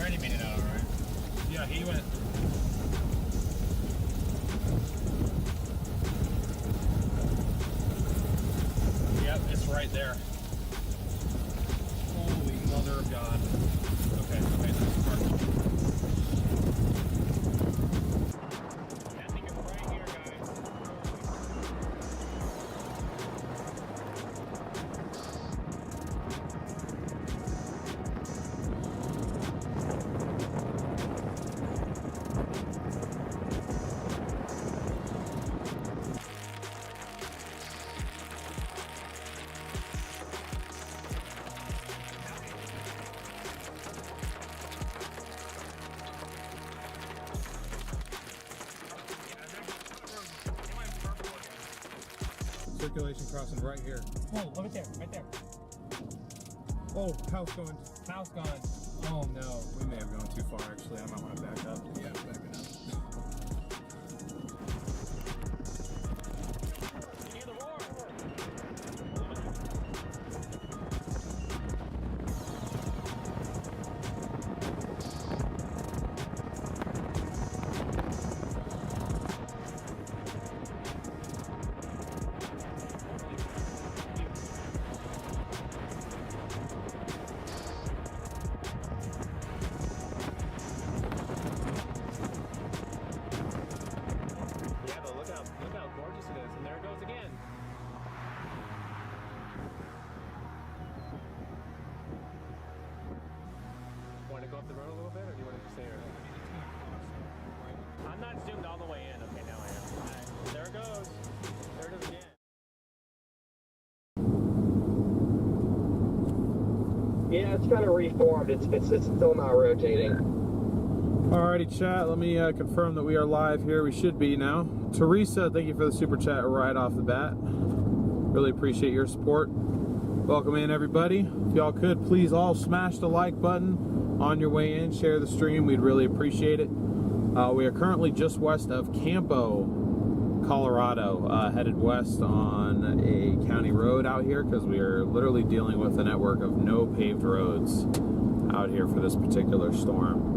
Randy made it out all right. Yeah, he went. Yep, it's right there. Holy mother of God. Okay, that's the part. I think it's right here, guys. Circulation crossing right here. Oh, look at there, right there. Oh, house going. House gone. Oh no, we may have gone too far actually. I might want to back up. Yeah, back it up. You hear the roar? Look how gorgeous it is, and there it goes again. Want to go up the road a little bit, or do you want to stay here? I'm not zoomed all the way in. Okay, now I am. Right, there it goes. There it is again. Yeah, it's kind of reformed. It's still not rotating. Alrighty, chat. Let me confirm that we are live here. We should be now. Teresa, thank you for the super chat right off the bat. Really appreciate your support. Welcome in, everybody. If y'all could, please all smash the like button on your way in. Share the stream. We'd really appreciate it. We are currently just west of Campo, Colorado, headed west on a county road out here because we are literally dealing with a network of no paved roads out here for this particular storm.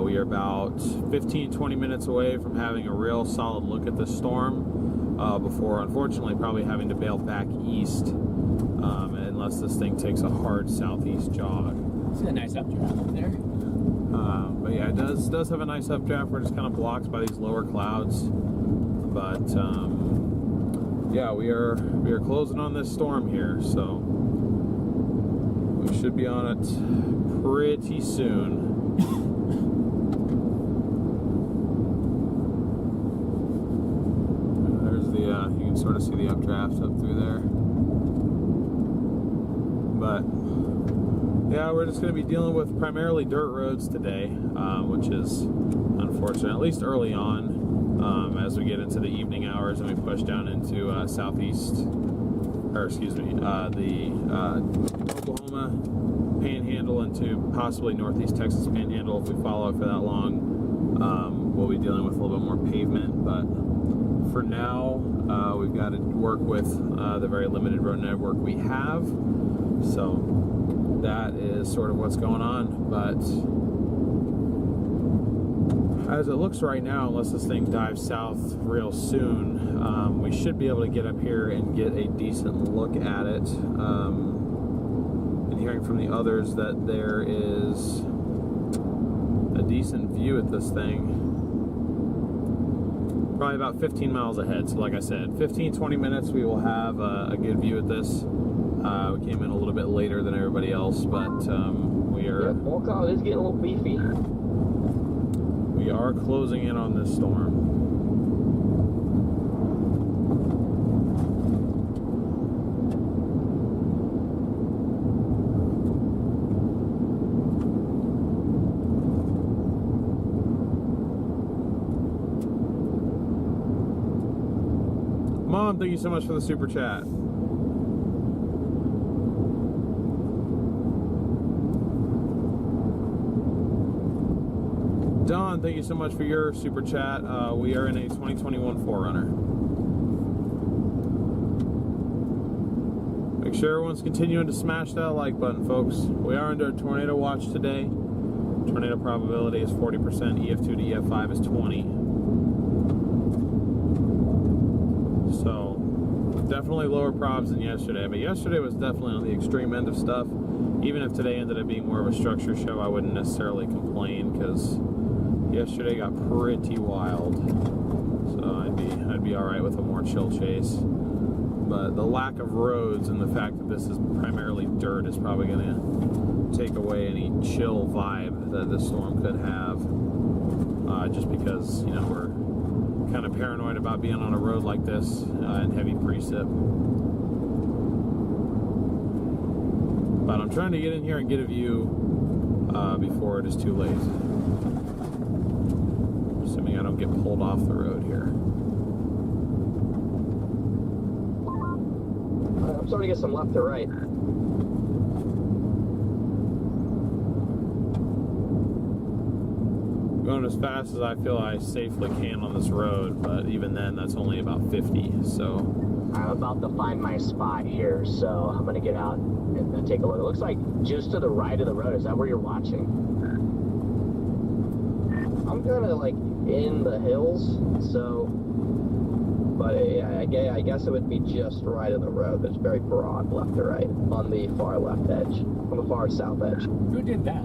We are about 15-20 minutes away from having a real solid look at this storm before, unfortunately, probably having to bail back east unless this thing takes a hard southeast jog. It's a nice updraft up there. But yeah, it does have a nice updraft. We're just kind of blocked by these lower clouds. But yeah, we are closing on this storm here, so we should be on it pretty soon. You can sort of see the updraft up through there. But yeah, we're just going to be dealing with primarily dirt roads today, which is unfortunate, at least early on. As we get into the evening hours and we push down into southeast, or excuse me, the Oklahoma panhandle into possibly northeast Texas panhandle. If we follow it for that long, we'll be dealing with a little bit more pavement, but for now, we've got to work with the very limited road network we have. So that is sort of what's going on. But as it looks right now, unless this thing dives south real soon, we should be able to get up here and get a decent look at it. And hearing from the others that there is a decent view at this thing. Probably about 15 miles ahead. So like I said, 15-20 minutes we will have a good view at this. We came in a little bit later than everybody else, but we are... Yeah, ball call is getting a little beefy. We are closing in on this storm. Mom, thank you so much for the super chat. Don, thank you so much for your super chat. We are in a 2021 4Runner. Make sure everyone's continuing to smash that like button, folks. We are under a tornado watch today. Tornado probability is 40%, EF2 to EF5 is 20. So definitely lower probs than yesterday, but yesterday was definitely on the extreme end of stuff. Even if today ended up being more of a structure show, I wouldn't necessarily complain, because yesterday got pretty wild. So I'd be all right with a more chill chase. But the lack of roads and the fact that this is primarily dirt is probably going to take away any chill vibe that this storm could have. Just because, you know, we're kind of paranoid about being on a road like this in heavy precip. But I'm trying to get in here and get a view before it is too late. Assuming I don't get pulled off the road here. I'm starting to get some left to right. Going as fast as I feel I safely can on this road, but even then that's only about 50, so. I'm about to find my spot here, so I'm gonna get out and take a look. It looks like just to the right of the road. Is that where you're watching? I'm kind of like in the hills, so, but I guess it would be just right of the road. It's very broad, left to right, on the far left edge, on the far south edge. Who did that?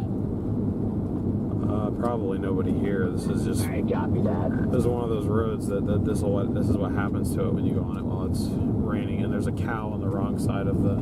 Probably nobody here. This is just. I copy that. This is one of those roads that this is what happens to it when you go on it while it's raining, and there's a cow on the wrong side of the.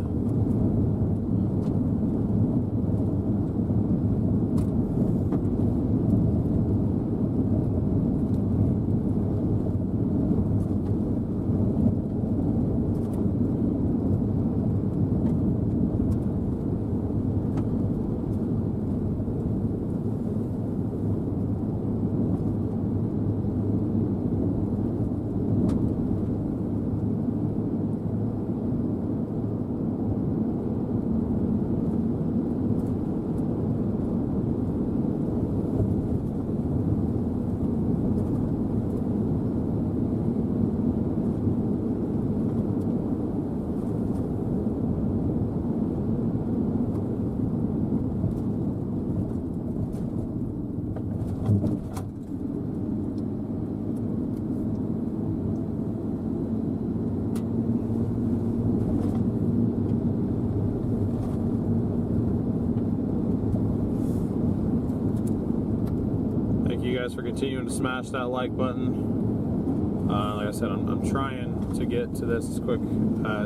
For continuing to smash that like button. Like I said, I'm trying to get to this as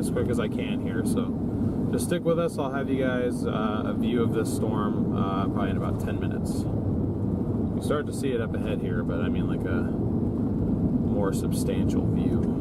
quick as I can here, so just stick with us. I'll have you guys a view of this storm probably in about 10 minutes. You start to see it up ahead here, but I mean like a more substantial view.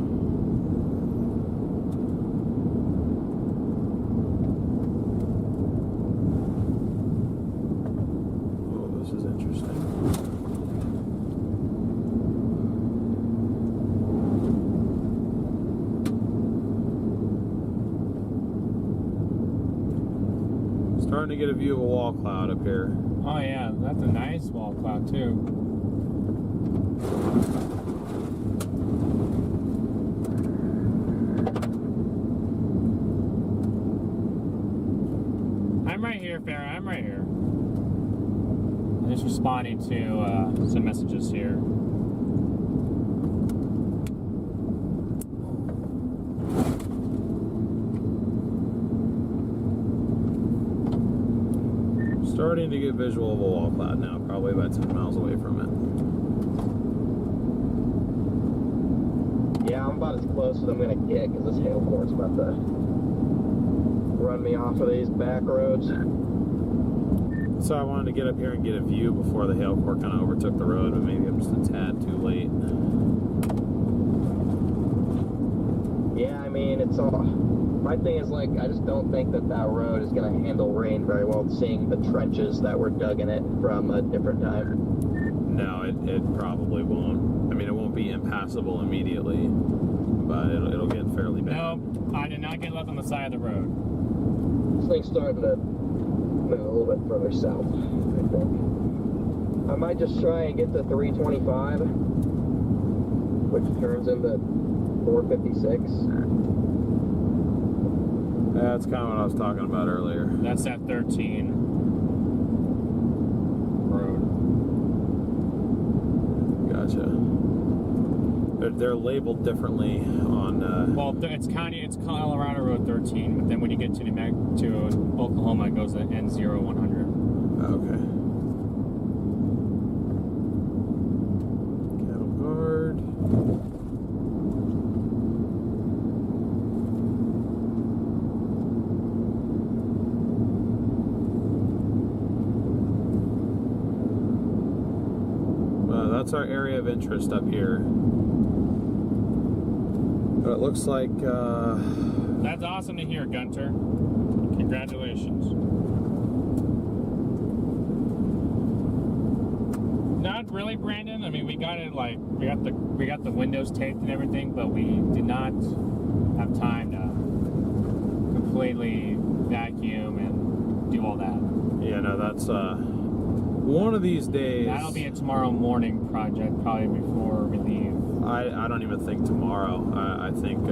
Starting to get a view of a wall cloud up here. Oh yeah, that's a nice wall cloud too. I'm right here, Farrah. I'm right here. I'm just responding to some messages here. Starting to get visual of a wall cloud now, probably about 10 miles away from it. Yeah, I'm about as close as I'm gonna get, because this hail court's about to run me off of these back roads. So I wanted to get up here and get a view before the hail core kind of overtook the road, but maybe I'm just a tad too late. Yeah, I mean, it's all... My thing is, like, I just don't think that road is going to handle rain very well, seeing the trenches that were dug in it from a different time. No, it probably won't. I mean, it won't be impassable immediately, but it'll get fairly bad. Nope, I did not get left on the side of the road. This thing's starting to move a little bit further south, I think. I might just try and get to 325, which turns into 456. That's kind of what I was talking about earlier. That's at 13. Or They're labeled differently on. Well, it's Colorado Road 13, but then when you get to to Oklahoma, it goes to N0100. Okay. Cattle guard. That's our area of interest up here. But it looks like... That's awesome to hear, Gunter. Congratulations. Not really, Brandon. I mean, we got it like we got the windows taped and everything, but we did not have time to completely vacuum and do all that. Yeah, no, that's one of these days. That'll be a tomorrow morning project, probably before we leave. I don't even think tomorrow. I think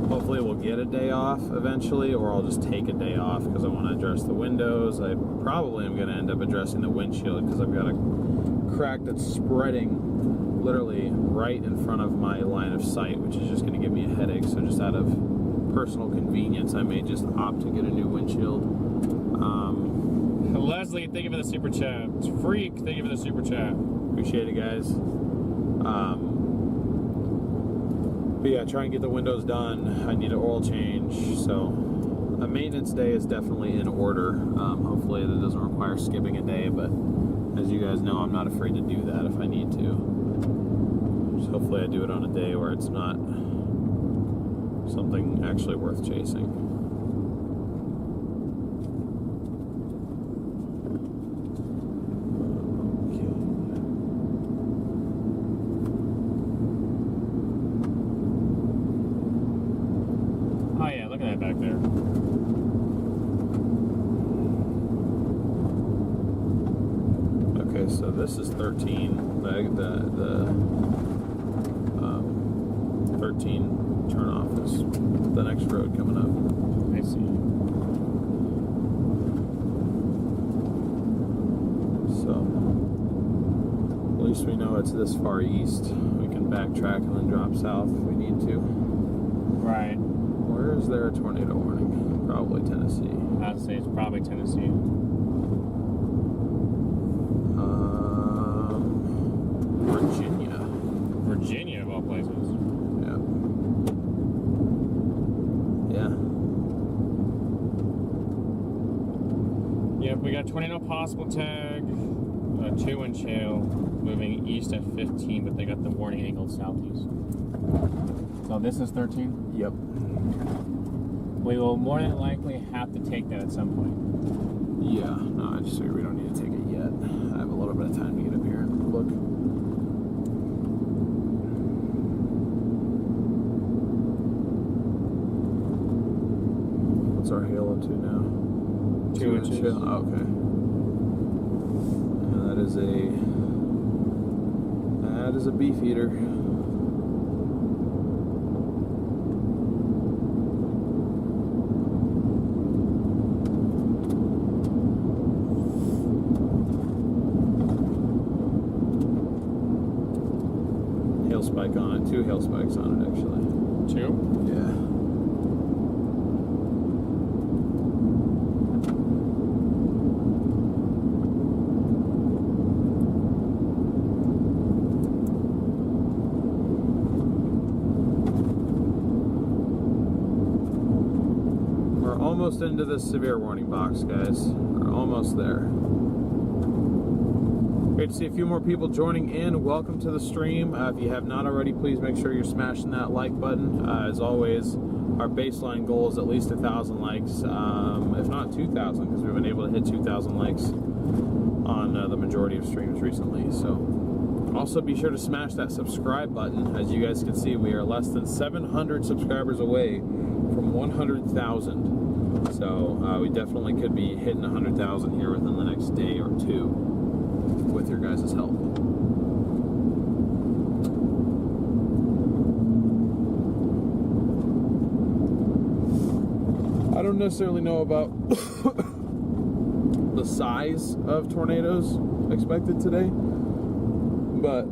hopefully we'll get a day off eventually, or I'll just take a day off because I want to address the windows. I probably am going to end up addressing the windshield because I've got a crack that's spreading literally right in front of my line of sight, which is just going to give me a headache. So just out of personal convenience, I may just opt to get a new windshield. Leslie, thank you for the super chat. Freak, thank you for the super chat. Appreciate it, guys. But yeah, try and get the windows done. I need an oil change, so a maintenance day is definitely in order. Hopefully that doesn't require skipping a day, but as you guys know, I'm not afraid to do that if I need to. Just hopefully I do it on a day where it's not something actually worth chasing. Back there. Okay, so this is 13. The 13 turnoff is the next road coming up. I see. So at least we know it's this far east. We can backtrack and then drop south if we need to. Right. Where is there a tornado warning? Probably Tennessee. I'd say it's probably Tennessee. Virginia. Virginia, of all places. Yeah. Yep, we got tornado possible tag, 2-inch hail, moving east at 15, but they got the warning angle southeast. So this is 13? Yep. We will more than likely have to take that at some point. Yeah, no, I just figured we don't need to take it yet. I have a little bit of time to get up here and look. What's our hail up to now? 2 inches. Oh, okay. And that is a beef eater. Spike on it, 2 hail spikes on it actually. 2? Yeah. We're almost into this severe warning box, guys. We're almost there. Great to see a few more people joining in. Welcome to the stream. If you have not already, please make sure you're smashing that like button. As always, our baseline goal is at least 1,000 likes, if not 2,000, because we've been able to hit 2,000 likes on the majority of streams recently. So also be sure to smash that subscribe button. As you guys can see, we are less than 700 subscribers away from 100,000. So we definitely could be hitting 100,000 here within the next day or two with your guys' help. I don't necessarily know about the size of tornadoes expected today, but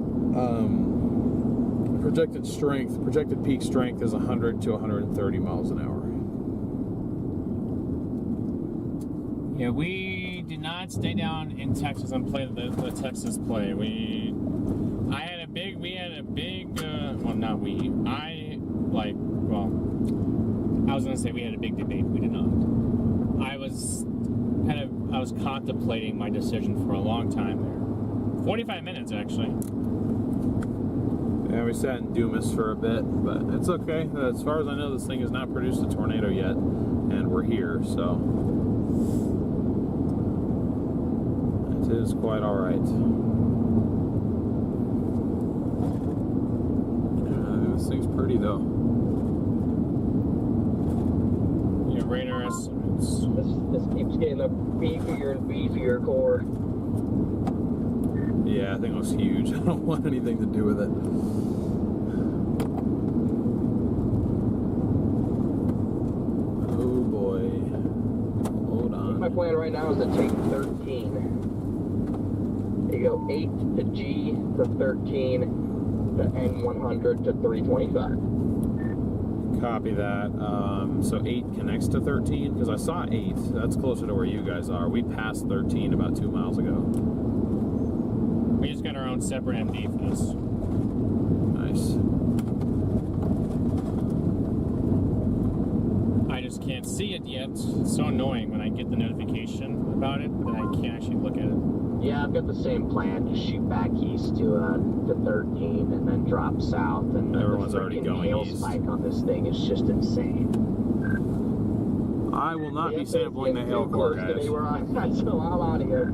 projected peak strength is 100 to 130 miles an hour. Yeah, we did not stay down in Texas and play the Texas play. We had a big, well, not we, I was going to say we had a big debate. We did not. I was contemplating my decision for a long time there. 45 minutes, actually. Yeah, we sat in Dumas for a bit, but it's okay. As far as I know, this thing has not produced a tornado yet, and we're here, so it is quite all right. This thing's pretty, though. Yeah, radar estimates. This keeps getting a beefier and beefier core. Yeah, I think it was huge. I don't want anything to do with it. Oh boy. Hold on. My plan right now is to take 13. You go 8 to G to 13 to N100 to 325. Copy that. So 8 connects to 13, because I saw 8. That's closer to where you guys are. We passed 13 about 2 miles ago. We just got our own separate MD for this. Nice. I just can't see it yet. It's so annoying when I get the notification about it that I can't actually look at it. Yeah, I've got the same plan. Just shoot back east to 13 and then drop south. And everyone's already going hail east. spike on this thing is just insane. I will not be sampling the hail core, guys. So I'm out of here.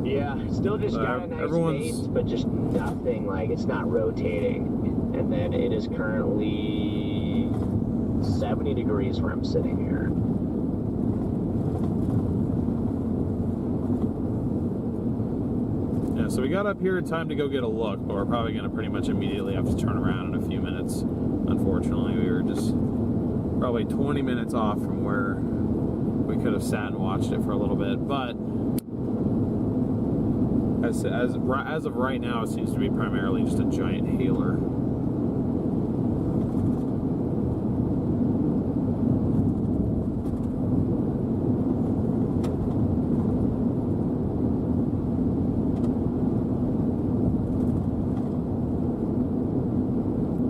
Yeah, still just got a nice base, but just nothing, like it's not rotating. And then it is currently 70 degrees where I'm sitting here. Yeah, so we got up here in time to go get a look, but we're probably going to pretty much immediately have to turn around in a few minutes. Unfortunately, we were just probably 20 minutes off from where we could have sat and watched it for a little bit, but as of right now, it seems to be primarily just a giant hailer.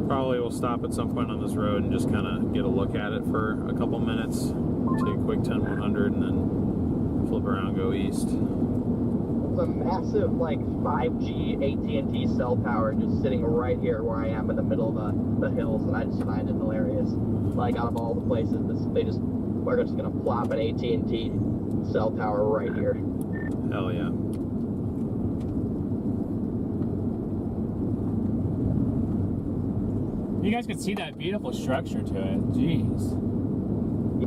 Probably will stop at some point on this road and just kind of get a look at it for a couple minutes, take a quick 10-100, and then flip around, go east. A massive like 5G AT&T cell tower just sitting right here where I am in the middle of the hills, and I just find it hilarious. Like out of all the places, we're just gonna plop an AT&T cell tower right here. Hell yeah. You guys could see that beautiful structure to it. Jeez.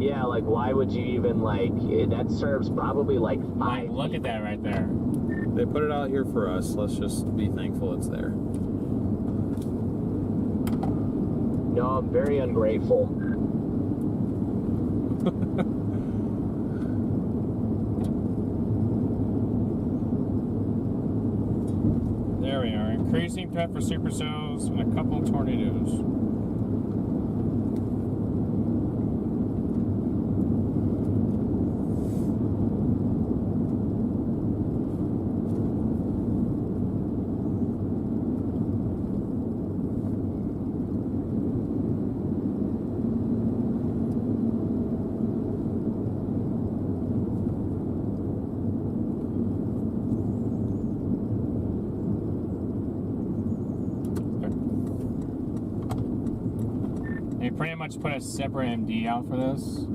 Yeah, like why would you even that serves probably like 5. Look at that right there. They put it out here for us. Let's just be thankful it's there. No, I'm very ungrateful. There we are. Increasing threat for supercells and a couple of tornadoes. Pretty much put a separate MD out for this,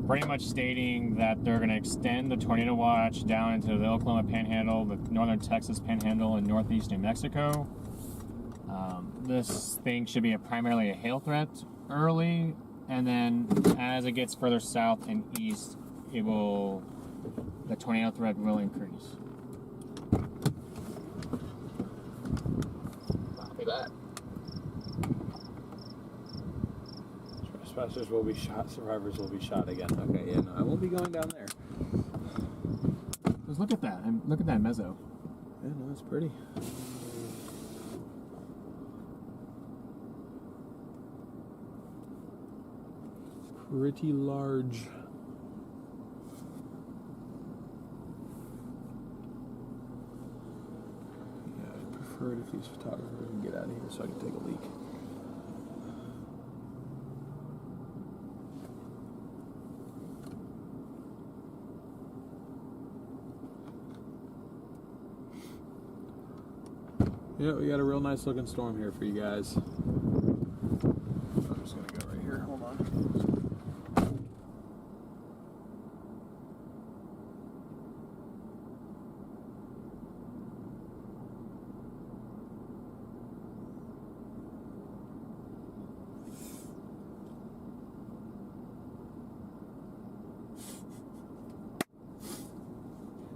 pretty much stating that they're going to extend the tornado watch down into the Oklahoma Panhandle, the northern Texas Panhandle, and northeast New Mexico. This thing should be primarily a hail threat early, and then as it gets further south and east, the tornado threat will increase. Copy that. Trespassers will be shot, survivors will be shot again. Okay, yeah, no, I won't be going down there. Just look at that. Look at that mezzo. Yeah, no, that's pretty. Pretty large. Yeah, I'd prefer it if these photographers can get out of here so I can take a leak. Yeah, we got a real nice looking storm here for you guys. I'm just gonna go right here. Hold on.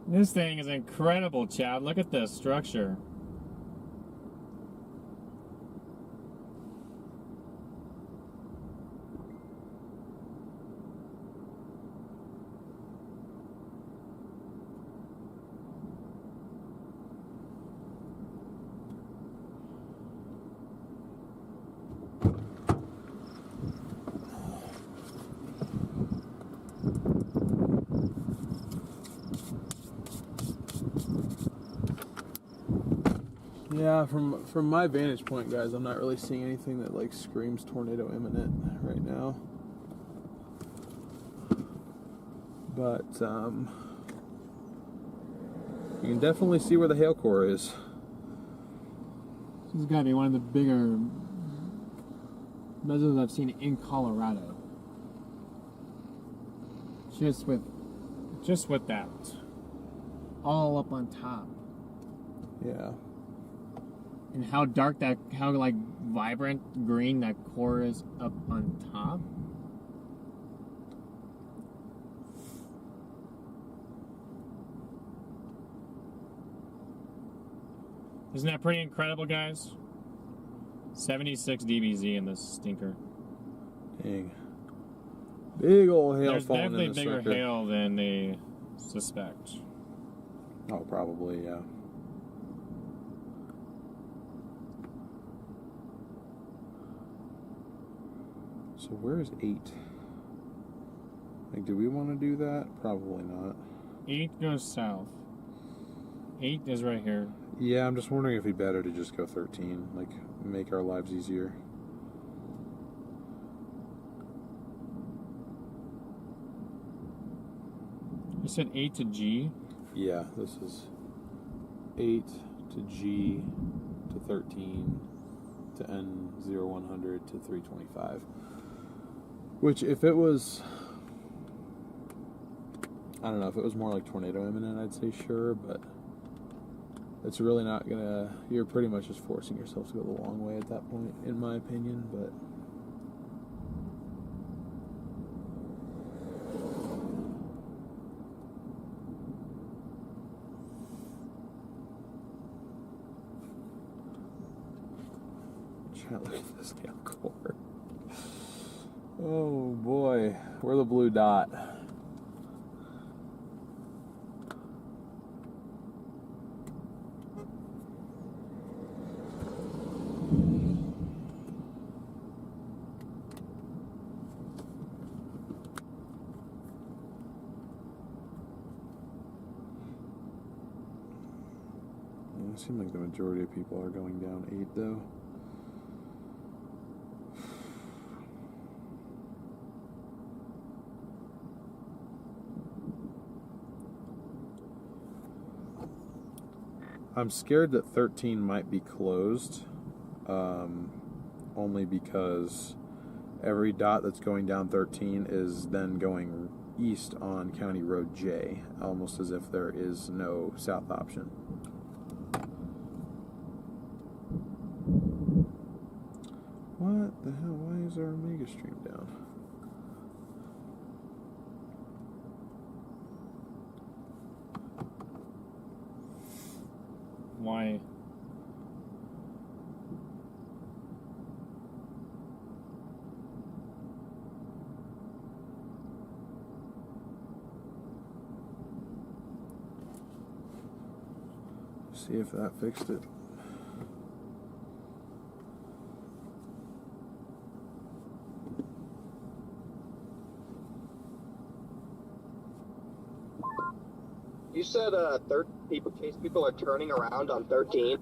This thing is incredible, Chad. Look at this structure. Yeah, from my vantage point, guys, I'm not really seeing anything that like screams tornado imminent right now. But you can definitely see where the hail core is. This has got to be one of the bigger mezzos I've seen in Colorado. Just with that, all up on top. Yeah. And how dark how like vibrant green that core is up on top. Isn't that pretty incredible, guys? 76 dBz in this stinker. Dang. Big old hail There's falling in definitely the bigger sucker. hail than they suspect. Oh, probably, yeah. So where is 8? Like, do we want to do that? Probably not. 8 goes south. 8 is right here. Yeah, I'm just wondering if it'd be better to just go 13, like, make our lives easier. You said 8 to G? Yeah, this is 8 to G to 13 to N0100 to 325. Which, if it was, I don't know, if it was more like tornado imminent, I'd say sure, but it's really not gonna, you're pretty much just forcing yourself to go the long way at that point, in my opinion, but look at this hail core. Oh boy, we're the blue dot. It seems like the majority of people are going down 8 though. I'm scared that 13 might be closed, only because every dot that's going down 13 is then going east on County Road J, almost as if there is no south option. What the hell? Why is our Omega stream down? Why? See if that fixed it. You said people are turning around on 13.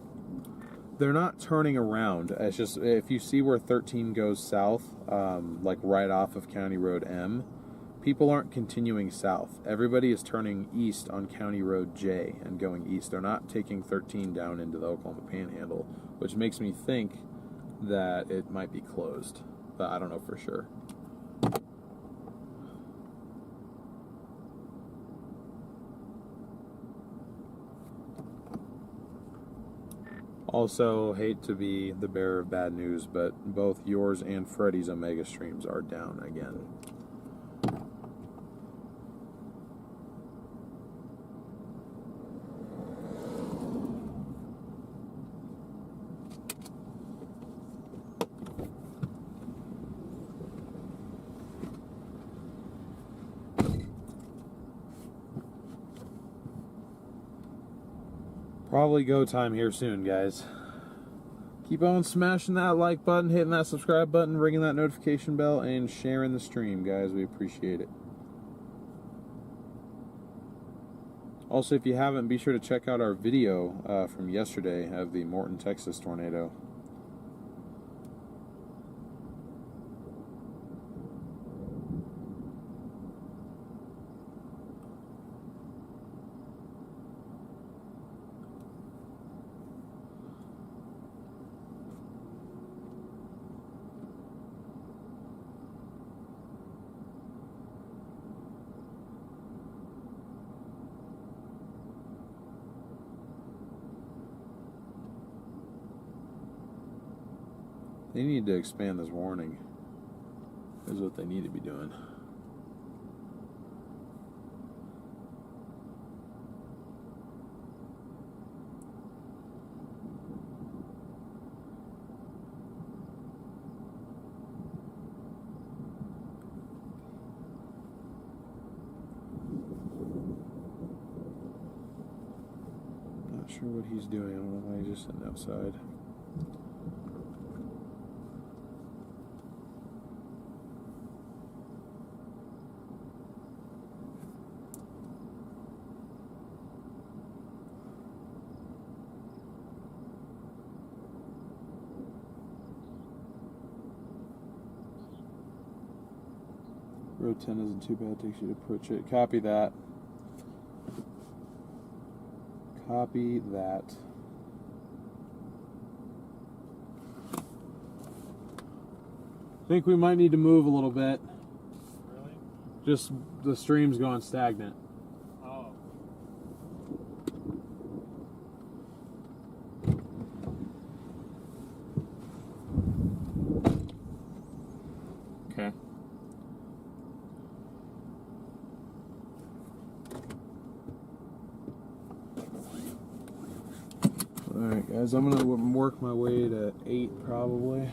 They're not turning around. It's just if you see where 13 goes south, like right off of County Road M, people aren't continuing south. Everybody is turning east on County Road J and going east. They're not taking 13 down into the Oklahoma Panhandle, which makes me think that it might be closed, but I don't know for sure. Also, hate to be the bearer of bad news, but both yours and Freddie's Omega streams are down again. Probably go time here soon, guys. Keep on smashing that like button, hitting that subscribe button, ringing that notification bell, and sharing the stream, guys. We appreciate it. Also, if you haven't, be sure to check out our video from yesterday of the Morton, Texas tornado. They need to expand this warning. Is what they need to be doing. Not sure what he's doing. I don't know why he's just sitting outside. Road 10 isn't too bad, takes you to Pritchett. Copy that. Copy that. I think we might need to move a little bit. Really? Just the stream's going stagnant. Oh. Okay. Alright guys, I'm going to work my way to 8 probably.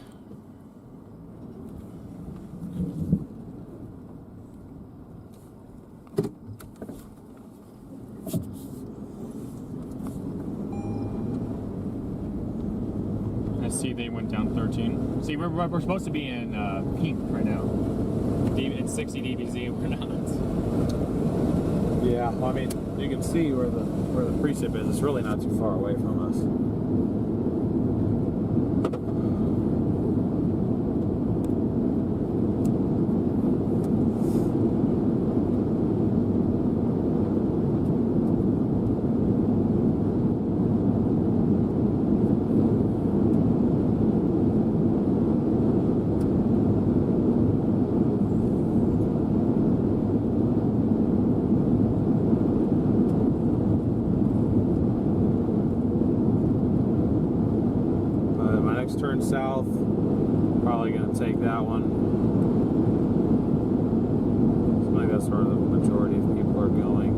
I see they went down 13. See, we're supposed to be in pink right now. It's 60 dBz, we're not. Yeah, well, I mean, you can see where the precip is. It's really not too far away from us. Turn south, probably going to take that one. Seems like that's where the majority of people are going.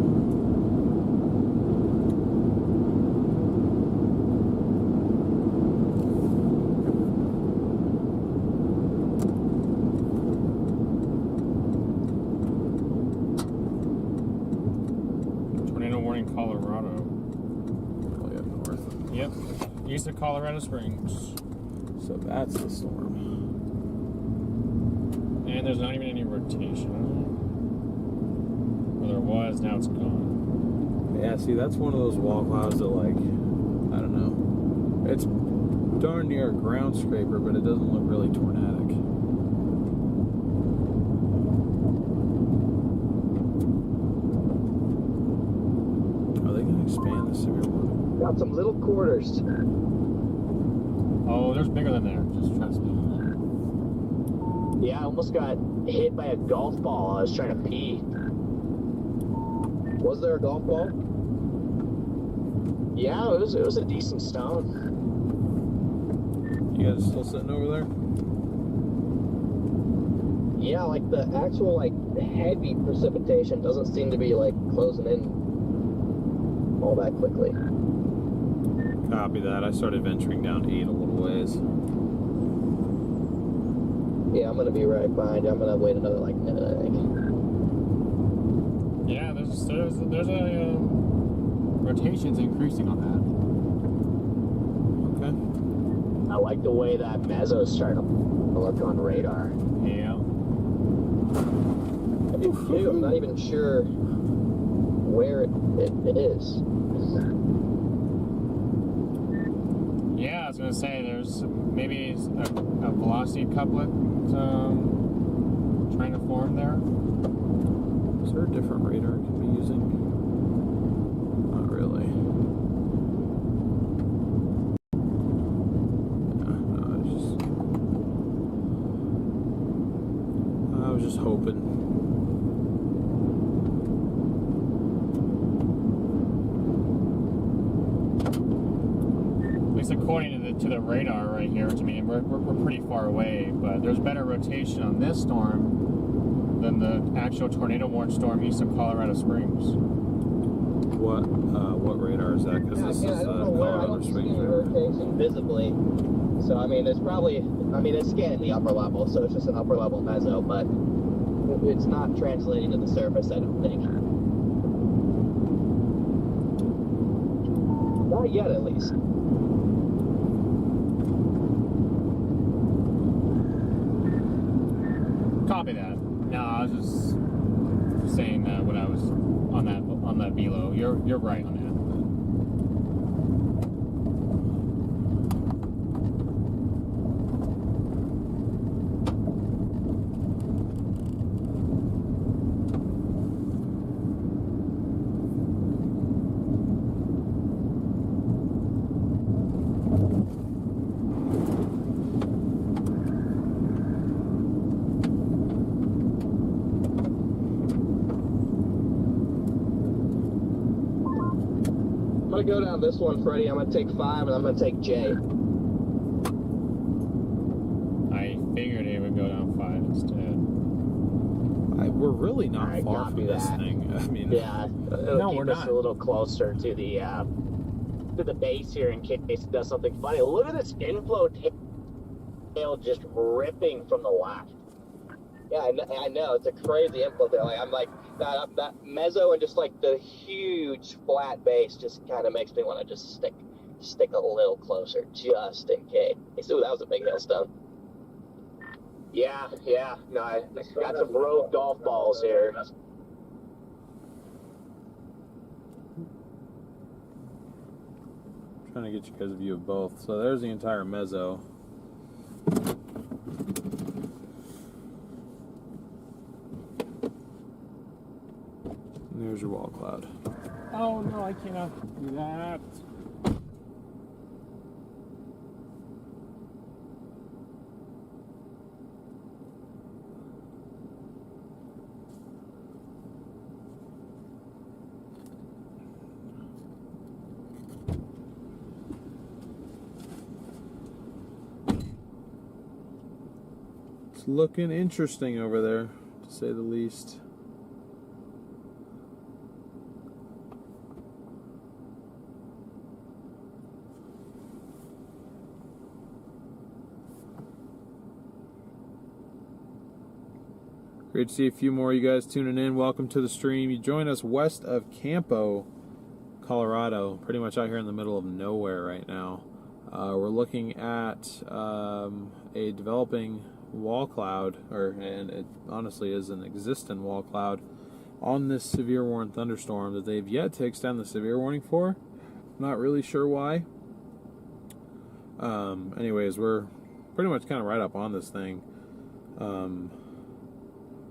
Tornado warning, Colorado. Probably up north. Yep. East of Colorado Springs. So that's the storm. And there's not even any rotation. Well, there was, now it's gone. Yeah, see, that's one of those wall clouds that, like, I don't know. It's darn near a ground scraper, but it doesn't look really tornadic. Are they going to expand this severe one? Got some little quarters. Oh, there's bigger than there. Just trust me. Yeah, I almost got hit by a golf ball. I was trying to pee. Was there a golf ball? Yeah, it was a decent stone. You guys still sitting over there? Yeah, like the actual like heavy precipitation doesn't seem to be like closing in all that quickly. Copy that. I started venturing down 8 a little ways. Yeah, I'm gonna be right behind you. I'm gonna wait another like minute, I think. Yeah, there's a rotation's increasing on that. Okay. I like the way that meso's starting to look on radar. Yeah. I'm not even sure where it is. Yeah, I was gonna say there's maybe a velocity couplet trying to form there. Is there a different radar I can be using? Not really. I was just hoping. At least according to the radar right here, to me, we're pretty far away, but there's better rotation on this storm than the actual tornado-warned storm east of Colorado Springs. What radar is that? Because this is Colorado Springs radar. Rotation visibly. So I mean, it's probably, it's scanning the upper level, so it's just an upper level meso, but it's not translating to the surface, I don't think. Not yet, at least. Copy that. No, I was just saying that when I was on that velo. You're right on that. I'm gonna go down this one, Freddie. I'm gonna take 5, and I'm gonna take J. I figured it would go down 5 instead. We're really not Alright, far copy from this that. thing. I mean, Yeah, it'll No, keep we're us not. a little closer to the base here in case it does something funny. Look at this inflow tail just ripping from the left. Yeah, I know. It's a crazy inflow tail. Like, I'm like, that meso and just like the huge flat base just kind of makes me want to just stick a little closer just in case. Ooh, that was a big hailstone. Yeah. No, I got some rogue golf balls here. trying to get you guys a view of both. So there's the entire meso. And there's your wall cloud. Oh no, I cannot do that. It's looking interesting over there, to say the least. Great to see a few more of you guys tuning in. Welcome to the stream. You join us west of Campo, Colorado, pretty much out here in the middle of nowhere right now. We're looking at a developing wall cloud, and it honestly is an existing wall cloud on this severe warning thunderstorm that they've yet to extend the severe warning for. Not really sure why. Anyways, we're pretty much kind of right up on this thing.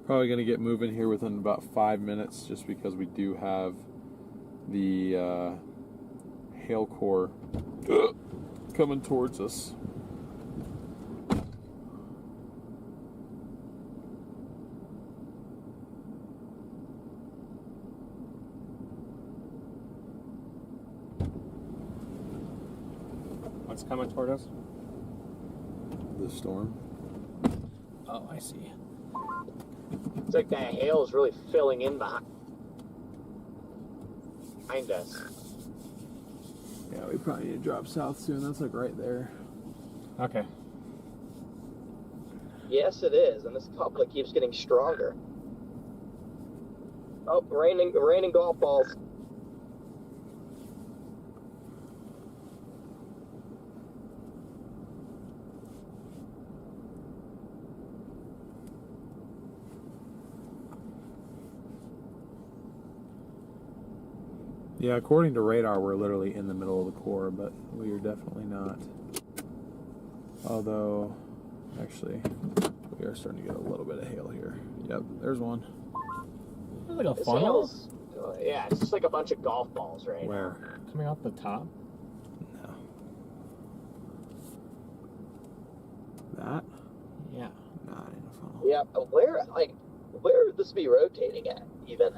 Probably going to get moving here within about 5 minutes, just because we do have the hail core coming towards us. What's coming toward us? The storm. Oh, I see. It's like that hail is really filling in behind us. Yeah, we probably need to drop south soon. That's like right there. Okay. Yes, it is, and this couplet keeps getting stronger. Oh, raining golf balls. Yeah, according to radar, we're literally in the middle of the core, but we are definitely not. Although, actually, we are starting to get a little bit of hail here. Yep, there's one. There's like a This funnel hail's, yeah, it's just like a bunch of golf balls right Where? coming off the top. No. That? Yeah. Nah, it ain't a funnel. Yeah, where would this be rotating at, even?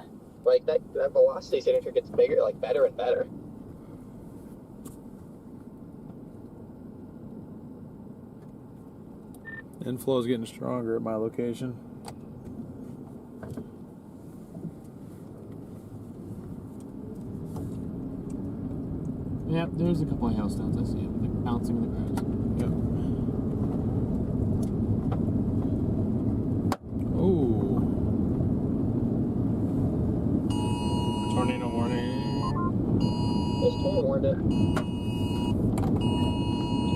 Like, that velocity signature gets bigger, like, better and better. Inflow is getting stronger at my location. Yep, there's a couple of hailstones. I see them, like bouncing in the grass. Yep. Oh. Tornado warning. This toll warned it.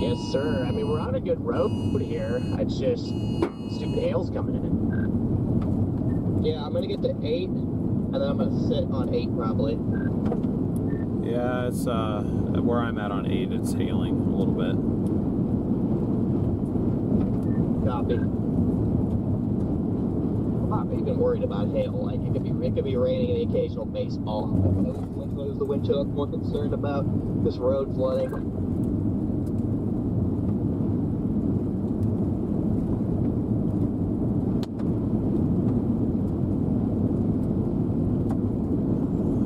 Yes, sir. I mean, we're on a good road here. It's just stupid hail's coming in. Yeah, I'm gonna get to 8, and then I'm gonna sit on 8 probably. Yeah, it's where I'm at on 8. It's hailing a little bit. Copy. I'm not even worried about hail. Like, it could be raining and the occasional baseball. What is the wind chill I'm more concerned about? This road flooding.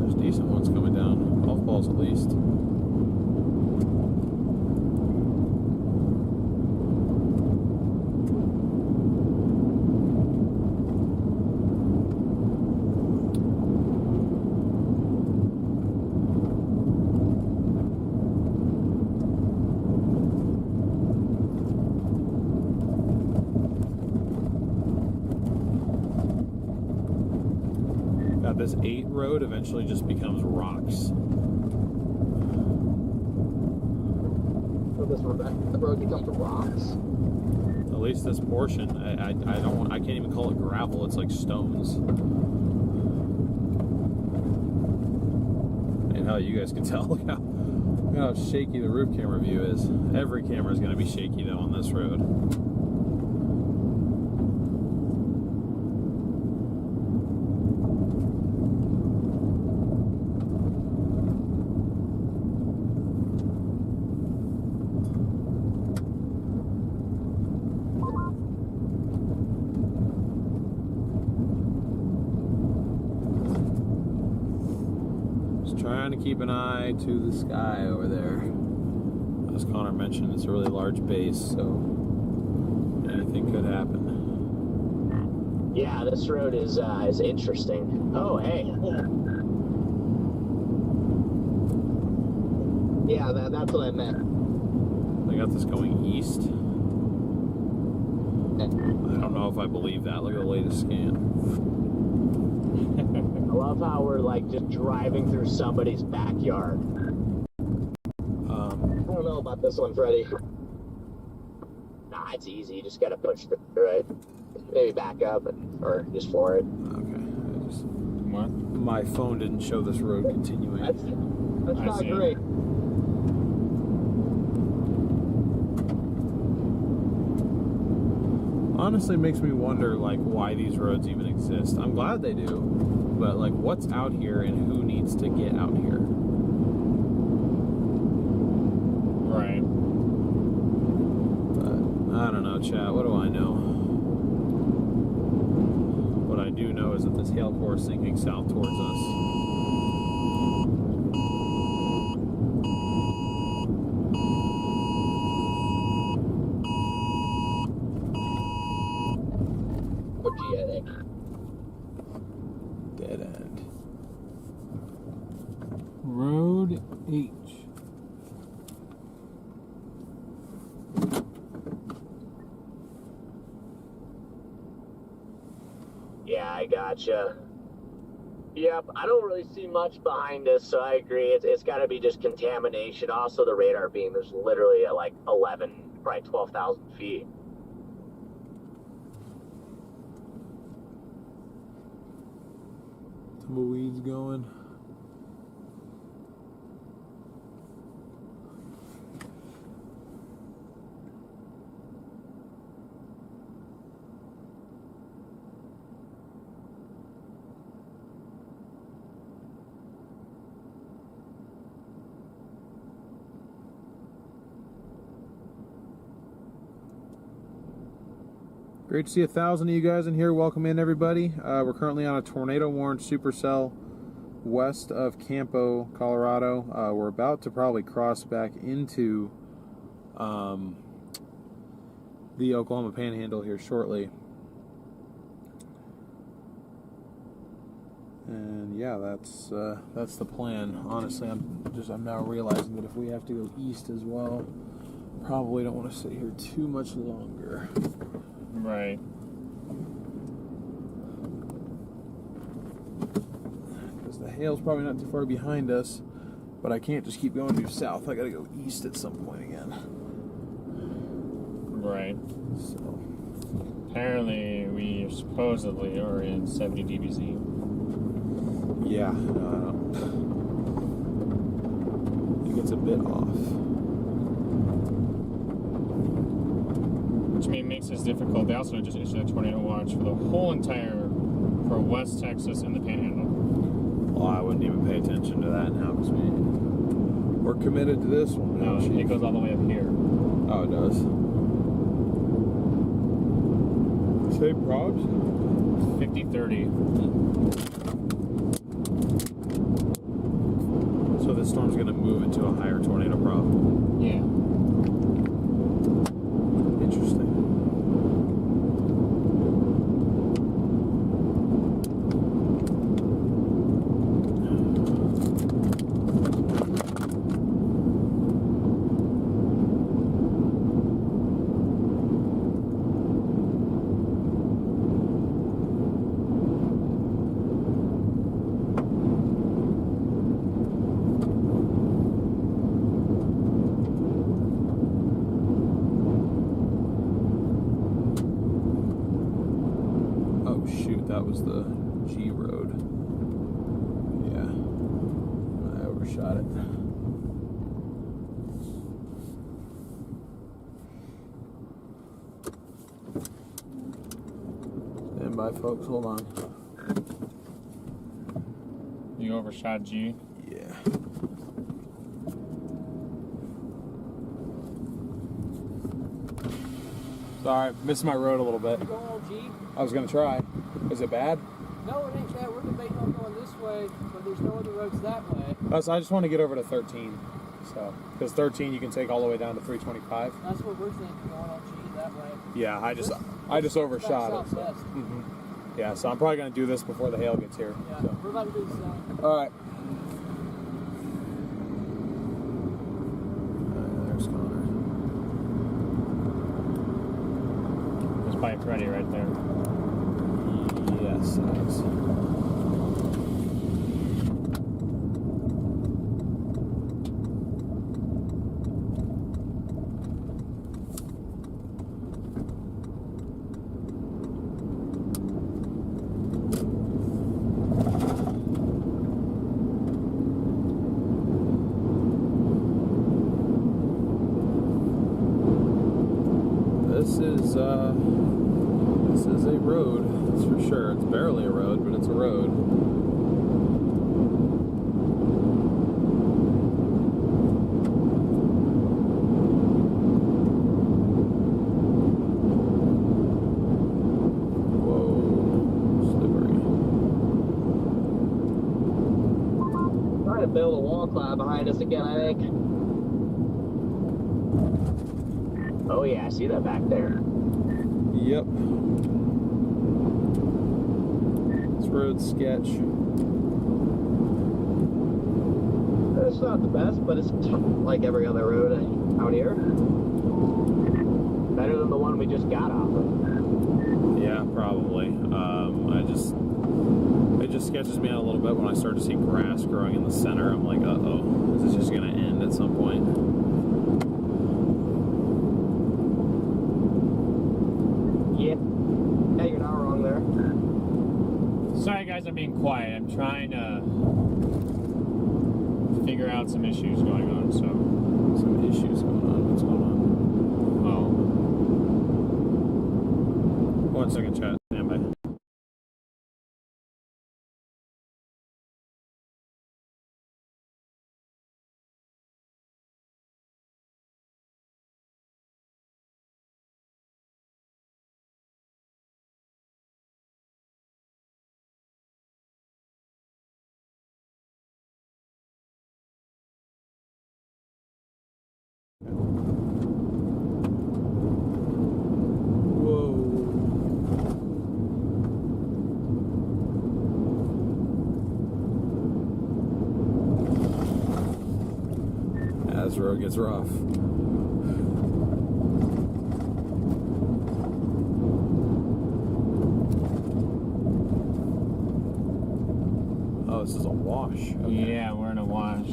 There's decent ones coming down. Golf balls at least. This 8 road eventually just becomes rocks. So the road becomes rocks. At least this portion. I can't even call it gravel. It's like stones. And hell, you guys can tell. Look how shaky the roof camera view is. Every camera is going to be shaky though on this road. Trying to keep an eye to the sky over there. As Connor mentioned, it's a really large base, so anything could happen. Yeah, this road is interesting. Oh, hey. Yeah, that's what I meant. They got this going east. I don't know if I believe that. Look at the latest scan. I love love how we're like just driving through somebody's backyard. I don't know about this one, Freddie. Nah, it's easy. You just gotta push through, right? Maybe back up or just floor it. Okay. What? My phone didn't show this road continuing. That's not great. Honestly, makes me wonder like why these roads even exist. I'm glad they do, but like what's out here and who needs to get out here? Right. But I don't know, chat. What do I know? What I do know is that this hail core is sinking south towards us. Dead end. Road H. Yeah, I gotcha. Yep, I don't really see much behind us, so I agree. It's got to be just contamination. Also, the radar beam is literally at like 11, probably 12,000 feet. Tumbleweeds going. Great to see 1,000 of you guys in here. Welcome in, everybody. We're currently on a tornado-warned supercell west of Campo, Colorado. We're about to probably cross back into the Oklahoma Panhandle here shortly. And yeah, that's the plan. Honestly, I'm now realizing that if we have to go east as well, probably don't want to sit here too much longer. Right. Because the hail's probably not too far behind us, but I can't just keep going due south. I gotta go east at some point again. Right. So Apparently, we supposedly are in 70 dBz. yeah, I think it's a bit off. Which makes this difficult. They also just issued a tornado watch for the whole for West Texas and the Panhandle. Well, I wouldn't even pay attention to that now because we're committed to this one. No, it goes all the way up here. Oh, it does. Same probs? 50-30. So this storm's going to move into a higher tornado prob. Yeah. Interesting. That was the G road. Yeah, I overshot it. Stand by, folks. Hold on. You overshot G? Yeah. Sorry, missed my road a little bit. Go on, G. I was gonna try. Is it bad? No, it ain't bad. We're debating on going this way, but there's no other roads that way. So I just want to get over to 13. So, because 13 you can take all the way down to 325. That's what we're thinking, going on G that way. Yeah, I just overshot it. So. Southwest. Yeah, so I'm probably gonna do this before the hail gets here. Yeah, So. we're about to do the same. All right. There's Connor. There's Bike Ready right there. Yes, it is. is a road, that's for sure. It's barely a road, but it's a road. Build a wall cloud behind us again, I think. Oh yeah, I see that back there. Yep. This road's sketch. It's not the best, but it's like every other road out here. Better than the one we just got off of. Yeah, probably. It just sketches me out a little bit when I start to see grass growing in the center. I'm like, uh-oh, is this just going to end at some point? Yeah, you're not wrong there. Sorry guys, I'm being quiet. I'm trying to figure out some issues going on, so. Some issues going on. What's going on? Oh. 1 second, chat. Stand by. This road gets rough. Oh, this is a wash. Okay. Yeah, we're in a wash.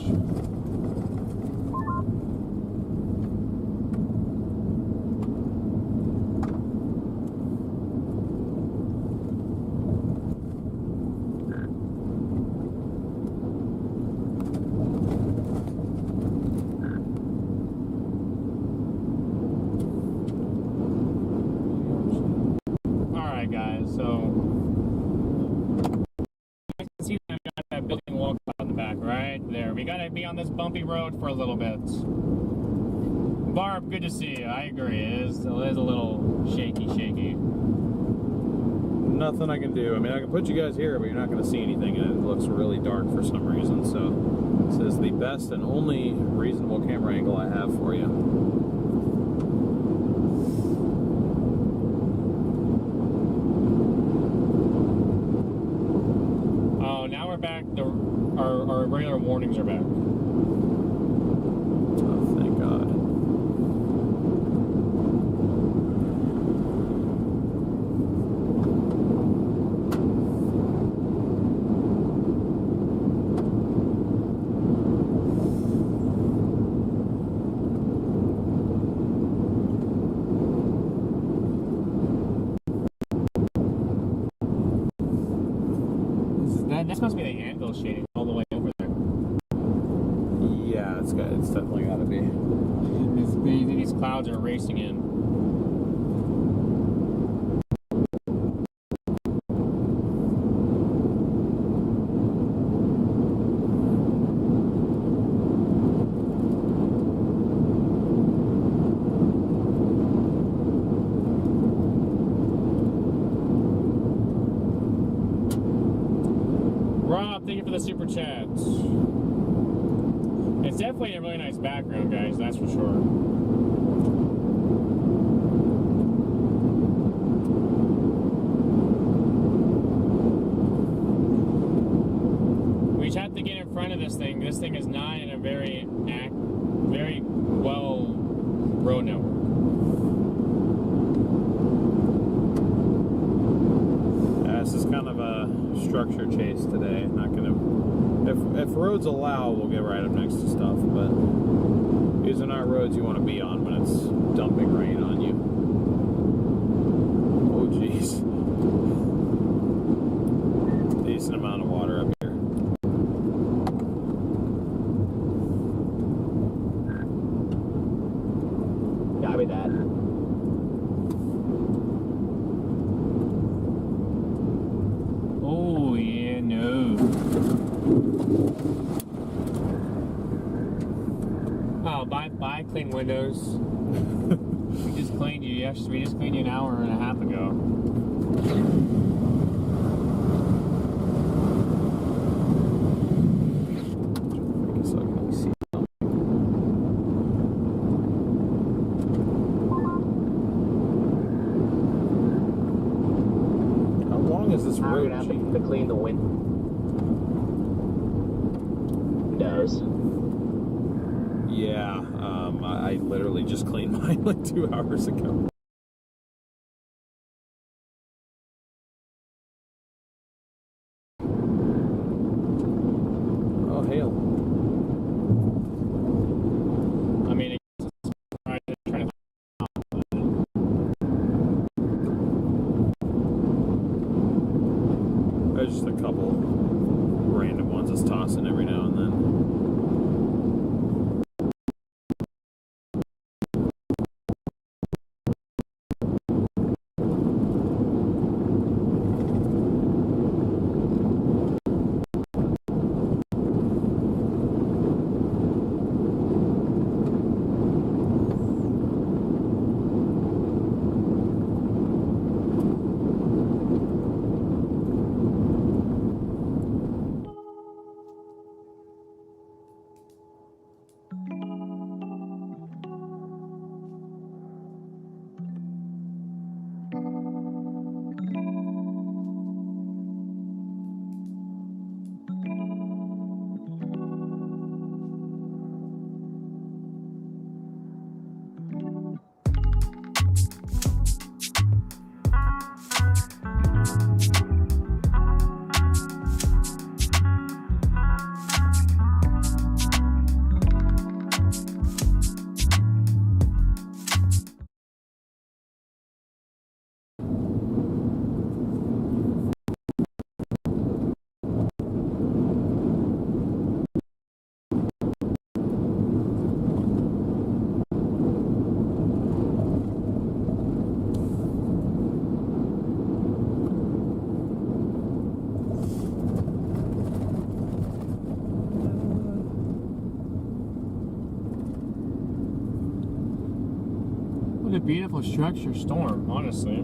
Be on this bumpy road for a little bit. Barb, good to see you. I agree. It is a little shaky. Nothing I can do. I mean, I can put you guys here, but you're not going to see anything, and it looks really dark for some reason. So this is the best and only reasonable camera angle I have for you. Oh, now we're back. Our regular warnings are back. Oh, thank God. This must be the angle shading all the way over there. Yeah, it's definitely got to be. These clouds are racing in. Rob, thank you for the super chat. It's definitely a really nice background, guys, that's for sure. We just have to get in front of this thing. This thing is not in a very well road network. This is kind of a structure chase today. Not gonna. If roads allow, we'll get right up next to stuff. But these are not roads you want to be on when it's dumping rain on you. Oh jeez. Decent amount of water up here. Copy that. clean windows. We just cleaned you yesterday. We just cleaned you an hour and a half ago. So I can only see. How long is this road? To clean the windows. Yeah, I literally just cleaned mine like 2 hours ago. Oh, hail. I mean, it's trying to There's just a couple random ones that's tossing every now and then. What a beautiful structure storm, honestly.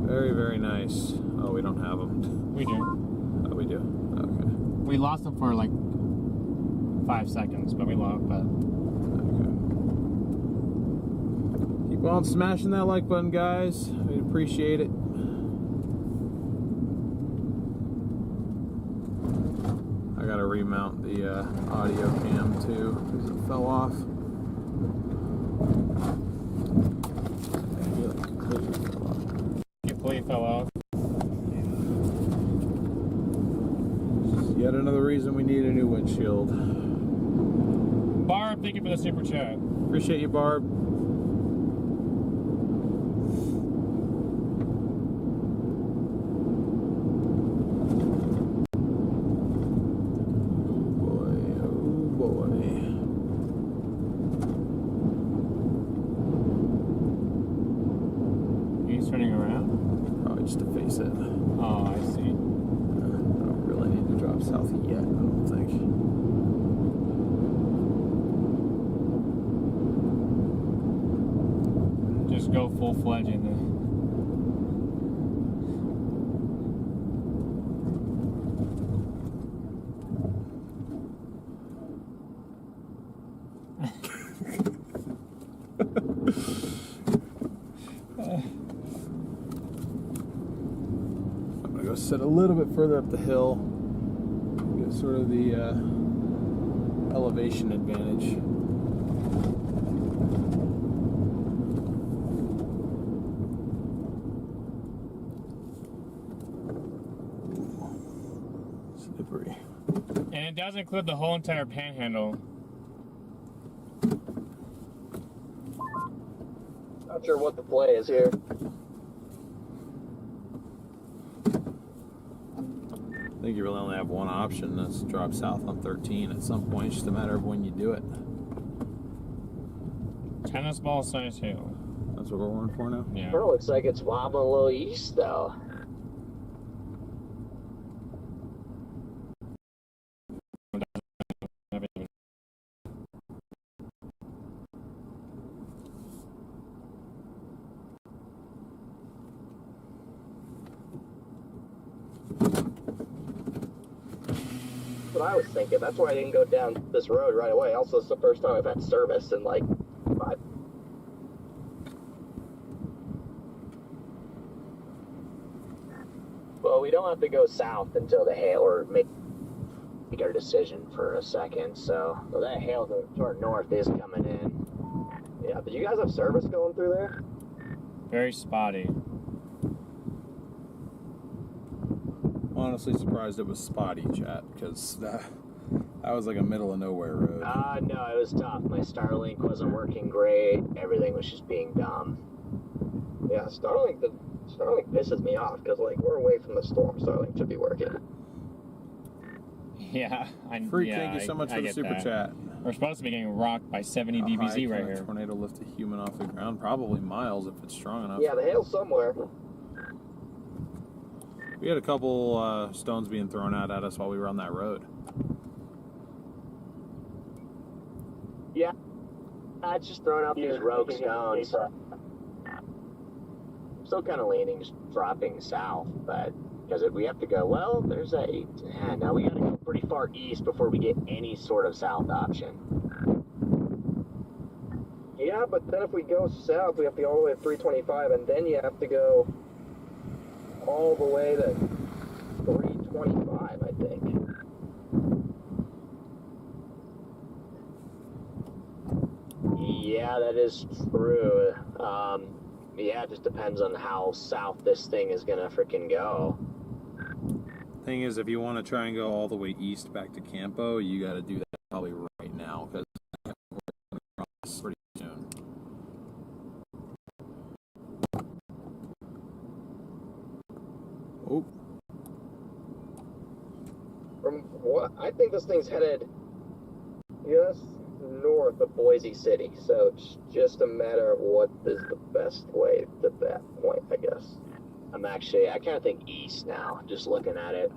Very, very nice. Oh, we don't have them. We do. Oh, we do. Okay. We lost them for like 5 seconds, but we lost. But Okay. Keep on smashing that like button, guys. We appreciate it. I gotta remount the audio cam too because it fell off. I feel like it completely fell off. completely fell off. Yet another reason we need a new windshield. Barb, thank you for the super chat. Appreciate you, Barb. Turning around? Probably just to face it. Oh, I see. I don't really need to drop south yet, I don't think. Just go full-fledged in there. Sit a little bit further up the hill, get sort of the elevation advantage. Slippery. And it does include the whole entire panhandle. Not sure what the play is here. I think you really only have one option. That's drop south on 13 at some point. It's just a matter of when you do it. Tennis ball size hail. That's what we're going for now? Yeah. Sure looks like it's wobbling a little east, though. what I was thinking. That's why I didn't go down this road right away. Also, it's the first time I've had service in like 5. Well, we don't have to go south until the hail, or make our decision for a second. So that hail to our north is coming in. Yeah, did you guys have service going through there? Very spotty. Honestly surprised it was spotty, chat, because that was like a middle of nowhere road. No, it was tough. My Starlink wasn't working great. Everything was just being dumb. Yeah, Starlink pisses me off because like we're away from the storm. Starlink should be working. Yeah, Freak, thank you so much for the super chat. We're supposed to be getting rocked by 70 dBz right here. Tornado lift a human off the ground, probably miles if it's strong enough. Yeah, the hail's somewhere. We had a couple stones being thrown out at us while we were on that road. Yeah, it's just throwing out these rogue stones. Still kind of leaning, just dropping south, but because we have to go, well, there's now we got to go pretty far east before we get any sort of south option. Yeah, but then if we go south, we have to go all the way to 325, and then you have to go all the way to 325, I think. Yeah, that is true. Yeah, it just depends on how south this thing is gonna freaking go. Thing is, if you want to try and go all the way east back to Campo, you got to do that probably right now, because we're going to cross pretty soon. Oh. From what I think this thing's headed just north of Boise City, so it's just a matter of what is the best way to that point, I guess. I kind of think east now, just looking at it.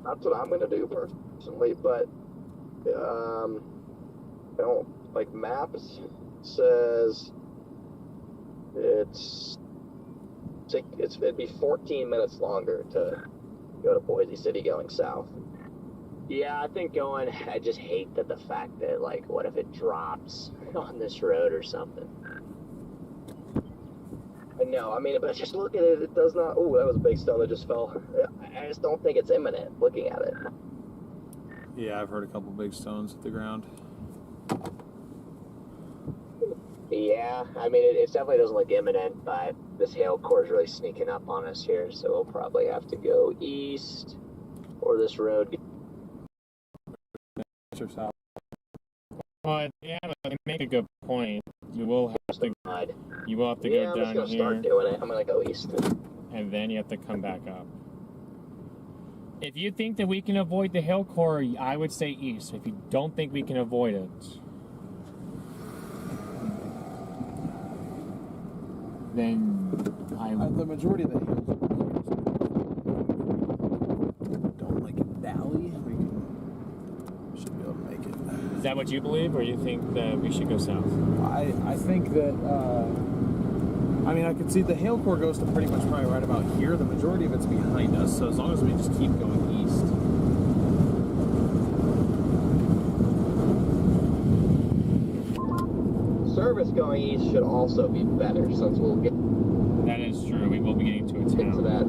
That's what I'm going to do personally, but I don't, like, maps says it'd be 14 minutes longer to go to Boise City going south. Yeah, I think I just hate the fact that, like, what if it drops on this road or something? I know, I mean, but just look at it, it does not, oh, that was a big stone that just fell. I just don't think it's imminent, looking at it. Yeah, I've heard a couple big stones hit the ground. Yeah, I mean, it definitely doesn't look imminent, but this hail core is really sneaking up on us here, so we'll probably have to go east, or this road. South. Well, yeah, but you make a good point. You will have to go down here. I'm just gonna start doing it. I'm gonna go east. And then you have to come back up. If you think that we can avoid the hail core, I would say east. If you don't think we can avoid it, then the majority of the hails don't like valley. We should be able to make it. Is that what you believe, or you think that we should go south? I think that, I mean, I could see the hail core goes to pretty much probably right about here. The majority of it's behind us, so as long as we just keep going east. Service going east should also be better, since we'll get... That is true. We will be getting to a town. Into that,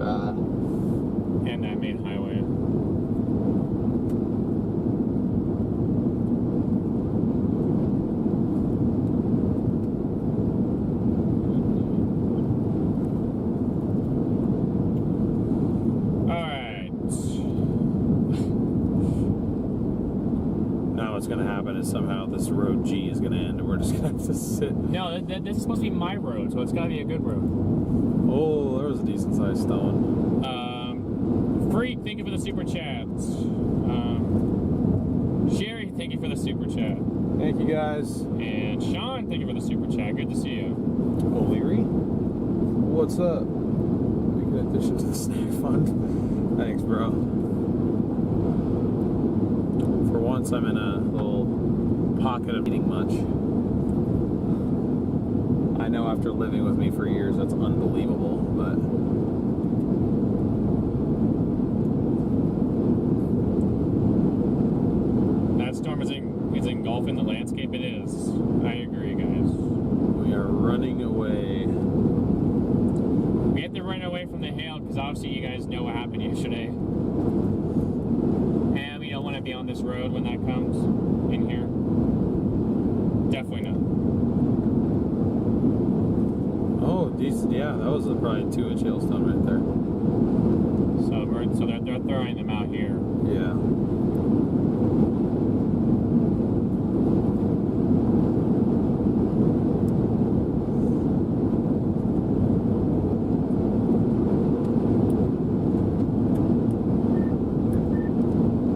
and that main highway. Somehow this road G is going to end and we're just going to have to sit. No, this is supposed to be my road, so it's got to be a good road. Oh, there was a decent sized stone. Freak, thank you for the super chats. Sherry, thank you for the super chat. Thank you guys. And Sean, thank you for the super chat. Good to see you. O'Leary? What's up? We get addition to the snack fund. Thanks, bro. For once, I'm in a little pocket of eating much. I know after living with me for years, that's unbelievable, but engulfing the landscape. It is. I agree, guys. We are running away. We have to run away from the hail because obviously you guys know what happened yesterday. And we don't want to be on this road when that comes in here. Definitely not. Oh, decent. Yeah, that was probably a 2-inch hailstone right there. So they're throwing them out here. Yeah.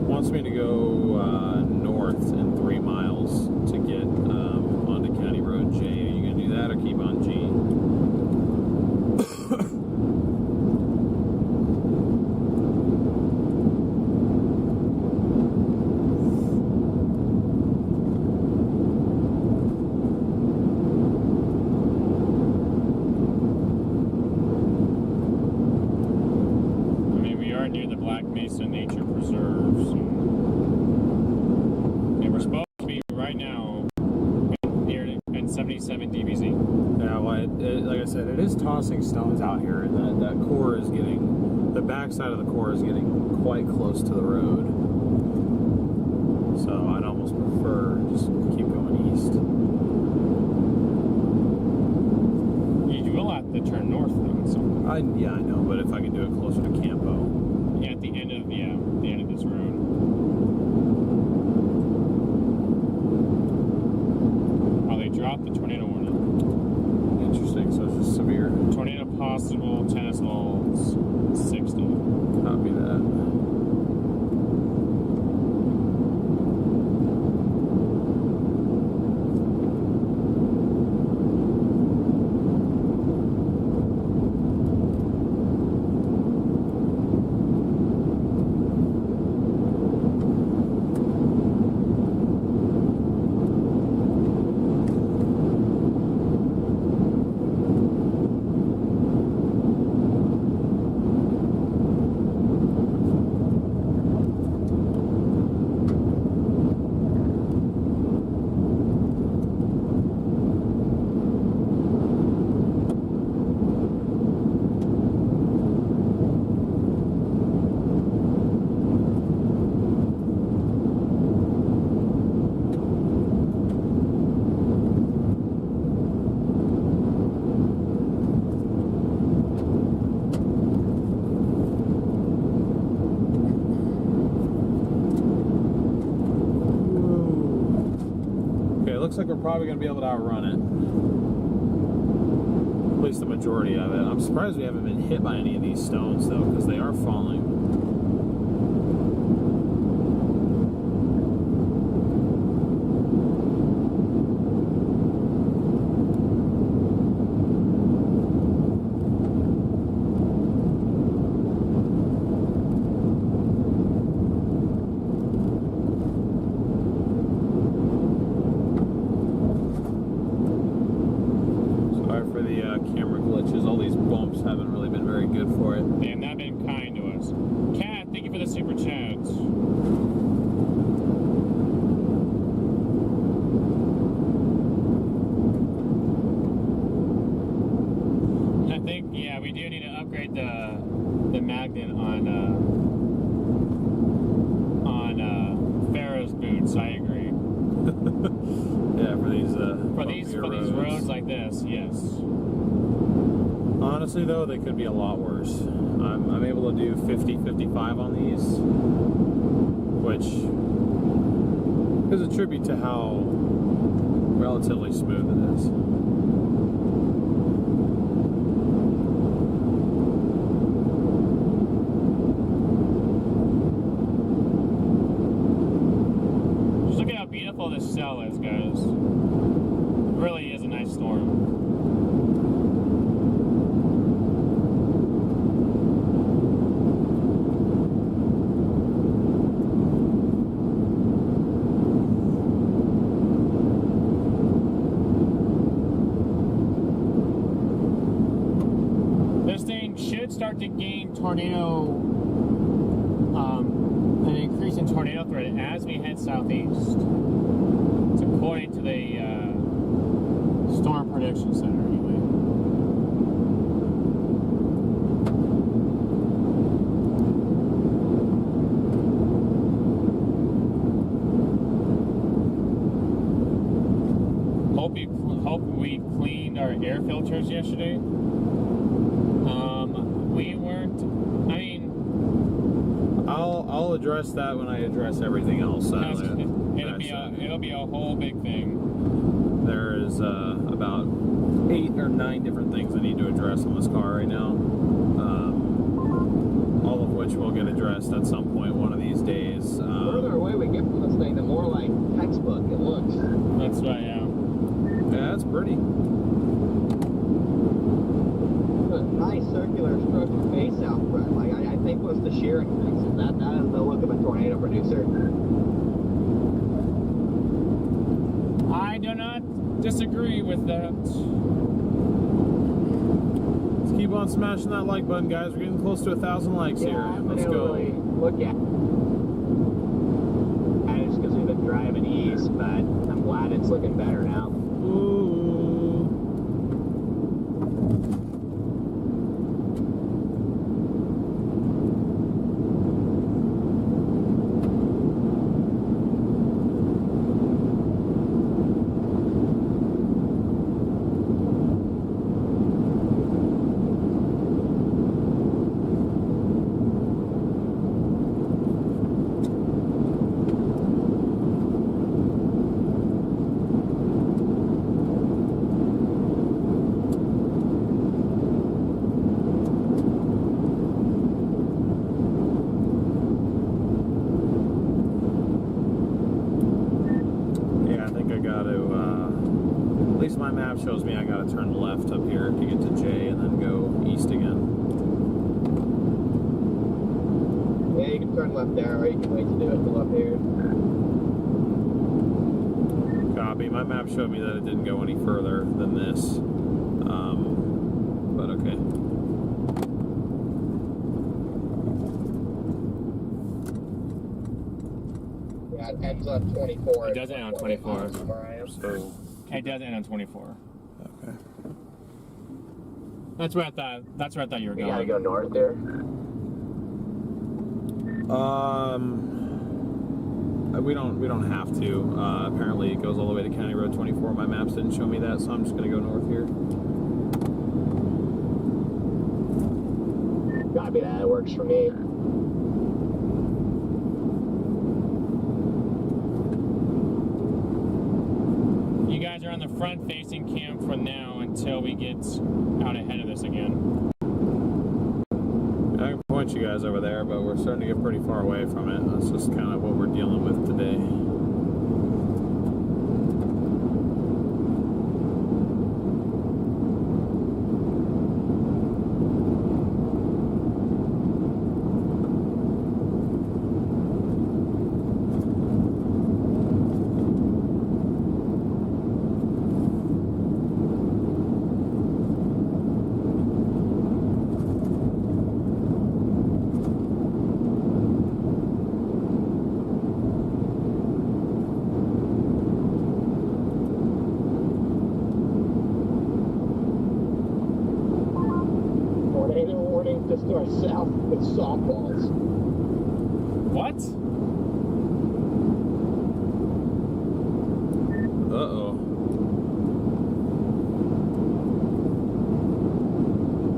Wants me to go north in 3 miles to get onto County Road J. Are you gonna do that or keep on G? Near the Black Mesa Nature Preserve. So. And we're supposed to be right now near at 77 dBz. Yeah, well, like I said, it is tossing stones out here, and that core is getting, the backside of the core is getting quite close to the road. So I'd almost prefer just keep going east. You will have to turn north though. So. Yeah, I know, but if I can do it closer to Campo. Yeah, at the end of this road. Oh, they dropped the tornado warning. Interesting, so it's just severe. Tornado possible, tennis balls, 60. Copy that. Looks like we're probably going to be able to outrun it. At least the majority of it. I'm surprised we haven't been hit by any of these stones, though, because they are falling. Camera glitches. All these bumps haven't really been very good for it. They have not been kind to us. Kat, thank you for the super chats. I think, yeah, we do need to upgrade the magnet on Pharaoh's boots. I agree. Yeah, for these roads like this, yes. Honestly, though, they could be a lot worse. I'm able to do 50, 55 on these, which is a tribute to how relatively smooth it is. Just look at how beautiful this cell is, guys. It really is a nice storm. Start to gain tornado, an increase in tornado threat as we head southeast. It's according to the Storm Prediction Center, anyway. Hope we cleaned our air filters yesterday. We weren't. I mean, I'll address that when I address everything else. It'll be a whole big thing. There is about 8 or 9 different things I need to address on this car right now. All of which will get addressed at some point one of these days. The further away we get from this thing, the more like textbook it looks. That's right, yeah. Yeah, that's pretty. A nice circular structure base out front. Like I think once the shear increases, that is the look of a tornado producer. I do not disagree with that. Let's keep on smashing that like button, guys. We're getting close to 1,000 likes here. Let's go. Really look at it just because we've been driving east, but I'm glad it's looking better now. Ooh. My map shows me I gotta turn left up here to get to J and then go east again. Yeah, you can turn left there, or you can wait to do it till up here. Copy. My map showed me that it didn't go any further than this. But okay. Yeah, it ends on 24. It does end on 24. So. It does end on 24. Okay. That's where I thought you were going. We gotta go north there. We don't have to. Apparently it goes all the way to County Road 24. My maps didn't show me that, so I'm just gonna go north here. Copy that. It works for me. You guys are on the front-facing cam for now until we get out ahead of this again. I can point you guys over there, but we're starting to get pretty far away from it. That's just kind of what we're dealing with today. Just to our south with softballs. What? Uh-oh.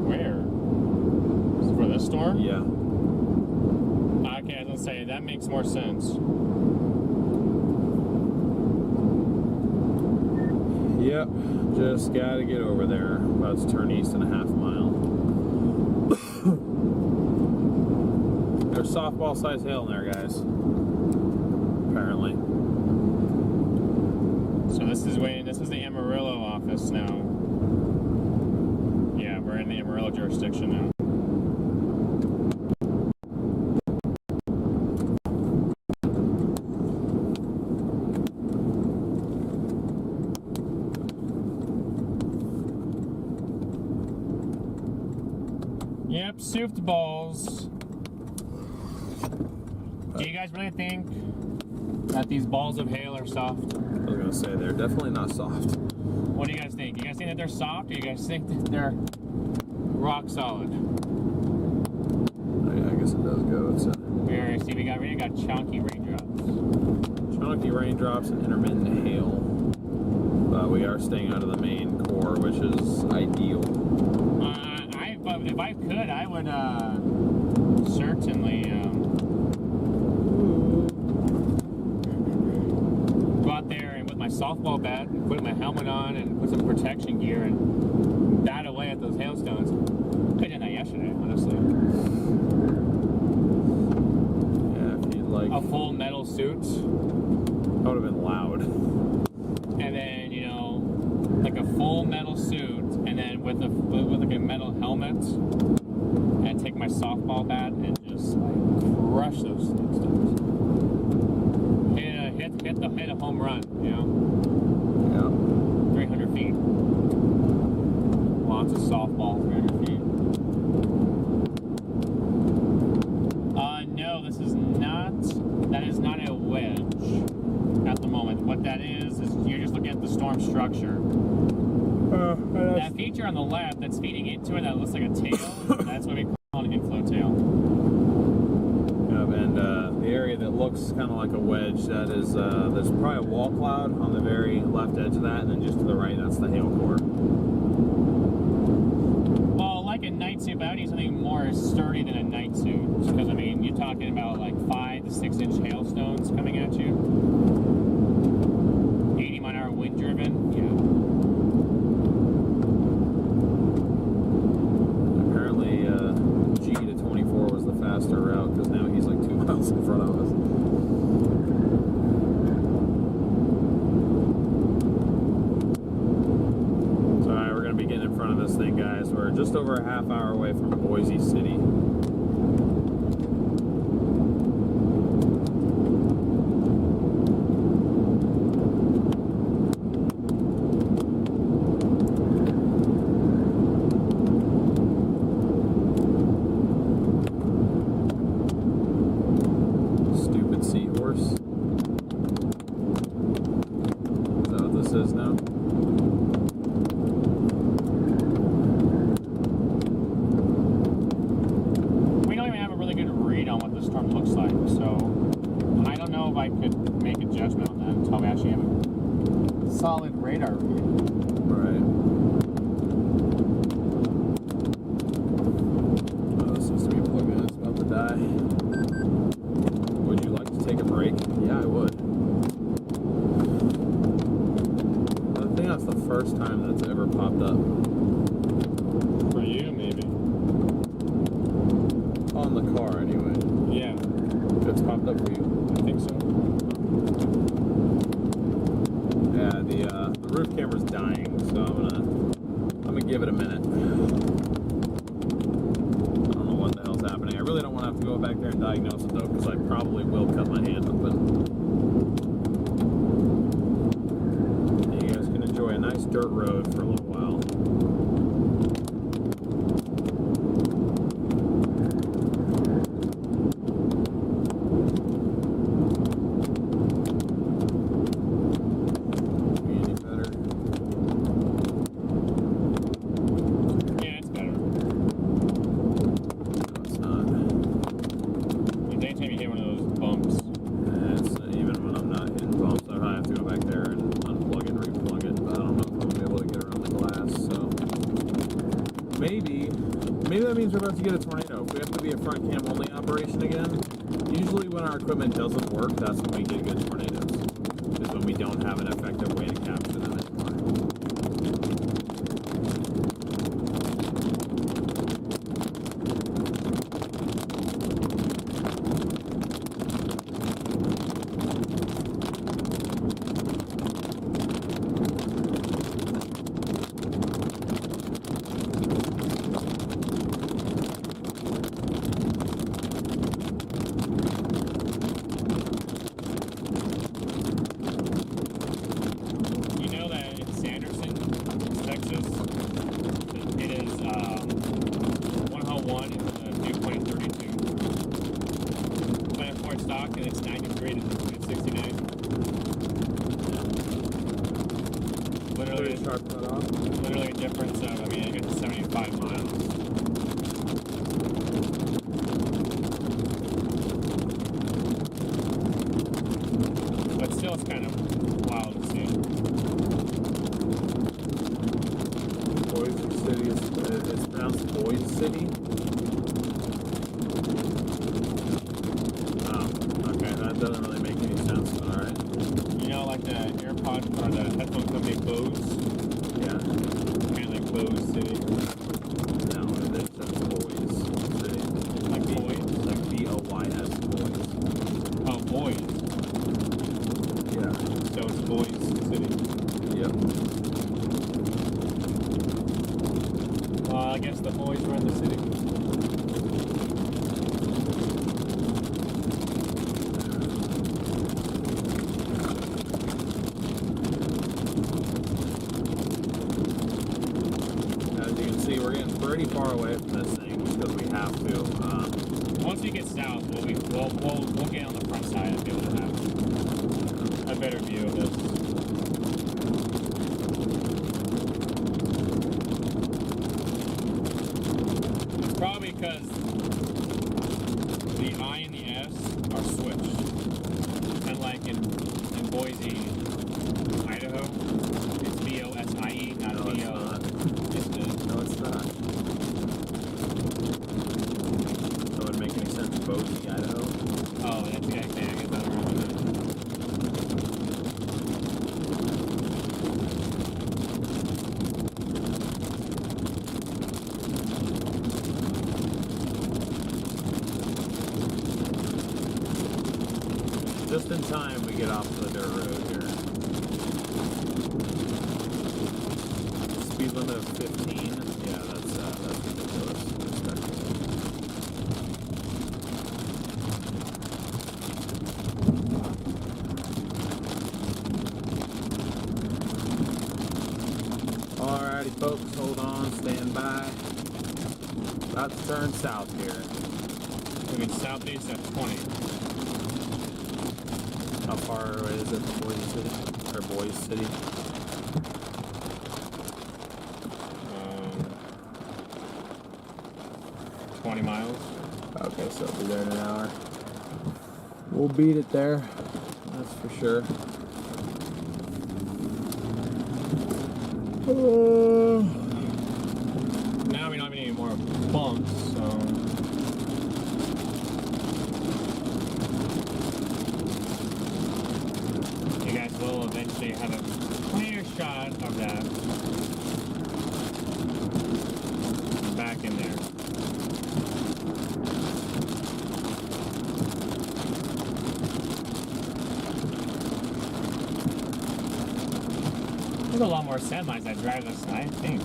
Where? Is it for this storm? Yeah. Okay, I was gonna say, that makes more sense. Yep. Just gotta get over there. About to turn east in a half mile. There's softball-sized hail in there, guys. Apparently. So this is the Amarillo office now. Yeah, we're in the Amarillo jurisdiction now. Yep, souped balls. Do you guys really think that these balls of hail are soft. I was gonna say they're definitely not soft. What do you guys think? You guys think that they're soft, or you guys think that they're rock solid? Oh, yeah, I guess it does go. It's Here, see, we got chunky raindrops. chunky raindrops and intermittent hail. But we are staying out of the main core, which is ideal. If I could, I would certainly go out there and with my softball bat and put my helmet on and put some protection gear and bat away at those hailstones. I did that yesterday, honestly. Yeah, if you'd like A full metal suit, that would have been loud. and then like a full metal suit, and then with like a metal helmet, and take my softball bat and just like crush those things. Hit a home run, Yeah. 300 feet. Lots of softball, 300 feet. No, that is not a wedge at the moment. What that is you're just looking at the storm structure. That feature on the left that's feeding into it that looks like a tail, that's what we call an inflow tail. Yep, and the area that looks kind of like a wedge, that is, there's probably a wall cloud on the very left edge of that, and then just to the right, that's the hail core. Well, like a night suit, but I would need something more sturdy than a night suit. Because, I mean, you're talking about like 5 to 6 inch hailstones coming at you. 80 mile-an-hour wind driven, yeah. Apparently, G to 24 was the faster route, because now he's like 2 miles in front of us. So, alright, we're going to be getting in front of this thing, guys. We're just over a half hour away from Boise City. Stupid seahorse. Is that what this is now? We don't even have a really good read on what the storm looks like, so I don't know if I could make a judgment on that until we actually have a solid radar read. Right. Oh, this seems to be plugged in. It's about to die. Would you like to take a break? Yeah, I would. I think that's the first time that's ever popped up. For you, maybe. On the car, anyway. Yeah, It's popped up for you. I think so. Yeah, the roof camera's dying, so I'm gonna give it a minute. I don't know what the hell's happening. I really don't want to have to go back there and diagnose it though, because I probably will cut my hand open. You guys can enjoy a nice dirt road for a little while. Any better? Yeah, it's better. No, it's not. Anytime you hit one of those bumps. It's even when I'm not hitting bumps, I have to go back there and unplug it and replug it, but I don't know if I'm gonna be able to get around the glass, so maybe that means we're about to get a tornado. If we have to be a front cam only operation again, usually when our equipment doesn't work, that's when we get good tornadoes, is when we don't have an effective way to capture them anymore. You know that in Sanderson, Texas, it is 101 is dew point 32. But at Fort Stockton, it's 90 degrees and it's 69. sharp cutoff. Literally a difference of, I mean, I get to 75 miles. But still, it's kind of wild to see. Boise City it's pronounced Boise City. Oh, okay, that doesn't really make any sense, but alright. You know, like the AirPod or the headphone company Bose? Yeah. Kind of like Bose City. No, that's Boise City. Like Boys? Like B-O-Y-S, Boise. Oh, Boys. Yeah. So it's Boise City. Yep. Well, I guess the boys run the city. As you can see, we're getting pretty far away from this thing because we have to. Once we get south, we'll get on the front side and be able to have a better view of this. It's probably because the I and the S are switched. And like in Boise, Idaho, it's B-O-S-I-E, not No, it's not. No, it's not. That wouldn't make any sense. Boise, Idaho. Oh, that's the exact thing. I guess I don't remember that. Just in time, we get off the dirt road here. Speed limit of 15. Yeah, that's ridiculous. Alrighty, folks, hold on, stand by. About to turn south here. Moving southeast at 20. How far away is it from Boise City? Or Boise City? 20 miles. Okay, so we'll be there in an hour. We'll beat it there. That's for sure. Now we don't have any more bumps, so. You guys will eventually have a clear shot of that. Back in there. There's a lot more semis that drive this, I think.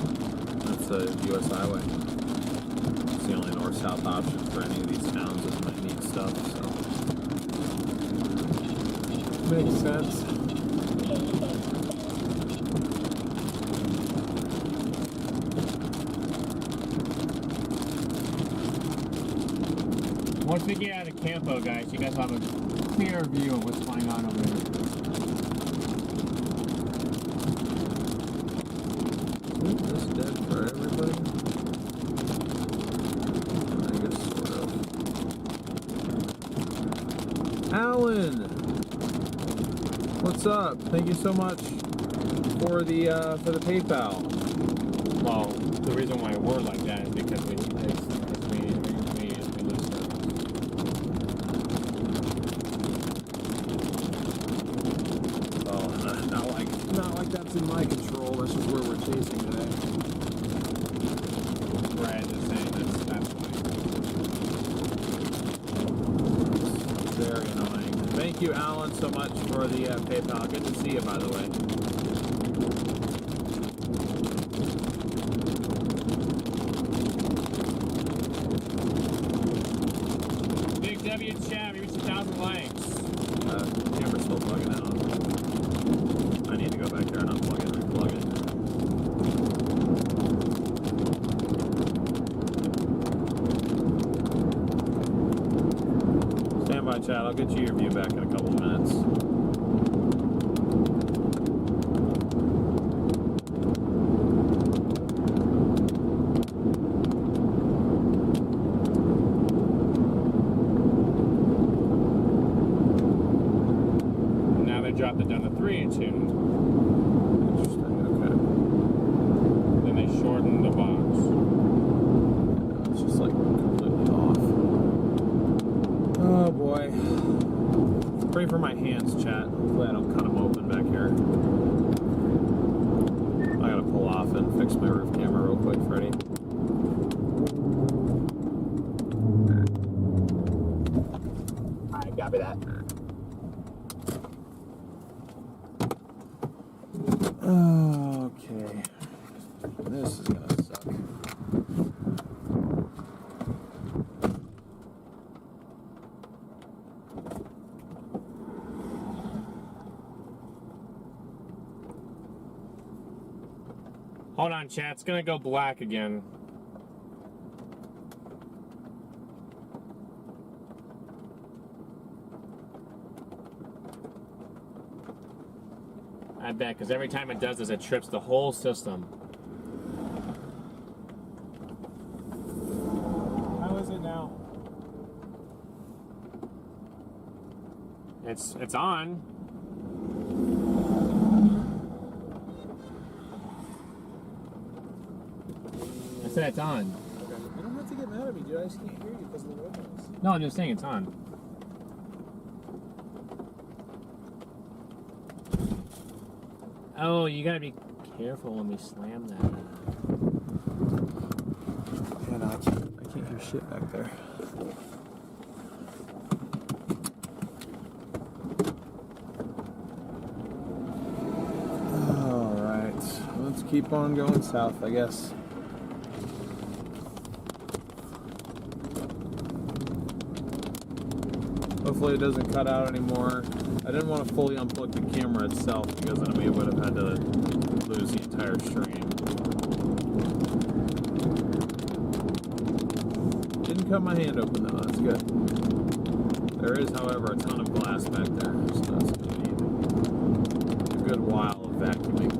That's a US highway. It's the only north-south option for any of these towns that might need stuff, so. Makes sense. Once we get out of Campo, guys, you guys will have a clear view of what's going on over there. Is this dead for everybody? I guess sort of. Alan! What's up? Thank you so much for the PayPal. Well, the reason why we're like that is because we lose service. Oh, not like that's in my control. That's just where we're chasing today. Right, the same. That's why. Very annoying. Thank you, Alan, so much for the PayPal. Good to see you, by the way. Big W chat, we reached 1,000 likes. Camera's still plugging out. I need to go back there and unplug it and replug it. Stand by, chat. I'll get you your view back in a couple minutes. dropped it down to 3 and 2. Interesting, okay. Then they shortened the box. It's just like completely off. Oh boy. Pray for my hands, chat. Hopefully I don't cut them open back here. I gotta pull off and fix my roof camera real quick, Freddie. Alright, copy that. Okay. This is gonna suck. Hold on, chat. It's gonna go black again. I bet, because every time it does this, it trips the whole system. How is it now? It's on. I said it's on. Okay. You don't have to get mad at me, dude. I just can't hear you because of the road noise. No, I'm just saying it's on. Oh, you gotta be careful when we slam that. Yeah, no, I can't hear shit back there. Alright. Let's keep on going south, I guess. Hopefully it doesn't cut out anymore. I didn't want to fully unplug the camera itself because then we would have had to lose the entire stream. Didn't cut my hand open though, that's good. There is, however, a ton of glass back there, so that's going to need a good while of vacuuming.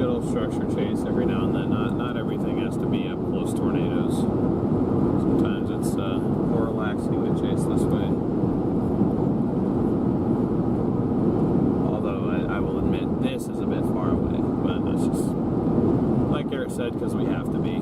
good old structure chase every now and then. Not everything has to be up close tornadoes. Sometimes it's more relaxing to chase this way. Although I will admit this is a bit far away, but that's just like Garrett said, because we have to be.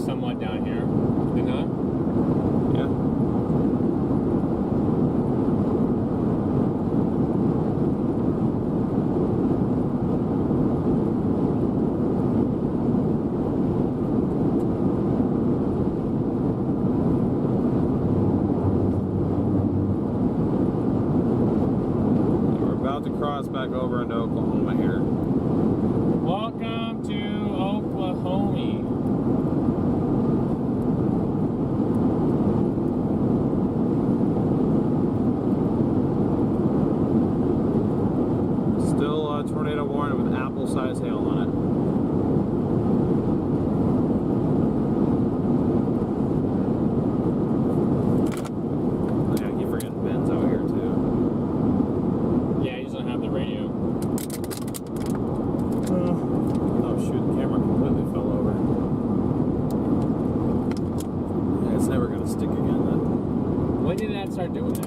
Somewhat down here, did not? Yeah. We're about to cross back over into Oklahoma here. Welcome to Oklahoma. Tornado warning with apple-sized hail on it. Yeah, I keep forgetting Ben's out here too. Yeah, he doesn't have the radio. Oh shoot, the camera completely fell over. Yeah, it's never gonna stick again then. When did that start doing that?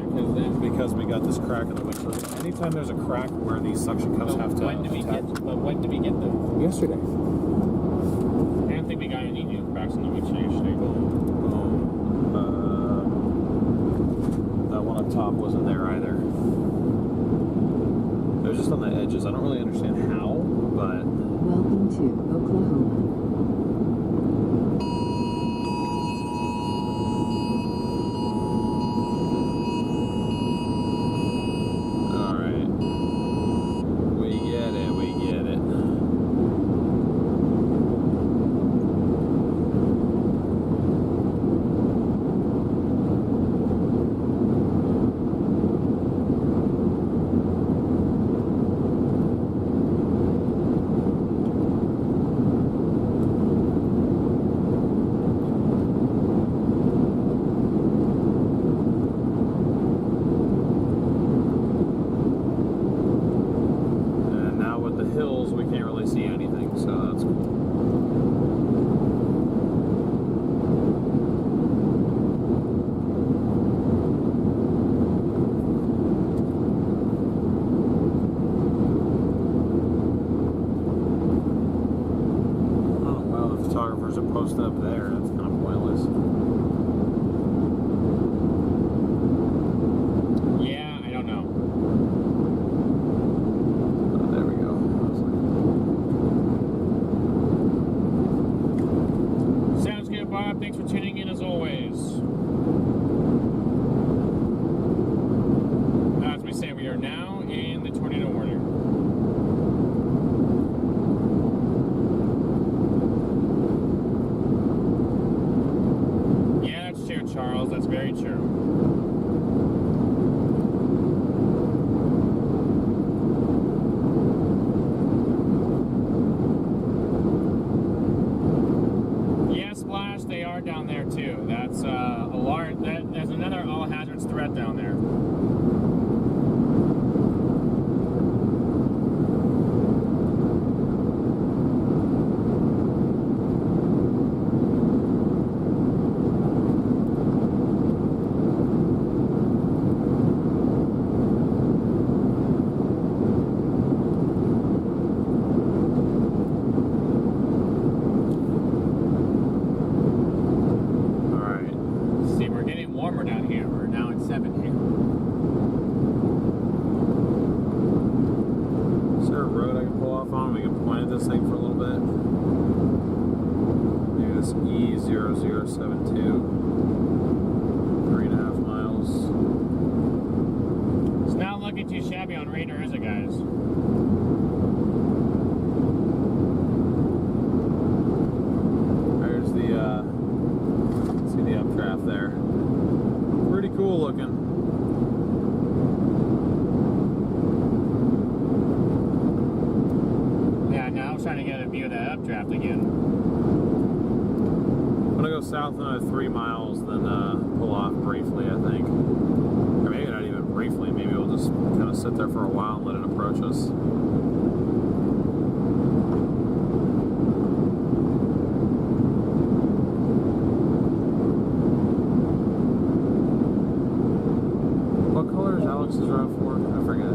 Because we got this crack in the windshield. Anytime there's a crack where these suction cups have to when did we get them? Yesterday. I don't think we got any new cracks in the windshield yesterday. That one up top wasn't there either. It was just on the edges. I don't really understand how, but... Welcome to Oklahoma. Posted up there, that's kind of pointless. Yeah, I don't know. Oh, there we go. Sounds good, Bob. Thanks for tuning in as always. As we say, we are now in the tornado warning. Charles, that's very true. Yeah, Splash, they are down there too. That's a large. There's another all hazards threat down there. 30072. 3.5 miles. It's not looking too shabby on radar, is it, guys? There's the, see the updraft there. Pretty cool looking. Yeah, now I'm trying to get a view of that updraft again. I'm gonna go south another 3 miles, then pull off briefly, I think. Or maybe not even briefly, maybe we'll just kind of sit there for a while and let it approach us. What color is Alex's RAV4? I forget.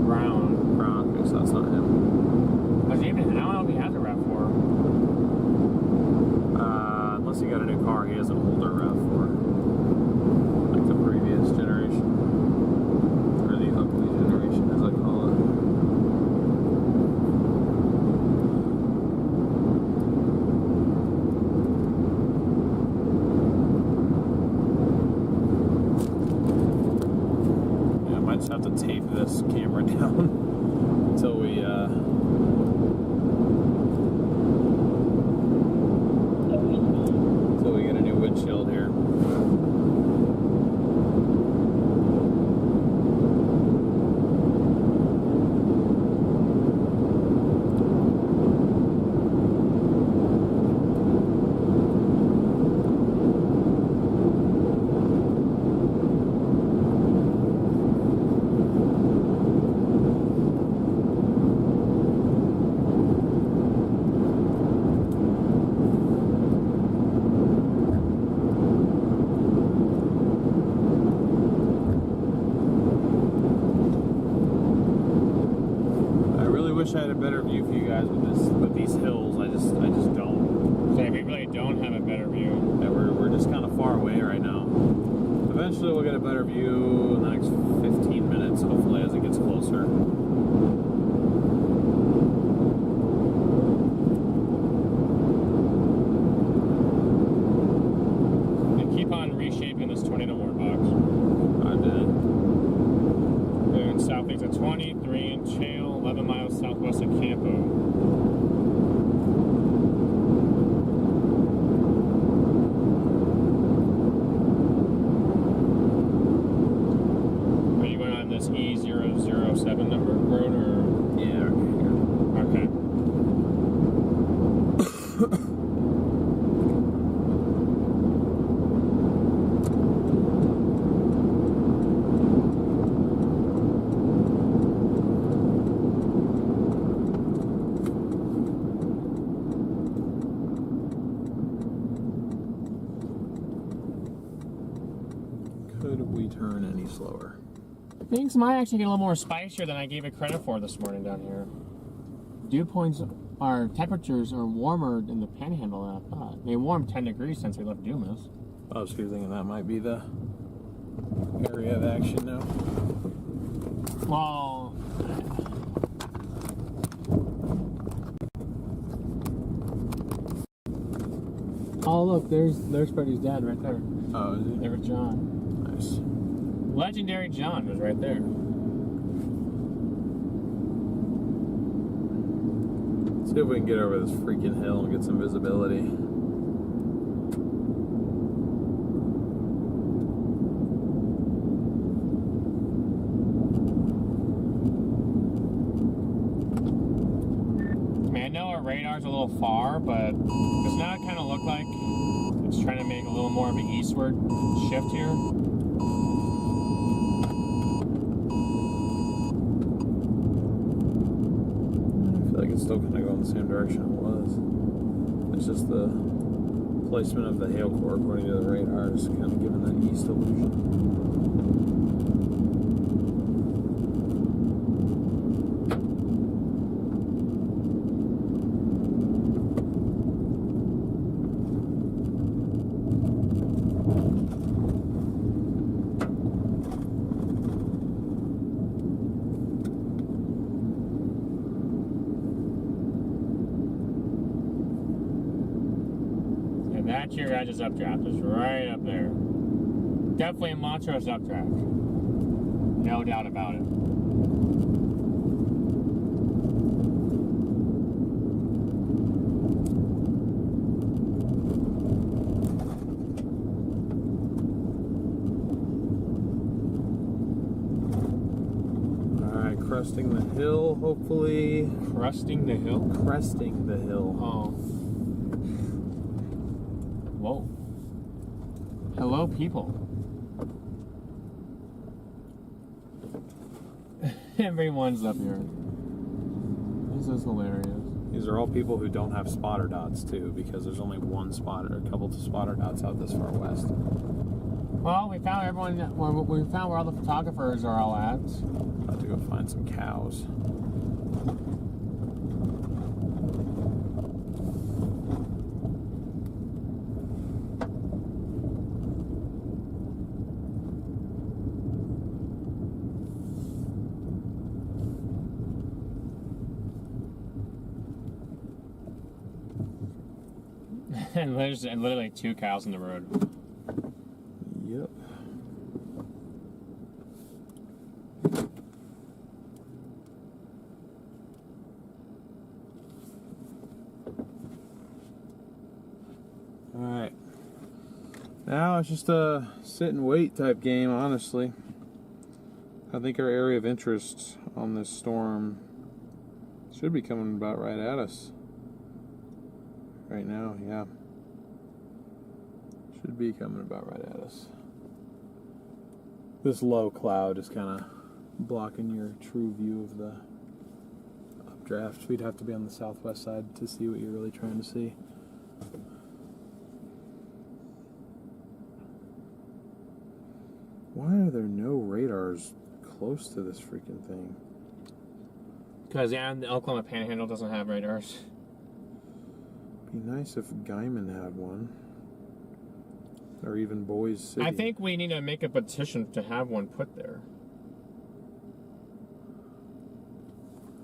Brown. Brown, okay, so that's not him. Was he even, I don't know if he has a RAV4. Unless he got a new car, he doesn't hold a RAV4. Like the previous generation. Or the ugly generation, as I call it. Yeah, I might just have to tape this camera down until we get a new windshield here. Wish I had a better view for you guys with these hills. I just don't. So we really don't have a better view. Yeah, we're just kind of far away right now. Eventually we'll get a better view in the next 15 minutes, hopefully, as it gets closer. And keep on reshaping this tornado warbox. I did. Doing south exit 23 in Chale, 11 miles southwest of Campo. Are you going on this E007 number road or? Yeah, Okay. Could we turn any slower? Things might actually get a little more spicier than I gave it credit for this morning down here. Dew points are temperatures are warmer in the panhandle than I thought. They warmed 10 degrees since we left Dumas. I was thinking that might be the area of action now. Well, oh look, there's Freddie's dad right there. Oh, is he? There was John. Nice. Legendary John was right there. See if we can get over this freaking hill and get some visibility. I mean, I know our radar's a little far, but does not kind of look like it's trying to make a little more of an eastward shift here. I feel like it's still kind of going the same direction it was. It's just the placement of the hail core according to the radar is kind of giving that east illusion. Cedar Rapids updraft is right up there. Definitely a Montrose updraft. No doubt about it. Cresting the hill, hopefully. Crusting the hill? Cresting the hill. Oh. Whoa. Hello, people. Everyone's up here. This is hilarious. These are all people who don't have spotter dots, too, because there's only one spotter, a couple of spotter dots out this far west. Well, we found everyone. We found where all the photographers are all at. About to go find some cows. And there's literally 2 cows in the road. Yep. Alright. Now it's just a sit and wait type game, honestly. I think our area of interest on this storm should be coming about right at us. Right now, yeah. Should be coming about right at us. This low cloud is kind of blocking your true view of the updraft. We'd have to be on the southwest side to see what you're really trying to see. Why are there no radars close to this freaking thing? Because, yeah, the Oklahoma Panhandle doesn't have radars. Be nice if Guyman had one. Or even Boise City. I think we need to make a petition to have one put there.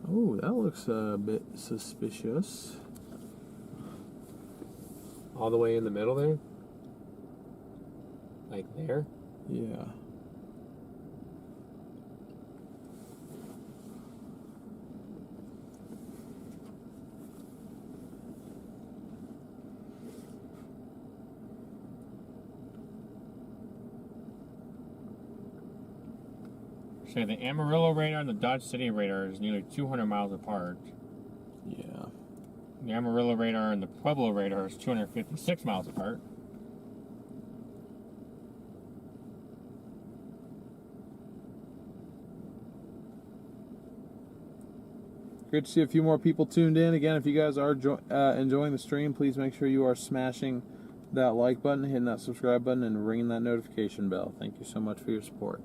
Oh, that looks a bit suspicious. All the way in the middle there? Like there? Yeah. So the Amarillo radar and the Dodge City radar is nearly 200 miles apart. Yeah. The Amarillo radar and the Pueblo radar is 256 miles apart. Great to see a few more people tuned in. Again, if you guys are enjoying the stream, please make sure you are smashing that like button, hitting that subscribe button, and ringing that notification bell. Thank you so much for your support.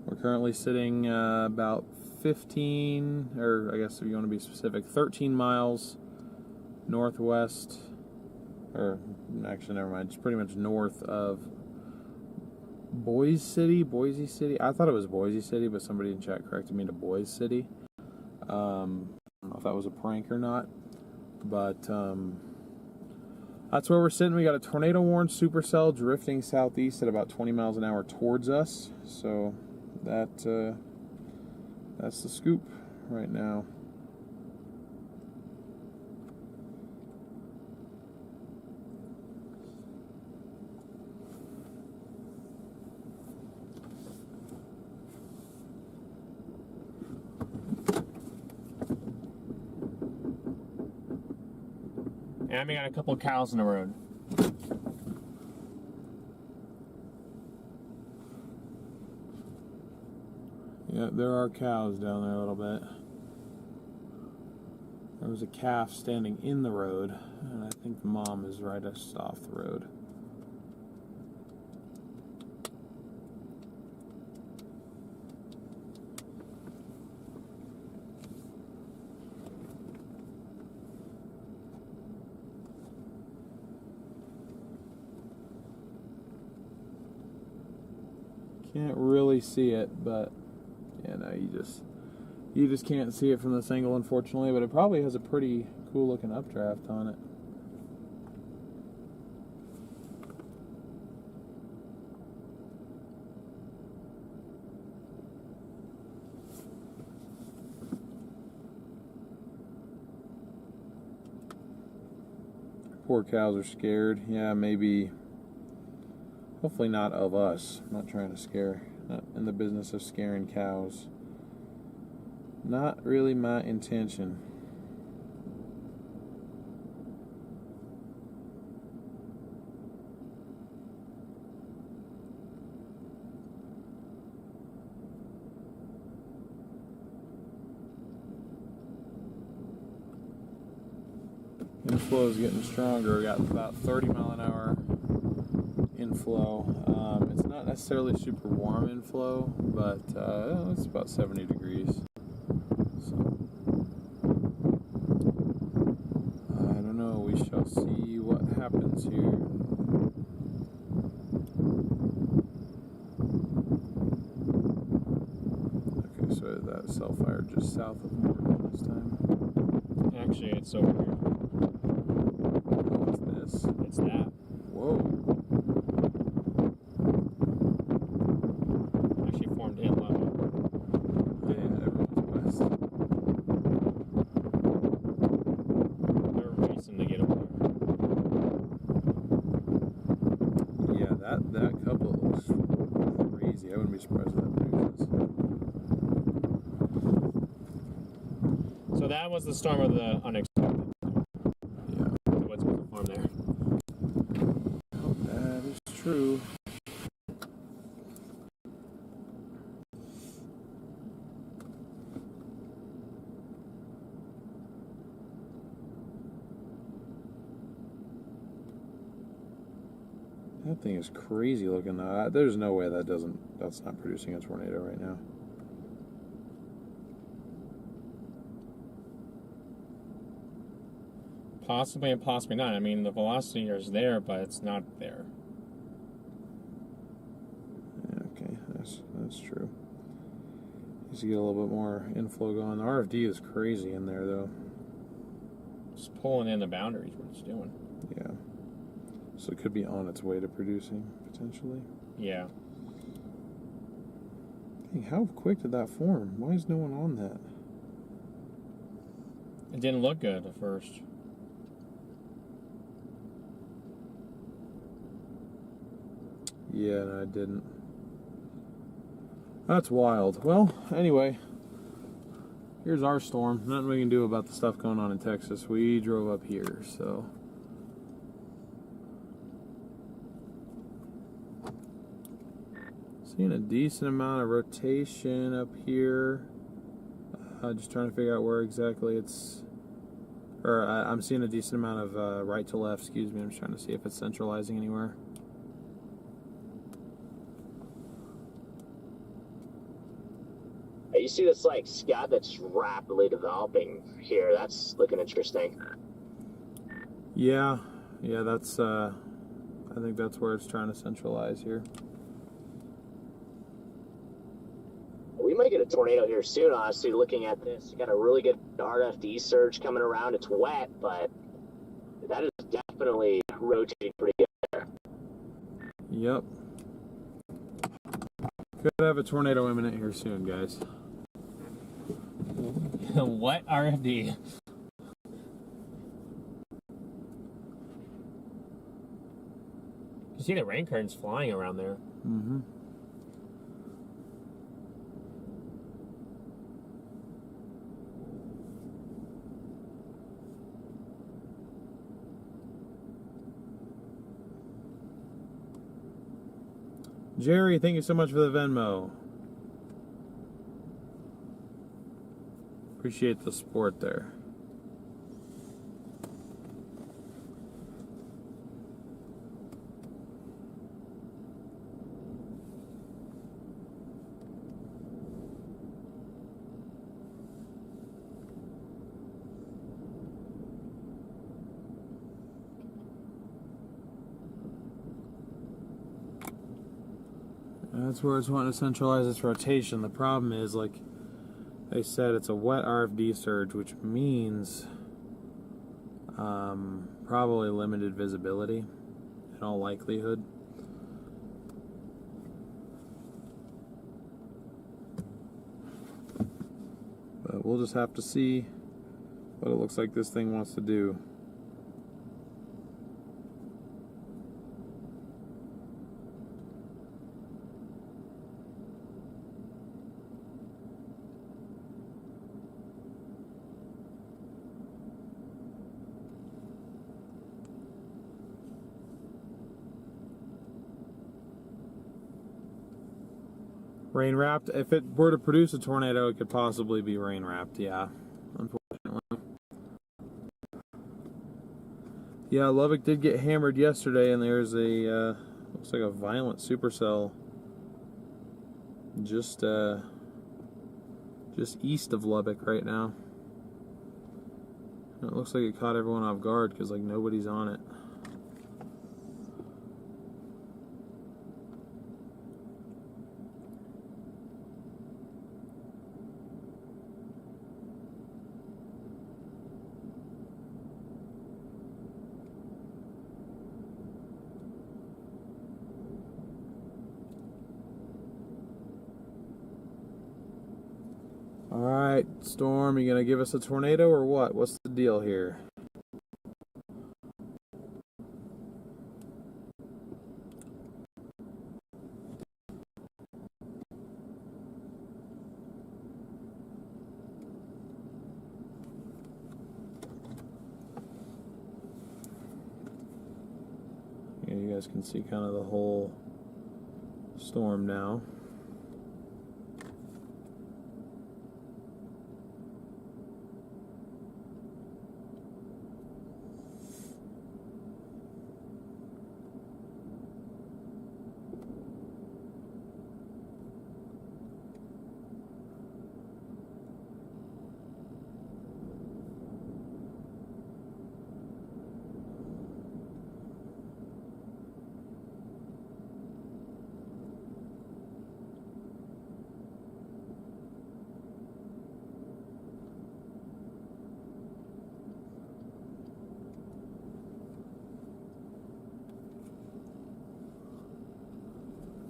We're currently sitting about 15, or I guess if you want to be specific, 13 miles northwest, or actually never mind, it's pretty much north of Boise City. I thought it was Boise City, but somebody in chat corrected me to Boise City. I don't know if that was a prank or not, but that's where we're sitting. We got a tornado warned supercell drifting southeast at about 20 miles an hour towards us. So that's the scoop right now. And we got a couple of cows in the road. Yeah, there are cows down there a little bit. There was a calf standing in the road, and I think the mom is right just off the road. Can't really see it, but you You just can't see it from this angle, unfortunately, but it probably has a pretty cool looking updraft on it. Poor cows are scared. Yeah, maybe. Hopefully not of us. I'm not trying to scare. Not in the business of scaring cows. Not really my intention. Inflow is getting stronger. We got about 30 mile an hour inflow. It's not necessarily super warm inflow, but it's about 70 degrees. So I don't know. We shall see what happens here. Okay, so that cell fire just south of Morton this time. Actually, it's over here. What's this? It's that. Whoa. Actually formed in level. Yeah, everyone's west. They're racing to get up there. Yeah, that couple looks crazy. I wouldn't be surprised if that produces. So that was the storm of the unexpected. Yeah. What's going to form there? That is true. That thing is crazy looking though. There's no way that's not producing a tornado right now. Possibly and possibly not. I mean, the velocity is there, but it's not there. Yeah, okay, that's true. Needs to get a little bit more inflow going. The RFD is crazy in there though. Just pulling in the boundaries, what it's doing. Yeah. So it could be on its way to producing, potentially. Yeah. Dang, how quick did that form? Why is no one on that? It didn't look good at first. Yeah, no, I didn't. That's wild. Well, anyway, here's our storm. Nothing we can do about the stuff going on in Texas. We drove up here, so. Seeing a decent amount of rotation up here. Just trying to figure out where exactly it's. Or I'm seeing a decent amount of right to left, excuse me. I'm just trying to see if it's centralizing anywhere. You see this like scud that's rapidly developing here. That's looking interesting. Yeah, that's I think that's where it's trying to centralize here. We might get a tornado here soon, honestly, looking at this. You got a really good RFD surge coming around. It's wet, but that is definitely rotating pretty good there. Yep. Could have a tornado imminent here soon, guys. What RFD? You see the rain curtains flying around there. Mm-hmm. Jerry, thank you so much for the Venmo. Appreciate the support there. That's where it's wanting to centralize its rotation. The problem is, like, They said it's a wet RFD surge, which means probably limited visibility in all likelihood. But we'll just have to see what it looks like this thing wants to do. Rain wrapped. If it were to produce a tornado, it could possibly be rain wrapped. Yeah, unfortunately. Yeah, Lubbock did get hammered yesterday, and there's a looks like a violent supercell just east of Lubbock right now. And it looks like it caught everyone off guard because like nobody's on it. Alright, Storm, you gonna give us a tornado or what? What's the deal here? Yeah, you guys can see kind of the whole storm now.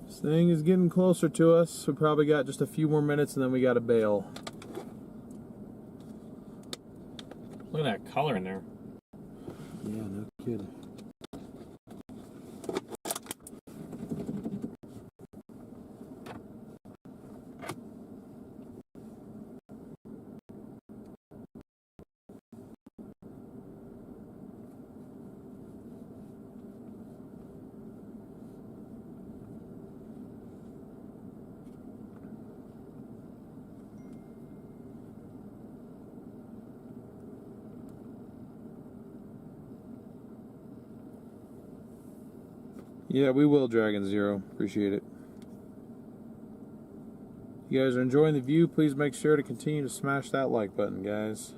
This thing is getting closer to us. We probably got just a few more minutes and then we got to bail. Look at that color in there. Yeah, no kidding. Yeah, we will, Dragon Zero. Appreciate it. You guys are enjoying the view, please make sure to continue to smash that like button, guys.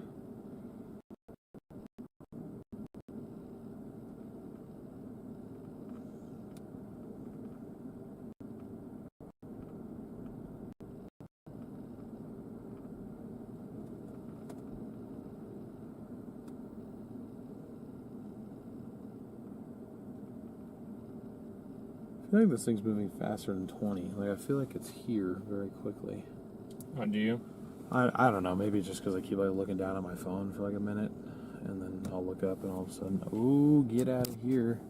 I think this thing's moving faster than 20. Like, I feel like it's here very quickly. Oh, do you? I don't know. Maybe just because I keep like looking down at my phone for like a minute, and then I'll look up, and all of a sudden, ooh, get out of here!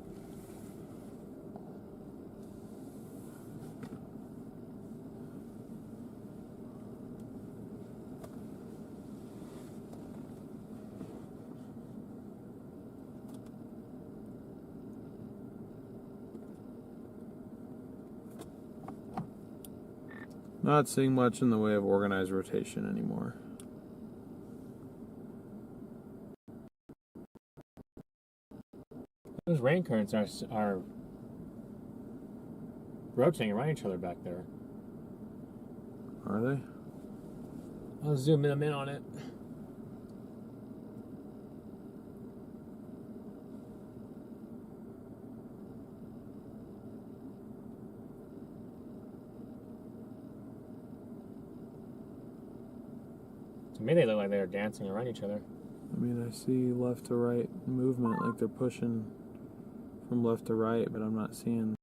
Not seeing much in the way of organized rotation anymore. Those rain currents are rotating around each other back there. Are they? I'll zoom in on it. To me, they look like they're dancing around each other. I mean, I see left to right movement, like they're pushing from left to right, but I'm not seeing.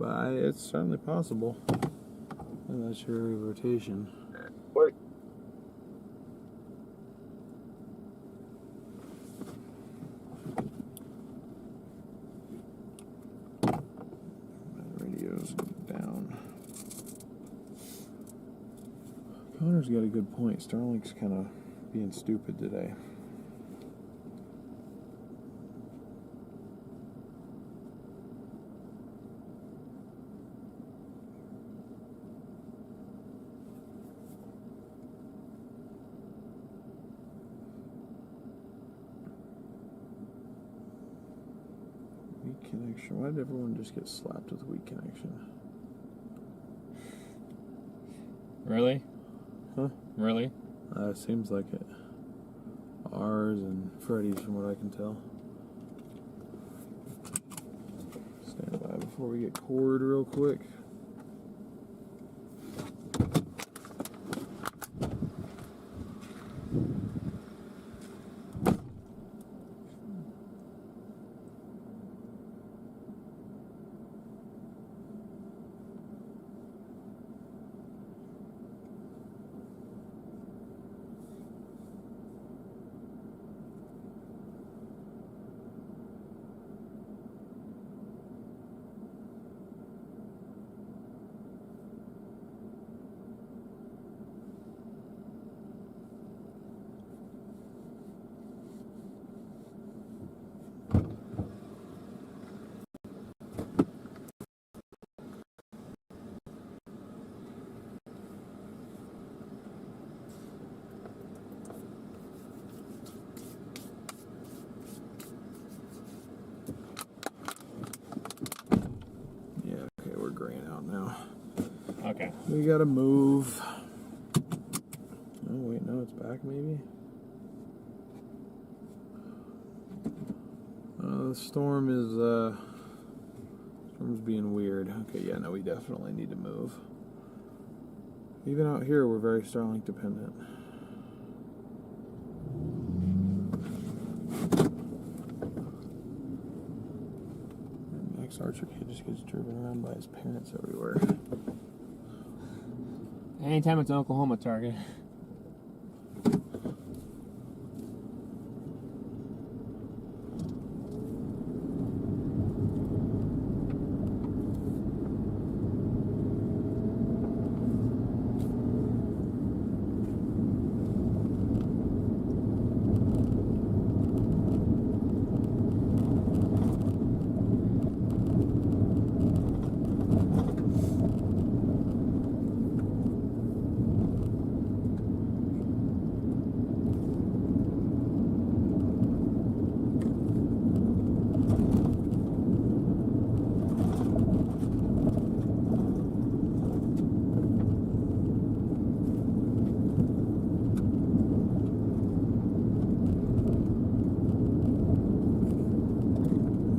But it's certainly possible. And that's your rotation. Work. My radio's down. Connor's got a good point. Starlink's kind of being stupid today. Weak connection. Why did everyone just get slapped with weak connection? Really? Huh? Really? Seems like it. Ours and Freddy's, from what I can tell. Stand by before we get cord real quick. Okay. We gotta move. Oh wait, no, it's back maybe. The storm's being weird. Okay, yeah, no, we definitely need to move. Even out here, we're very Starlink dependent. Max Archer kid just gets driven around by his parents everywhere. Anytime it's an Oklahoma target.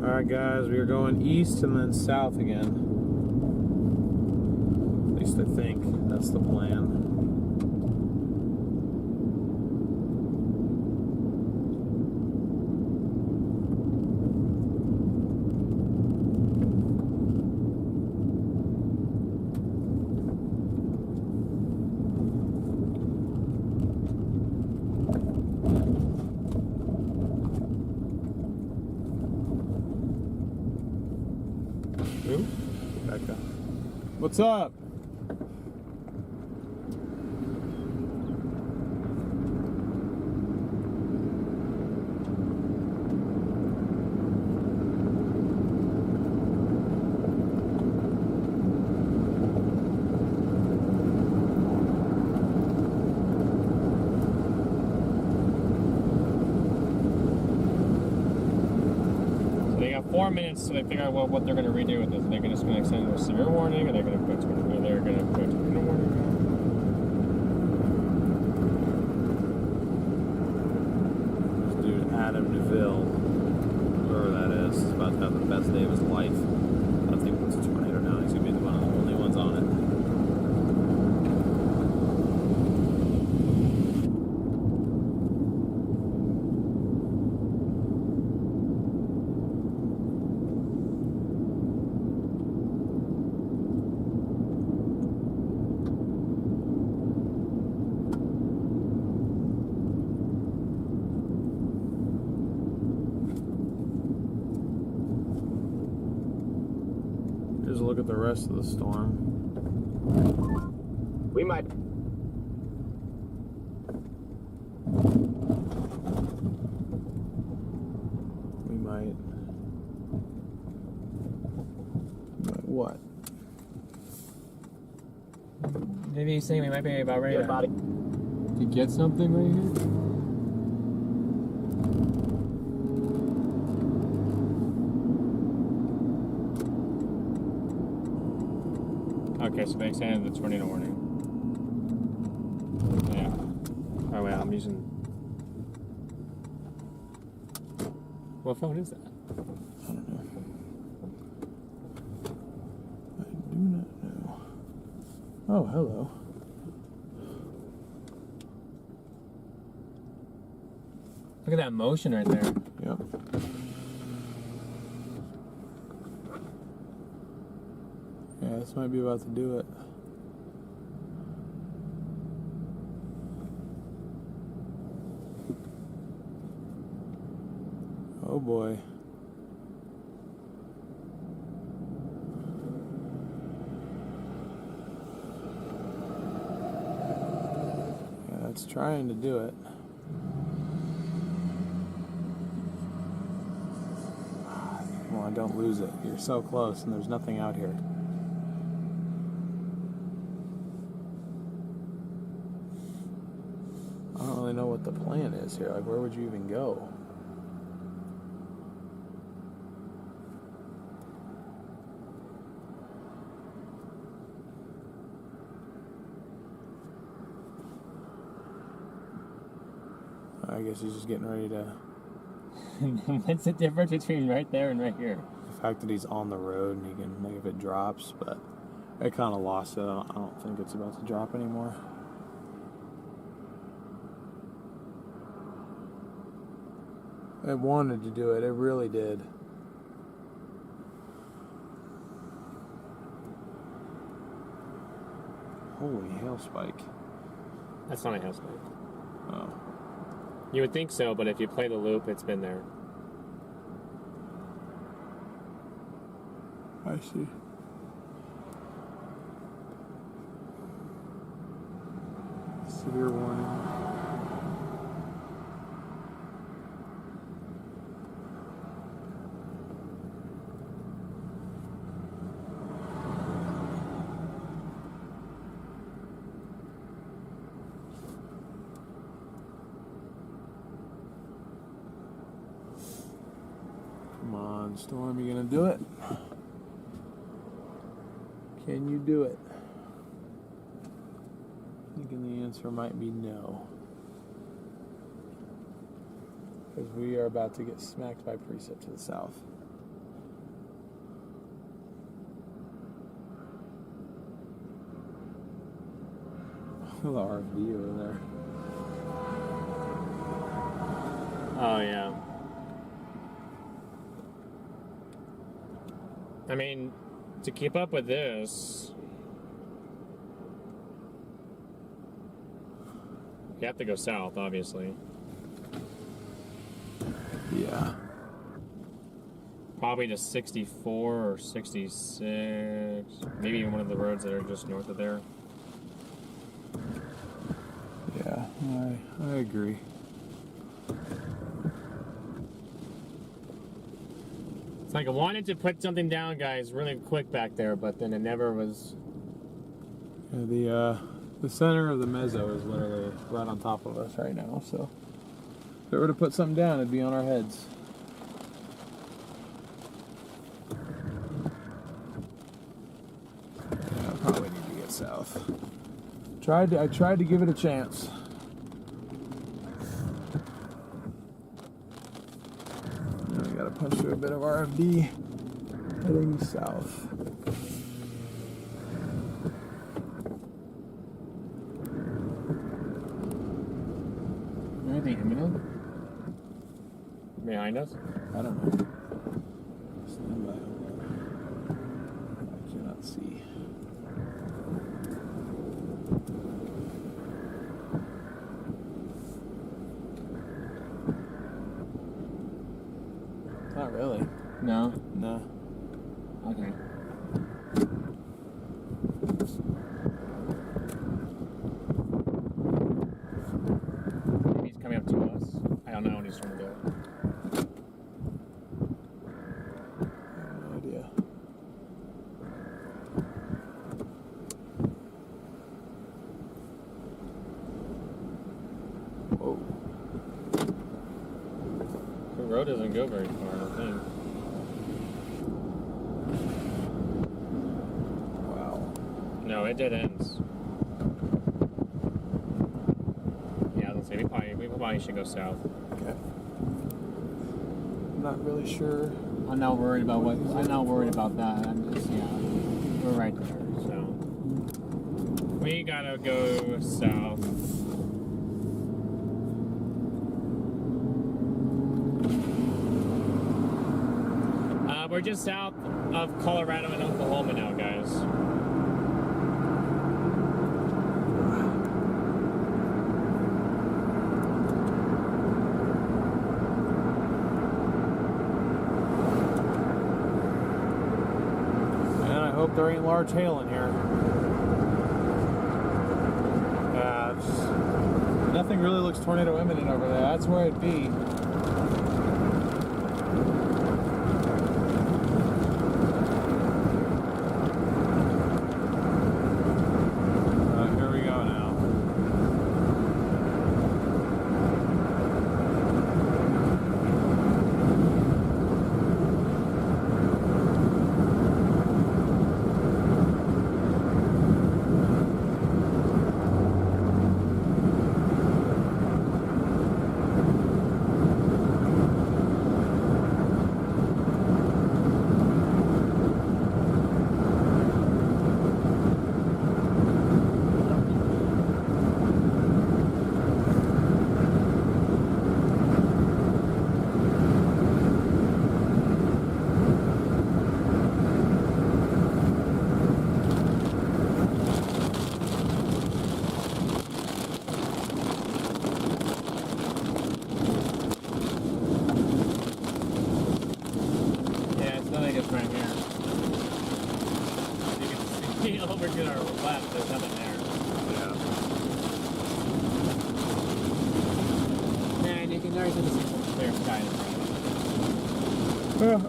Alright guys, we are going east and then south again. At least I think that's the plan. Becca. What's up? They got 4 minutes to figure out what they're going to redo with this. Are they just going to extend it to a severe warning? Are they going to put no warning? This dude Adam Neville, whoever that is about to have the best day of his life. That's think it's a tornado now. He's going to be one of the only ones on it. Here's a look at the rest of the storm. We might. What? Maybe he's saying we might be about ready to get something right here? Okay, so they extended the tornado warning. Yeah. Oh, wait, I'm using... What phone is that? I don't know. I do not know. Oh, hello. Look at that motion right there. Yep. Yeah, this might be about to do it. Oh boy. Yeah, it's trying to do it. Come on, don't lose it. You're so close and there's nothing out here. I don't really know what the plan is here. Like, where would you even go? I guess he's just getting ready to... What's the difference between right there and right here? The fact that he's on the road and he can make if it drops, but it kind of lost it. I don't think it's about to drop anymore. It wanted to do it. It really did. Holy hail spike. That's not a hail spike. Oh. You would think so, but if you play the loop, it's been there. I see. Severe warning. Come on, Storm, you gonna do it? Can you do it? Thinking the answer might be no. Because we are about to get smacked by precip to the south. The RFD over there. Oh, yeah. I mean, to keep up with this, you have to go south, obviously. Yeah. Probably to 64 or 66. Maybe even one of the roads that are just north of there. Yeah, I agree. It's like I wanted to put something down, guys, really quick back there, but then it never was. Yeah, the center of the mezzo is literally right on top of us right now, so if it were to put something down, it'd be on our heads. Yeah, I probably need to get south. I tried to give it a chance. Now we gotta punch through a bit of RFD. Heading south. Anything imminent? Behind us? I don't know. Stand by. I cannot see. Not really. No. No. Okay. Maybe he's coming up to us. I don't know what he's trying to do. I have no idea. Whoa. The road doesn't go very far, I don't think. Wow. No, it dead ends. Yeah, let's see. We probably should go south. Okay. I'm not really sure. I'm not worried about that. I'm just, we're right there. So we gotta go south. We're just south of Colorado and Oklahoma now, guys. And I hope there ain't large hail in here. Nothing really looks tornado imminent over there. That's where it'd be. Here we go now. Over to our left, there's nothing there. Yeah. And you can already see some clear sky in front of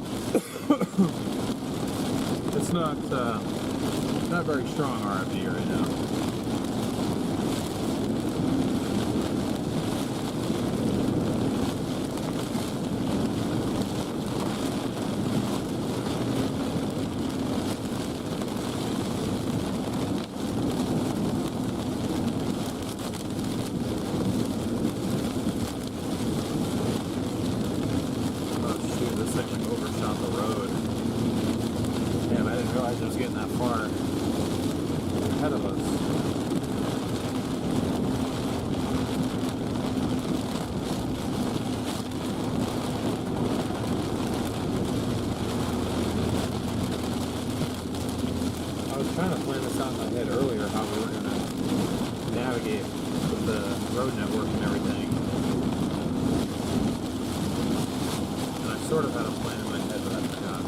It's not very strong RFD right now. Sort of had a plan in my head, but I forgot.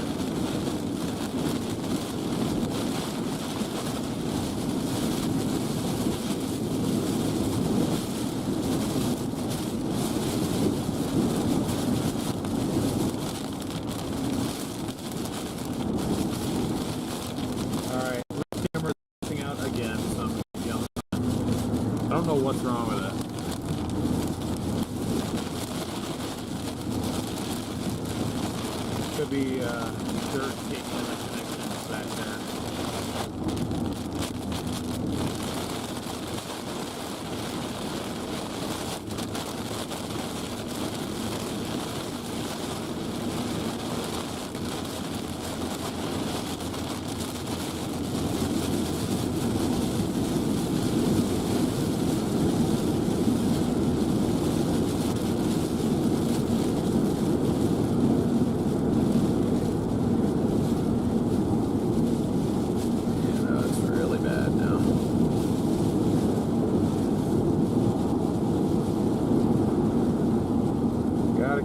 Alright, camera's missing out again, so I'm yelling. I don't know what's wrong with it. Could be dirt taking in the connections back there.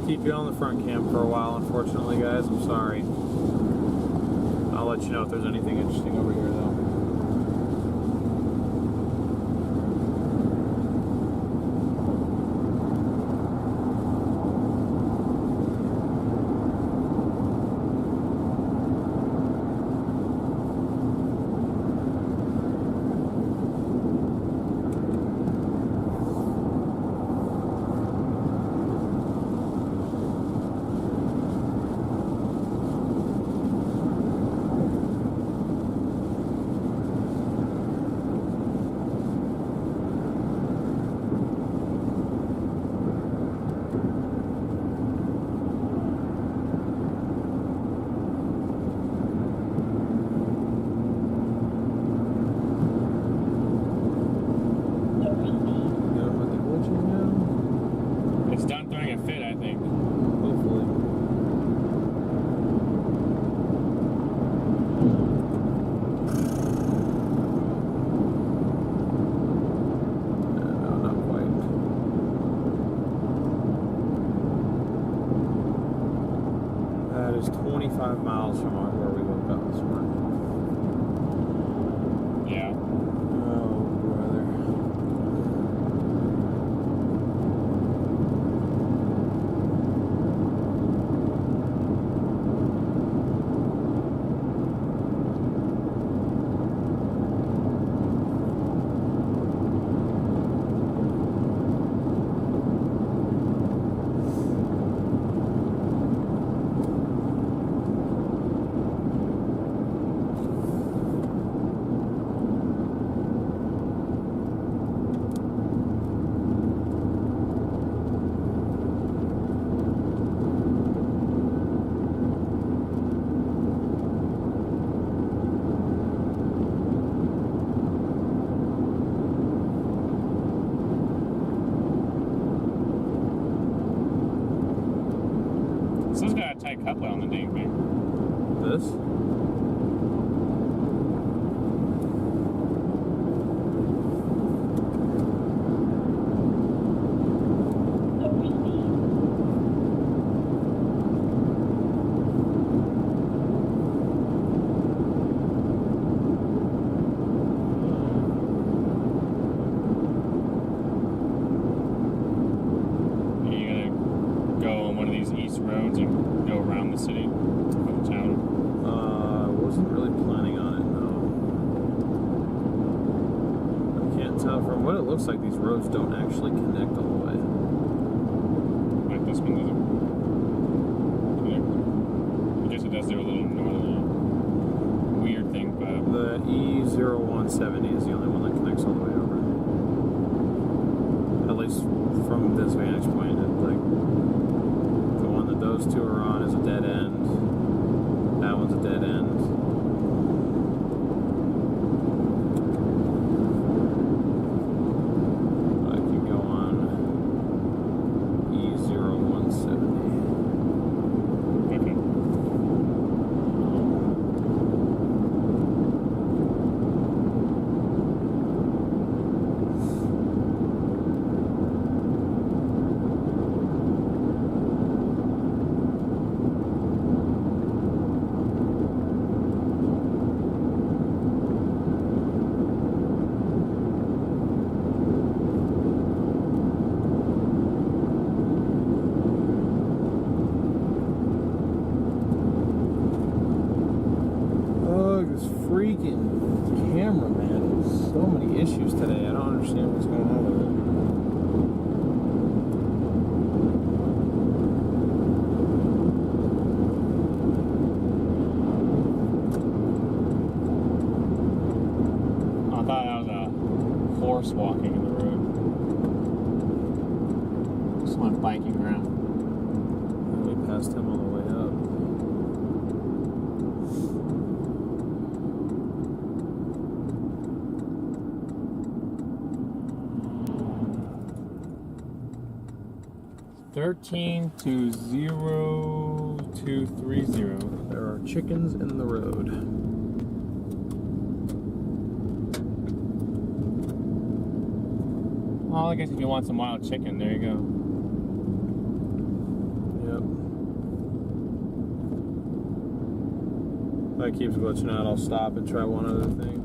keep you on the front cam for a while, unfortunately, guys. I'm sorry. I'll let you know if there's anything interesting over here, though. It's done throwing a fit, I think. Hopefully. No, not quite. That is 25 miles from where we woke up this morning. Yeah. Oh, brother. This has got a tight coupler on the dang thing. This? You gotta go on one of these east roads and go around the city of the town. Wasn't really planning on it, no. I can't tell from what it looks like. These roads don't actually connect all the way. Like this one doesn't connect. I guess it does do a little northerly weird thing, but The E0170 is the only one that connects all the way over. At least from this vantage point, like the one that those two are on is a dead end. That one's a dead end. I can go on E0170. okay. Oh, this freaking camera, man. There's so many issues today. I don't understand what's going on with it. I thought that was a horse walking in the road. Just went biking around. We passed him on the way up. (13-0230). There are chickens in the road. Well, I guess if you want some wild chicken, there you go. Yep. If that keeps glitching out, I'll stop and try one other thing.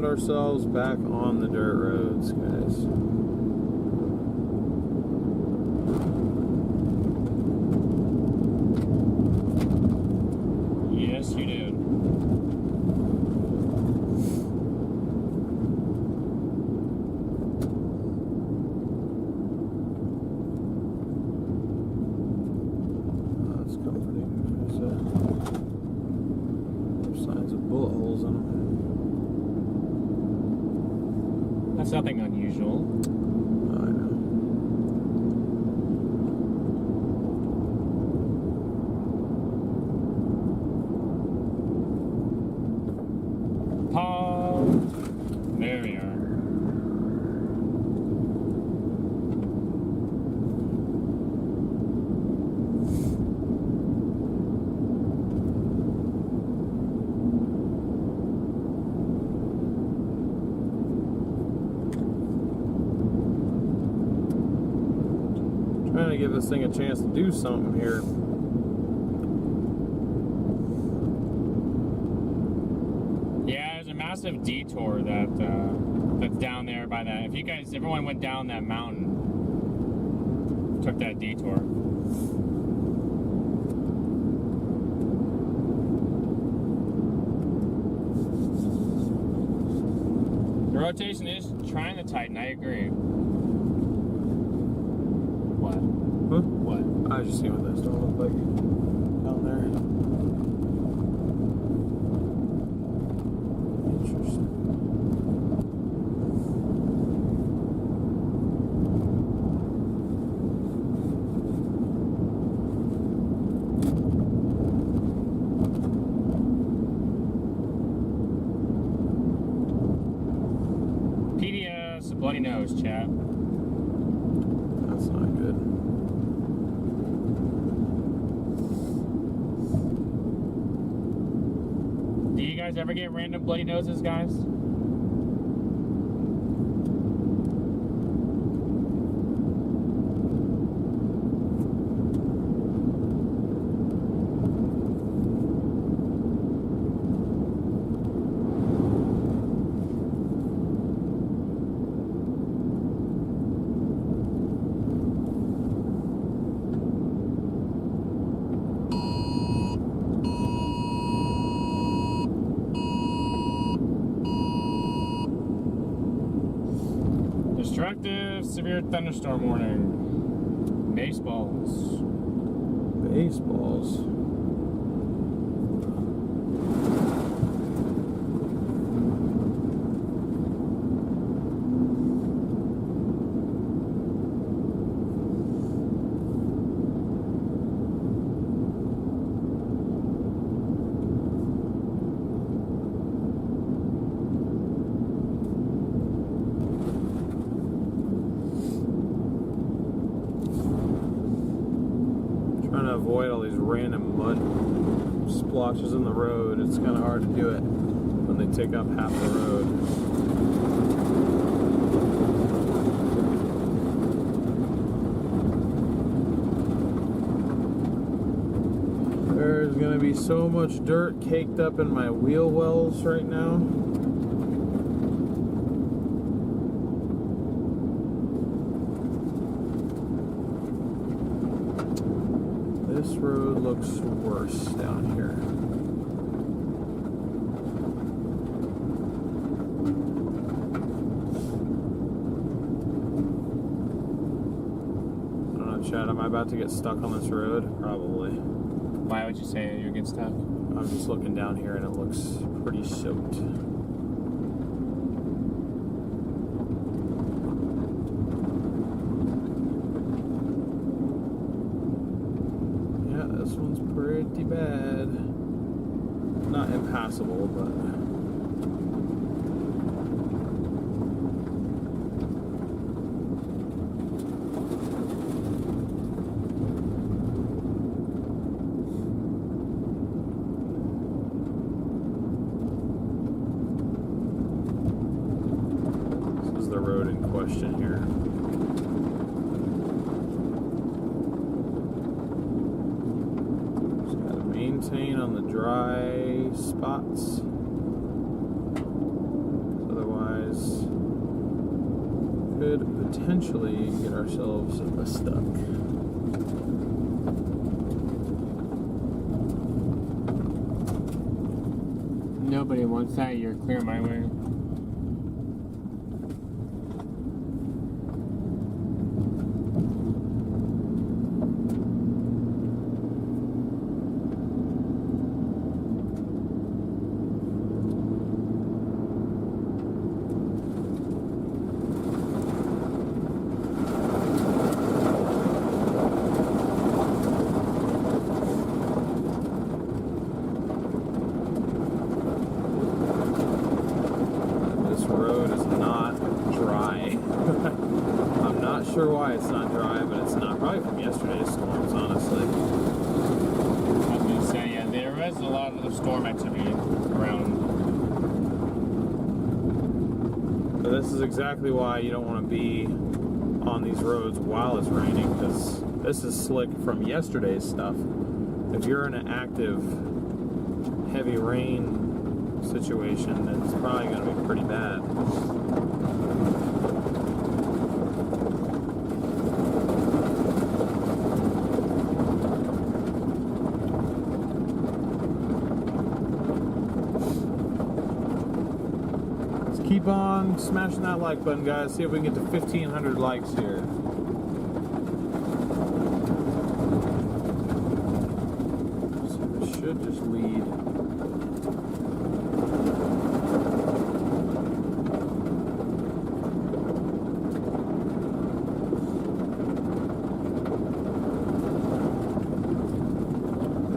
Ourselves back on the dirt roads, guys. Yes, you did. That's comforting. There's signs of bullet holes in them. That's nothing unusual. I know. Paul. There we are. Trying to give this thing a chance to do something here. Yeah, there's a massive detour that's down there by that. If everyone went down that mountain, took that detour. The rotation is trying to tighten, I agree. What? Huh? What? I was just seeing what that storm looked like down there. Interesting. PDS, a bloody nose, chat. That's not good. Do you guys ever get random bloody noses, guys? Destructive, severe thunderstorm warning. Baseballs. Baseballs. Avoid all these random mud splotches in the road. It's kind of hard to do it when they take up half the road. There's gonna be so much dirt caked up in my wheel wells right now. This road looks worse down here. I don't know, Chad, am I about to get stuck on this road? Probably. Why would you say you get stuck? I'm just looking down here and it looks pretty soaked. pretty bad. Not impassable, but this is the road in question here. Maintain on the dry spots, otherwise could potentially get ourselves stuck. Nobody wants that. You're clear my way. Sure why it's not dry, but it's not. Probably from yesterday's storms, honestly. I was going to say, yeah, there is a lot of storm activity around. So this is exactly why you don't want to be on these roads while it's raining, because this is slick from yesterday's stuff. If you're in an active, heavy rain situation, then it's probably going to be pretty bad. Keep on smashing that like button, guys. See if we can get to 1,500 likes here. So this should just lead.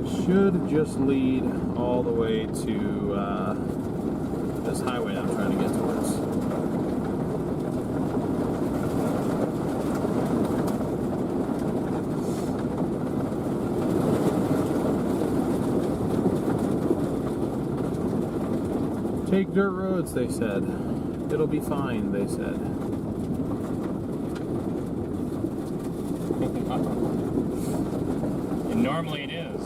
It should just lead all the way to this highway I'm trying to get towards. Take dirt roads, they said. It'll be fine, they said. And normally it is.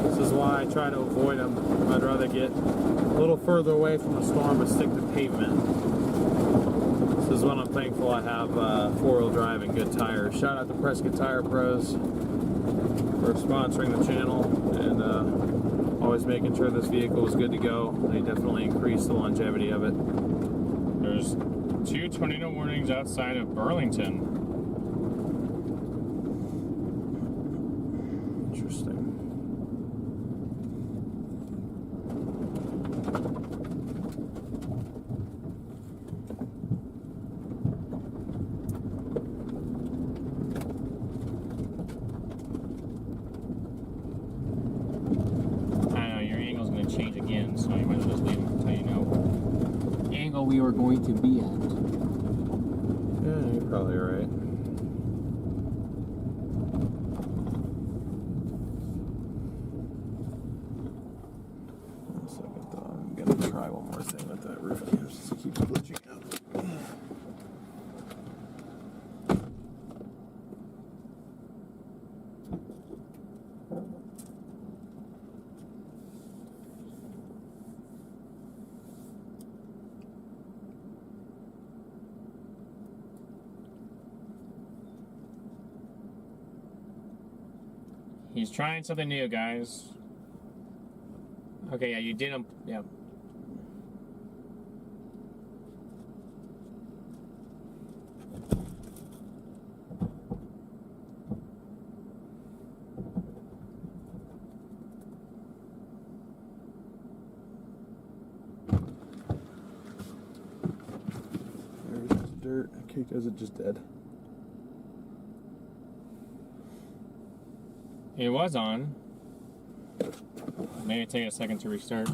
This is why I try to avoid them. I'd rather get a little further away from a storm but stick to pavement. This is when I'm thankful I have four-wheel drive and good tires. Shout out to Prescott Tire Pros for sponsoring the channel and always making sure this vehicle is good to go. They definitely increase the longevity of it. There's 2 tornado warnings outside of Burlington. Interesting. Change again, so you might as well just leave them until you know what angle we were going to be at. Yeah, you're probably right. One second though, I'm gonna try one more thing with that roof cam since it keeps glitching out. He's trying something new, guys. Okay, yeah, you did him. Yeah. There's just dirt. Okay, is it just dead? It was on. Maybe take a second to restart.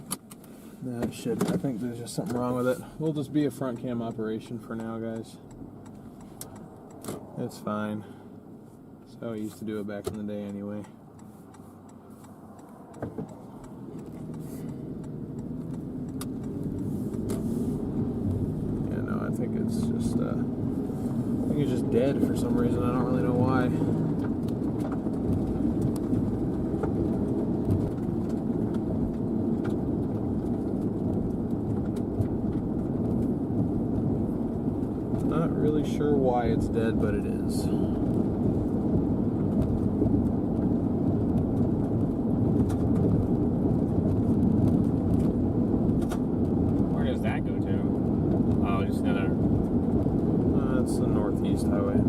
No, it should. I think there's just something wrong with it. We'll just be a front cam operation for now, guys. It's fine. That's how I used to do it back in the day anyway. Yeah, no, I think it's just, dead for some reason. I don't really know why. Not really sure why it's dead, but it is. Where does that go to? Oh, just another. It's the Northeast Highway.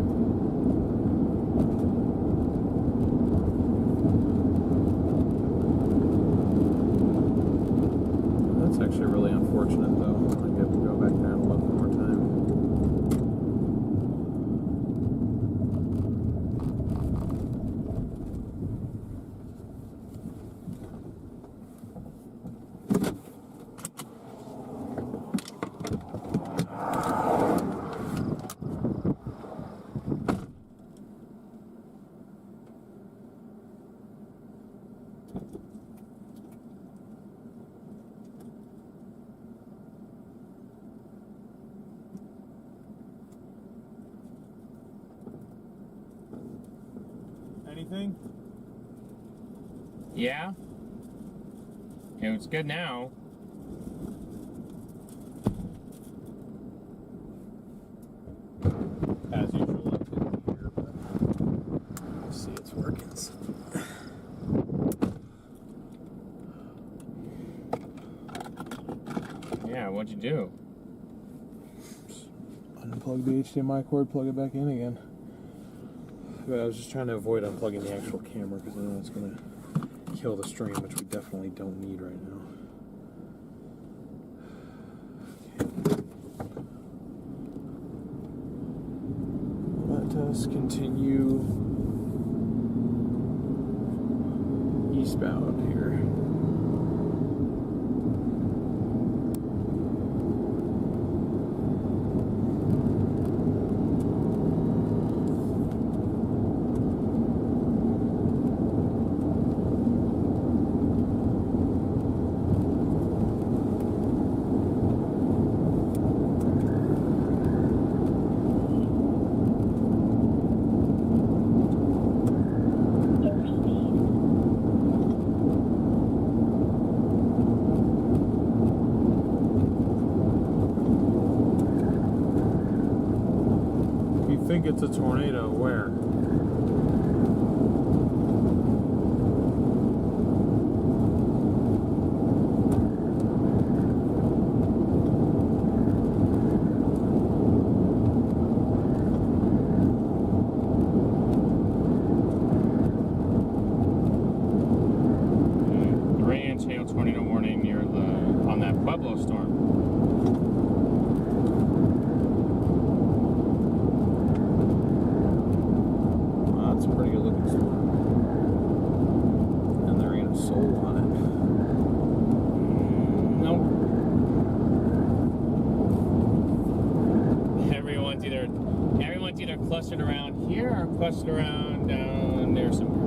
That's actually really unfortunate, though. I have to go back there and look one more time. Anything? Yeah. It's good now. As usual, I couldn't hear, but we'll see it's working. Yeah, what'd you do? Unplug the HDMI cord, plug it back in again. But I was just trying to avoid unplugging the actual camera because I know it's going to kill the stream, which we definitely don't need right now. Let us continue eastbound here. It's a tornado. Where? Rain and hail tornado warning near on that Pueblo storm. Clustered around here or clustered around down there somewhere.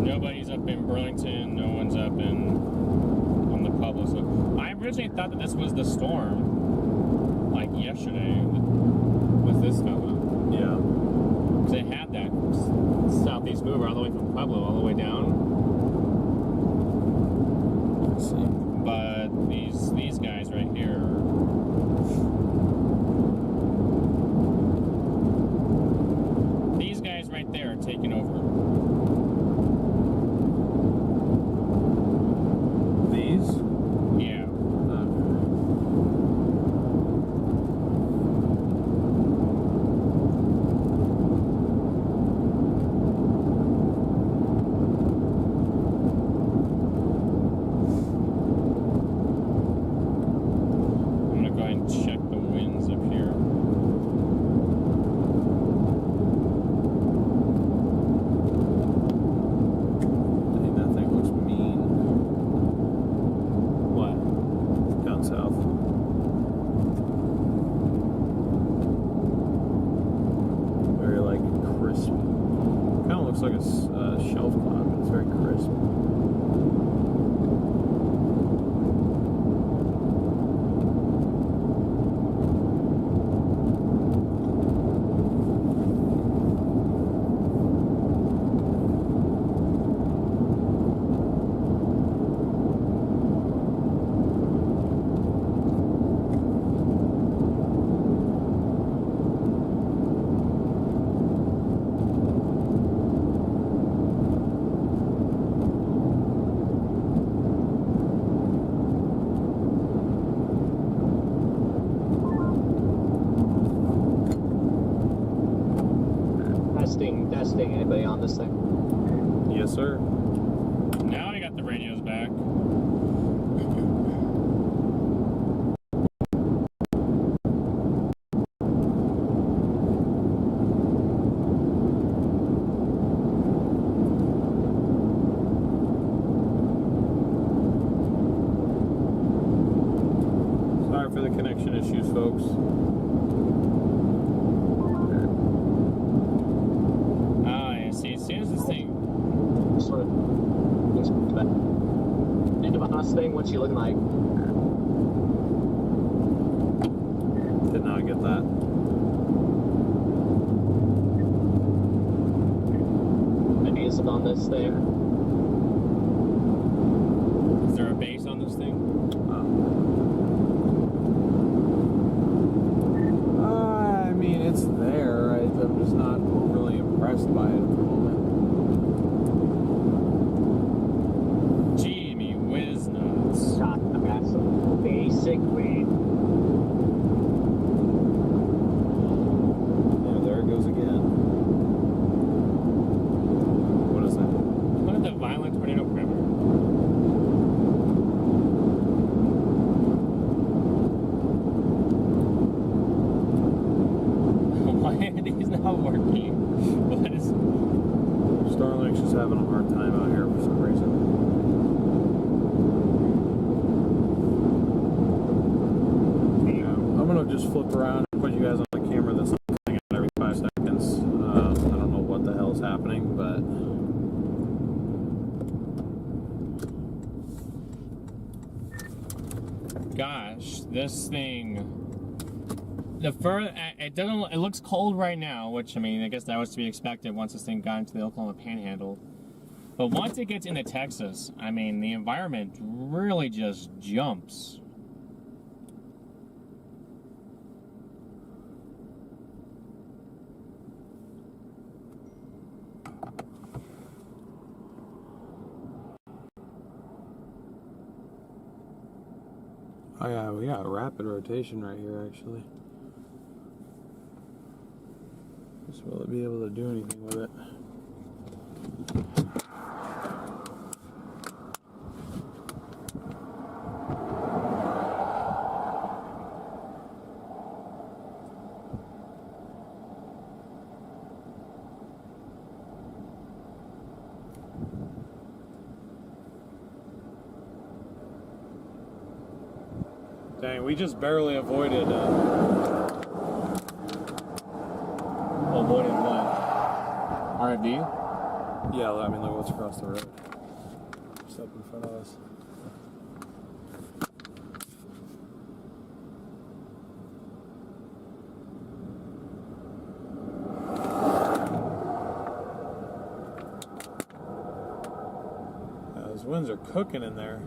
Nobody's up in Burlington, no one's up on the Pueblo. So I originally thought that this was the storm, like yesterday, with this fella. Yeah. Because they had that southeast mover all the way from Pueblo all the way down. Let's see. But these guys right here. Right there taking over. These? Yeah. on this thing. Yes, sir. Now we got the radios back. Sorry for the connection issues, folks. Ah, yeah, see, as soon as this thing... Sort of end of a Haas thing. What's she looking like? Did not get that. Maybe is it on this thing? Is there a base on this thing? I mean, it's there. I'm just not overly impressed by it at the moment. Gee, me whiz nuts. God, I've got some basic weed. Oh, there it goes again. What is that? What is the violent tornado perimeter? Why are these not working? What is... Starlink's just having a hard time out here for some reason. I'm gonna just flip around and put you guys on the camera that's not coming out every 5 seconds. I don't know what the hell's happening, but Gosh, this thing... It doesn't. It looks cold right now, which I mean, I guess that was to be expected once this thing got into the Oklahoma Panhandle. But once it gets into Texas, I mean, the environment really just jumps. oh yeah, we got rapid rotation right here actually. Just will it be able to do anything with it? Dang, we just barely avoided Avoided what? RFD? yeah, I mean look what's across the road. Just up in front of us. Yeah, those winds are cooking in there.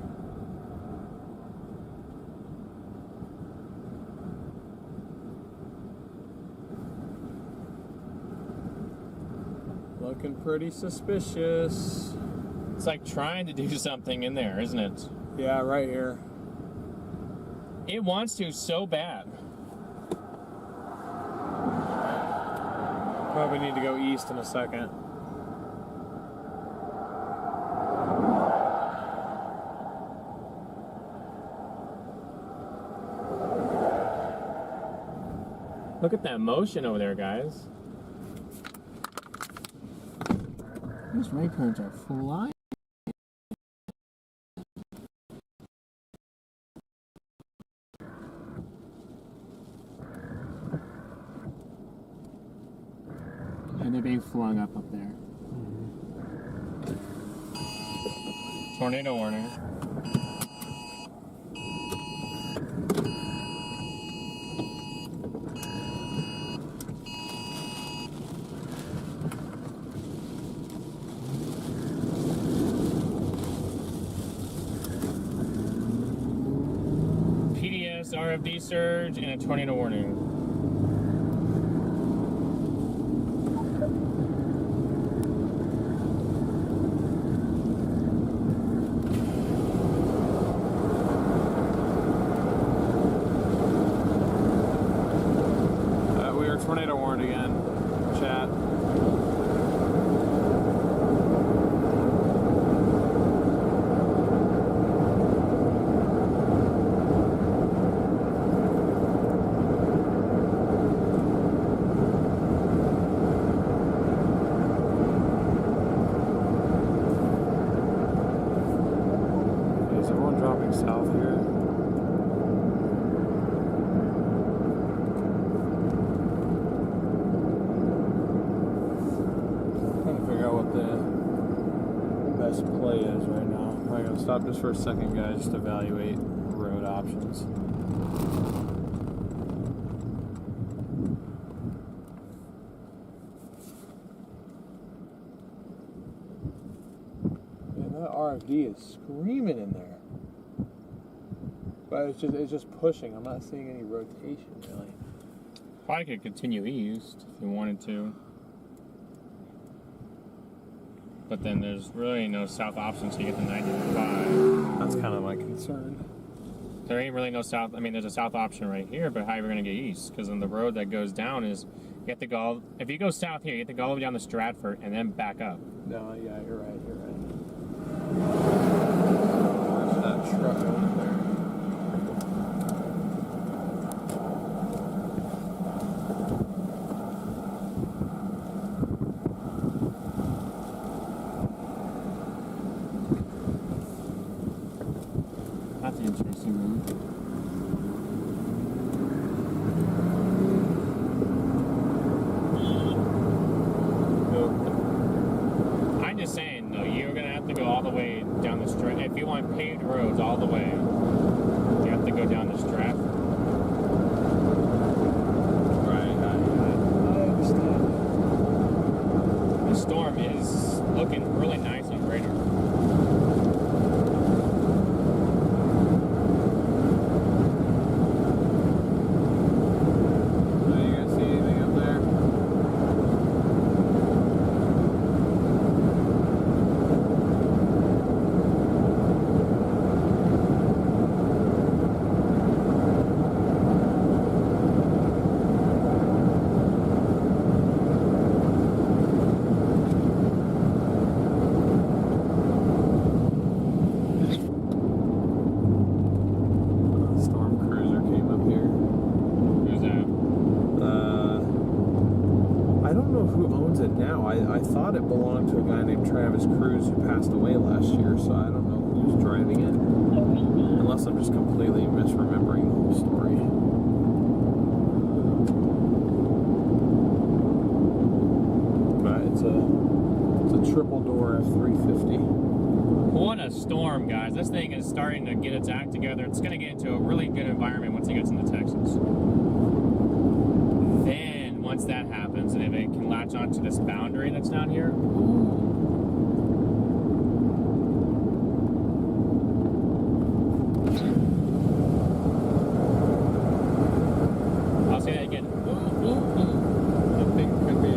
Looking pretty suspicious. It's like trying to do something in there, isn't it? Yeah, right here. It wants to so bad. Probably need to go east in a second. Look at that motion over there, guys. These ray currents are flying. And they're being flung up there. Tornado warning. RFD surge and a tornado warning. We are tornado warned again, chat. one dropping south here. Trying to figure out what the best play is right now. I'm gonna stop just for a second, guys, just to evaluate road options. That RFD is screaming in there, but it's just pushing. I'm not seeing any rotation really. Probably could continue east if you wanted to, but then there's really no south option, so you get the 95. That's kind of my concern. There ain't really no south. I mean, there's a south option right here, but how are you going to get east? Because on the road that goes down is you have to go. If you go south here, you have to go all the way down to Stratford and then back up. No, yeah, you're right. There's that truck over there. That's an interesting move. I'm just saying, though, you're going to have to go all the way down the Stratford. If you want paved roads all the way, you have to go down the Stratford. Right, I understand. The storm is looking really nice on radar. I thought it belonged to a guy named Travis Cruz who passed away last year, so I don't know who's driving it. Unless I'm just completely misremembering the whole story. But it's a triple door F350. What a storm, guys. This thing is starting to get its act together. It's going to get into a really good environment once it gets into Texas. Then, once that happens, and if it can latch onto this boundary that's down here, I'll say that again. I think it could be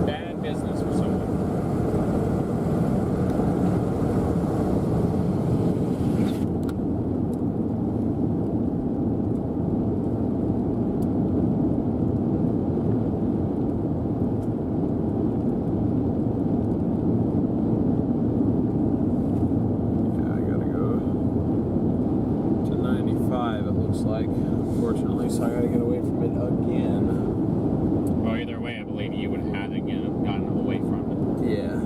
bad business for someone. Like, unfortunately, so I gotta get away from it again. Well, either way, I believe you would have had to gotten away from it. Yeah.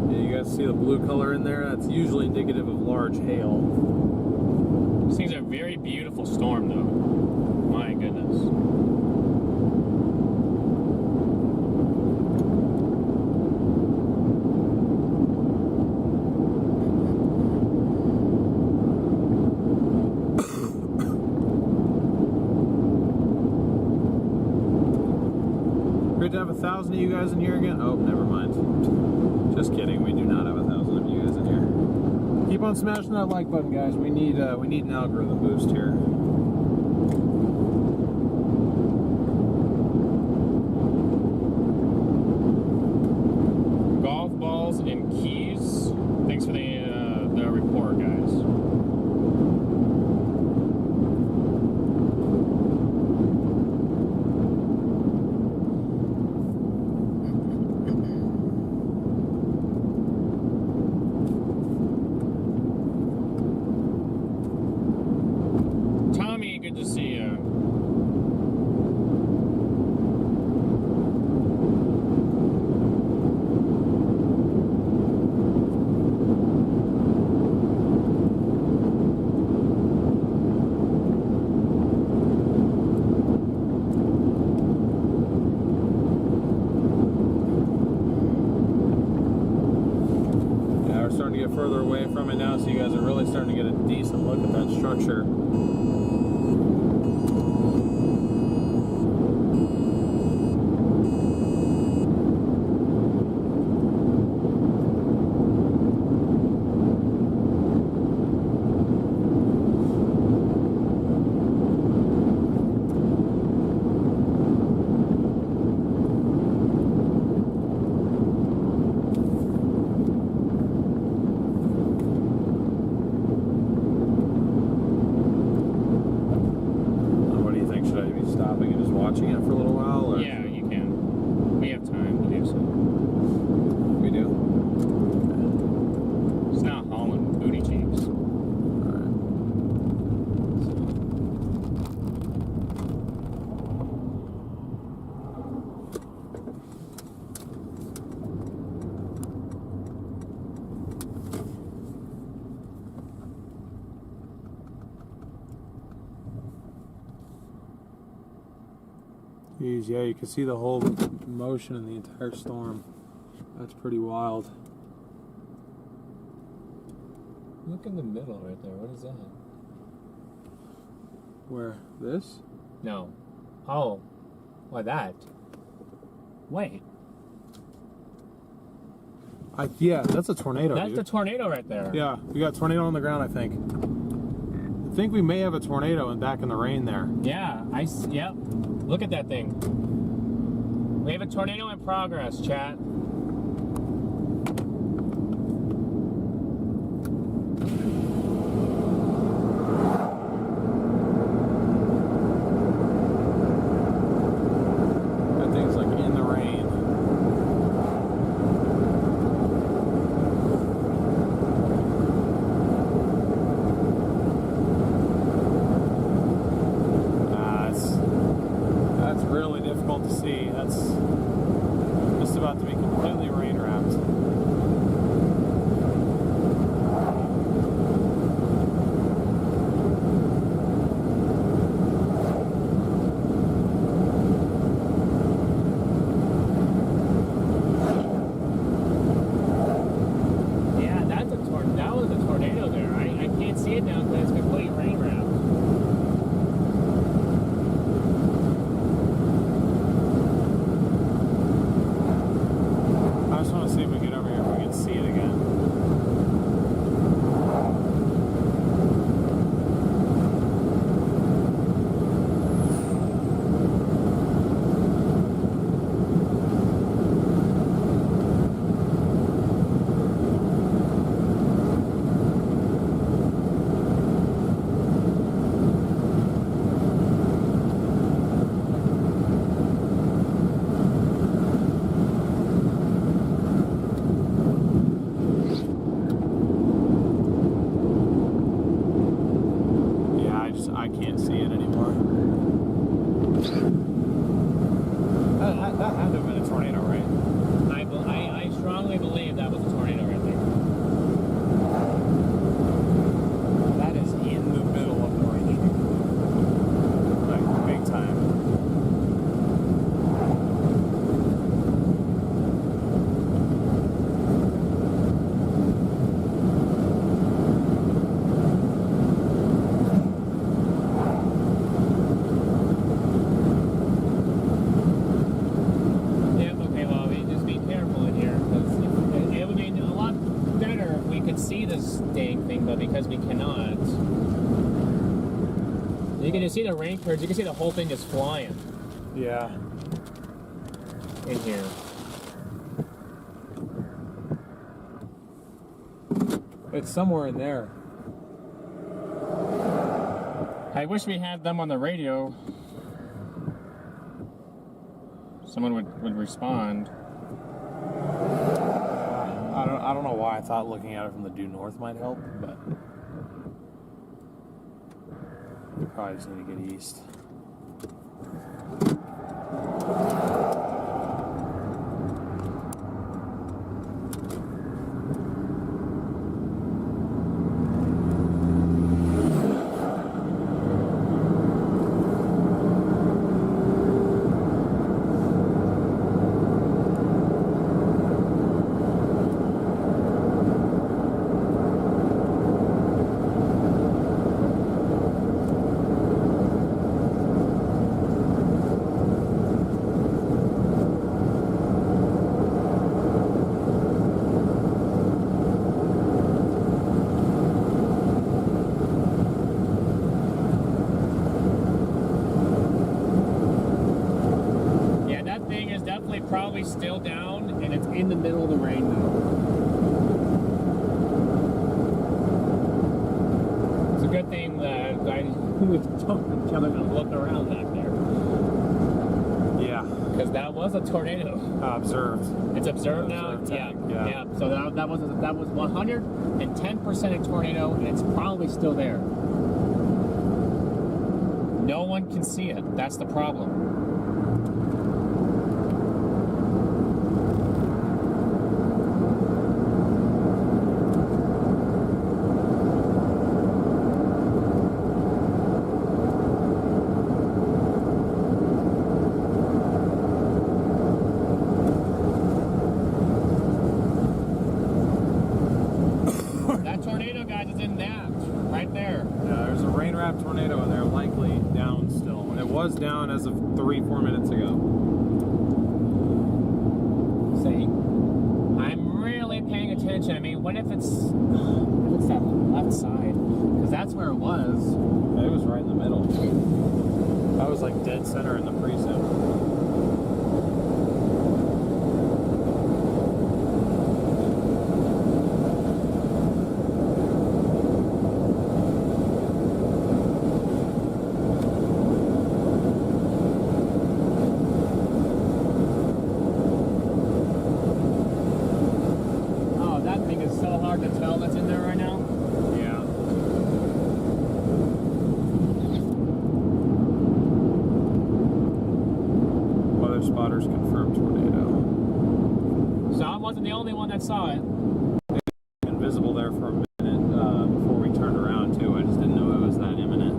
Yeah, you guys see the blue color in there? That's usually indicative of large hail. These things are a very beautiful storm, though. My goodness. Great to have 1,000 of you guys in here again. Oh, never mind. Just kidding. We do not have 1,000 of you guys in here. Keep on smashing that like button, guys. We need an algorithm boost here. Golf balls and keys. Thanks for the report, guys. it now so you guys are really starting to get a decent look at that structure. Watching it for a little while? Or? Yeah, you can. We have time to do so. We do? It's not hauling booty jeeps. Alright. Geez, yeah, you can see the whole motion in the entire storm. That's pretty wild. Look in the middle right there. What is that? Where? This? No. Oh. Why that? Wait. Yeah, that's a tornado, That's dude. the tornado right there. Yeah, we got a tornado on the ground, I think. I think we may have a tornado back in the rain there. Yeah, yep. Look at that thing. We have a tornado in progress, chat. That thing's like in the rain. That's really difficult to see. That's just about to be completely rain wrapped. Yeah, that was a tornado there. I can't see it now because it's completely rain wrapped. I just want to see if we get over here if we can see it again. I can't see it anymore. That had to have been a tornado, right? I strongly believe that was a tornado right there. That is in the middle of the rain. Like, big time. Because we cannot. You can just see the rain curves. You can see the whole thing just flying. Yeah. In here. It's somewhere in there. I wish we had them on the radio. Someone would respond. I don't know why I thought looking at it from the due north might help, but we probably just need to get east. still down, and it's in the middle of the rain now. It's a good thing that I told each other to look around back there. Yeah. Because that was a tornado. Observed. It's observed now? Observed, yeah. So that was 110% a tornado, and it's probably still there. No one can see it. That's the problem. That tornado, guys, is in that right there. Yeah, there's a rain-wrapped tornado in there, likely down still. It was down as of 3-4 minutes ago. See, I'm really paying attention. I mean, what if it's that left side? Because that's where it was. It was right in the middle. I was like dead center in the precinct. Oh, that thing is so hard to tell that's in there right now. Yeah. Weather spotters confirmed tornado. So I wasn't the only one that saw it. Invisible there for a minute before we turned around too. I just didn't know it was that imminent.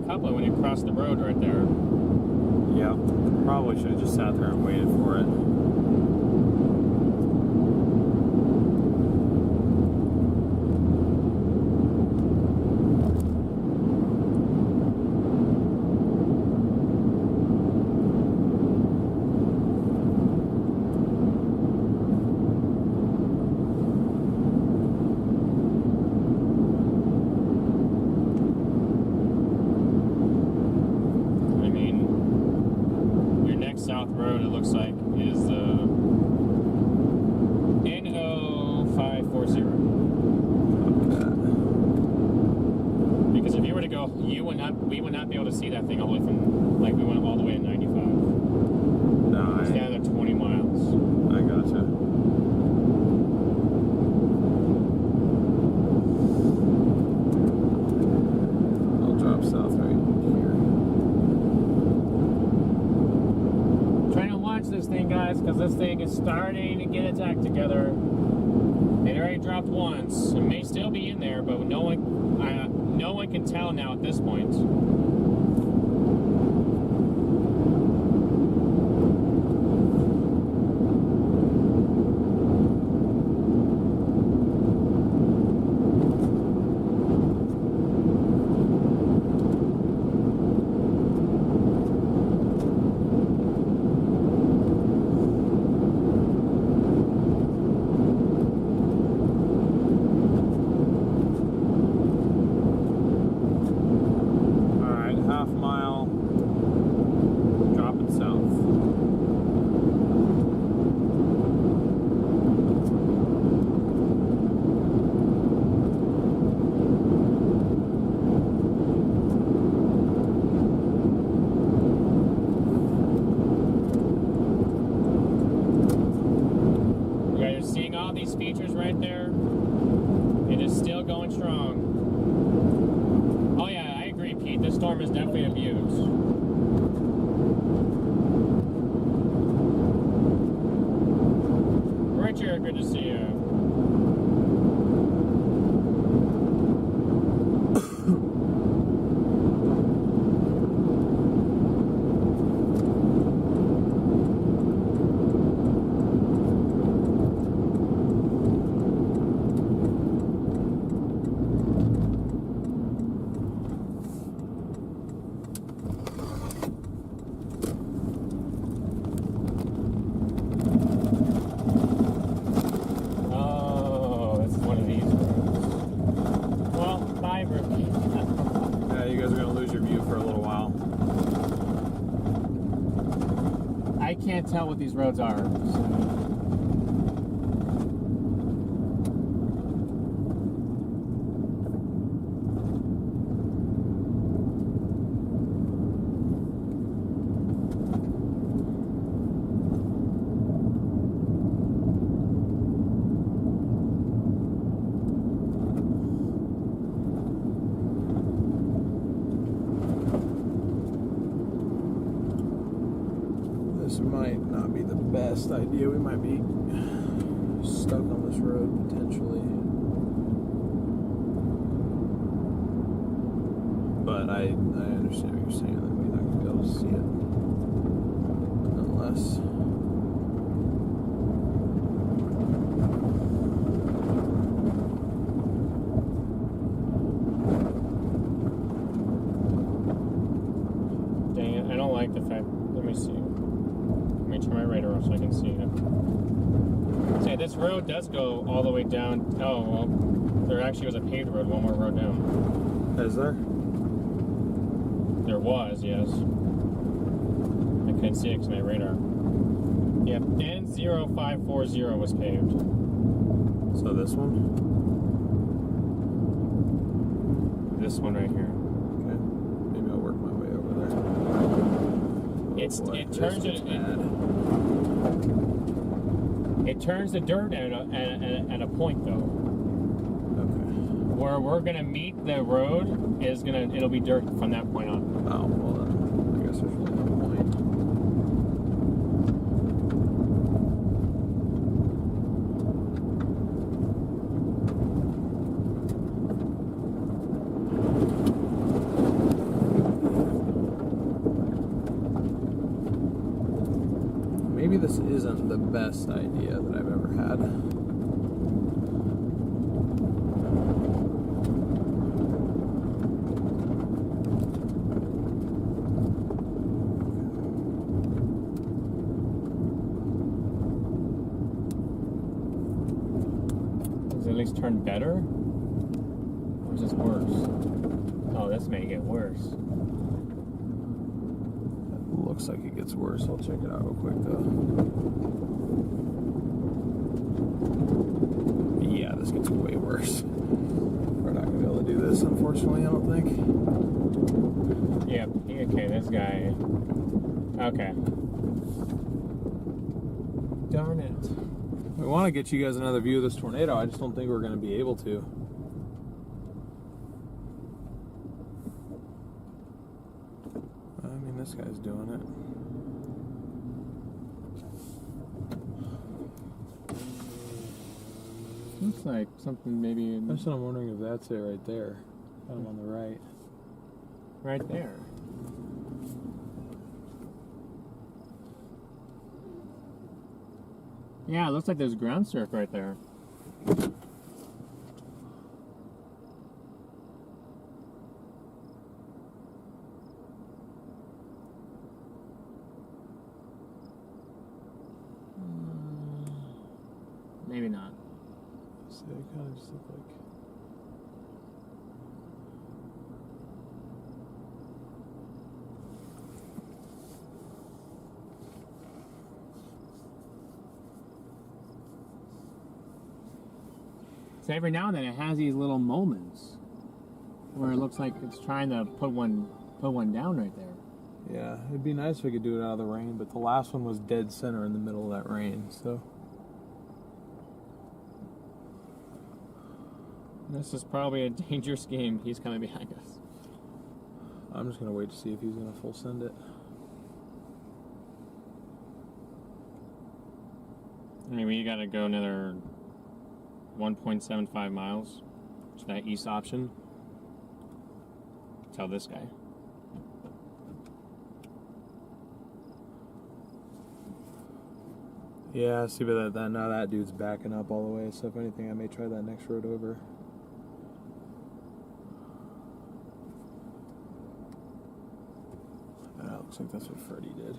Coupling when you cross the road right there. Yeah, probably should have just sat there and waited for it. South Road, it looks like, is N0540. Because if you were to go, we would not be able to see that thing all the way from, like, we went all the way to 95. No, It's down to 20 miles. I gotcha. I'll drop south right here. Trying to launch this thing, guys, because this thing is starting to get its act together. It already dropped once. It may still be in there, but no one can tell now at this point. Features right there. It is still going strong. Oh yeah, I agree, Pete. This storm is definitely abused. Richard, good to see you. can't tell what these roads are. So. This might not be the best idea. We might be stuck on this road potentially. But I understand what you're saying, that we're not going to be able to see it unless... Dang it, I don't like the fact. Let me see. Let me turn my radar off so I can see it. Say, this road does go all the way down. Oh, well, there actually was a paved road, one more road down. Is there? There was, yes. I couldn't see it because of my radar. Yep, N0540 was paved. So this one? This one right here. Okay. Maybe I'll work my way over there. It turns it. It turns the dirt at a point though. Okay. Where we're gonna meet the road it'll be dirt from that point on. Oh, well then, I guess there's really no point. Maybe this isn't the best idea that I've ever had. Does it at least turn better? Or is this worse? Oh, this may get worse. Looks like it gets worse. I'll check it out real quick though. Yeah, this gets way worse. We're not gonna be able to do this, unfortunately, I don't think. Yep, okay, this guy. Okay. Darn it. We want to get you guys another view of this tornado. I just don't think we're gonna be able to. I mean, this guy's doing it. Looks like something maybe in... That's what I'm wondering if that's it right there. Kind of on the right. Right there. Yeah, it looks like there's ground surf right there. Maybe not. So they kind of just look like... So every now and then it has these little moments where it looks like it's trying to put one down right there. Yeah, it'd be nice if we could do it out of the rain, but the last one was dead center in the middle of that rain, so... This is probably a dangerous game. He's coming behind us. I'm just going to wait to see if he's going to full send it. I mean, we got to go another 1.75 miles to that east option. Tell this guy. Yeah, see, but now that dude's backing up all the way, so if anything, I may try that next road over. Looks like that's what Freddie did.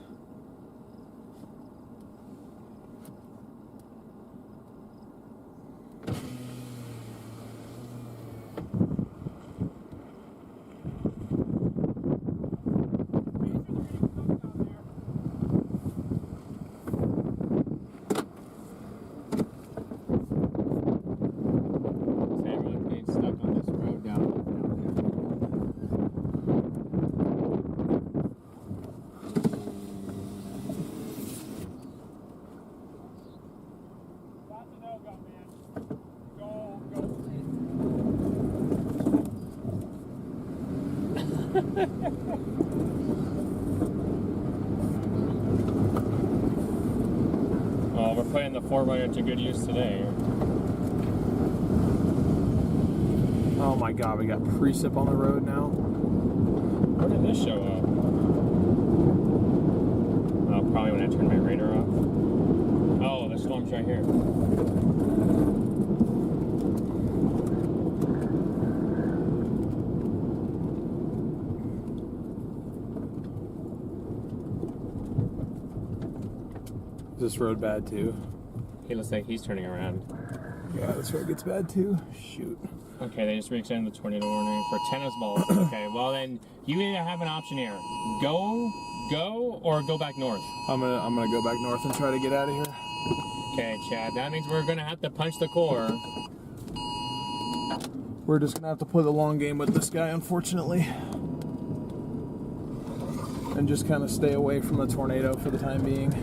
That's a no-go, man. Go, Well, we're putting the 4-wheeler to good use today. Oh my god, we got precip on the road now. Where did this show up? Oh, probably when I turned my radar off. Oh, the storm's right here. Is this road bad too? He looks like he's turning around. Yeah, this road gets bad too. Shoot. Okay, they just re-extended the tornado warning for tennis balls. Okay, well then, you either have an option here. Go, or go back north. I'm gonna go back north and try to get out of here. Okay, Chad, that means we're gonna have to punch the core. We're just gonna have to play the long game with this guy, unfortunately. And just kind of stay away from the tornado for the time being.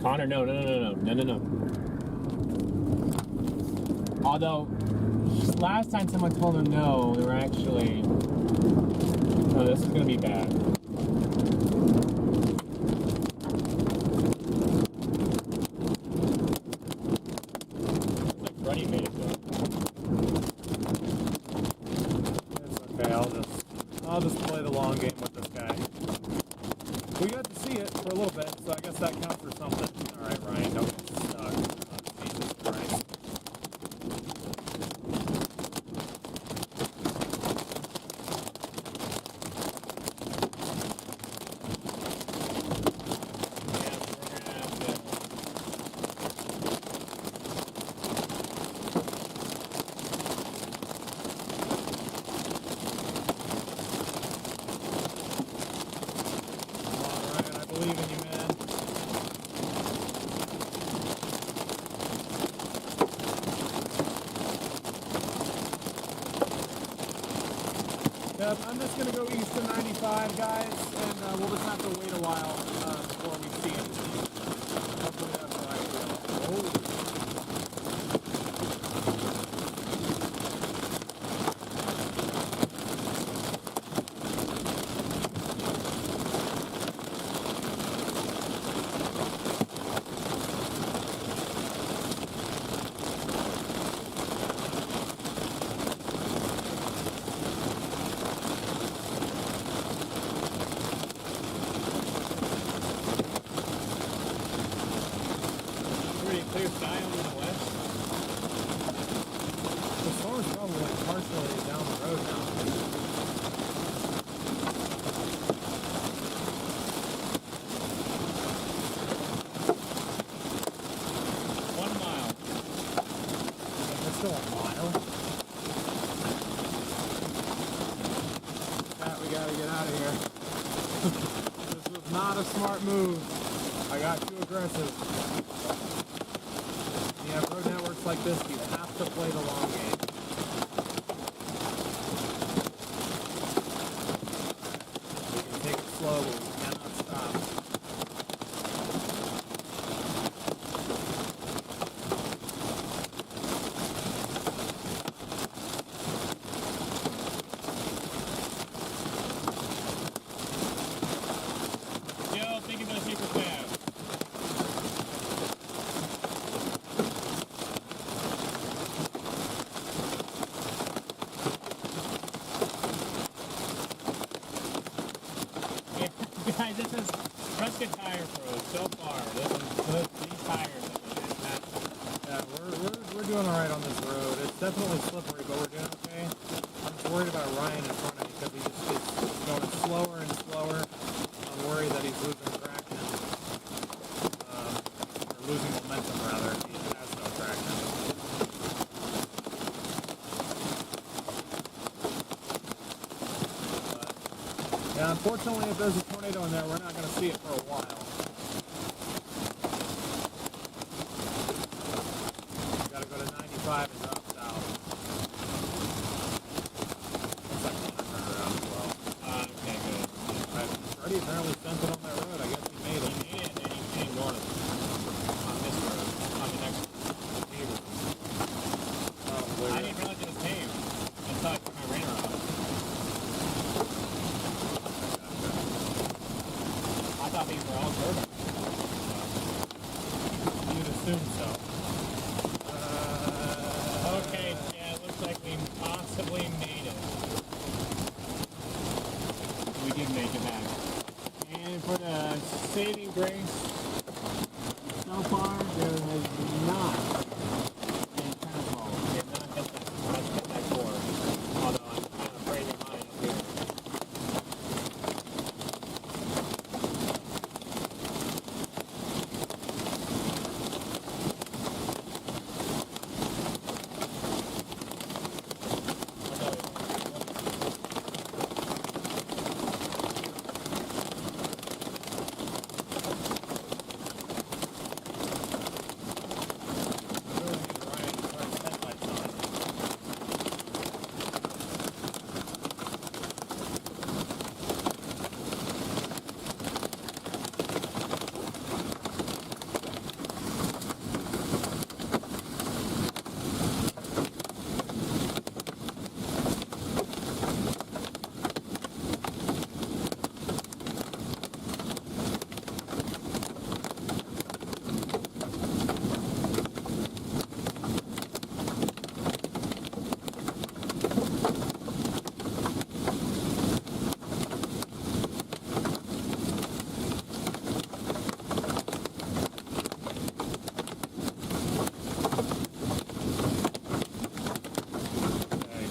Connor, no. Although, last time someone told him no, they were actually... Oh, this is going to be bad. It's like Freddie made it though. It's okay, I'll just play the long game with this guy. We got to see it for a little bit, so I guess that counts for something. Alright, Ryan, don't get stuck. Oh, Jesus Christ. I'm just going to go east to 95, guys, and we'll just have to wait a while before we see it. Hopefully that's all right. Clear sky on the west. The storm's probably like partially down the road now. 1 mile. It's still a mile. Pat, we gotta get out of here. This was not a smart move. I got too aggressive. Yeah, road networks like this, you have to play the long game. We can take it slow, but we cannot stop. Yo, thank you for the super chat. Guys, this is Prescott Tire Pro so far. These tires have been fantastic. Yeah, we're doing alright on this road. It's definitely slippery, but we're doing okay. I'm just worried about Ryan in front of me because he just gets going slower and slower. I'm worried that he's losing traction. Or losing momentum, rather. He has no traction. Yeah, unfortunately, if there's a tornado in there, we're not going to see it for a while. We got to go to 95 and up south. Looks like I'm going to turn around as well. Okay, good. I apparently sent it on that road. I guess he made it. He made it, and he came north on this road, on the next neighbor. Probably. I didn't realize it was paved until I put my radar on. I thought these were all dirt. You'd assume so. Okay, yeah, it looks like we possibly made it. We did make it back. And for the saving grace, so far there has not been tennis We have not hit that core. Although I'm kind of afraid it might up here.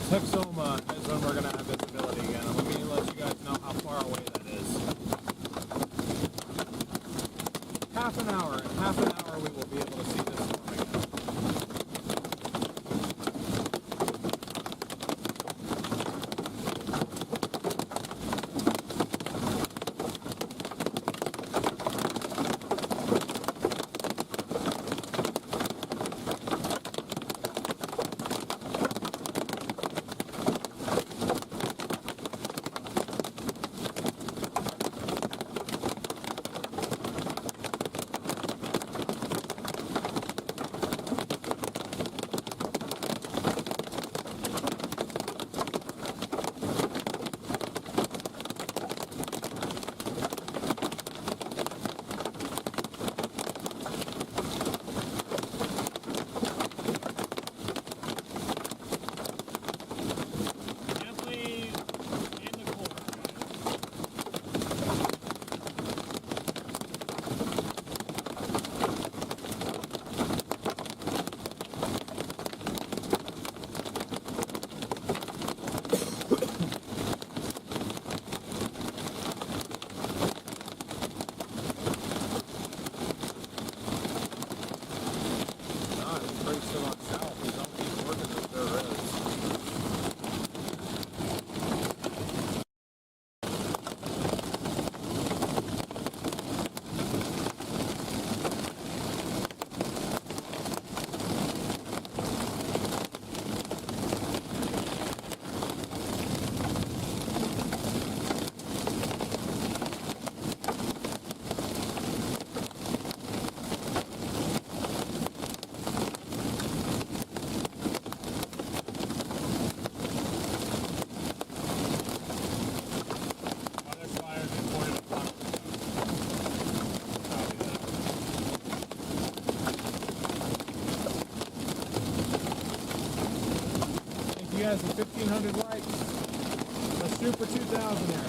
Texoma is when we're going to have visibility again. Let me let you guys know how far away that is. Half an hour. In half an hour we will be able to see this storm again. You guys with 1,500 likes. A super 2,000 there.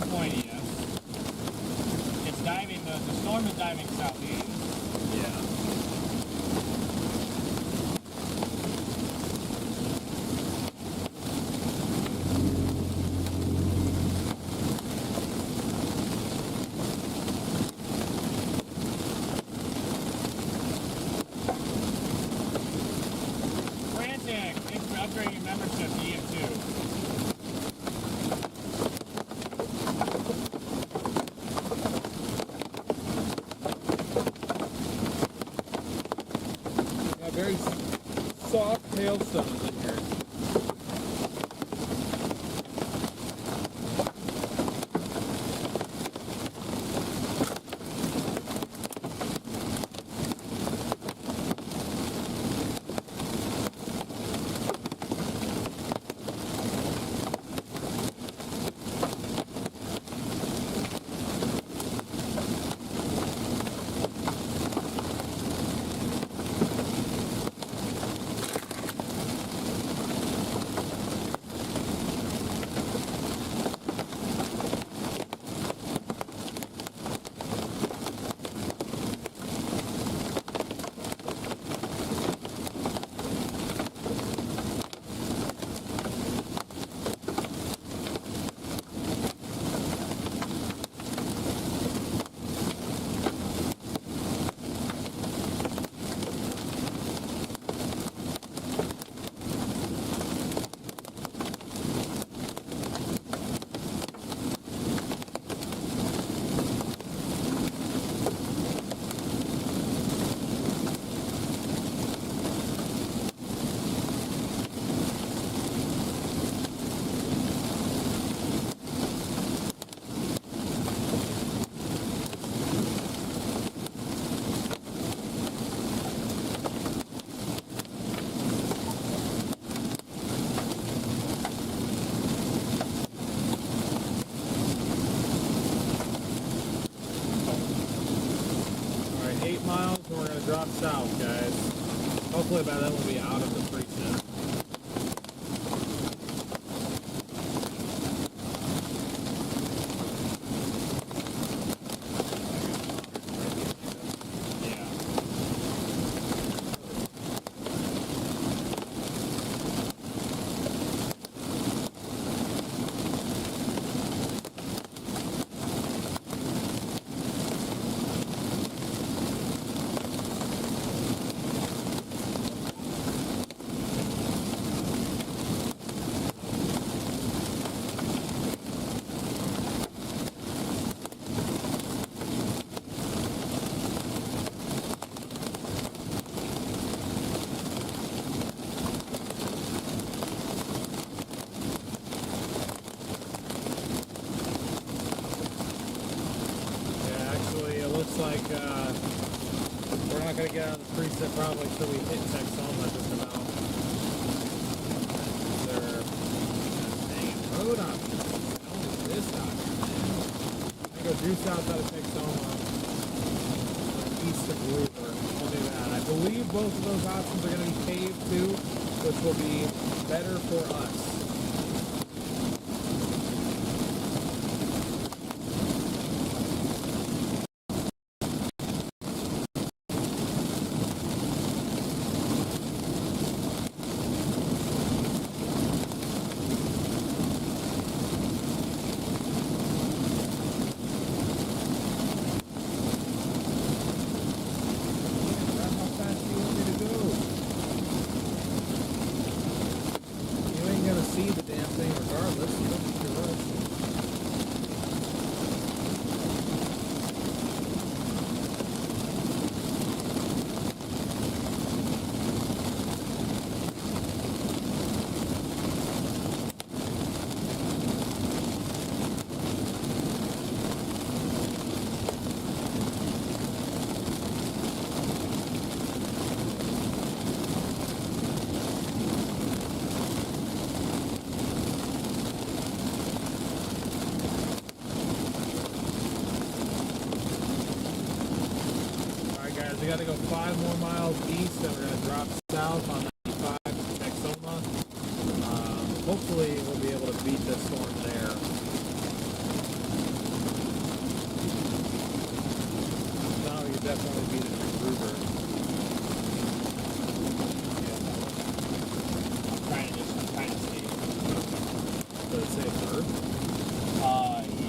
point, yes. It's diving, the storm is diving southeast. Yeah. Frantic, thanks for upgrading your membership to EM2. Yeah, very soft hailstones in here. Drop south, guys. Hopefully by then we'll be out of the preset. Like we're not going to get out of the preset probably until we hit Texoma just about. They're dang road options. How is this option, man? I'm going to go due south out of Texoma, east of Rupert. I'll do that. I believe both of those options are going to be paved too, which will be better for us. See the damn thing regardless. You don't need to rush. We got to go 5 more miles east, and we're going to drop south on 95 to Texoma. Hopefully, we'll be able to beat this storm there. Earth?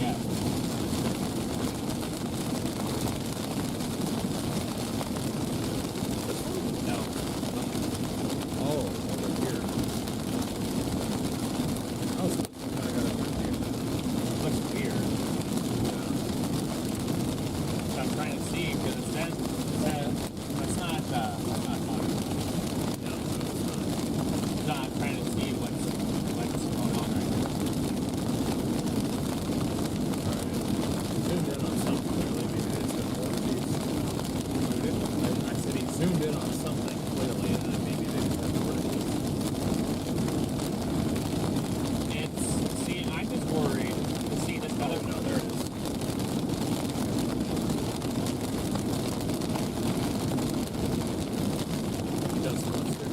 Yeah. No. Oh, over here. Oh, so I got it over here. Looks weird. So I'm trying to see because it says it's not Mars. No, it's not. So I'm trying to see what's going on right now. Alright. Zoomed in on something clearly. Maybe they just got one of these. I said he zoomed in on something clearly, and then maybe they just got one of these. See, I'm just worried to see this color. Oh, no, there it is. Just mustard.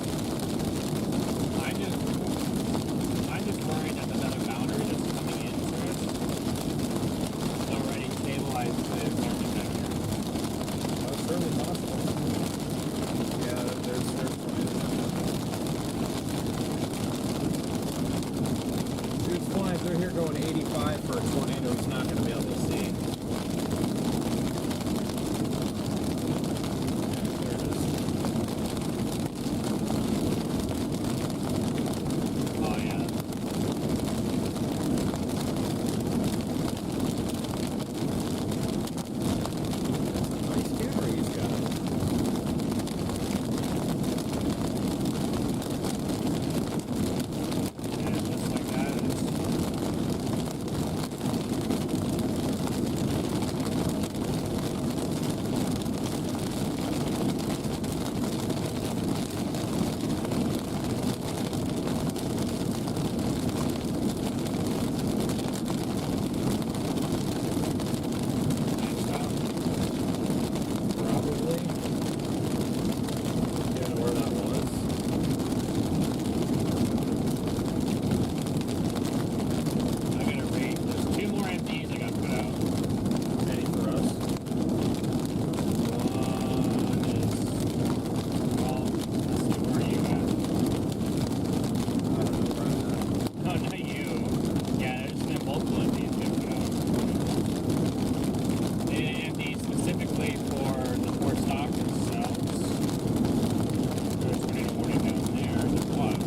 I'm just worried that another boundary that's coming into it already stabilized the environment down here. That's certainly possible. Yeah, there's dude's flying through here going 85 for a tornado he's not going to be able to see. There it is. Oh yeah. Nice camera he's got. Yeah, just like that. Probably. You know where that was? I gotta rate. There's 2 more MDs I got put out. Any for us? One is, well, let's see, where are you at? I don't know where I'm at. No, not you. Yeah, there's been multiple MDs that put out. They did an MD specifically for the 4 stocks themselves. There's tornado warning down there. There's what?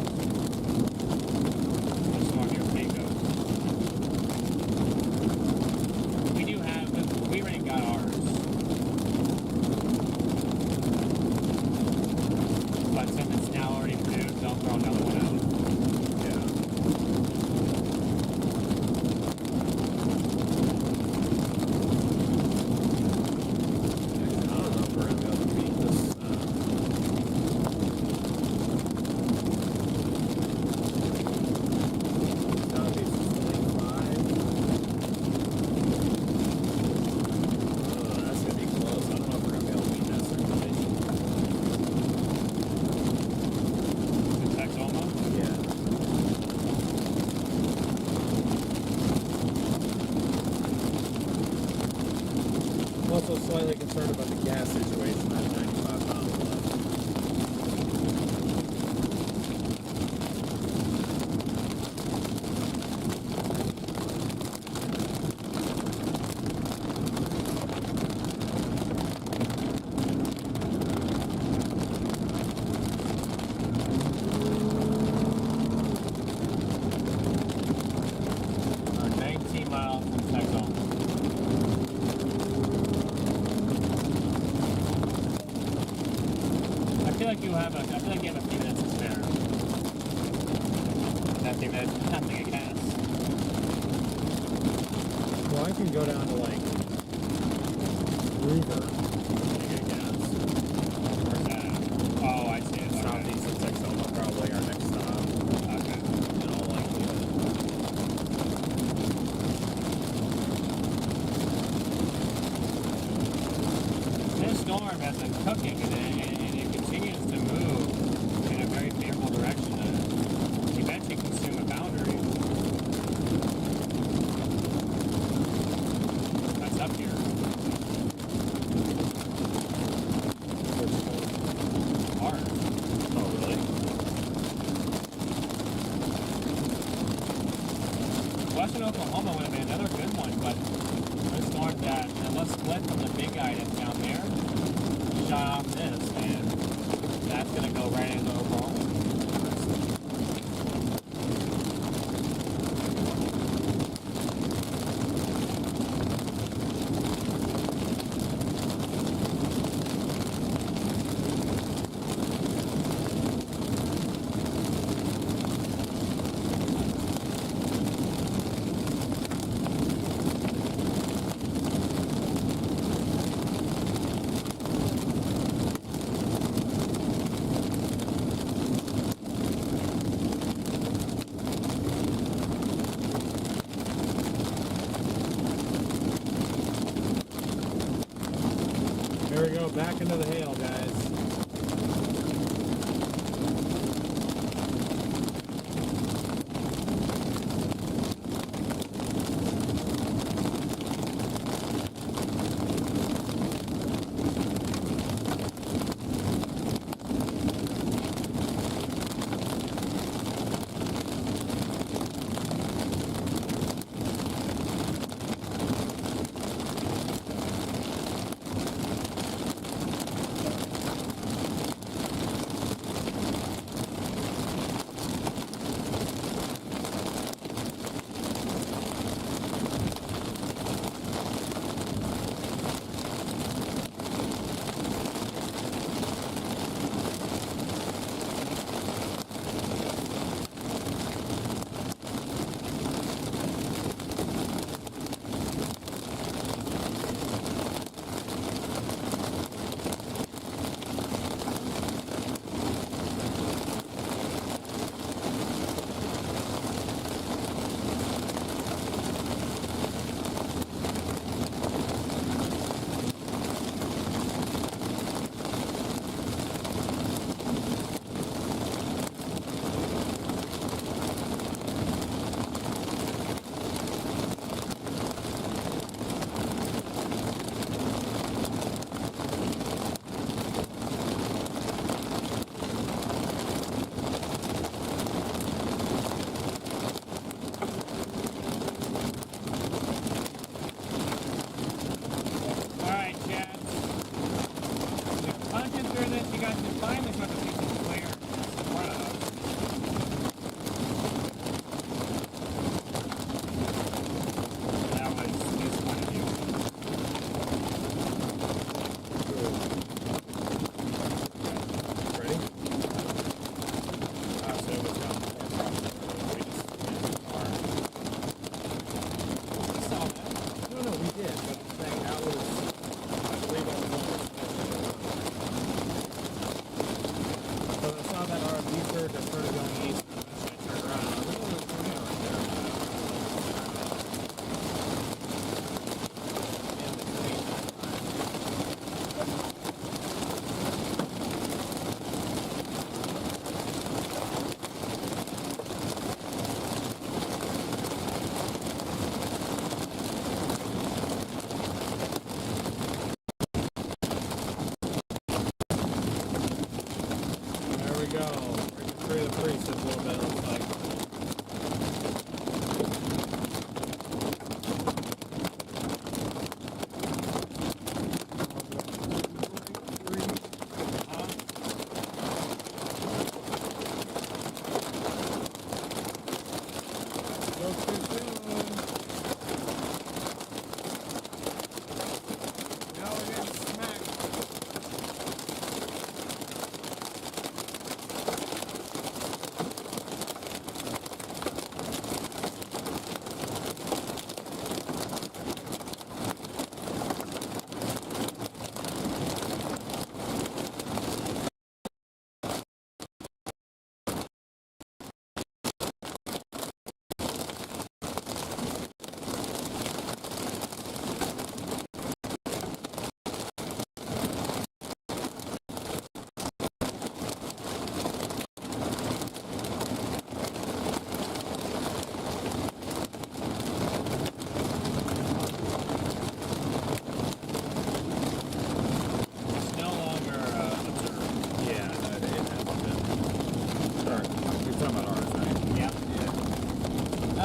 There's one here, Mako. We do have, we already got ours. But since it's now already produced, I'll throw another one out. Yeah. I don't know if we're going to be able to beat this. Southeast is 25. That's going to be close. I don't know if we're going to be able to beat that circulation. The Tacoma? Yeah. I'm also slightly concerned about the gas situation. I have 95 pounds left. Or 19 miles from Tacoma. I feel like you have a few minutes to spare. Nothing I guess. Well, I can go down to like River to get gas. Where's that? Oh, I see it. Okay. Southeast of Tacoma, probably our next stop. Okay. In all likelihood. This storm has been cooking and it continues to move in a very favorable direction to eventually consume a boundary. That's up here. Hard. Oh, really? Western Oklahoma would have been another good one, but this storm that let's split from the big guy that's down there, shot off this, and that's going to go right into Oklahoma. Here we go, back into the hail, guys.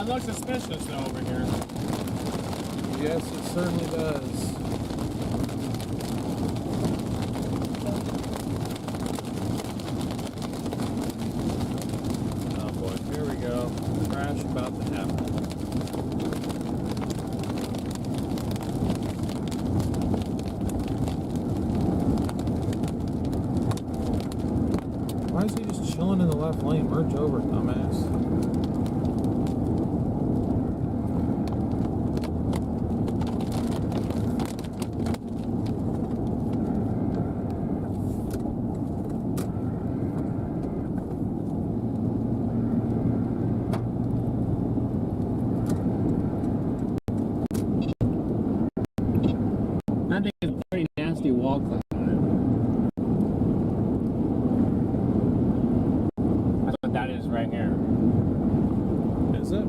looks suspicious though over here. Yes, it certainly does. Oh boy, here we go. Crash about to happen. Why is he just chilling in the left lane? Merge over, dumbass. I think it's a pretty nasty walk like that. That's what that is right here. Is it?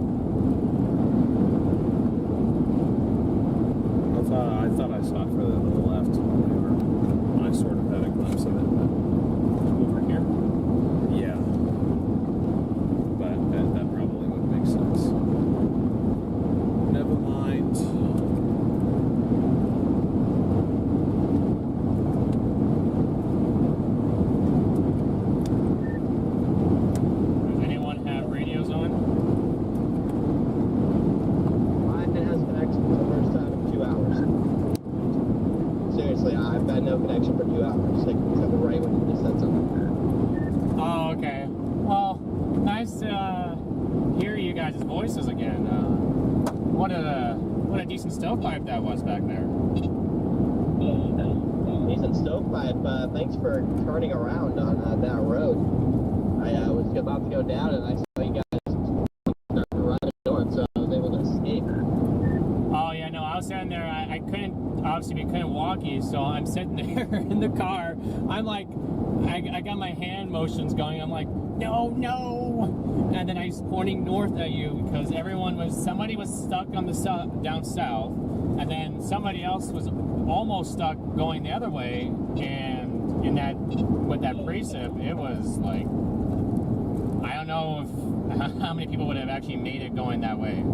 I thought I saw it further to the left when I sort of had a glimpse of it. Over here? Yeah. But that probably would make sense. Never mind. Does anyone have radios on? Mine has connection for the first time in 2 hours. Seriously, I've had no connection for 2 hours. Like, except for right when you just said something. Oh, okay. Well, nice to hear you guys' voices again. What a decent stovepipe that was back there. Decent stovepipe. Thanks for turning around on that road. I was about to go down and I saw you guys start to run north, so I was able to escape. Oh yeah, no, I was sitting there. I couldn't, obviously we couldn't walk you, so I'm sitting there in the car. I'm like, I got my hand motions going. I'm like, no, and then I was pointing north at you because somebody was stuck on the down south, and then somebody else was almost stuck going the other way. And with that precip, it was like, I don't know how many people would have actually made it going that way.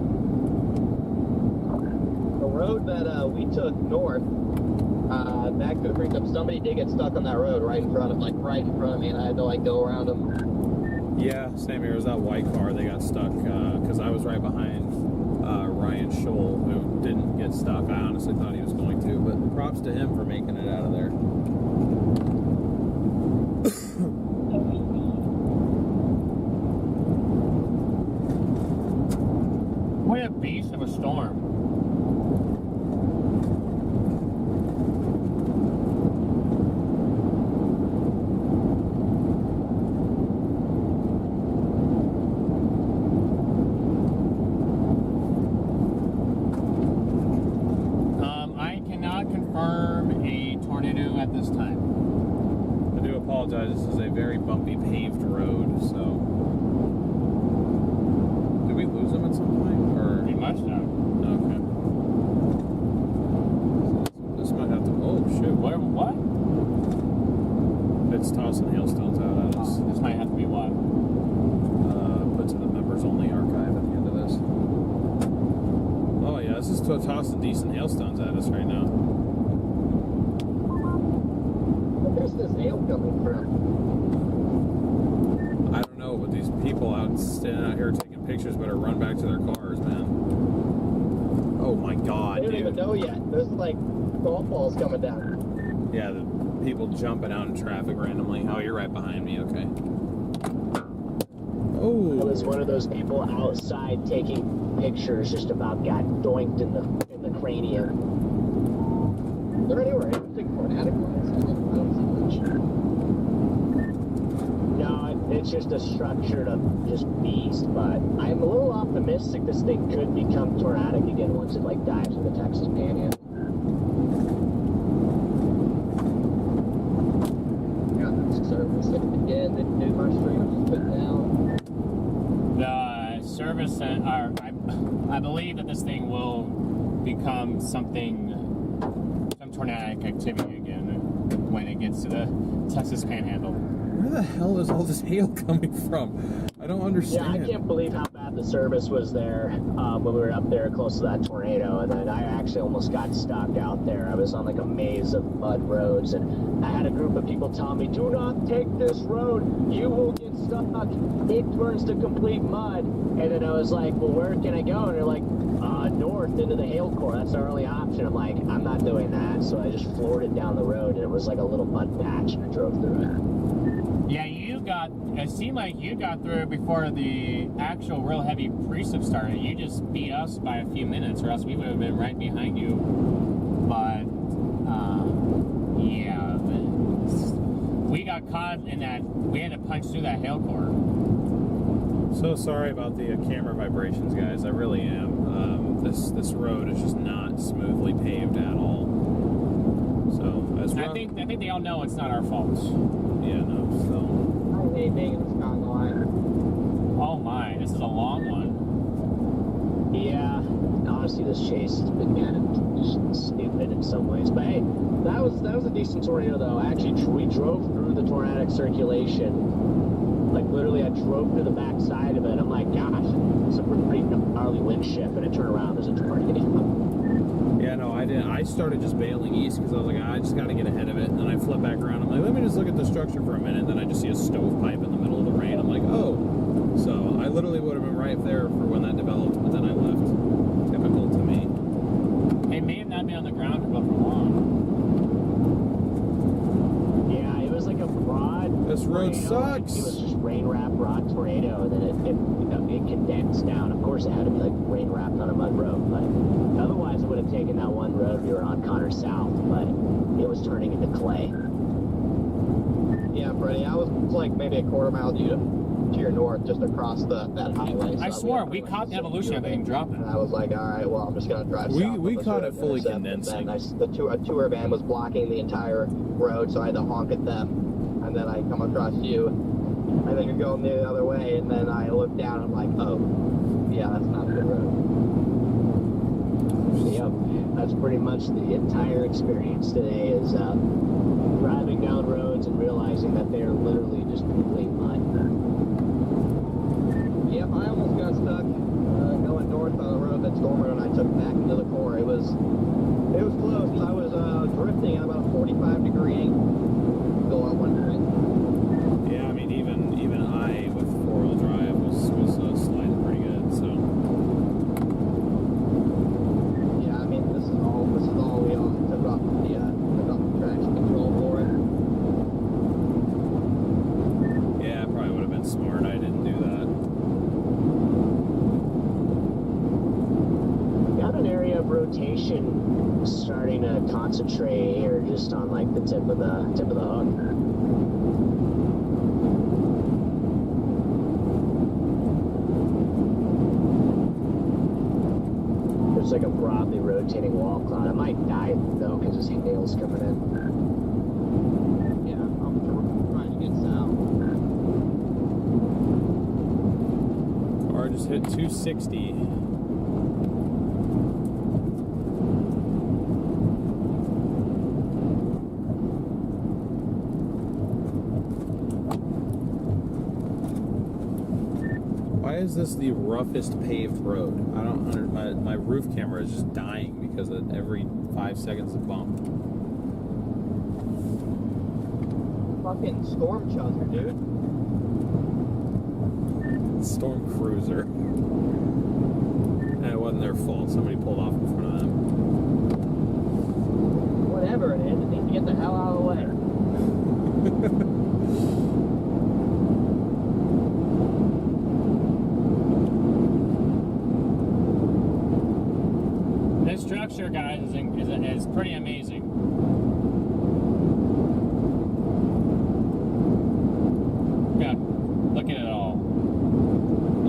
The road that we took north, back to the precip, somebody did get stuck on that road right in front of me, and I had to like go around them. Yeah, same here. It was that white car. They got stuck because I was right behind Ryan Scholl, who didn't get stuck. I honestly thought he was going to, but props to him for making it out of there. What a beast of a storm. I cannot confirm a tornado at this time. I do apologize. This is a very bumpy paved road, so. Did we lose him at some point? Or? Pretty much now. Okay. So this might have to. Oh, shit. What? It's tossing hailstones out at us. This might have to be what? Put to the members only archive at the end of this. Oh, yeah. This is tossing decent hailstones at us right now. Where's this hail coming from? I don't know, but these people standing out here taking pictures better run back to their cars, man. Oh my god, I don't dude. even know yet. There's like golf balls coming down. Yeah, the people jumping out in traffic randomly. Oh, you're right behind me, okay. I Oh. was one of those people outside taking pictures, just about got doinked in the cranium. Is there anywhere anything tornadic wise? I don't see much. No, it's just a structured up just beast, but I'm a little optimistic this thing could become tornadic again once it like dives in the Texas Panhandle. Got this service again. Didn't do my streams put down. The service center, I believe that this thing will become some tornadic activity again when it gets to the Texas Panhandle. Where the hell is all this hail coming from? I don't understand. Yeah, I can't believe how bad the service was there when we were up there close to that tornado, and then I actually almost got stuck out there. I was on like a maze of mud roads, and I had a group of people telling me, do not take this road, you will get stuck, it turns to complete mud. And then I was like, well, where can I go? And they're like, north into the hail core, that's our only option. I'm like, I'm not doing that. So I just floored it down the road, and it was like a little mud patch, and I drove through it. Yeah, it seemed like you got through before the actual real heavy precip started. You just beat us by a few minutes, or else we would have been right behind you. But, yeah, we got caught in that, we had to punch through that hail core. So sorry about the camera vibrations, guys. I really am. This road is just not smoothly paved at all. So as I think they all know it's not our fault. Yeah, no. So I hate being in this conga line. Oh my, this is a long one. Yeah, honestly, this chase has been kind of stupid in some ways. But hey, that was a decent tornado, though. Actually, we drove through the tornadic circulation. Like, literally, I drove to the back side of it. I'm like, gosh, it's a pretty gnarly wind shift. And I turn around, there's a tornado. yeah, no, I didn't. I started just bailing east because I was like, I just got to get ahead of it. And then I flip back around. I'm like, let me just look at the structure for a minute. Then I just see a stovepipe in the middle of the rain. I'm like, oh. So I literally would have been right there for when that developed, but then I left. Typical to me. It may have not been on the ground for long. Yeah, it was like a broad. This road tornado. sucks. It was just rain wrap broad tornado, and then it condensed down. Of course, it had to be like rain wrapped on a mud road, but otherwise, it would have taken that one road we were on, Connor South, but it was turning into clay. Yeah, Freddie, I was like maybe a quarter mile to your north, just across that highway. I So swore, had to, we like, caught the see evolution you of everything dropping. And I was like, all right, well, I'm just gonna drive south. We of this caught road it fully intercept. condensing. And then a tour van was blocking the entire road, so I had to honk at them. And then I come across you, and then you're going the other way, and then I look down, and I'm like, oh, yeah, that's not a good road. Yep, that's pretty much the entire experience today is driving down roads and realizing that they are literally just complete mud. Yep, I almost got stuck going north on the road that StormRunner and I took back into the core. It was close. I was drifting at about a 45-degree angle at one point. Yeah, I mean, even I with four-wheel drive was sliding pretty good. So Yeah, I mean, this is all we all took off the traction control for it. yeah, it probably would have been smart. I didn't do that. Got an area of rotation starting to concentrate here just on like the tip of the hook. There's like a broadly rotating wall cloud. I might die though because this hail's coming in. Yeah, I'm trying to get south. Car just hit 260. Why is this the roughest paved road? I don't understand. My roof camera is just dying because of every 5 seconds a bump. Fucking storm chaser, dude. Storm cruiser. And it wasn't their fault. Somebody pulled off in front of them. Whatever it is, it needs to get the hell out of the way. This structure, guys, is pretty amazing. God, look at it all.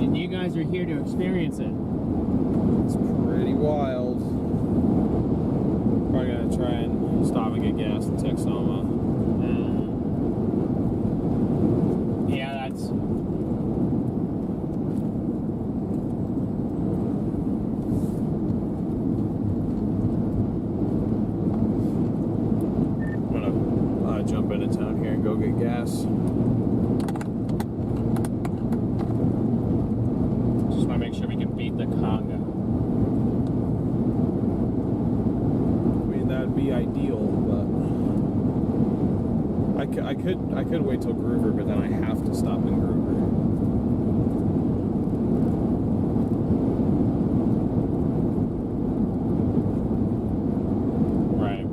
And you guys are here to experience it. It's pretty wild. Probably gonna try and stop and get gas in Texoma. Yeah, that's... I'm gonna jump into town here and go get gas. Just want to could wait till Groover, but then I have to stop in Groover. Right.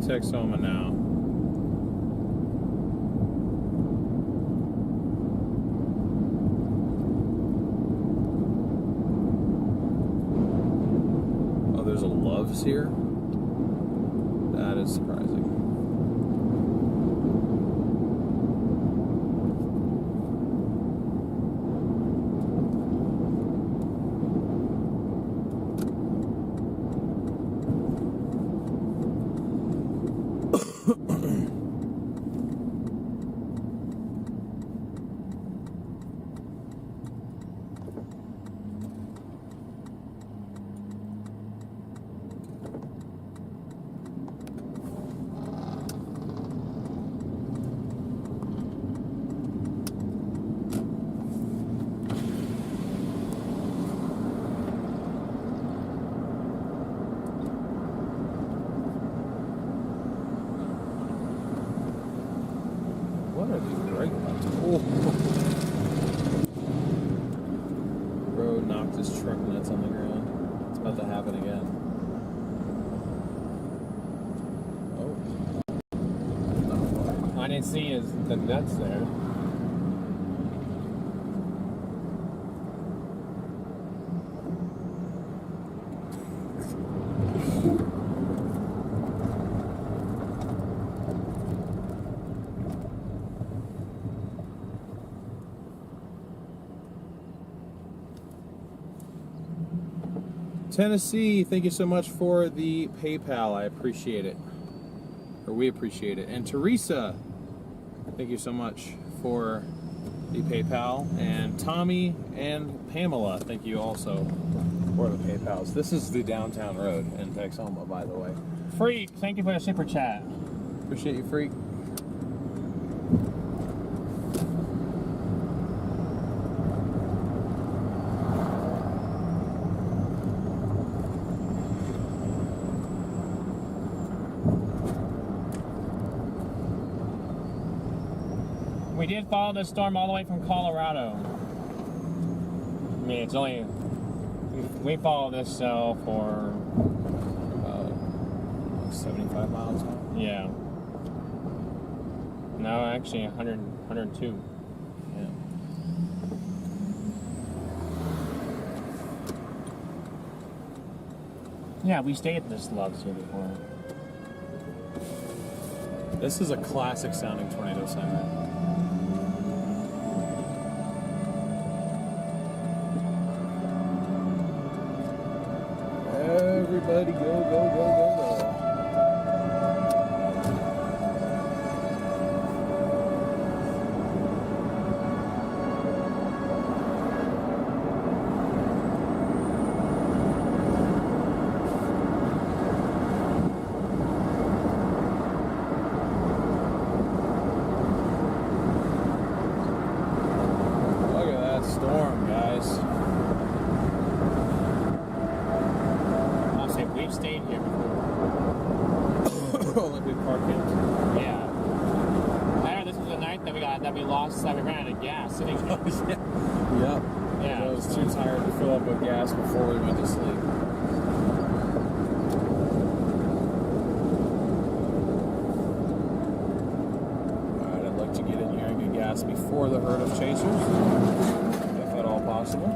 Texoma now. Oh, there's a Love's here? That is surprising. What are these brake lights? Oh. Bro knocked his truck nuts on the ground. It's about to happen again. Oh. I didn't see the nuts there. Tennessee, thank you so much for the PayPal. I appreciate it. Or we appreciate it. And Teresa, thank you so much for the PayPal. And Tommy and Pamela, thank you also for the PayPals. This is the downtown road in Texoma, by the way. Freak, thank you for the super chat. Appreciate you, Freak. We did follow this storm all the way from Colorado. I mean, it's only... We followed this cell for... 75 miles now? Yeah. No, actually 102. Yeah. Yeah, we stayed at this Love's here before. This is a classic sounding tornado siren. Everybody go, go, go, go, go. Look at that storm, guys. We've stayed here before. Like we parked it. Yeah. I heard this was the night that we lost, that we ran out of gas sitting here. Yep. Yeah. I was too tired to fill up with gas before we went to sleep. Alright, I'd like to get in here and get gas before the herd of chasers, if at all possible. possible.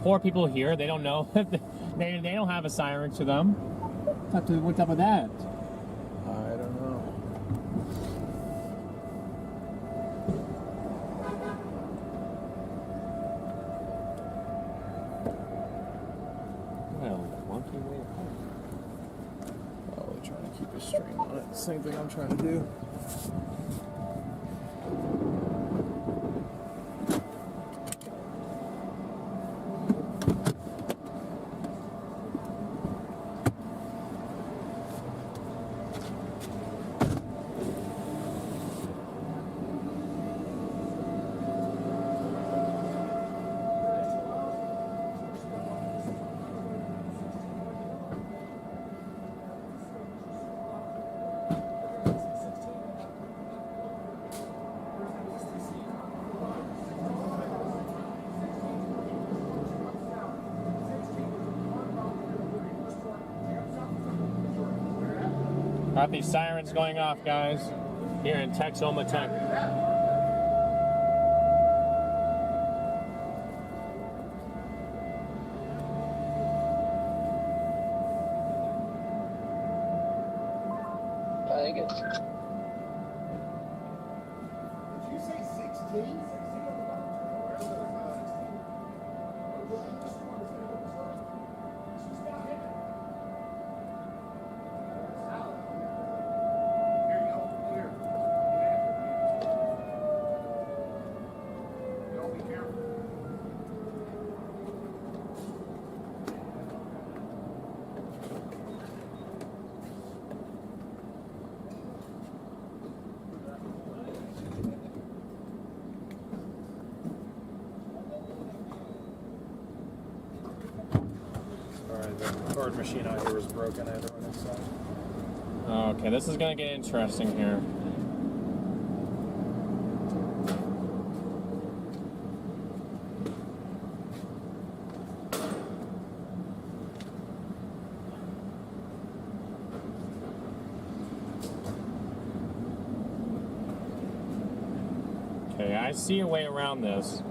Poor people here, they don't know. they don't have a siren to them. What's up with that? I don't know. Well, monkey way home. Probably trying to keep a stream on it. Same thing I'm trying to do. Got these sirens going off, guys, here in Texoma Tech. I think it's. Did you say 16? The card machine out here was broken. I had to run inside. Okay, this is going to get interesting here. Okay, I see a way around this.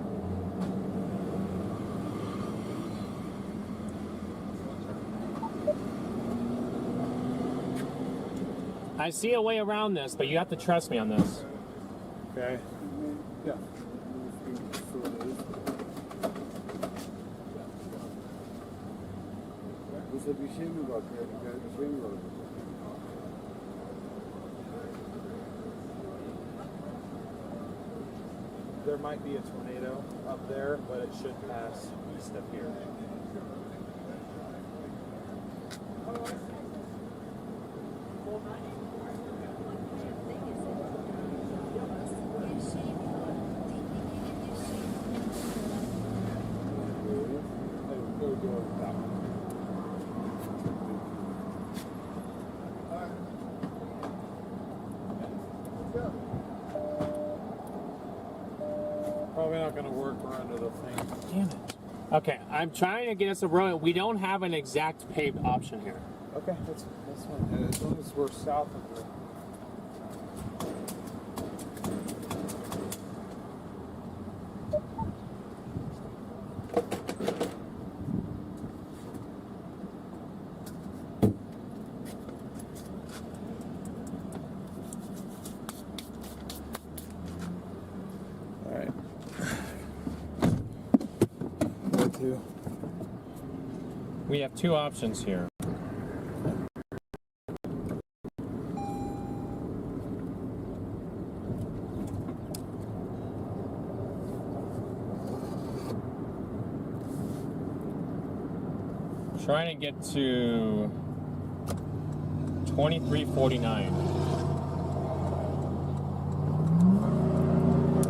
I see a way around this, but you have to trust me on this. Okay. Yeah. There might be a tornado up there, but it should pass east of here. Probably not going to work. We're under the thing. Damn it. Okay, I'm trying to get us a road. We don't have an exact paved option here. Okay, that's fine. As long as we're south of the. We have two options here. Trying to get to 2349.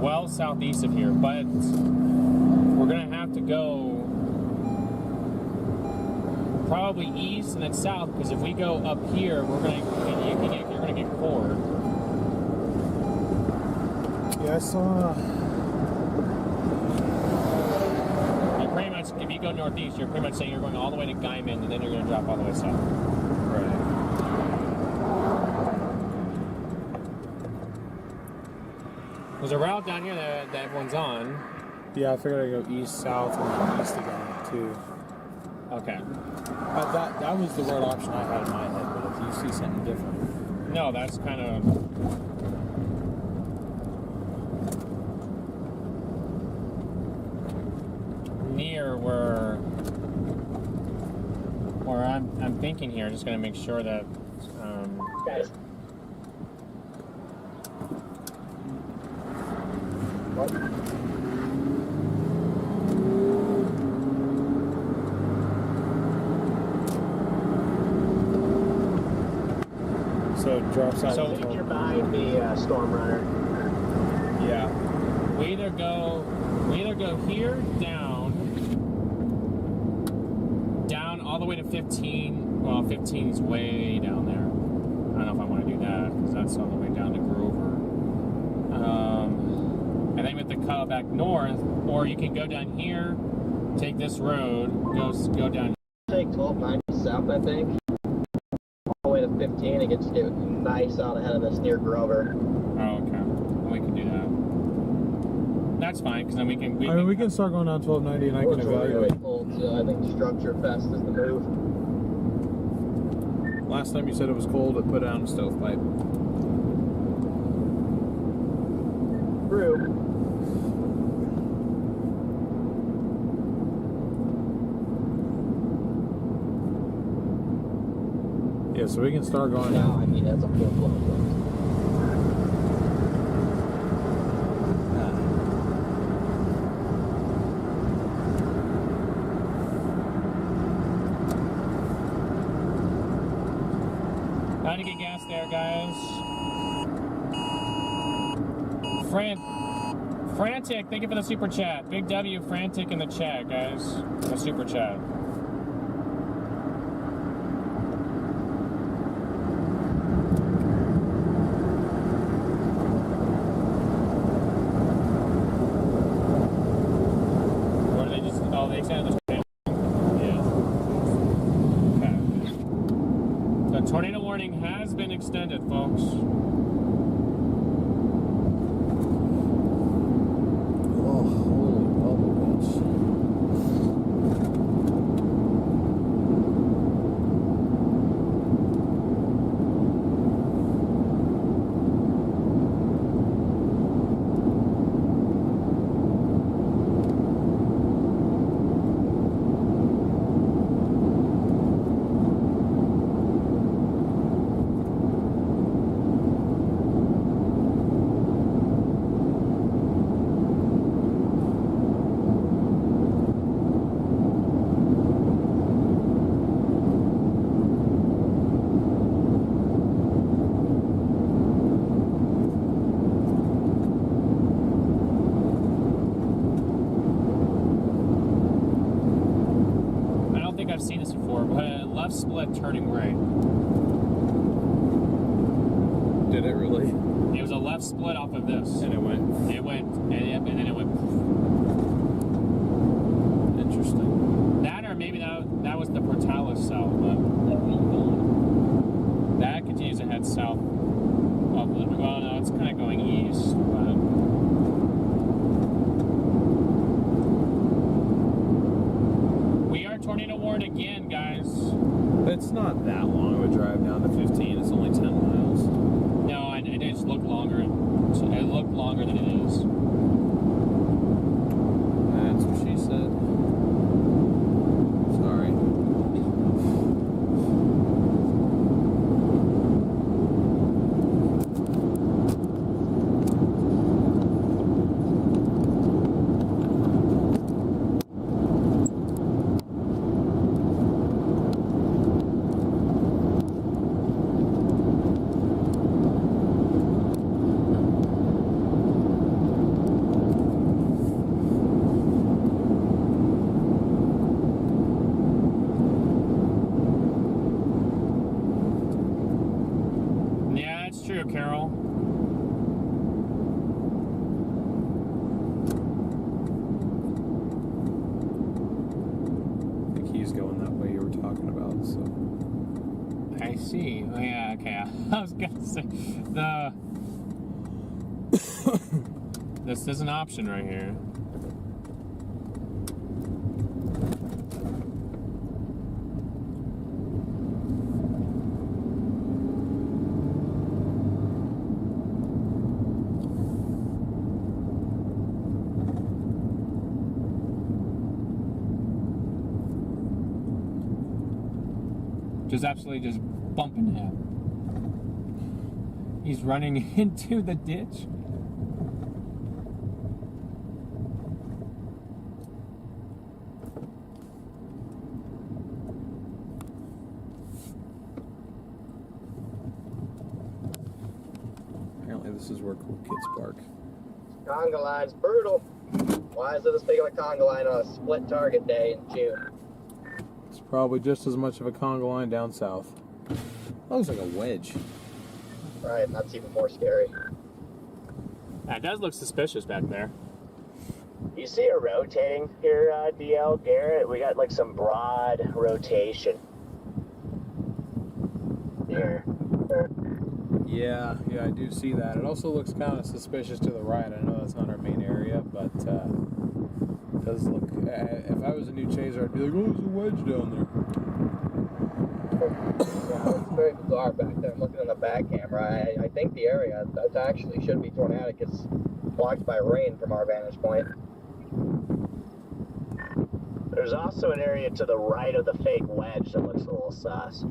Well southeast of here, but we're gonna have to go probably east and then south, because if we go up here, you're gonna get cored. Yeah, I saw. You pretty much, if you go northeast, you're pretty much saying you're going all the way to Guyman, and then you're going to drop all the way south. Right. There's a route down here that everyone's on. Yeah, I figured I'd go east, south, and then east again, too. Okay. That was the road option I had in my head, but if you see something different. No, that's kind of... near where I'm thinking here. Just going to make sure that... Guys. What? So it drops out. So I think you're behind the StormRunner. Yeah. we either go here, down all the way to 15. Well, 15's way down there. I don't know if I want to do that because that's all the way down to Grover. And then we have to cut back north, or you can go down here, take this road, go down. Take 1290 south, I think. All the way to 15, it gets nice out ahead of us near Grover. Oh, okay. Well, we can do that. That's fine, because then we can. I mean, we can start going down 1290 and I can evaluate. Really cold, so I think Structure Fest is the move. Last time you said it was cold, it put down a stovepipe. True. Yeah, so we can start going No, down. I mean, that's a full flow. Trying to get gas there, guys. Frantic, thank you for the super chat. Big W, Frantic in the chat, guys. The super chat. What are they just? Oh, they extended the tornado. Yeah. Okay. The tornado warning has been extended, folks. I've seen this before, but left split turning right. Did it really? It was a left split off of this. And it went. And then it went. Interesting. That, or maybe that was the Portales south, but that continues to head south. Well, no, it's kind of going east, but. Tornado warned again, guys. It's not that long of a drive down to 15. It's only 10 miles. No, it just looked longer. It looked longer than it is. That's what she said. Sorry. I see. Oh, yeah, okay. I was gonna say this is an option right here. Just absolutely just bumping him. He's running into the ditch. Apparently this is where cool kids park. Conga line's brutal. Why is it this big of a conga line on a split target day in June? It's probably just as much of a conga line down south. Looks like a wedge. Right, that's even more scary. That does look suspicious back there. You see a rotating here, DL, Garrett? We got like some broad rotation here. Yeah, I do see that. It also looks kind of suspicious to the right. I know that's not our main area, but it does look. If I was a new chaser, I'd be like, oh, there's a wedge down there. Yeah, it's very bizarre back there. I'm looking in the back camera. I think the area that actually should be tornadic is blocked by rain from our vantage point. There's also an area to the right of the fake wedge that looks a little sus.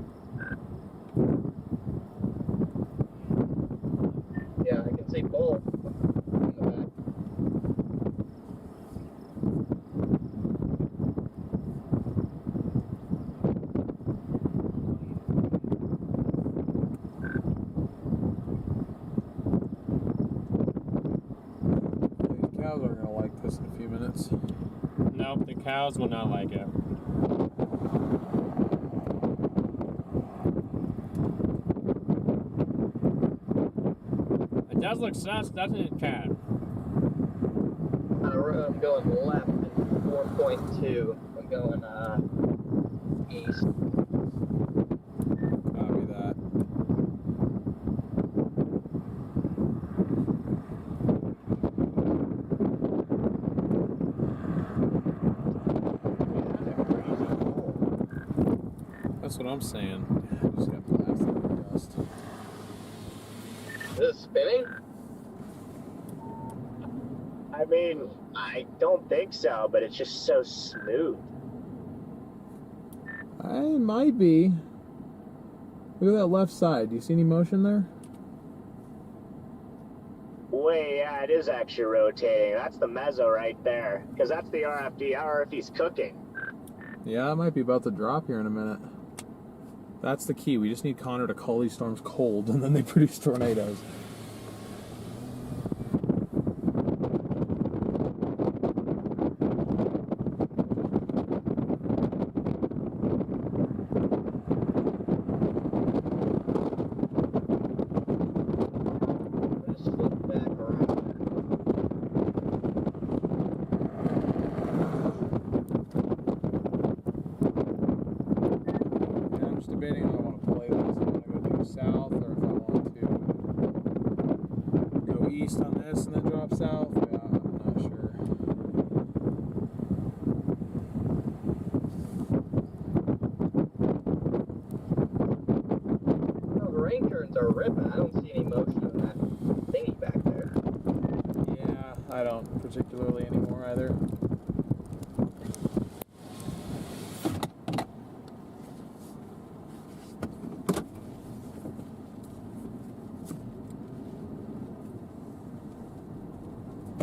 Yeah, I can see both in the back. These cows aren't gonna like this in a few minutes. Nope, the cows will not like it. It does look sus, doesn't it, Cat? I'm going left in 4.2. I'm going east. Copy that. That's what I'm saying. I just got blasted with dust. Is it spinning? I mean, I don't think so, but it's just so smooth. I might be. Look at that left side. Do you see any motion there? Wait, yeah, it is actually rotating. That's the mezzo right there. Because that's the RFD. Our RFD's cooking. Yeah, it might be about to drop here in a minute. That's the key. We just need Connor to call these storms cold, and then they produce tornadoes. Just flip back around. Yeah, I'm just debating if I want to play this. If I want to go due south, or if I want to go east on this and then drop south. Yeah, I'm not sure. No, the rain currents are ripping. I don't see any motion in that thingy back there. Yeah, I don't particularly anymore either.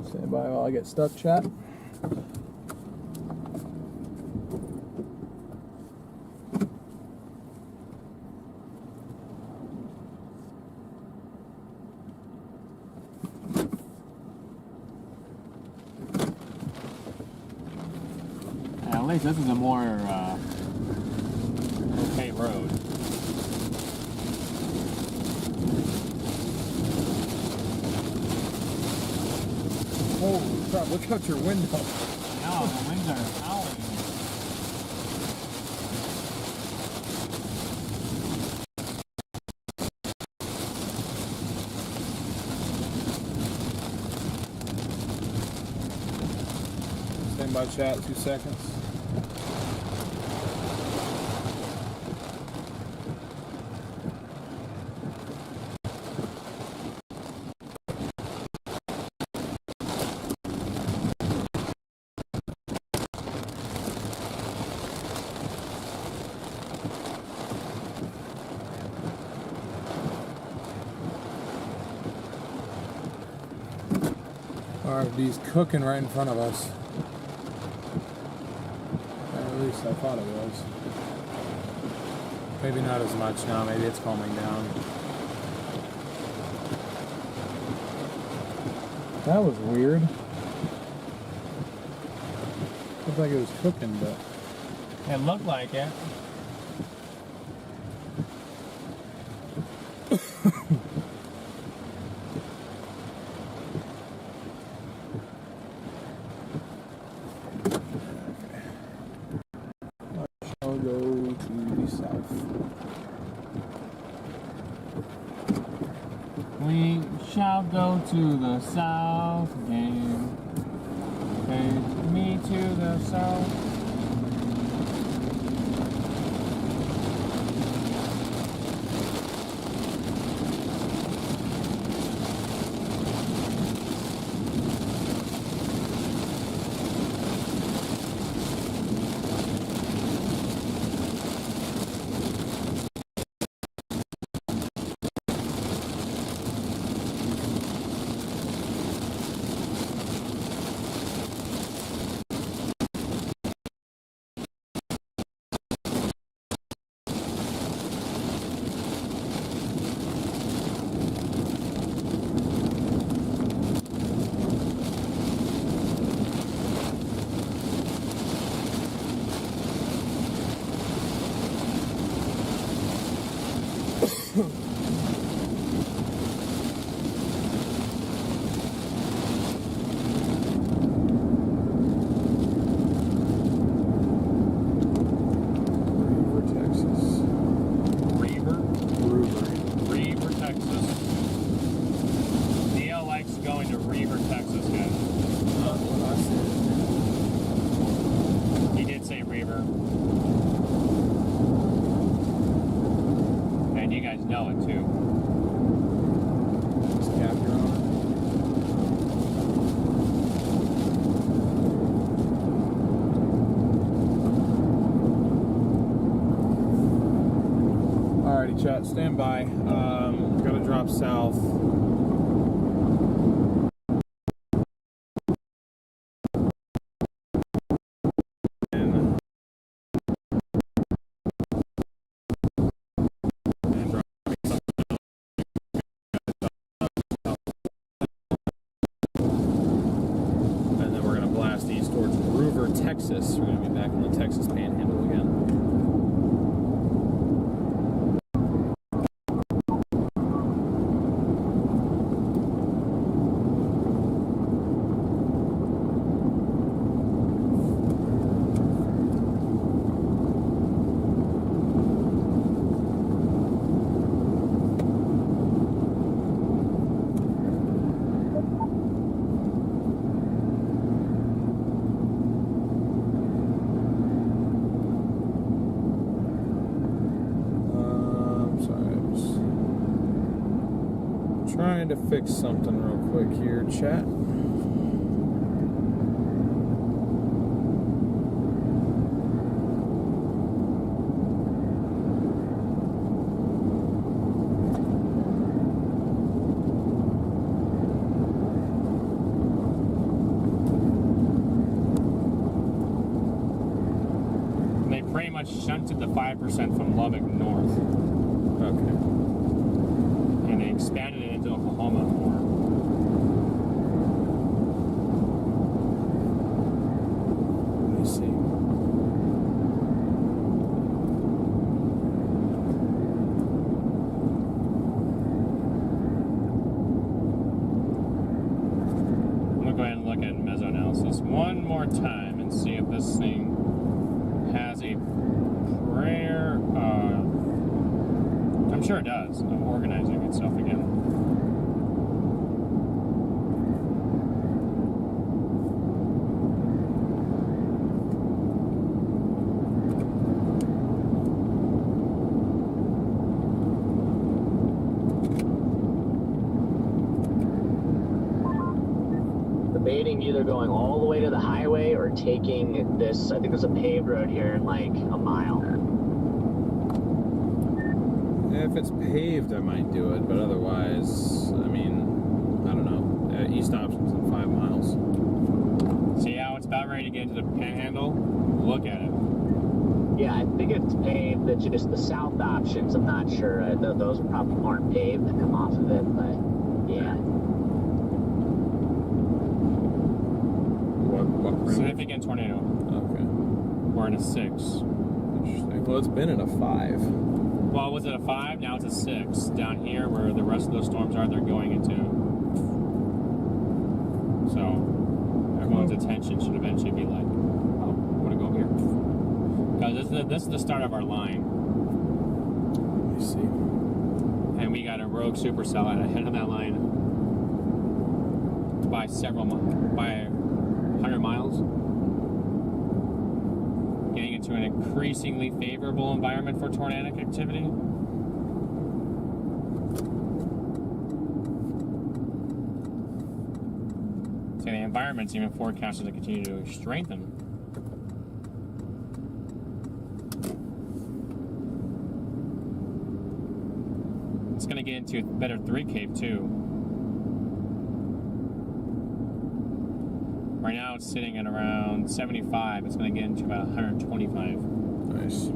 Stand by while I get stuck, chat. At least this is a more okay road. Holy crap, look out your window. No, the winds are howling. Stand by chat, 2 seconds. RFD's cooking right in front of us. At least I thought it was. Maybe not as much now, maybe it's calming down. That was weird. Looked like it was cooking, but It looked like it. I'll go to the south. We shall go to the south again. Take me to the south. Chat, stand by. Gotta drop south. And then we're gonna blast east towards Ruver, Texas. We're gonna be back in the Texas Panhandle again. Trying to fix something real quick here, chat. They pretty much shunted the 5% from Lubbock north. Okay. And they expanded it into Oklahoma more. Let me see. I'm gonna go ahead and look at mesoanalysis one more time and see if this thing has a prayer. I'm sure it does. I'm organizing itself again. either going all the way to the highway or taking this, I think there's a paved road here in like a mile. If it's paved, I might do it, but otherwise, I mean, I don't know. East option's in 5 miles. See how it's about ready to get into the panhandle? Look at it. Yeah, I think it's paved. It's just the south options. I'm not sure. Those probably aren't paved that come off of it, but yeah. What Significant tornado. Okay. We're in a 6. Interesting. Well, it's been in a 5. Well, was it a 5? Now it's a 6. Down here, where the rest of those storms are, they're going into. So, everyone's attention should eventually be like, oh, I want to go here. Because this is the start of our line. Let me see. And we got a rogue supercell ahead of that line by by 100 miles. Getting into an increasingly favorable environment for tornadic activity. So the environment's even forecasted to continue to strengthen. It's going to get into a better 3 Cape too. Right now it's sitting at around 75. It's going to get into about 125. Nice.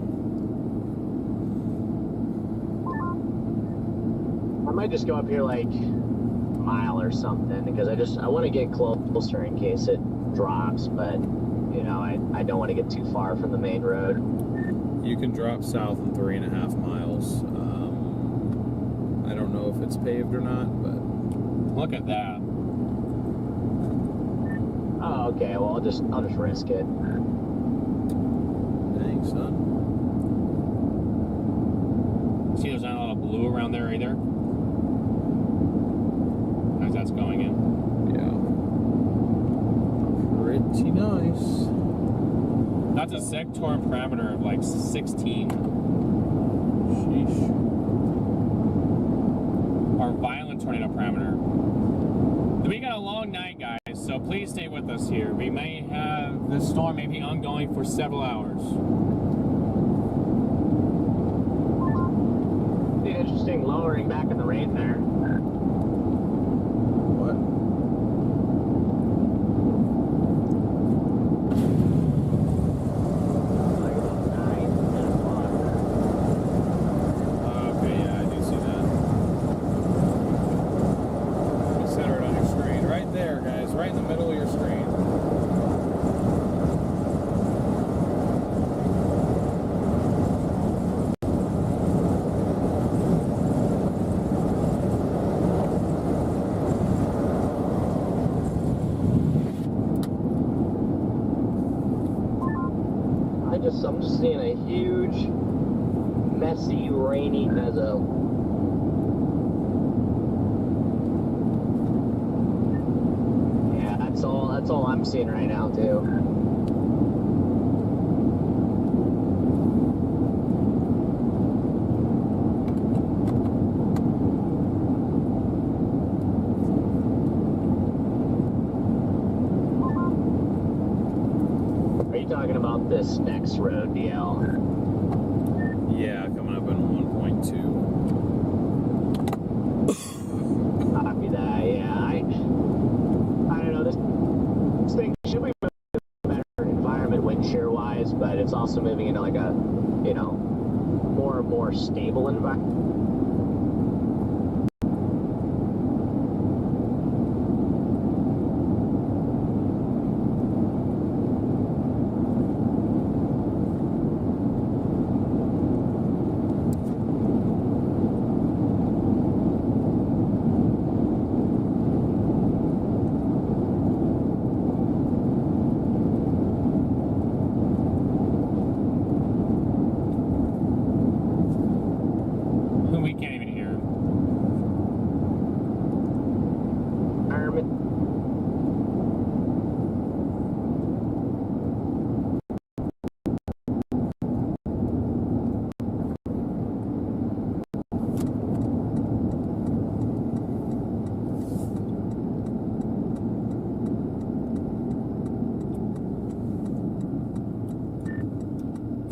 I might just go up here like a mile or something because I want to get closer in case it drops, but you know, I don't want to get too far from the main road. You can drop south in 3.5 miles. I don't know if it's paved or not, but Look at that. Oh, okay. Well, I'll just risk it. dang, son. See, there's not a lot of blue around there either. As that's going in. Yeah. Pretty nice. That's a sector parameter of like 16. Sheesh. Our violent tornado parameter. We got a long night, guys, so please stay with us here. We may have this storm may be ongoing for several hours. Interesting lowering back in the rain there. What? Okay, yeah, I do see that. Let me center it on your screen. Right there, guys. Right in the middle of your screen. I'm just seeing a huge, messy, rainy mezzo. Yeah, that's all I'm seeing right now too. Are you talking about this next road, DL? Yeah, coming up in 1.2. Copy that, yeah. I don't know, this thing should be moving in a better environment wind shear wise, but it's also moving into like a, you know, more and more stable environment.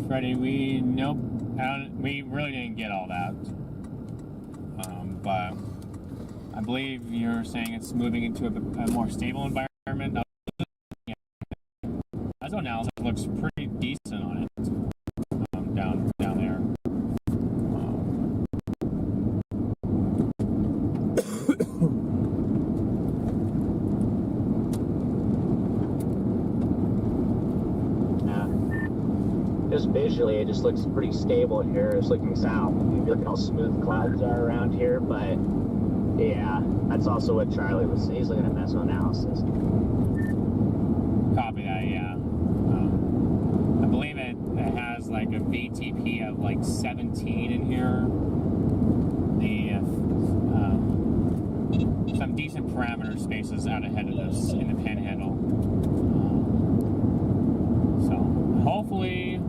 Freddie, we really didn't get all that. But I believe you're saying it's moving into a more stable environment. Ozone analysis looks pretty decent on it down there. Just visually, it just looks pretty stable here. It's looking south. Look at how smooth clouds are around here, but yeah, that's also what Charlie was saying. He's looking at mesoanalysis. Copy that, yeah. I believe it has like a VTP of like 17 in here. Some decent parameter spaces out ahead of this in the panhandle. So hopefully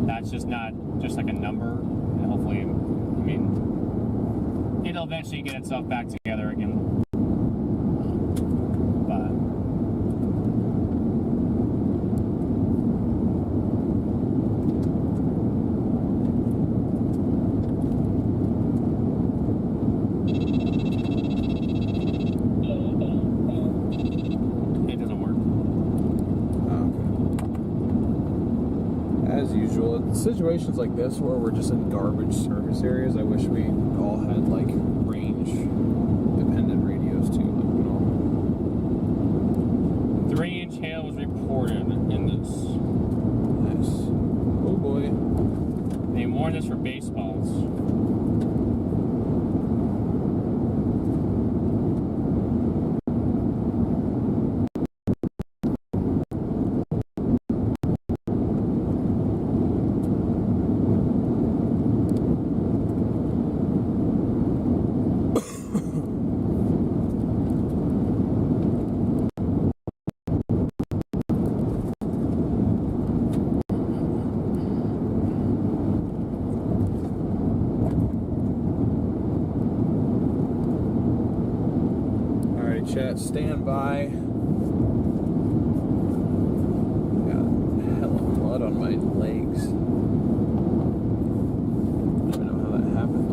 that's just not just like a number. And hopefully, I mean, it'll eventually get itself back together again. But it doesn't work. Okay. As usual, in situations like this where we're just in garbage service areas, I wish we all had like range dependent radios too, like normal. 3-inch hail was reported in this. Nice. Oh boy. They warned us for baseballs. Chat, stand by. Got hell of blood on my legs. I don't even know how that happened.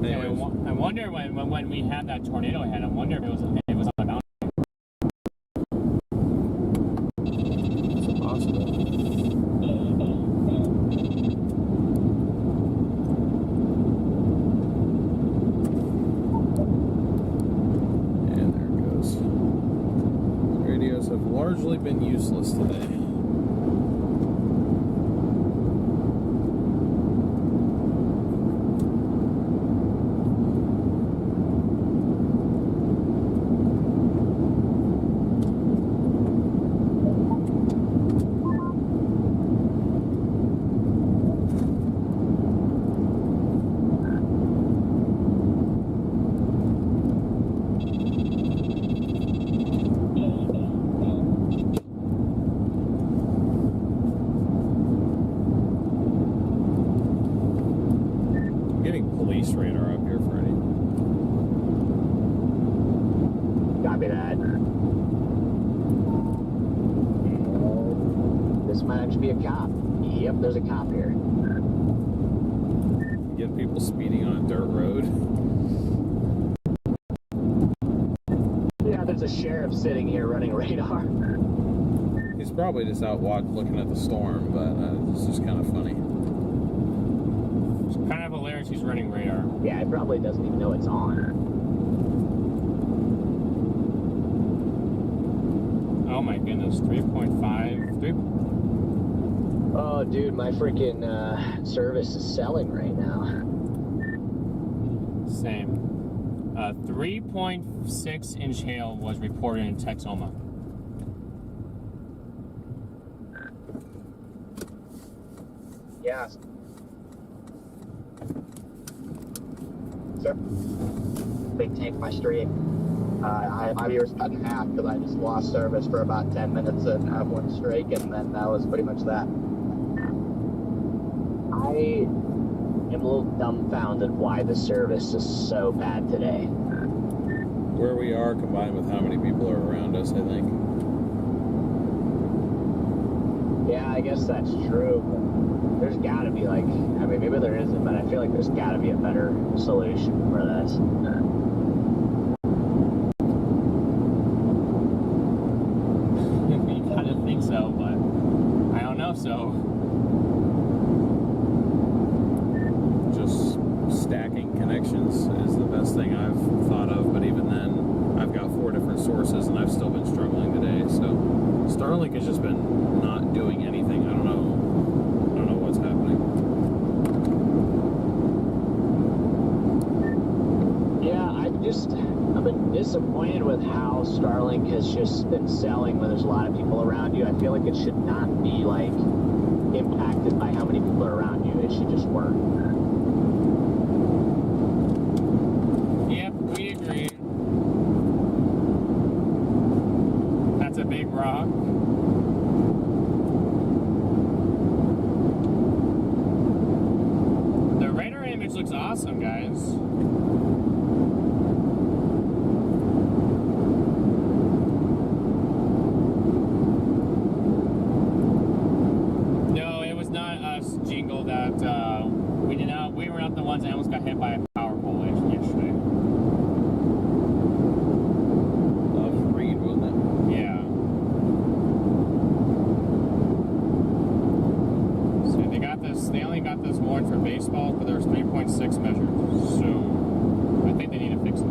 Anyways. I wonder when we had that tornado hit, I wonder if it was on the mountain. It's impossible. Have largely been useless today. Police radar up here, Freddie. Copy that. This might actually be a cop. Yep, there's a cop here. Get people speeding on a dirt road. Yeah, there's a sheriff sitting here running radar. He's probably just out looking at the storm, but it's just kind of funny. It's kind of hilarious he's running radar. Yeah, he probably doesn't even know it's on. Oh my goodness, 3.5. Oh, dude, my freaking service is selling right now. Same. 3.6-inch hail was reported in Texoma. Yeah. Sir? Big tank my stream. My viewers cut in half because I just lost service for about 10 minutes and have one streak, and then that was pretty much that. I am a little dumbfounded why the service is so bad today. Where we are combined with how many people are around us, I think. Yeah, I guess that's true. But there's got to be like, I mean, maybe there isn't, but I feel like there's got to be a better solution for this. You kind of think so, but I don't know. So Just stacking connections is the best thing I've thought of, but even then, I've got 4 different sources and I've still been struggling today. So Starlink has just been not doing anything. I don't know what's happening. Yeah, I've been disappointed with how Starlink has just been selling when there's a lot of people around you. I feel like it should not be like impacted by how many people are around you. It should just work. yep, we agree. That's a big rock. The radar image looks awesome, guys. No, it was not us, Jingle, that we were not the ones that almost got hit by a power pole yesterday. That was Reed, wasn't it? Yeah. So they only got this warrant for baseball, but there's 3.6 measures. So I think they need to fix it.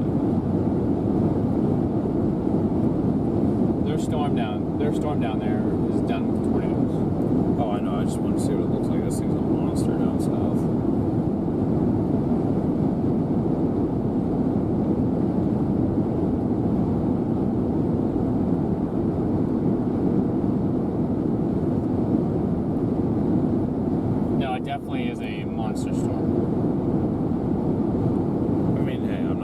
Their storm down there is done with tornadoes. Oh, I know. I just want to see what it looks like. This thing's a monster down south. No, it definitely is a monster storm. I mean, hey, I'm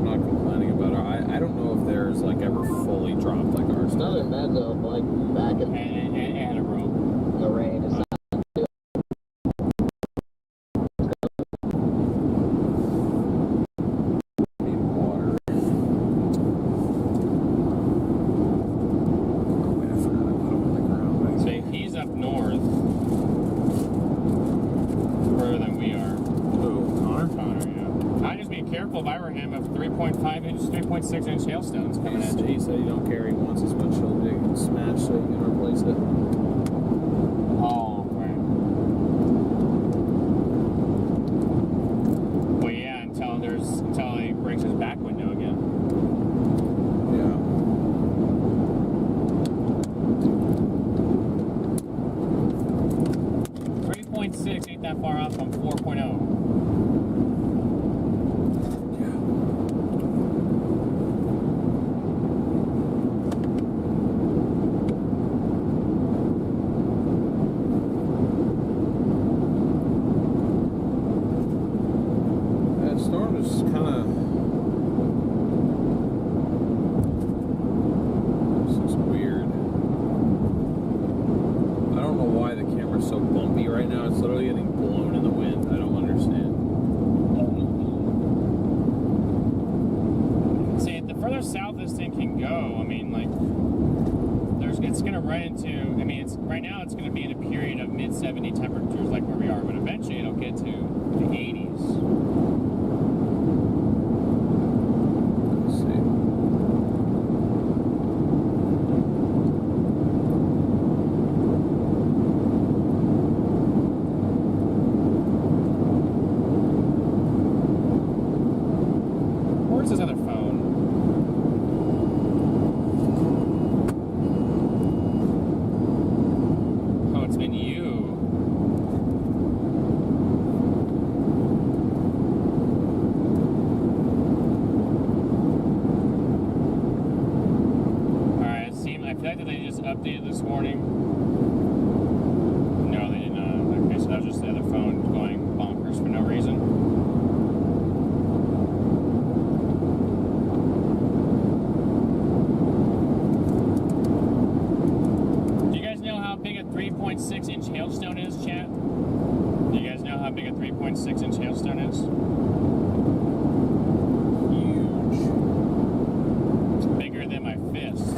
not complaining about it. I don't know if there's like ever fully dropped like ours. Another mezzo, like back in And a rope. the rain. It's not Need water. Wait, I forgot I put him on the ground. So he's up north, further than we are. Who? Connor? Connor, yeah. I'd just be careful if I were him of 3.5 inch, 3.6 inch hailstones coming at you. He said you don't carry once as much he'll dig and smash so you can replace it. Oh, right. Well, yeah, until he breaks his back window again. Yeah. 3.6 ain't that far off from 4.0. That storm is kind of. This is weird. I don't know why the camera's so bumpy right now. It's literally getting blown in the wind. I don't understand. See, the further south this thing can go, I mean, like, it's going to run into, I mean, right now it's going to be in a period of mid-70 temperatures like where we are, but eventually it'll get to the 80s. Let's see. Where's this other phone? Oh, it's been you. Alright, I feel like that they just updated this morning. No, they did not. Okay, so that was just the other phone going bonkers for no reason. Do you guys know how big a 3.6 inch hailstone is, chat? Do you guys know how big a 3.6 inch hailstone is? Huge. It's bigger than my fist.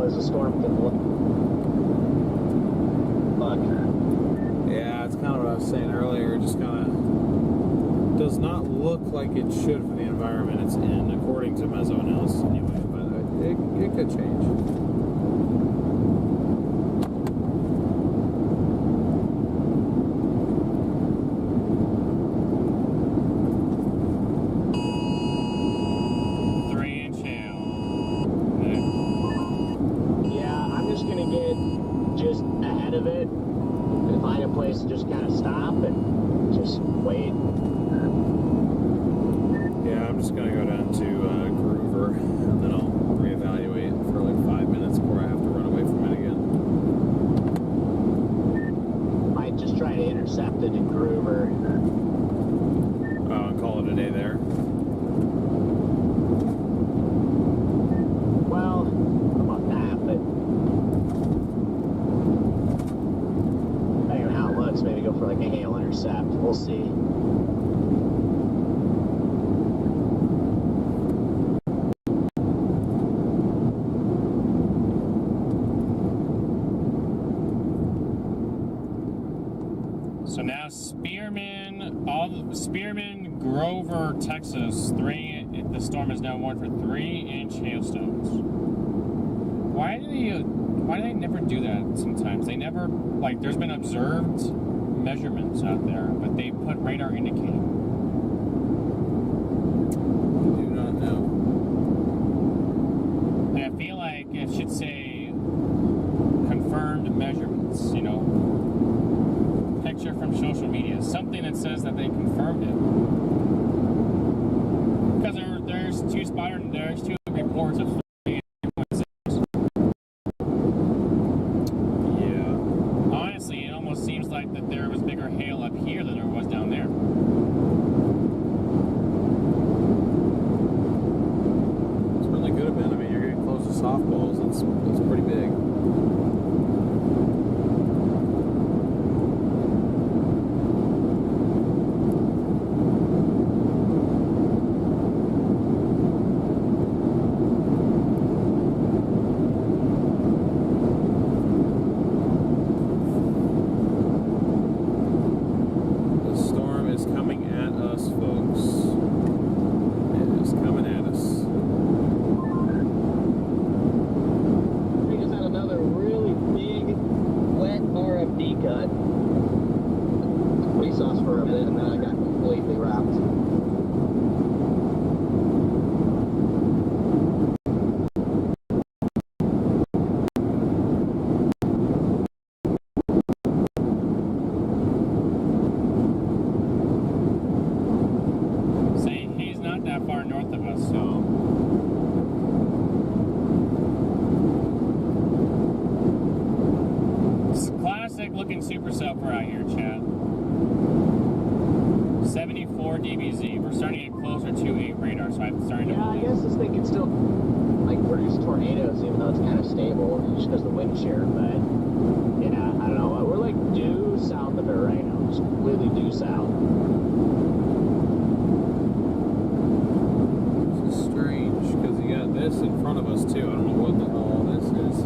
as the storm can look. Yeah, it's kind of what I was saying earlier. It just kind of does not look like it should for the environment it's in, according to Mezzo analysis anyway, but it could change. Just kind of stop and just wait. Yeah, I'm just gonna go down to Groover and then I'll reevaluate for like 5 minutes before I have to run away from it again. Might just try to intercept it in Groover. Oh, and call it a day there. Well, about that, but depending on how it looks, maybe go for like a hail intercept. We'll see. So now Spearman, Grover, Texas, the storm is now warned for 3-inch hailstones. Why do they never do that sometimes? They never, like, there's been observed measurements out there, but they put radar indicating. I do not know. And I feel like it should say confirmed measurements, you know, picture from social media, something that says that they confirmed it. Because there's two reports of 3.6. Yeah. Honestly, it almost seems like that there was bigger hail up here than there was down there. It's really good, man. I mean, you're getting close to softballs. It's pretty big. Looking supercell for out here, chat. 74 dBz. We're starting to get closer to a radar, so I'm starting to believe. I guess this thing can still like produce tornadoes, even though it's kind of stable, just because of the wind shear. But yeah, I don't know. We're like due south of it right now, just completely due south. This is strange because you got this in front of us too. I don't know what the hell all this is.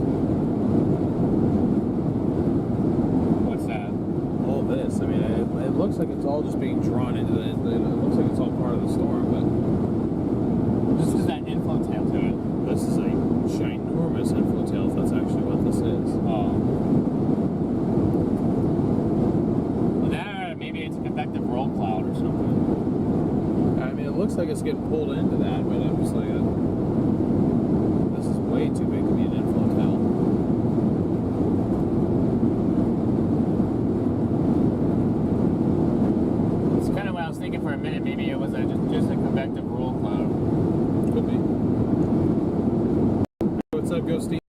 This. I mean, it looks like it's all just being drawn into it looks like it's all part of the storm, but this is that inflow tail to it. This is a ginormous inflow tail, if that's actually what this is. Oh. Well, that, maybe it's a convective roll cloud or something. I mean, it looks like it's getting pulled into that, but I'm just like, this is way too big to be an inflow tail. Thinking for a minute, maybe it was just a convective roll cloud. Could be. What's up, Ghosty?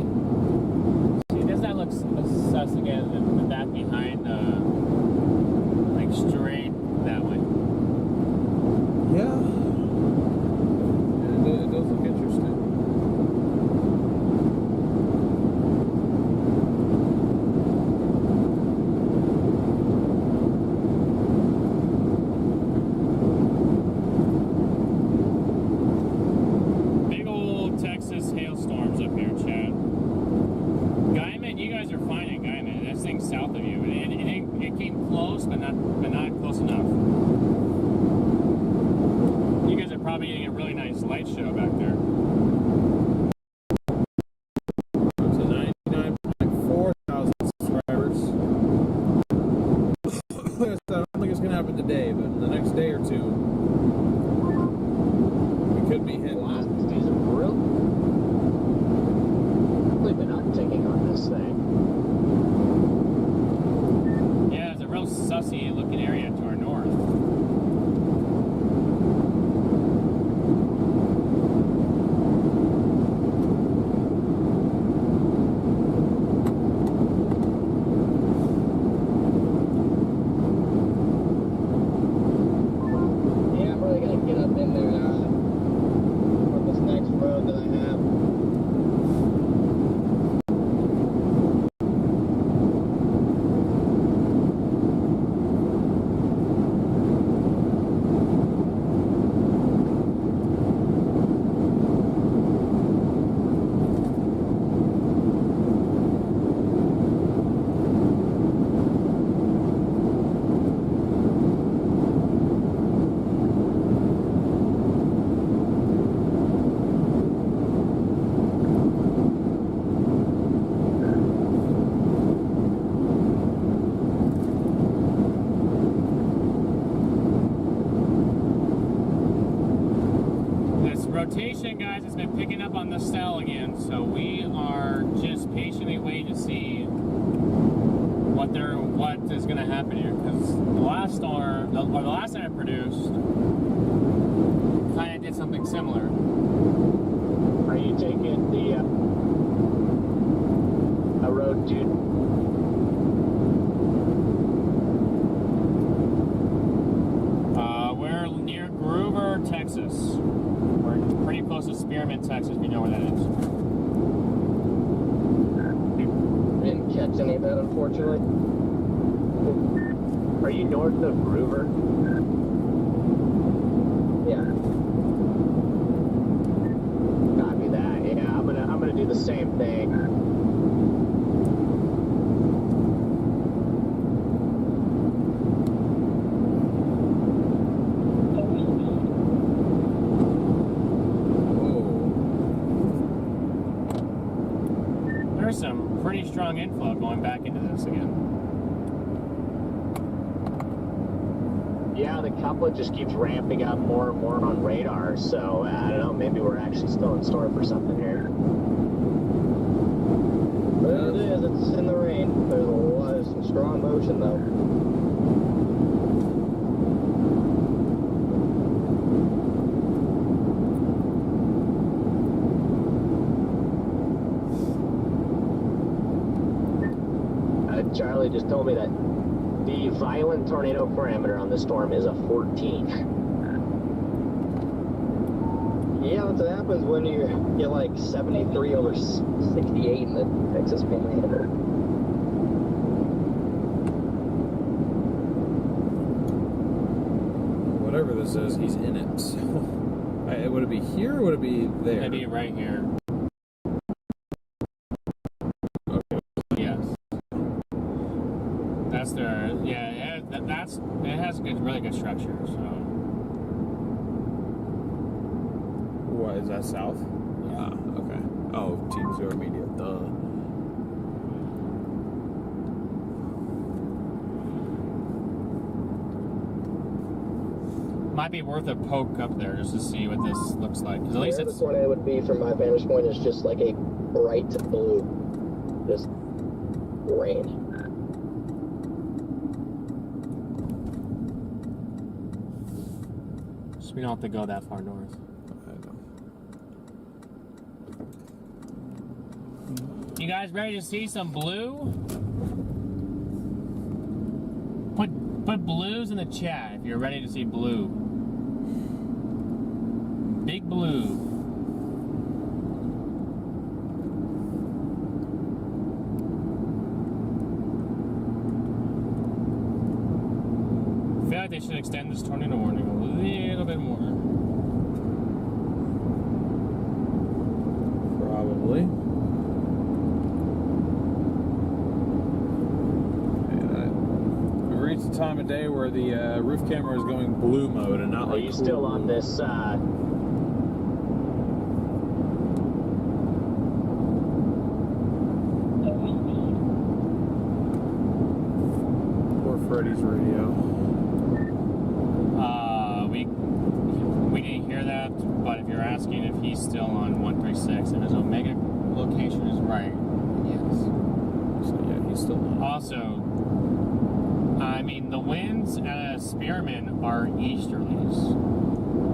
See, does that look sus again? The back behind, like straight that way. Yeah. It does look interesting. Hailstorms up here, Chad. close, but not close enough. You guys are probably getting a really nice light show back there. It's a 99.4 thousand subscribers. I don't think it's gonna happen today, but in the next day or two, we could be hitting. Wow, these are really been upticking on this thing. Yeah, it's a real sussy looking area to our north. Yeah, I'm really gonna get up in there on this next road that I have. Rotation, guys, has been picking up on the cell again, so we are just patiently waiting to see what is going to happen here. Because the last storm, or the last time I produced, kind of did something similar. Are you taking the a road, dude? We're near Groover, Texas. We're pretty close to Spearmint, Texas, if you know where that is. I didn't catch any of that, unfortunately. Are you north of Groover? Yeah. Copy that. Yeah, I'm gonna do the same thing. There's some pretty strong inflow going back into this again. Yeah, the couplet just keeps ramping up more and more on radar, so I don't know, maybe we're actually still in store for something here. There it is, it's in the rain. There's some strong motion though. Charlie just told me that the violent tornado parameter on the storm is a 14. Yeah, that's what happens when you get like 73 over 68 in the Texas Panhandle. Whatever this is, he's in it. So, would it be here or would it be there? Maybe right here. Yes. That's their, yeah, it has a really good structure, so. What, is that south? Yeah. Ah, okay. Oh, StormRunner Media, duh. Yeah. Might be worth a poke up there just to see what this looks like. Because at least Where it's. the tornado would be from my vantage point is just like a bright blue. Just rain. So we don't have to go that far north. You guys ready to see some blue? Put blues in the chat if you're ready to see blue. Big blue. I feel like they should extend this tornado warning a little bit more. Probably. time of day where the roof camera is going blue mode and not Are like you cool still on blue. this? Poor Freddy's radio. We didn't hear that, but if you're asking if he's still on 136 and his Omega location is right, yes. So yeah, he's still on. Also, I mean, the winds at Spearman are easterlies.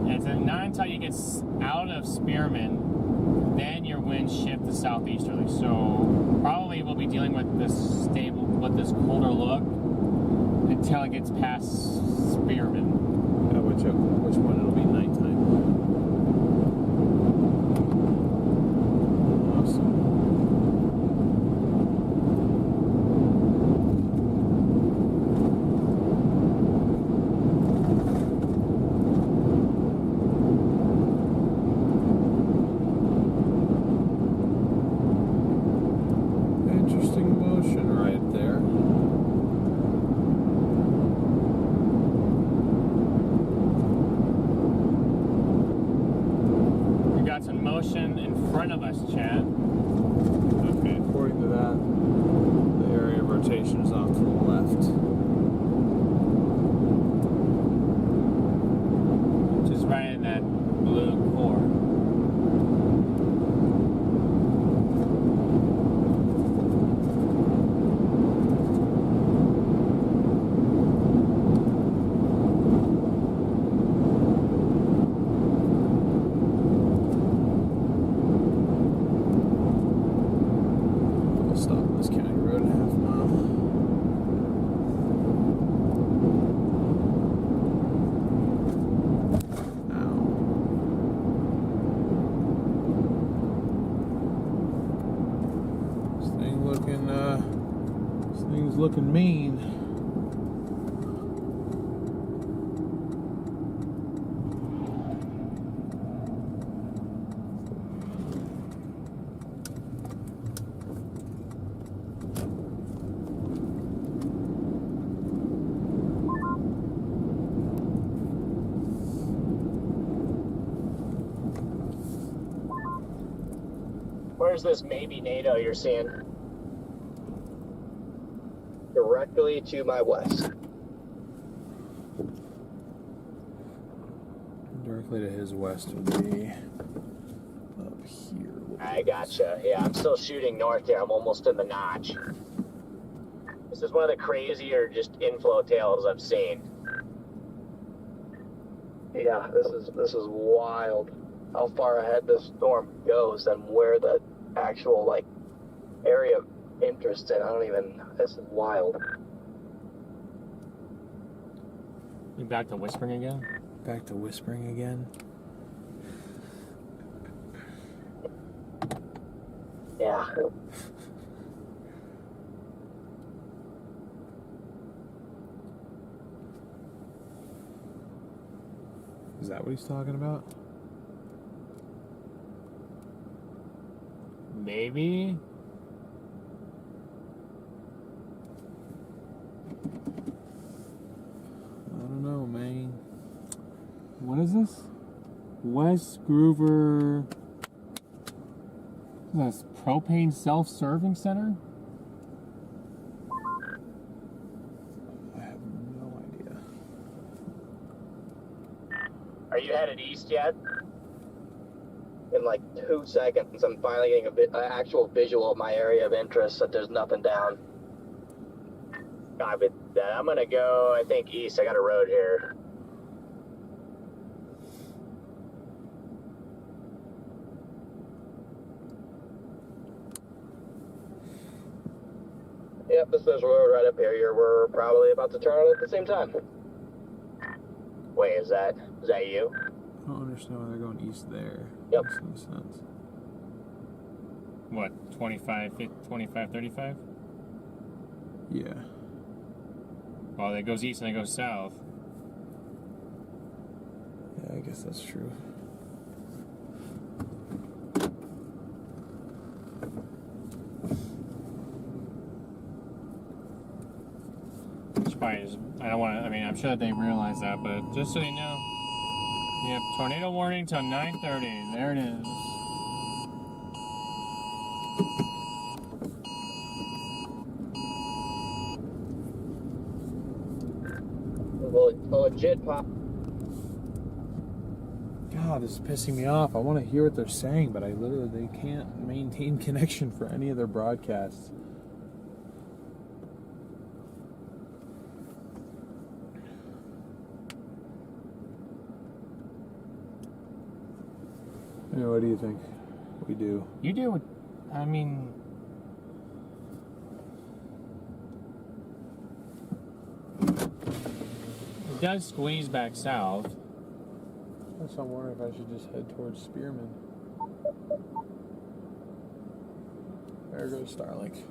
And so not until you get out of Spearman, then your winds shift to southeasterly. So probably we'll be dealing with this colder look until it gets past Spearman. Which one it'll be nighttime. Awesome. Interesting motion right there. We got some motion in front of us, Chad. Okay, according to that, the area of rotation is off to the left. Which is right in that blue core. We'll stop on this county road in a half mile. Ow. This thing's looking mean. Where's this maybe NATO you're seeing? Directly to my west. Directly to his west would be up here. I gotcha. Yeah, I'm still shooting north here. I'm almost in the notch. This is one of the crazier just inflow tails I've seen. Yeah, this is wild. How far ahead this storm goes and where the actual like area of interest in. This is wild. You back to whispering again? Back to whispering again. Yeah. Is that what he's talking about? Maybe. I don't know, man. What is this? West Groover. What is this? Propane self-serving center? I have no idea. Are you headed east yet? In like 2 seconds, I'm finally getting an actual visual of my area of interest that there's nothing down. I'm gonna go, I think, east. I got a road here. Yep, this is a road right up here. We're probably about to turn on at the same time. Wait, is that you? I don't understand why they're going east there. Yep. Makes no sense. What, 25, 35? Yeah. Well, it goes east and it goes south. Yeah, I guess that's true. probably just, I don't want to, I mean, I'm sure that they realize that, but just so you know, you have tornado warning till 9:30. There it is. Legit pop. God, this is pissing me off. I want to hear what they're saying, but they can't maintain connection for any of their broadcasts. You know, what do you think we do? You do, I mean, it does squeeze back south. So I'm wondering if I should just head towards Spearman. There goes Starlink.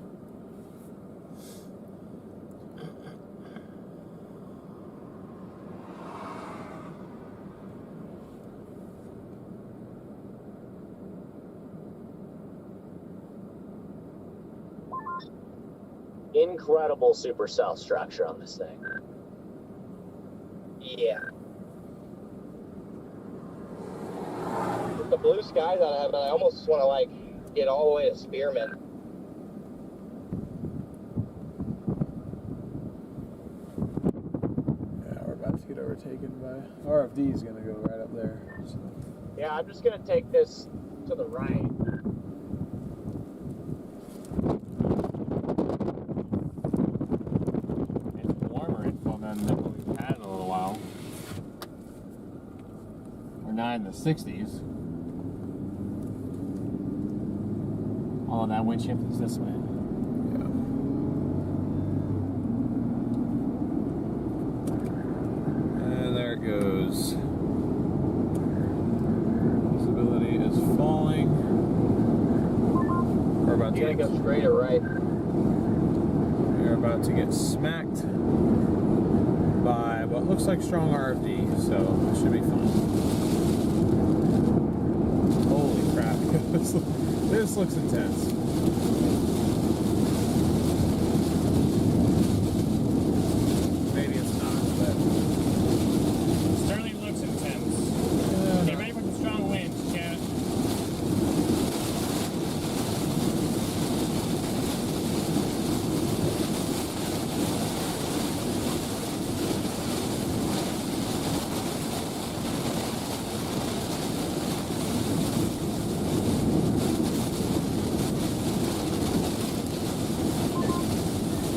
Incredible supercell structure on this thing. Yeah. With the blue skies out of heaven, I almost want to like get all the way to Spearman. Yeah, we're about to get overtaken by RFD is gonna go right up there. So. Yeah, I'm just gonna take this to the right. It's warmer inflow than what we've had in a little while. We're not in the 60s. All of that wind shift is this way. And there it goes. Visibility is falling. We're about to Go straight or right. We're about to get smacked by what looks like strong RFD, so it should be fun. Holy crap. This looks intense. Maybe it's not, but Certainly looks intense. Get ready for the strong winds, chat.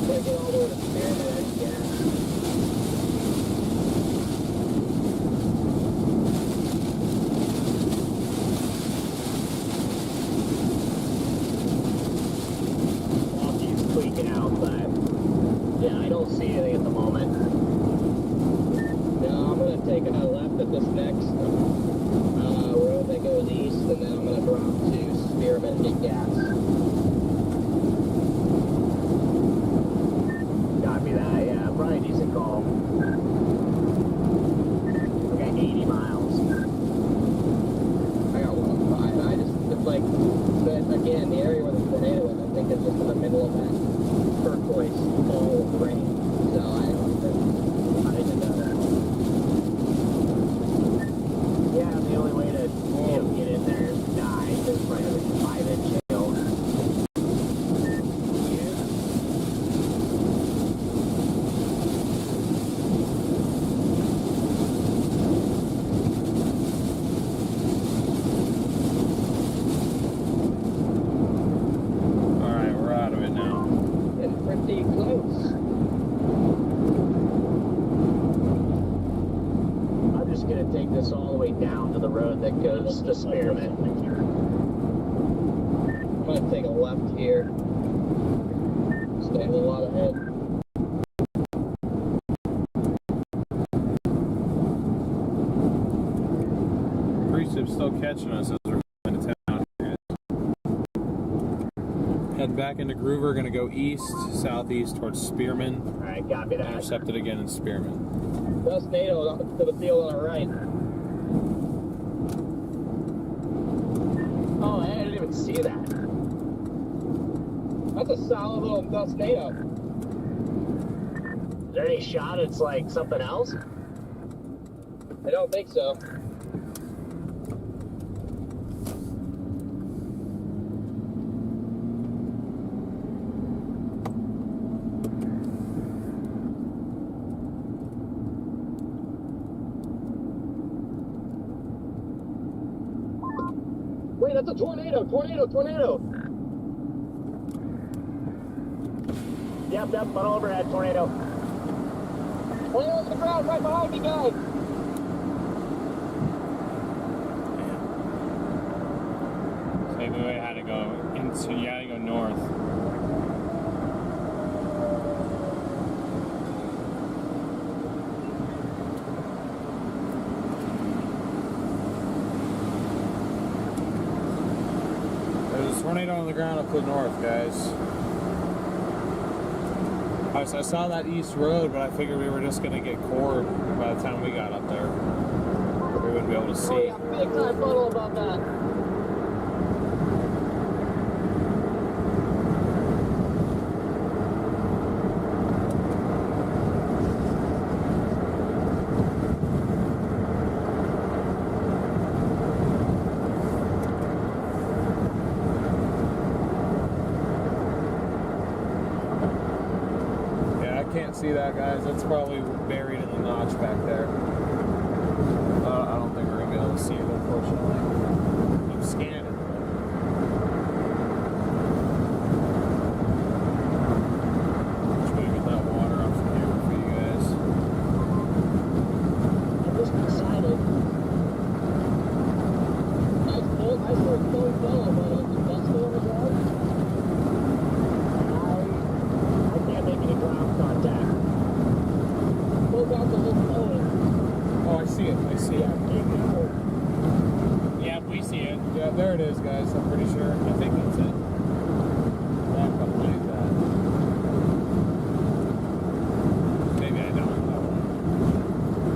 Gotta get all the way to Spearman again. Walkie's tweaking out, but yeah, I don't see anything at the moment. Now I'm gonna take a left at this next road that goes east, and then I'm gonna drop to Spearman and get gas. Copy that, yeah, probably a decent call. Okay, 80 miles. I got 105. I just, it's like, again, the area where the tornado is, I think it's just in the middle of that turquoise ball of rain. So I didn't know that. Yeah, the only way to get in there is die. There's right over 5-inch hail. alright, we're out of it now. It's pretty close. I'm just gonna take this all the way down to the road that goes to Spearman. I'm gonna take a left here. Stay a lot ahead. Precip's still catching us as we're going to town. Head back into Groover, gonna go east, southeast towards Spearman. Alright, copy that. Intercepted again in Spearman. That's NATO to the field on the right. Oh, I didn't even see that. That's a solid little dust NATO. there any shot it's like something else? I don't think so. Wait, that's a tornado! Tornado! Yep, funnel overhead, tornado. Tornado on the ground right behind me, guys! Maybe we had to go into, you gotta go north. There's a tornado on the ground up to the north, guys. I saw that east road, but I figured we were just going to get cored by the time we got up there. We wouldn't be able to see. Oh yeah, big time funnel about that. Can't see that, guys. That's probably buried in the notch back there. I don't think we're gonna be able to see it, unfortunately. I'm scanning. Just gonna get that water off the camera for you guys. I'm just excited. I saw it going well, but that's still on the ground. I can't make any ground contact. Close out the whole phone. Oh, I see it. Yeah, we see it. Yeah, there it is, guys. I'm pretty sure. I think that's it. Back behind that. Maybe I don't know.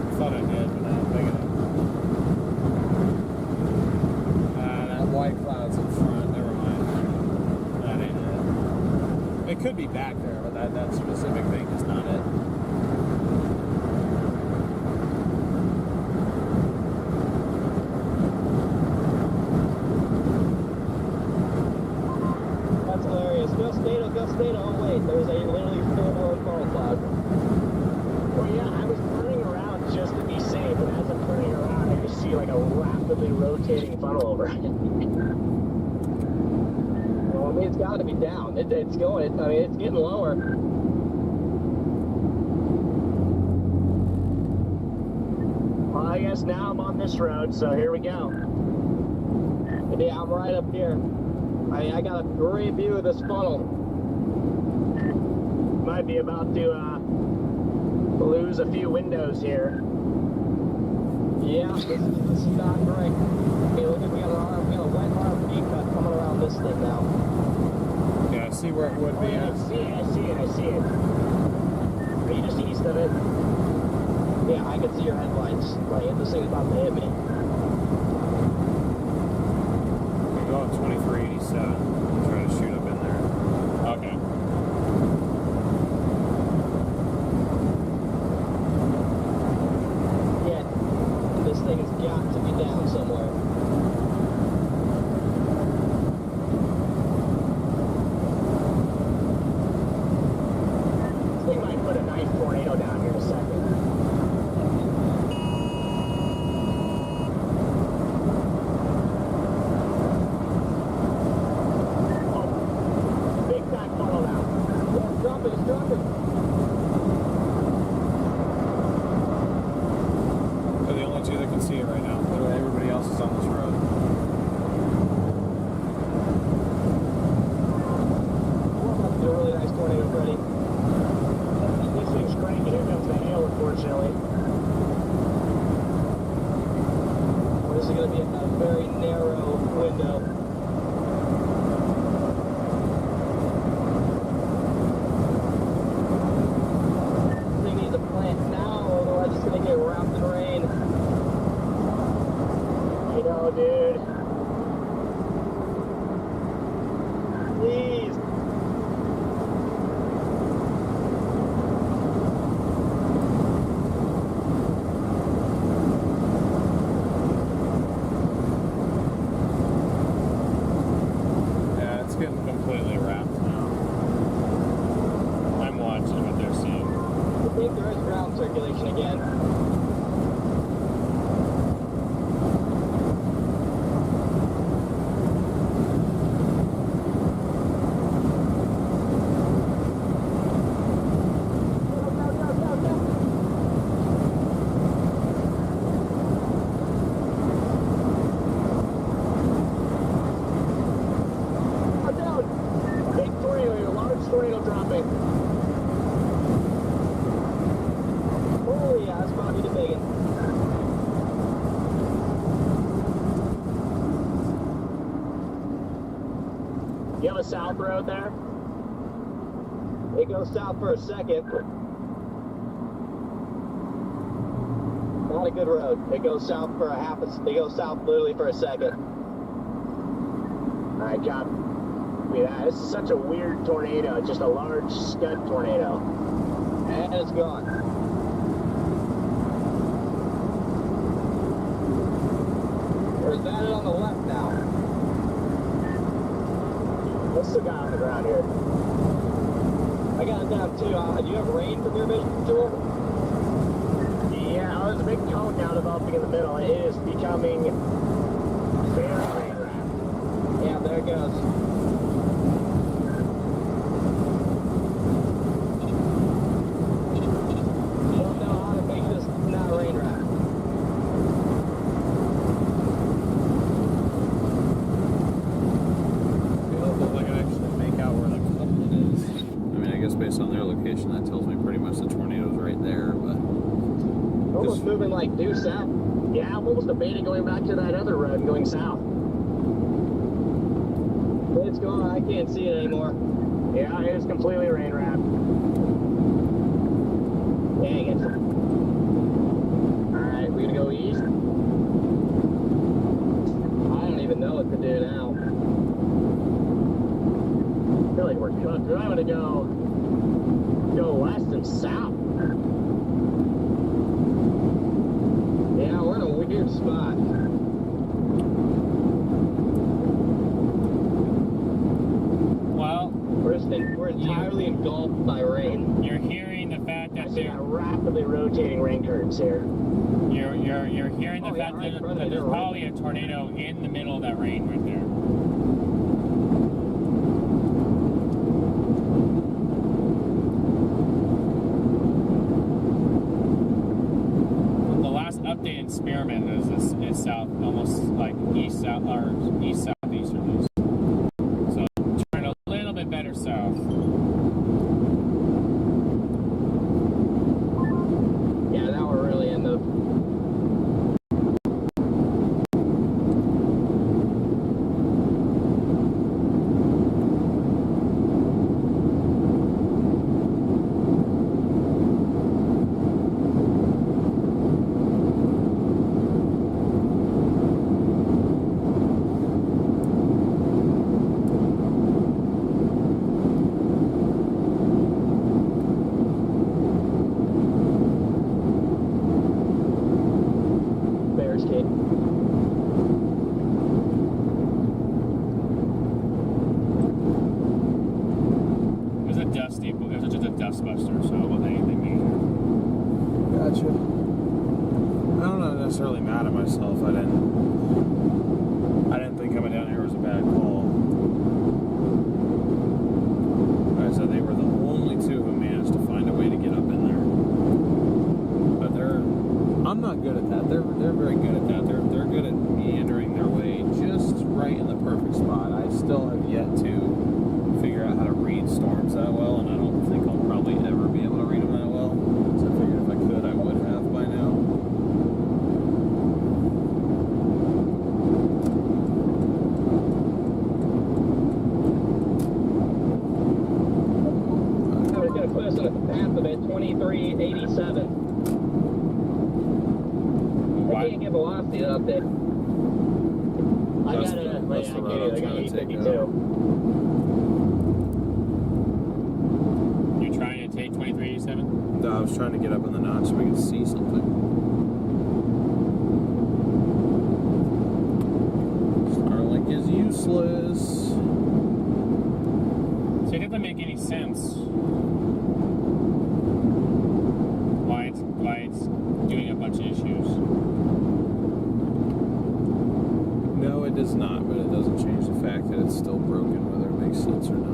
I thought I did, but I don't think I that white cloud's in front. Never mind. That ain't it. It could be back there, but that specific thing is not it. That's hilarious. Gustado. Oh wait, there's a literally full-blown funnel cloud. Well, yeah, I was turning around just to be safe, and as I'm turning around, I just see like a rapidly rotating funnel overhead. Well, I mean, it's got to be down. It's going. I mean, it's getting lower. Well, I guess now I'm on this road, so here we go. Yeah, I'm right up here. I got a great view of this funnel. Might be about to lose a few windows here. Yeah, this is not great. Okay, look at we got a wet RFD cut coming around this thing now. Yeah, I see where it would Oh, be yeah, at. I see it. Are you just east of it? Yeah, I can see your headlights. Like, this thing's about to hit me. We go at 2387. Try to shoot up in there. Okay. Yeah, this thing has got to be down somewhere. This thing might put a nice tornado down here in a second. They're the only two that can see it right now. Literally everybody else is on this road. We're about to do a really nice tornado, Freddie. This thing's cranking. Here comes there is ground circulation again. You have a south road there? It goes south for a second. Not a good road. It goes south for it goes south literally for a second. Alright, John. Yeah, this is such a weird tornado. It's just a large scud tornado. And it's gone. Or is that it on the left now? What's the guy on the ground here? I got it down too. Do you have rain from your visual? Yeah, there's a big cone now developing in the middle. It is becoming very rain wrapped. Yeah, there it goes. Don't know how to make this not rain wrap. Based on their location, that tells me pretty much the tornado's right there, but Almost moving like due south. Yeah, I'm almost debating going back to that other road and going south. It's gone. I can't see it anymore. Yeah, it is completely rain wrapped. Dang it. Alright, we're gonna go east. I don't even know what to do now. I feel like we're cooked. I'm gonna go west and south. Yeah, we're in a weird spot. Well, We're entirely engulfed by rain. you're hearing the fact that I see rapidly rotating rain currents here. you're hearing the fact right in front of that it, there's right. probably a tornado in the middle of that rain right there. The last update in Spearmint is south, almost like east south or east southeasterly. So turn a little bit better south. Yeah, now we're really in the... Bears Kid. It was a dusty, it was just a dust buster, so it wasn't anything major. gotcha. I don't know necessarily mad at myself. I didn't think coming down here was a bad call. Like I said, they were the only two who managed to find a way to get up in there. But I'm not good at that. They're very good at that. They're good at meandering their way just right in the perfect spot. I still have yet to figure out how to read storms that well, and I don't think I'll probably ever be able to read them that well. So I figured if I could, I would have by now. I was going to put us on a path of it, 2387. I can't get velocity update. I got it. That's the road I'm trying to take 852. You're trying to take 2387? No, I was trying to get up in the notch so we could see something. Starlink is useless. So it doesn't make any sense. is not, but it doesn't change the fact that it's still broken, whether it makes sense or not.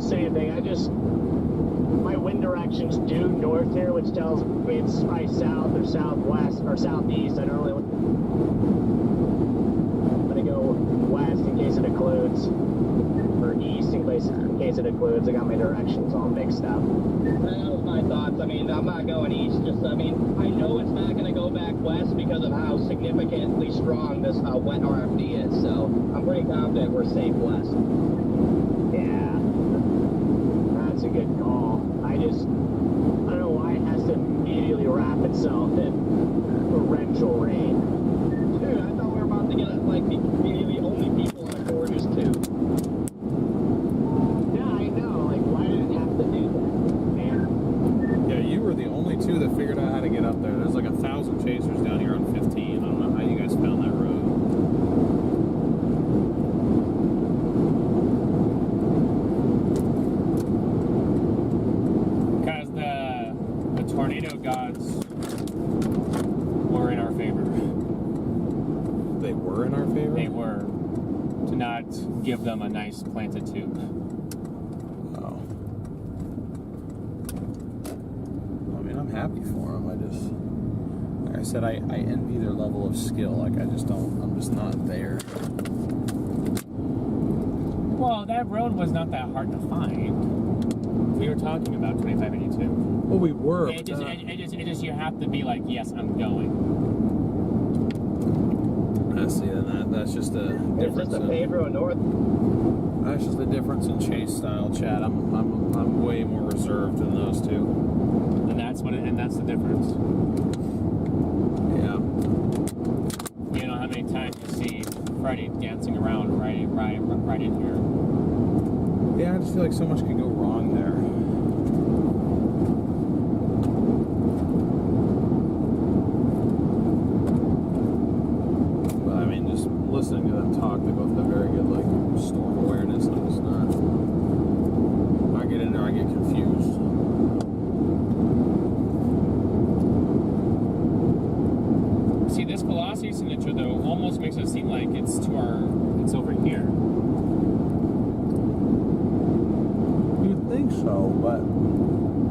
Same thing. My wind direction's due north here, which tells me it's probably south or southwest or southeast. I normally I'm gonna go west in case it occludes, or east in case it occludes. I got my directions all mixed up. That was my thoughts. I mean, I'm not going east. Just, I mean, I know it's not going to go back west because of how significantly strong this wet RFD is. So I'm pretty confident we're safe west. Yeah. That's a good call. I don't know why it has to immediately wrap itself in torrential rain. Dude, I thought we were about to get like the only people on the gorgeous too. Yeah, I know. Like, why did it have to do that, man? Yeah, you were the only two that figured out how to get up there. There's like 1,000 chasers down here on 15. I don't know how you guys found that road. Tornado gods were in our favor. They were in our favor? They were. To not give them a nice planted tube. Oh. I mean, I'm happy for them. Like I said, I envy their level of skill. Like, I'm just not there. Well, that road was not that hard to find. We were talking about 2582. Well, we were. It just you have to be like, yes, I'm going. I see, and that's just a difference. It's just a paved road north. That's just the difference in chase style, Chad. I'm way more reserved than those two. And that's the difference. Yeah. You know how many times you see Freddie dancing around right in here. Yeah, I just feel like so much could go wrong there. But I mean, just listening to them talk, they both have very good like storm awareness. I'm just not. When I get in there, I get confused. See, this velocity signature though almost makes it seem like it's over here. You'd think so, but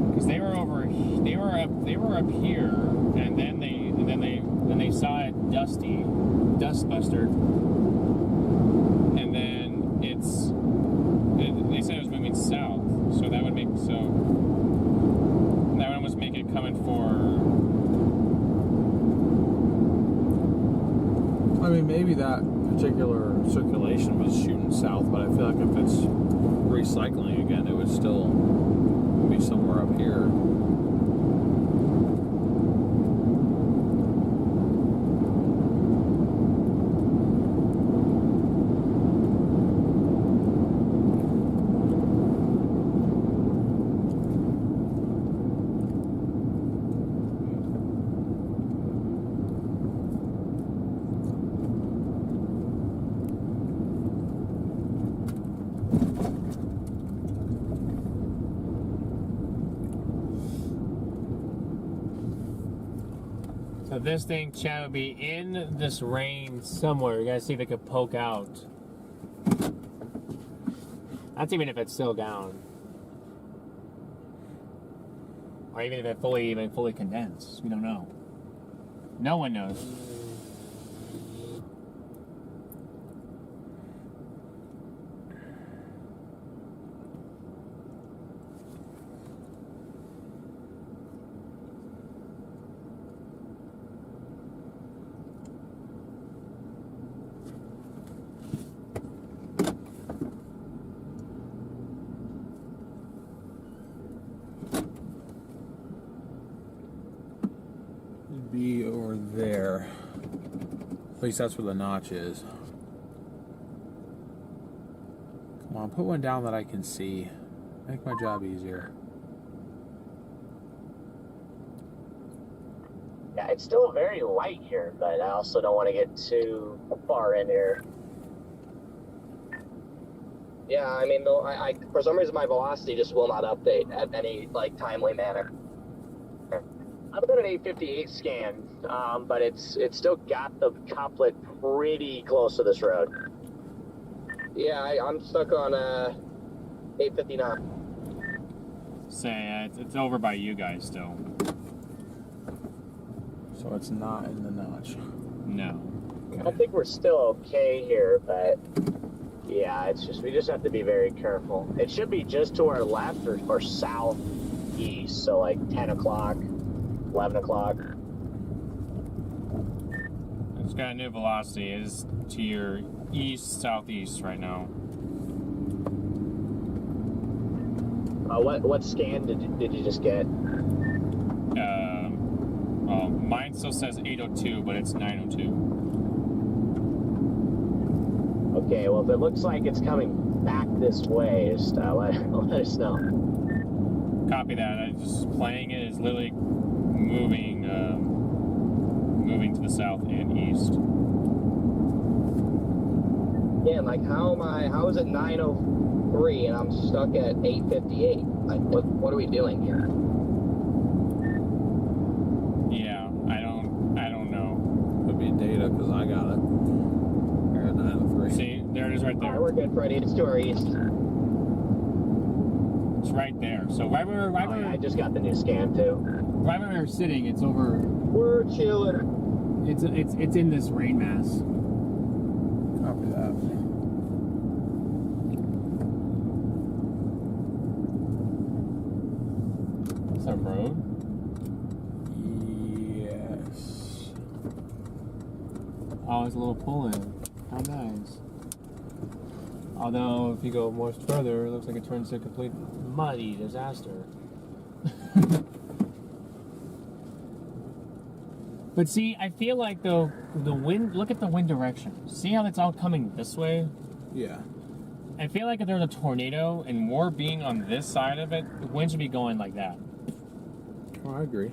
because they were up here, and then they saw it dustbuster, and then they said it was moving south, so that would almost make it coming for. I mean, maybe that particular circulation was shooting south, but I feel like if it's recycling again, it would still be somewhere up here. So this thing, Chad, would be in this rain somewhere. You gotta see if it could poke out. That's even if it's still down. Or even if it fully condensed. We don't know. No one knows. Be over there. At least that's where the notch is. Come on, put one down that I can see. Make my job easier. Yeah, it's still very light here, but I also don't want to get too far in here. Yeah, I mean, I for some reason my velocity just will not update at any like timely manner. I've got an 858 scan, but it's still got the couplet pretty close to this road. Yeah, I'm stuck on 859. Say, it's over by you guys still. So it's not in the notch. No. I think we're still okay here, but yeah, it's just we just have to be very careful. It should be just to our left or southeast, so like 10 o'clock, 11 o'clock. It's got a new velocity. It is to your east-southeast right now. What scan did you just get? Well, mine still says 802, but it's 902. Okay, well, if it looks like it's coming back this way, just let us know. Copy that. I just playing it is literally moving to the south and east. Yeah, like how is it 9:03 and I'm stuck at 8:58? Like what are we doing here? Yeah, I don't know. Could be data because I got it. We're at 9:03. See, there it is right All there. right, we're good, Freddie. It's to our east. It's right there. So right where I just got the new scan too. right where we're sitting, it's over. We're chilling. It's in this rain mass. Copy that. Is that a road? Yes. Oh, it's a little pull-in. How nice. Although, if you go more further, it looks like it turns to a complete muddy disaster. But see, I feel like the wind, look at the wind direction. See how it's all coming this way? Yeah. I feel like if there's a tornado and we're being on this side of it, the wind should be going like that. Oh, I agree.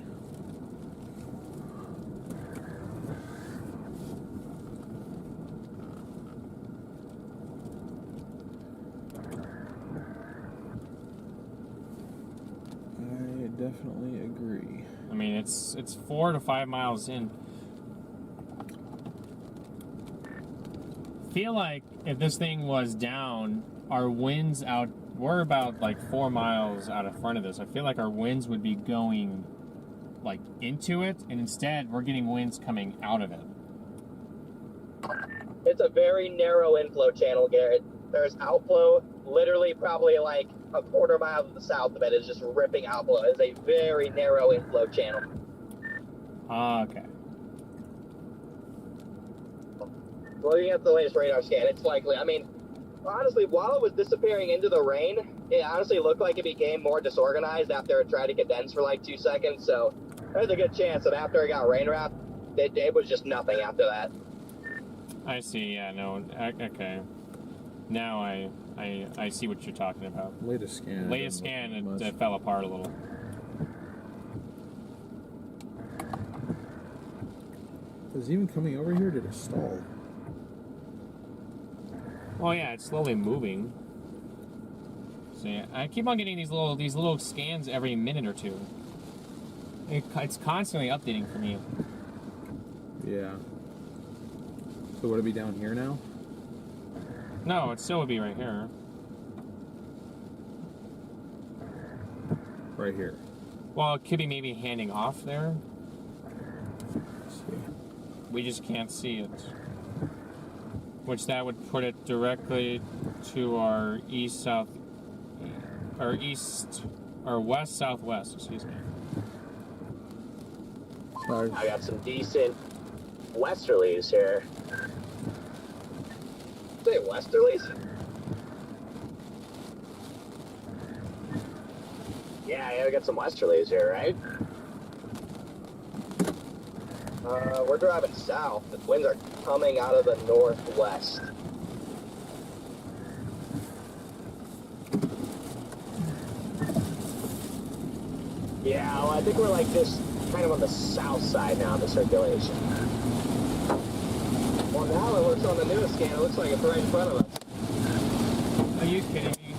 I definitely agree. I mean, it's 4 to 5 miles in. Feel like if this thing was down, our winds out, we're about like 4 miles out of front of this. I feel like our winds would be going like into it, and instead we're getting winds coming out of it. It's a very narrow inflow channel, Garrett. There's outflow literally probably like a quarter mile to the south of it is just ripping outflow. It's a very narrow inflow channel. Okay. Looking at the latest radar scan, it's likely, I mean, honestly, while it was disappearing into the rain, it honestly looked like it became more disorganized after it tried to condense for like 2 seconds, so there's a good chance that after it got rain wrapped, it was just nothing after that. I see. Yeah. No. Okay. Now I see what you're talking about. Latest scan. Latest scan, it fell apart a little. Is it even coming over here? Did it stall? Oh yeah, it's slowly moving. See, I keep on getting these little scans every minute or two. It's constantly updating for me. Yeah. So would it be down here now? No, it still would be right here. Right here. Well, it could be maybe handing off there. Let's see. We just can't see it. Which that would put it directly to our west-southwest, excuse me. Sorry. I got some decent westerlies here. Say westerlies? Yeah, I got some westerlies here, right? We're driving south. The winds are coming out of the northwest. I think we're like just kind of on the south side now of the circulation. Well, now it looks on the newest scan, it looks like it's right in front of us. Are you kidding me?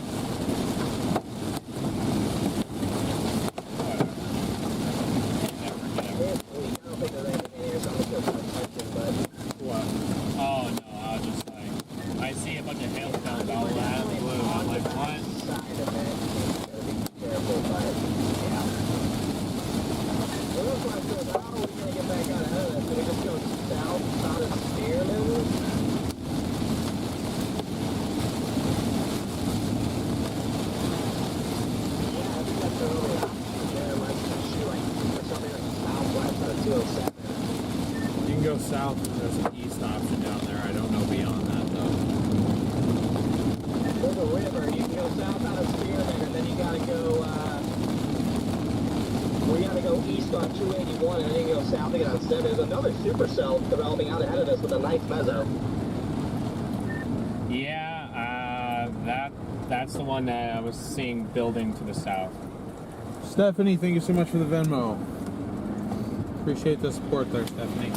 I don't think there's anything here, so I'm just going to attention, but... What? Oh no, I was just like, I see a bunch of hailstones all out of the blue. I'm like, what? Side of it, you gotta be careful, but... Yeah. It looks like this. How are we going to get back out ahead of this? Do we just go south out of Spearman? Yeah, I think that's the only option there. Let's just shoot like for something that's southwest out of 207. You can go south and there's an east option down there. I don't know beyond that though. There's a river. You can go south out of Spearman, and then you gotta go, we gotta go east on 281, and then you can go south again on 7. There's another supercell developing out ahead of us with a nice mezzo. Yeah, that's the one that I was seeing building to the south. Stephanie, thank you so much for the Venmo. Appreciate the support there, Stephanie.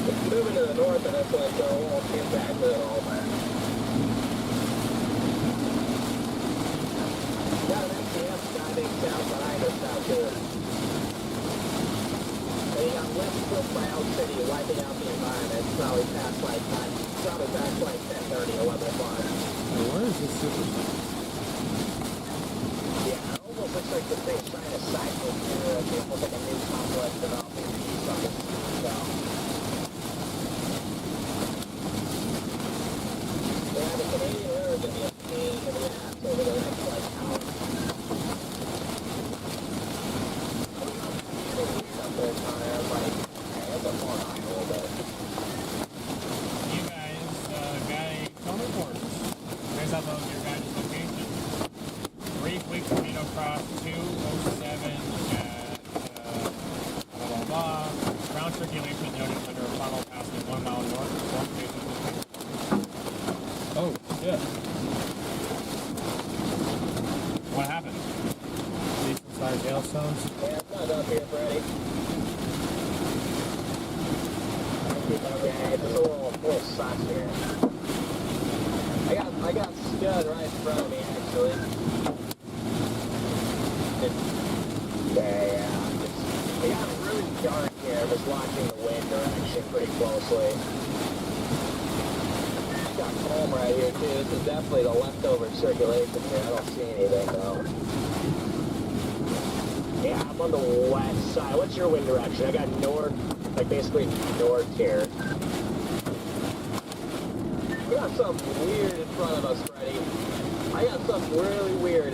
It's moving to the north of this one, so it won't impact it at all, but... Got an MCF diving south behind us out here. And you got left foot by Elk City wiping out the environment. It's probably past like 10:30, 11 o'clock. Hey, where is this supercell? Yeah, it almost looks like the thing's trying to cycle through it. It looks like a new complex developing east on this south. Yeah, the Canadian River is going to be a pain in the ass over the next like hour. Up there, Connor, like, that's a far high a little bit. You guys got a tone report. There's up of your guys' location. Brief week tornado cross 207 at blah blah blah. Ground circulation noted under a funnel passing 1 mile north of storm station. Oh, yeah. What happened? Decent sized hailstones. Yeah, it's not up here, Freddie. Okay, it's a little sucks here. I got Scud right in front of me, actually. Yeah. It got really dark here. I'm just watching the wind direction pretty closely. It's got calm right here, too. This is definitely the leftover circulation here. I don't see anything, though. Yeah, I'm on the west side. What's your wind direction? I got north, like basically north here. We got something weird in front of us, Freddie. I got something really weird.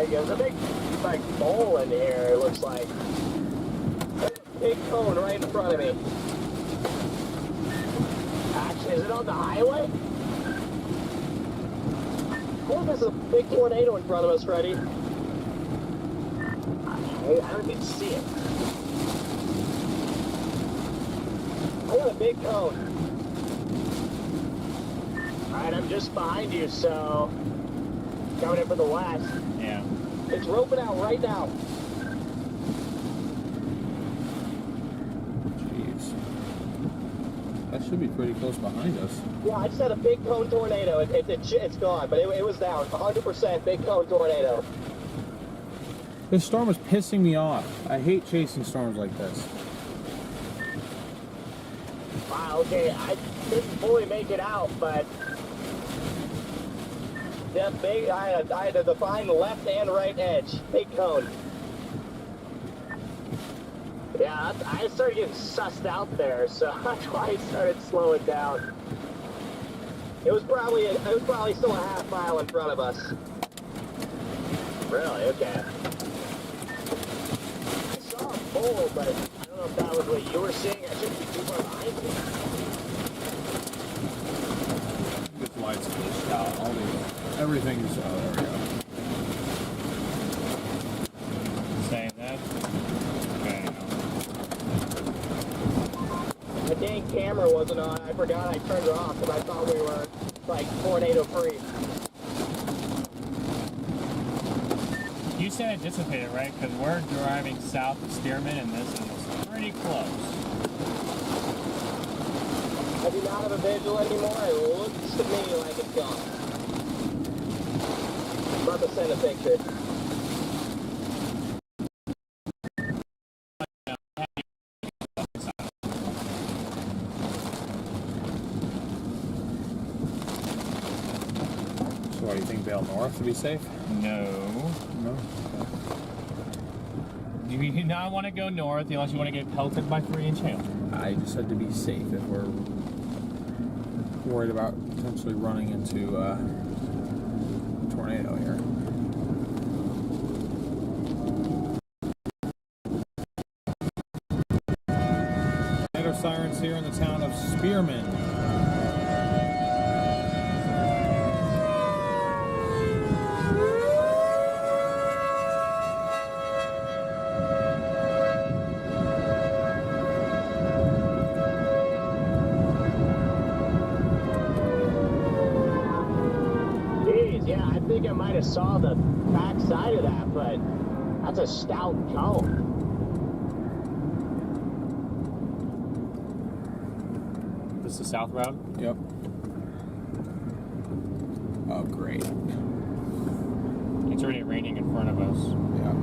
There's a big, like, bowl in here, it looks like. There's a big cone right in front of me. Actually, is it on the highway? Oh, there's a big tornado in front of us, Freddie. I don't even see it. I got a big cone. Alright, I'm just behind you, so... Coming in from the west. Yeah. It's roping out right now. Jeez. That should be pretty close behind us. Yeah, I just had a big cone tornado. It's gone, but it was down. 100% big cone tornado. This storm is pissing me off. I hate chasing storms like this. Wow, okay, I didn't fully make it out, but... That big, I had to define the left and right edge. Big cone. Yeah, I started getting sussed out there, so that's why I started slowing down. It was probably still a half mile in front of us. Really? Okay. I saw a bowl, but I don't know if that was what you were seeing. I shouldn't be too far behind you. This light's glitched out. Everything's there we go. Save that. Okay. The dang camera wasn't on. I forgot I turned it off because I thought we were like tornado free. said it dissipated, right? Because we're driving south of Spearman, and this is pretty close. I do not have a visual anymore. It looks to me like it's gone. I'm about to send a picture. So what do you think, bail north to be safe? No. No. You do not want to go north unless you want to get pelted by 3-inch hail. I just said to be safe if we're worried about potentially running into a tornado here. Tornado sirens here in the town of Spearman. Yeah, I think I might have saw the back side of that, but that's a stout cone. This is the south road? Yep. Oh, great. It's already raining in front of us. Yeah.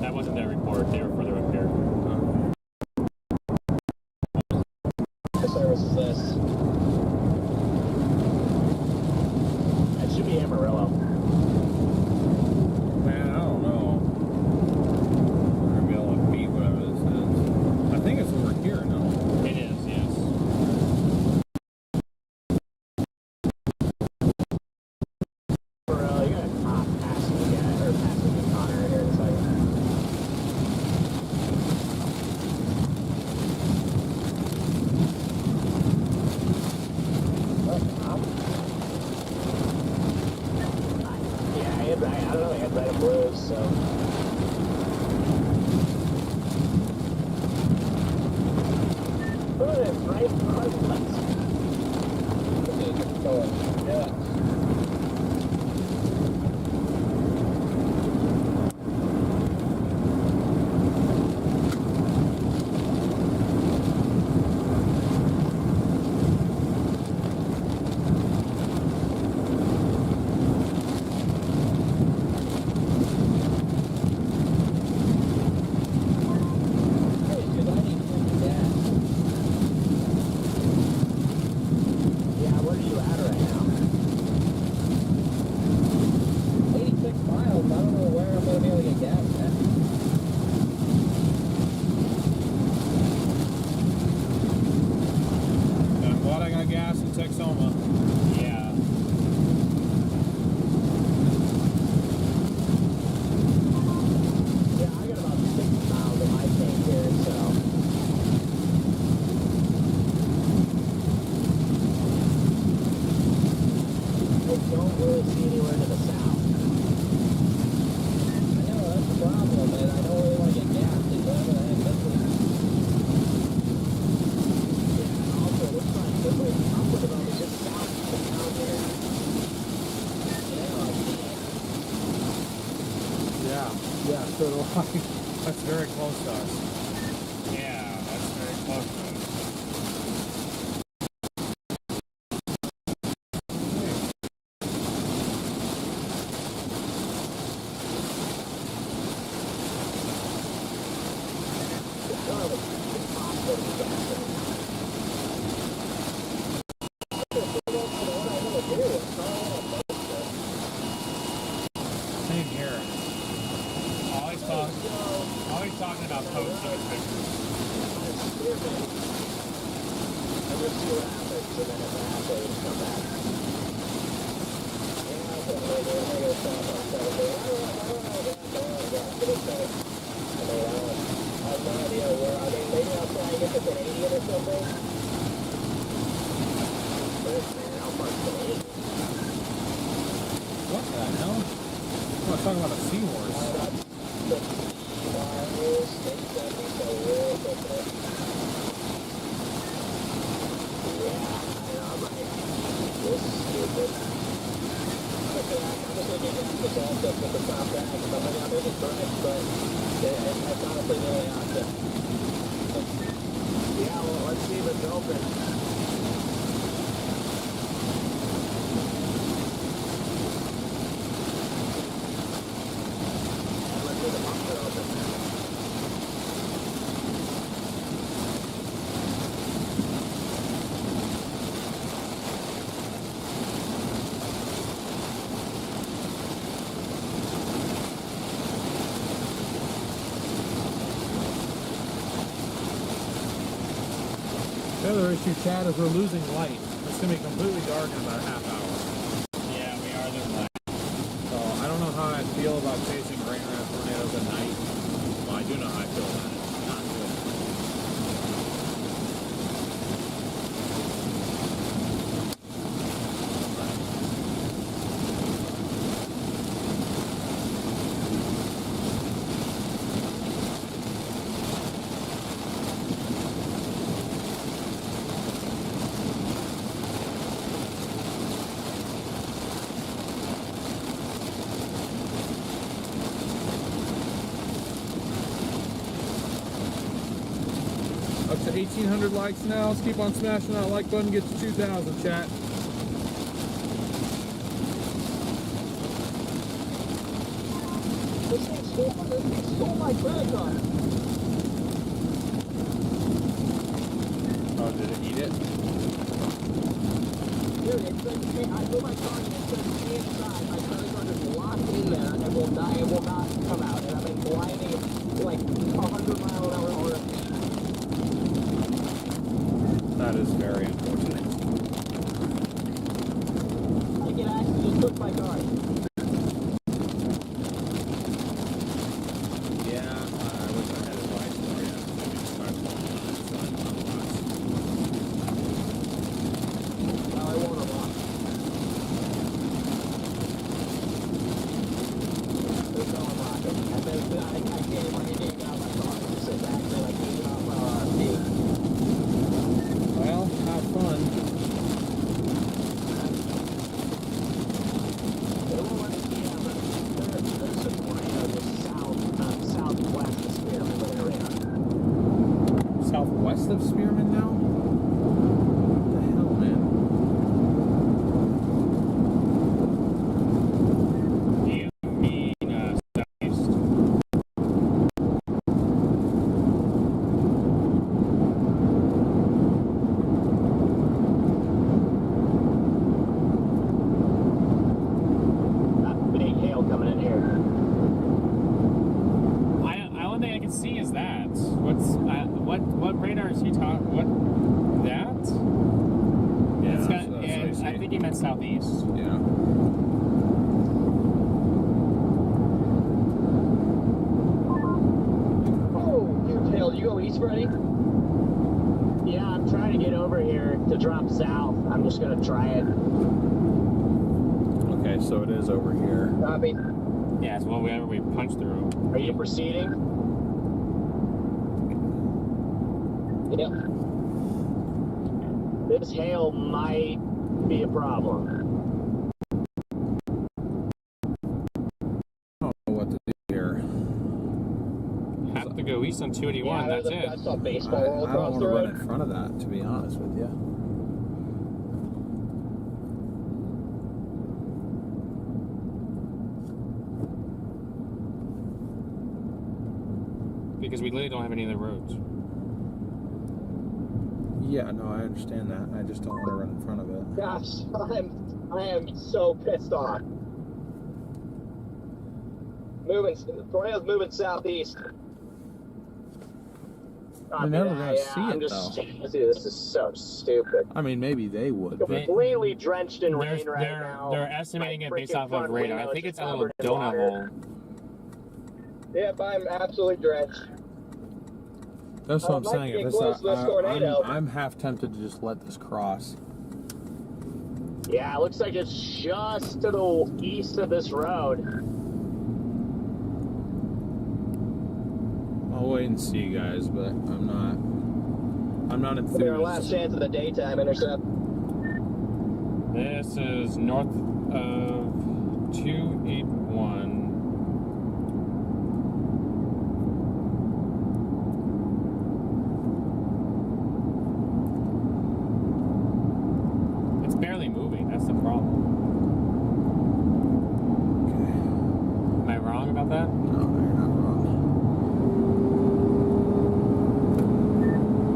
That wasn't their report. They were further up here. What service is this? That should be Amarillo. Man, I don't know. We're gonna be able to beat whatever this is. I think it's over here, no? It is, yes. Amarillo, you got a top passing the guy, or passing the Connor here in a second. I don't know, I had red and blues, so. Look at this, right? Yeah. Yeah, where are you at right now? 86 miles. I don't know where I'm going to be able to get gas at. I'm glad I got gas in Texoma. Yeah. Yeah, I got about 6 miles in my tank here, so. I don't really see anywhere to the south. I know, that's the problem, and I don't really want to get gas. So I'm going to head this way. Yeah, and also, looks like I'm looking over just south of the town here. Yeah, so do I. That's very close to us. Yeah, that's very close to us. south on 17. I have no idea where. I mean, maybe I'll try and get to Canadian or something. How far is Canadian? What the hell? I'm not talking about a seahorse. The miles, maybe 70, so real quick. Yeah, I know, I'm like, this is stupid. I'm just looking at this all stuff with the top back. I'm in it correct, but that's honestly the only option. Yeah, well, let's see if it's open. Let's see the pumps are open. The other issue, Chad, is we're losing light. It's going to be completely dark in about a half hour. Yeah, we are there. So I don't know how I feel about chasing rain around tornadoes at night. Well, I do know how I feel about it. Not good. Up to 1,800 likes now. Let's keep on smashing that like button. Get to 2,000, chat. This thing stole my credit card. Oh, did it eat it? Dude, it says, I put my card in, it says inside. My credit card is locked in there and will not come out. And I've been gliding like 100 mile an hour RFP. That is very unfortunate. I can actually just put my card. Yeah, I wish I had advice for you. Maybe start pulling on it so I unlock. Well, I won't unlock. There's no unlocking. And then I can't even get out of my car. It's just actually like taking off my RFP. Well, have fun. It won't let me see but there's a tornado just southwest of Spearman with a radar. Southwest of Spearman now? What the hell, man? You mean southeast? Big hail coming in here. I only thing I can see is that. What radar is he talking? What that? Yeah, It's got, that's what yeah, you see. I think he meant southeast. Yeah. Oh, huge hail. You go east, Freddy? Yeah, I'm trying to get over here to drop south. I'm just gonna try it. Okay, so it is over here. Copy. Yeah, it's whatever we punched through. Are you proceeding? Yep. This hail might be a problem. I don't know what to do here. Have to go east on 281. Yeah, that's I it. saw I baseball roll don't across want the to run road. in front of that, to be honest with you. Because we literally don't have any other roads. Yeah, no, I understand that. I just don't want to run in front of it. Gosh, I am so pissed off. The tornado's moving southeast. They're never gonna see I'm it, just, though. dude, this is so stupid. I mean, maybe they would. But Completely drenched in rain right They're now. estimating My it based freaking off of front radar. I window think is it's a just little covered in donut water. hole. Yep, I'm absolutely drenched. that's what I'm Might saying. get If close to this tornado. I'm half tempted to just let this cross. Yeah, it looks like it's just to the east of this road. I'll wait and see, guys, but I'm not It'll be our last enthused. chance of the daytime intercept. This is north of 281. It's barely moving. That's the problem. Am I wrong about that? No, you're not wrong.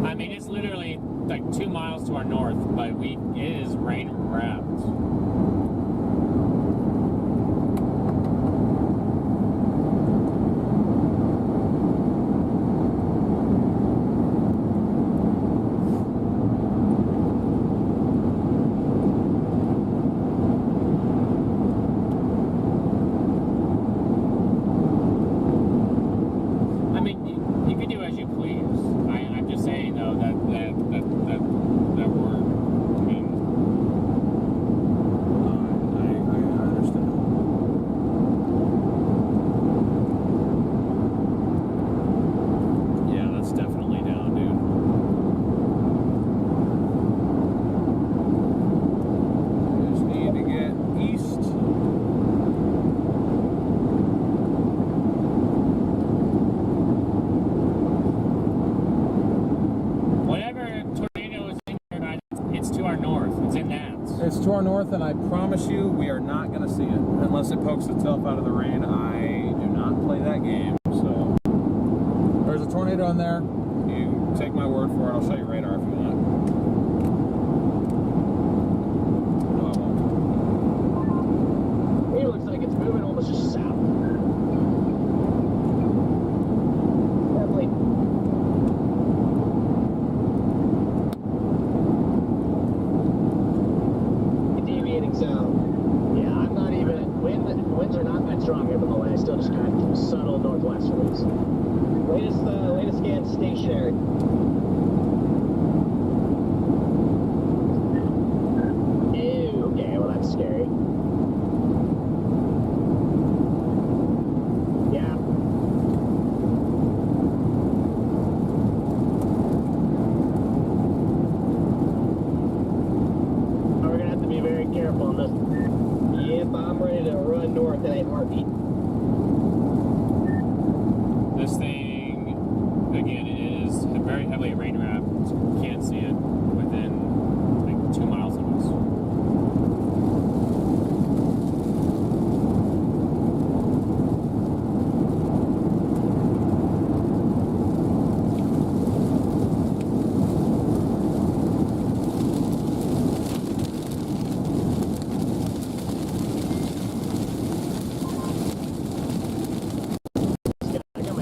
I mean, it's literally like 2 miles to our north, but it is rain wrapped. I mean, you can do as you please. I'm just saying though that we're. I mean, I understand. Yeah, that's definitely down, dude. We just need to get east. whatever tornado is in here, guys, it's to our north. It's in that. It's to our north, and I promise you, we are not going to see it unless it pokes itself out of the rain. I do not play that game, so there's a tornado in there. You take my word for it. I'll show you radar if you want. No, I won't. It looks like it's moving almost just south. Definitely. Deviating south. Yeah, I'm not even. Winds are not that strong here, by the way. I still just got subtle northwesterlies. Latest scan stationary. Ew, okay, well that's scary. Yeah. We're gonna have to be very careful on this. Yep, I'm ready to run north at a heartbeat. This thing, again, is very heavily rain wrapped. You can't see it within like 2 miles of us. I got my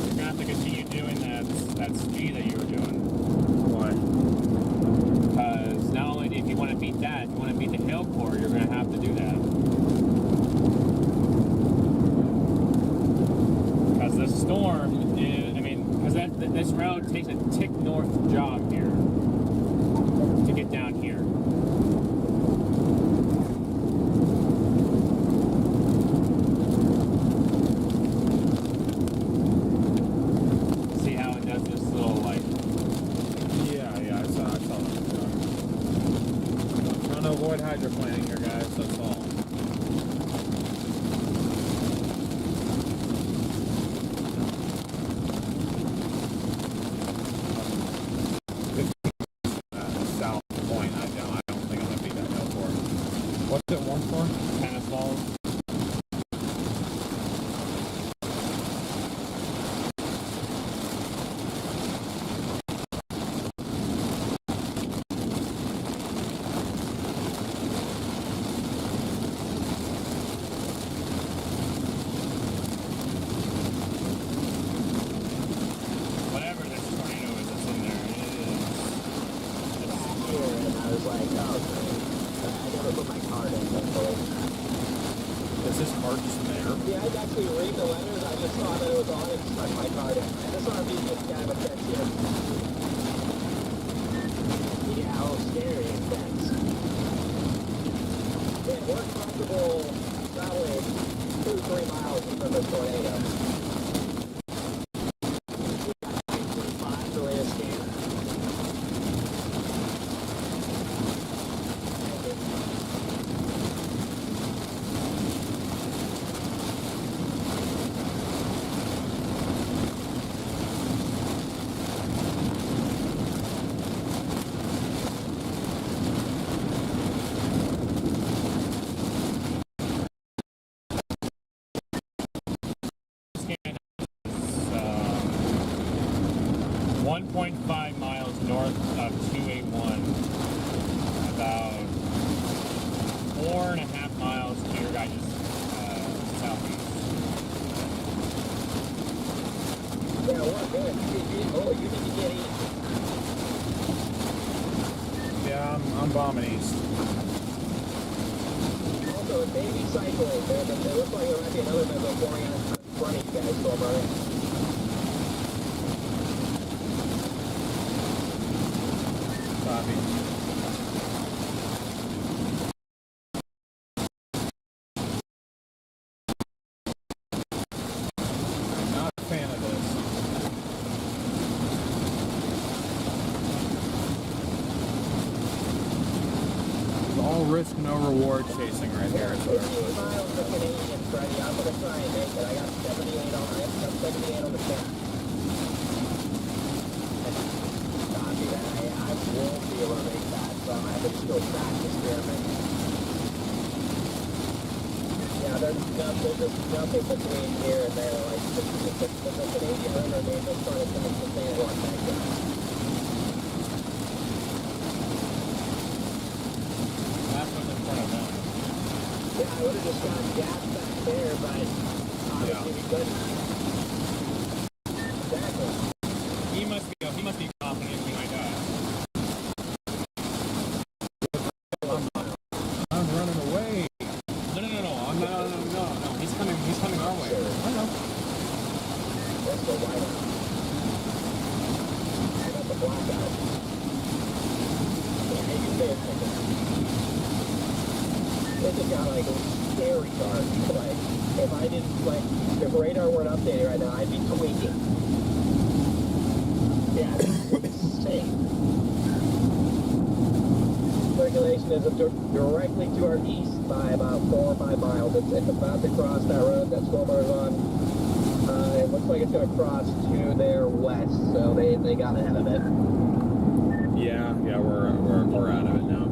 You're gonna have to continue doing that speed that you were doing. Why? Because not only if you want to beat that, if you want to beat the hill core, you're gonna have to do that. Because the storm is, I mean, because this road takes a tick north jog here to get down here. See how it does this little like. Yeah, I saw that. I'm trying to avoid hydroplaning here, guys. That's all. What's it warm for? Tennis balls. Whatever this tornado is that's in there, it is. Here, and I was like, oh, great. I never put my card in, thankfully. Is this card just there? Yeah, I actually read the letters. I just saw that it was on it, stuck my card in. I just saw it being kind of offensive. Yeah, oh, scary, intense. Yeah, we're comfortable traveling 2-3 miles from the tornado. Five, the latest scan. It's 1.5 miles north of 281. About 4.5 miles to your guys' southeast. Yeah, we're good. Oh, you need to get east. Yeah, I'm bombing east. Also, it may be cycling. It looks like there might be another missile pouring out in front of you guys, StormRunner. Copy. I'm not a fan of this. All risk, no reward chasing right here. Is what 15 miles for Canadian, Freddie. I'm going to try and make it. I got 78 on it. I got 78 on the chat. Copy that. I won't be able to make that, so I'm having to go back experiment. Yeah, there's just nothing between here and there. Like, the Canadian runner, they're just trying to finish the San Juan back there. That's what's in front of them. Yeah, I would have just got gas back there, but obviously we couldn't. Exactly. He must be confident we might die. I'm running away. No. He's coming our way. I know. Let's go wide out. I got the blackout. Yeah, you can stay a second. This has got like scary dark. Like, if I didn't, like, if radar weren't updated right now, I'd be tweaking. Yeah, it's insane. Circulation is directly to our east by about 4 or 5 miles. It's about to cross that road that StormRunner's on. It looks like it's going to cross to their west, so they got ahead of it. Yeah, we're out of it now.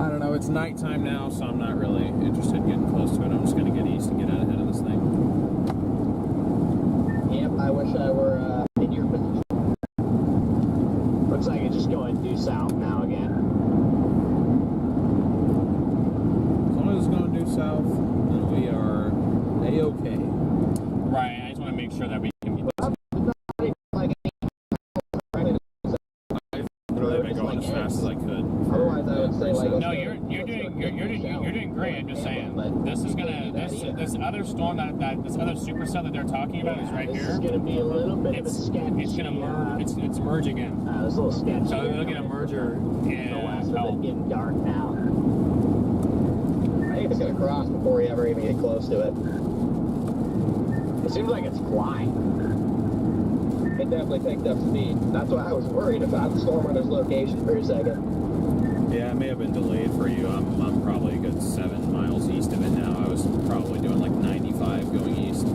I don't know, it's nighttime now, so I'm not really interested in getting close to it. I'm just going to get east and get out ahead of this thing. Yep, I wish I were in your position. Looks like it's just going due south now again. As long as it's going due south, then we are A-okay. Right, I just want to make sure that we can get this. Literally been going as fast as I could. Otherwise, I would say like. No, you're doing great. I'm just saying. This is gonna this other storm this other supercell that they're talking about is right This here. is going to be a little bit of a sketch. It's gonna merge. It's merging in. It's a little sketchy. So they're looking at merger The west and of it getting dark now. I think it's going to cross before we ever even get close to it. It seems like it's flying. It definitely picked up speed. That's why I was worried about the StormRunner's location for a second. Yeah, it may have been delayed for you. I'm probably a good 7 miles east of it now. I was probably doing like 95 going east.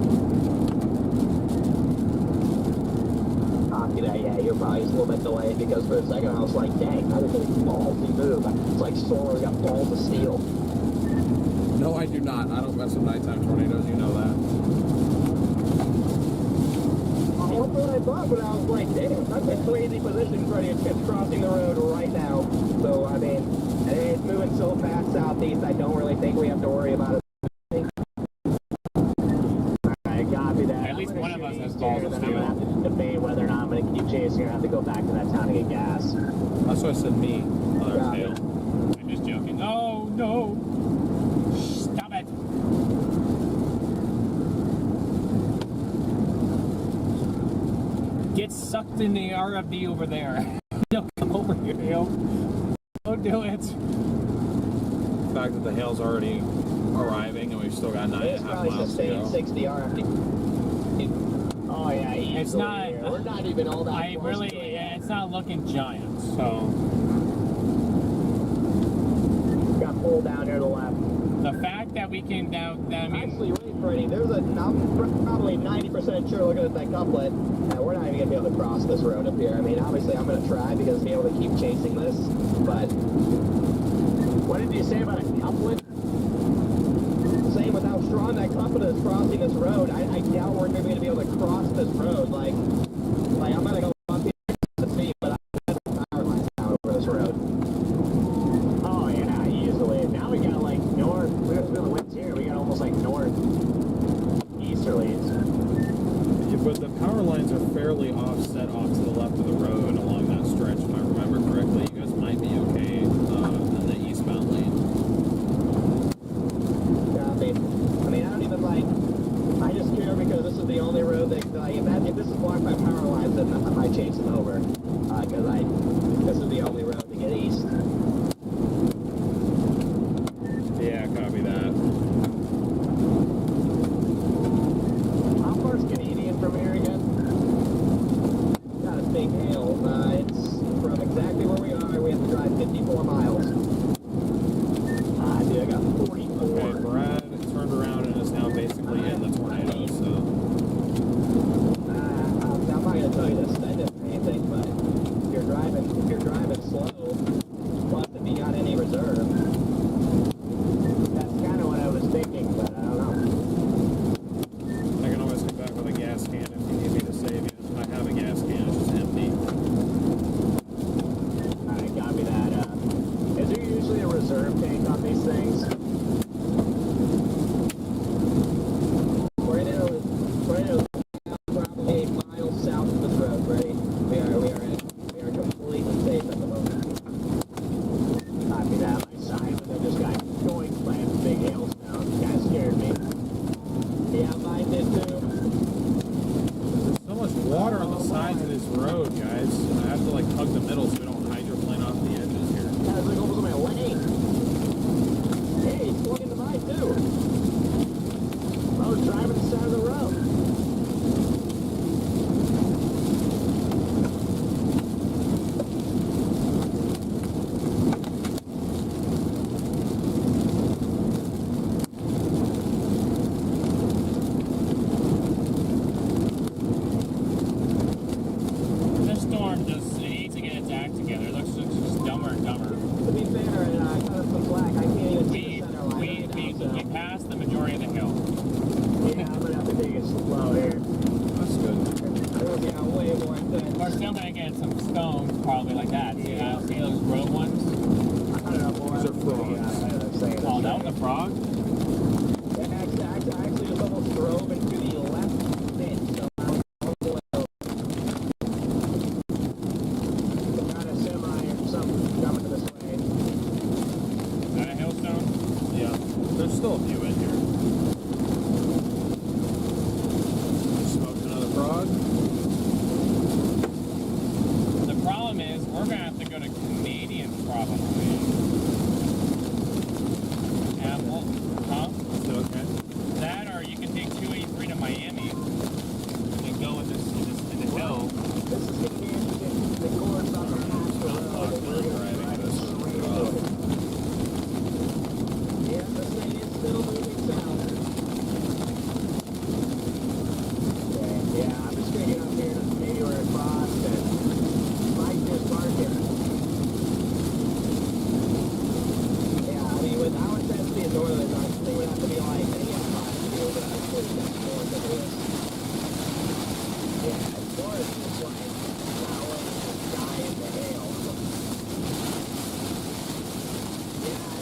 Yeah, you're probably why he's a little bit delayed, because for a second I was like, dang, how did they ballsy move? It's like Solar got balls of steel. No, I do not. I don't mess with nighttime tornadoes, you know that. That's what I thought, but I was like, damn, that's a crazy position, Freddie. It's crossing the road right now. So, I mean, and it's moving so fast southeast, I don't really think we have to worry about it. Alright, copy that. At least one of us has balls of I'm going to have to debate whether or not I'm going to keep chasing or have to go back to that town to get gas. That's why I said me. Copy. Tail. I'm just joking. Oh, no. Stop it. Get sucked in the RFD over there. Don't come over here, Hale. Don't do it. The fact that the hail's already arriving and we've still got 9.5 It's probably miles to go. sustained 60 RFD. Oh yeah, It's not. here. We're not even all that I close really. to it. It's not looking giant. So Got pulled down here to the left. the fact that we came down. I mean, Actually, wait, Freddie. There's a I'm probably 90% sure looking at that couplet. We're not even gonna be able to cross this road up here. I mean, obviously, I'm gonna try because be able to keep chasing this. But what did you say about a couplet? Same with how strong that couplet is crossing this road. I doubt we're maybe gonna be able to cross this road. Like I'm gonna go up here to see, but I have power lines down over this road. Oh yeah, easily. Now we got like north. We got the winds here. We got almost like north easterlies. Yeah, but the power lines are fairly offset off to the left of the road along that stretch. If I remember correctly, you guys might be okay in the eastbound lane. Copy. I mean, I don't even like. I just care because this is the only road that, like, if this is blocked by power lines, then I might chase them over. Because this is the only road to get east. Yeah, copy that. How far is Canadian from here again? Not a big hail. It's from exactly where we are. We have to drive 54 miles. Dude, I got 44. Okay, Brad turned around and is now basically in the tornado, so. I'm not gonna tell you this. That doesn't mean anything, but if you're driving slow, plus if you got any reserve, that's kind of what I was thinking, but I don't know. I can always come back with a gas can if you need me to save you. I have a gas can, it's just empty. Alright, copy that. Is there usually a reserve tank on these things? Tornado probably 8 miles south of this road, right? We are completely safe at the moment. Copy that. My side, but I just got going by a big hailstone. You guys scared me. Yeah, mine did too. There's so much water on the sides of this road, guys. I have to like hug the middle so we don't hydroplane off the edges here. Yeah, it's like almost on my lane. Hey, he's plugging into mine too. I was driving the side of the road. this storm just it needs to get its act together. It looks just dumber and dumber. To be fair, and cut us some slack, I can't even see the center line We right now, we passed the majority of the hill. yeah, I'm gonna have to take it slow here. That's good. Yeah, way more intense. We're still gonna get some stones probably like that. See, see those road ones? I don't know, boy. Those are frogs. Oh, that was a frog? I actually just almost drove into the left bit, so I was got a semi or something coming this way. Is that a hailstone? Yeah. There's still a few in here. Smoked another frog. The problem is we're gonna have to go to Canadian probably. And we'll, huh? Is it okay? That or you can take 283 to Miami and go with this to the hill. This is going to be interesting. The course on the path Driving this. Yeah, this thing is still moving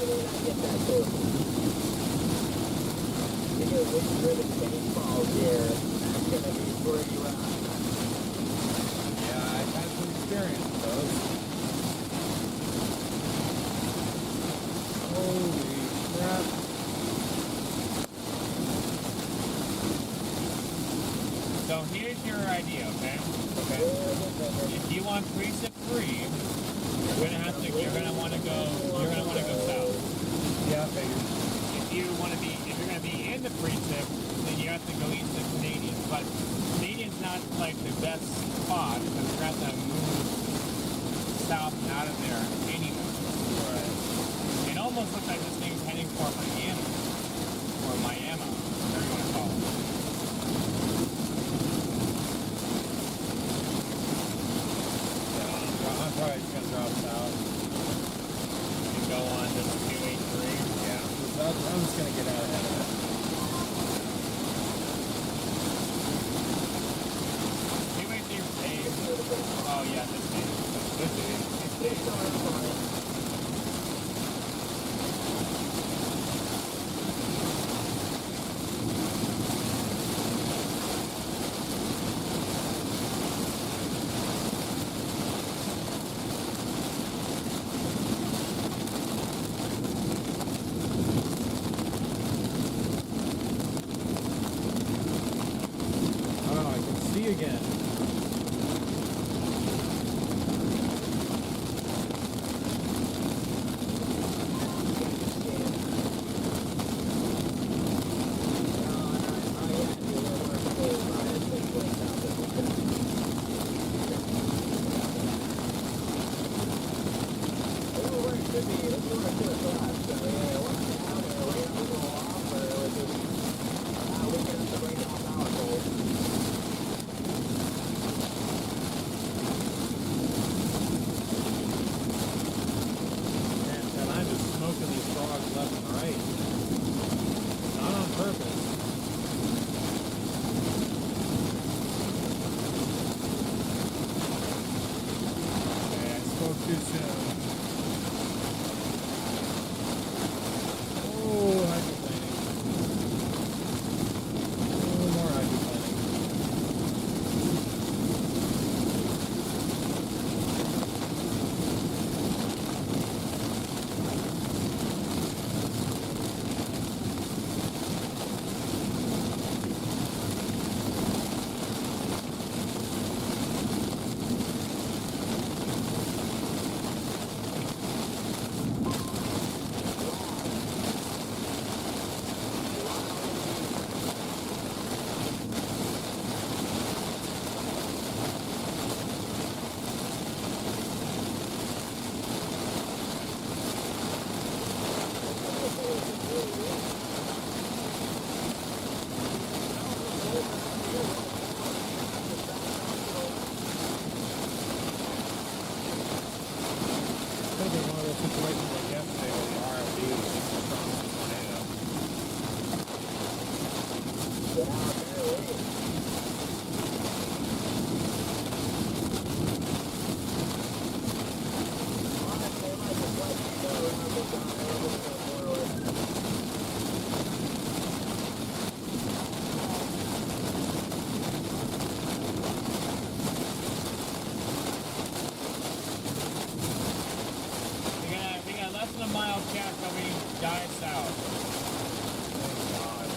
may not get that too. You get wind-driven baseballs here. That's gonna be pretty rough. Yeah, I've had some experience with those. Holy crap. So here's your idea, okay? If you want precip free, you're gonna want to go south. Yeah, I figured. If you're gonna be in the precip, then you have to go east of Canadian. But Canadian's not like the best spot because you're gonna have to move south and out of there anyway. Right. It almost looks like this thing's heading for Miami or Miami, whatever you want to call it. I'm probably just gonna drop south. You go on to 283. Yeah. I'm just gonna get out ahead of it. Oh yeah, this thing. Oh, I can see again. And I'm just smoking these frogs left and right. Not on purpose. Okay, I spoke too soon. Oh, hydroplaning. Oh, more hydroplaning. Could have been one of those situations like yesterday with the RFD with the Thompson tornado. We got less than a mile cat coming dive south. Thank God.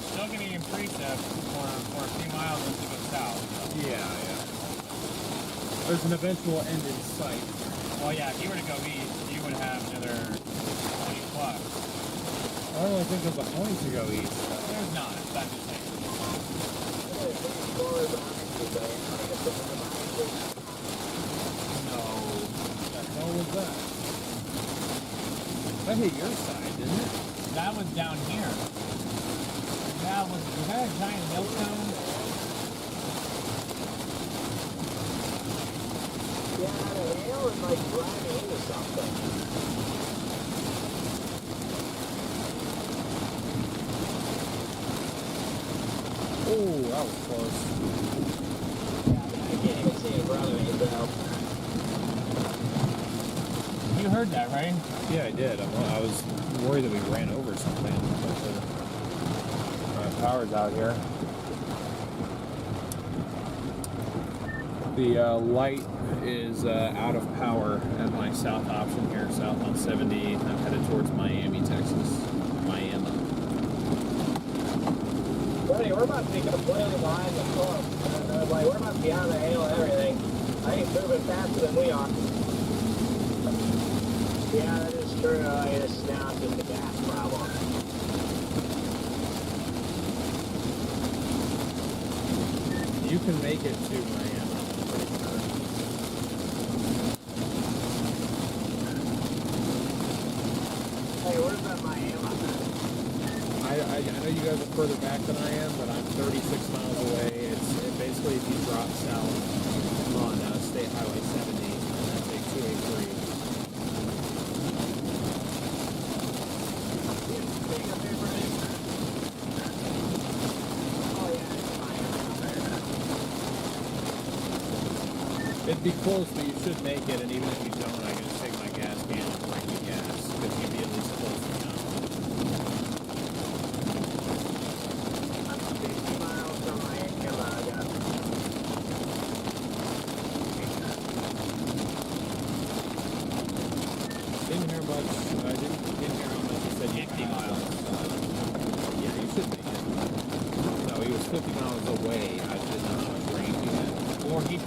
Still gonna be in precip for a few miles as we go south. Yeah. There's an eventual end in sight. Well, yeah, if you were to go east, you would have another 20 plus. I don't really think there's a point to go east. There's not, but I'm just saying. No. What the hell was that? That hit your side, didn't it? That was down here. Was that a giant millstone? Yeah, the hail is like driving into something. Oh, that was close. Yeah, I can't even see it, brother. You heard that, right? Yeah, I did. I was worried that we ran over something. Power's out here. The light is out of power at my south option here, south on 70. I'm headed towards Miami, Texas. Miami. Buddy, we're about to be completely behind the storm. Like, we're about to be out of the hail and everything. I ain't moving faster than we are. Yeah, that is true. It's now just a gas problem. You can make it to Miami, I'm pretty sure. Hey, where's that Miami? I know you guys are further back than I am, but I'm 36 miles away. It's basically if you drop south on State Highway 70 and then take 283. It'd be close, but you should make it, and even if you don't, I can just take my gas can and bring you gas, because you'd be at least close enough. I'm 50 miles from Miami. Didn't hear much, I didn't hear how much you said. 50 miles. Yeah, you should make it. No, he was 50 miles away. I didn't know how much range he had. Or he's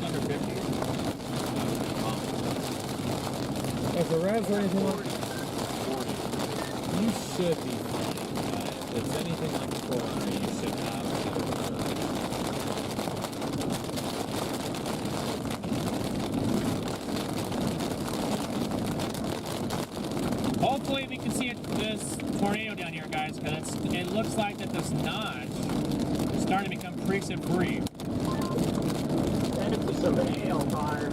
under 50. If the revs are anything like 40, you should be fine. If it's anything like 400, you should have it. Hopefully we can see this tornado down here, guys, because it looks like that this notch is starting to become precip free. Headed to some hail fire.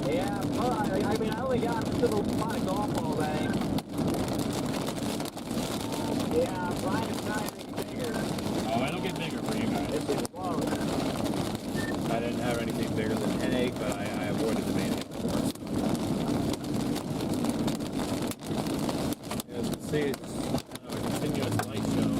Yeah, well, I mean, I only got to the pot of golf all day. Yeah, Brian is not anything bigger. Oh, it'll get bigger for you guys. It's been close. I didn't have anything bigger than headache, but I avoided the main before. As you can see, it's kind of a continuous light show.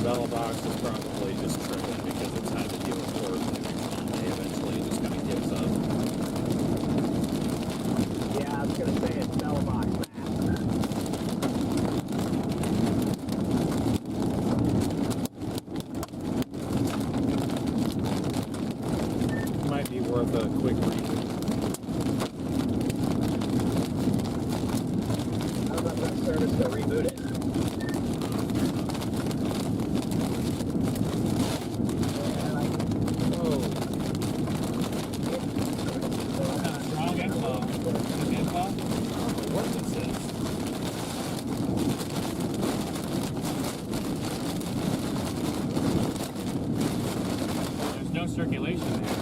Bell box is probably just tripping because it's had to deal with force and eventually it just kind of gives up. Yeah, I was going to say it's bell box, man. Might be worth a quick reboot. How about that service to reboot it? Strong inflow. Good inflow. What this is? There's no circulation there.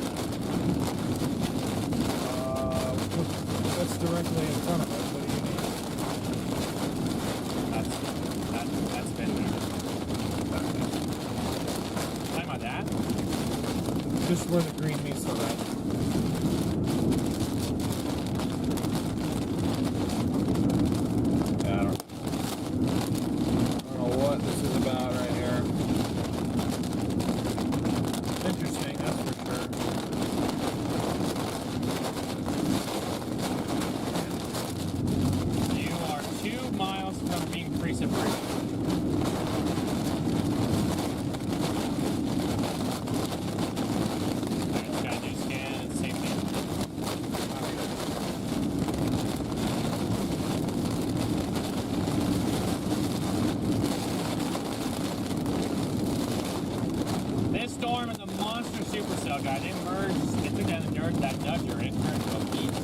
That's directly in front of us. What do you mean? That's been there. Talking about that? Just where the green meets the red. Yeah, I don't know what this is about right here. Interesting, that's for sure. You are 2 miles from being precip free. Storm is a monster supercell, guy. They merged, they took down the dirt, that nudger, and it turned to a beast.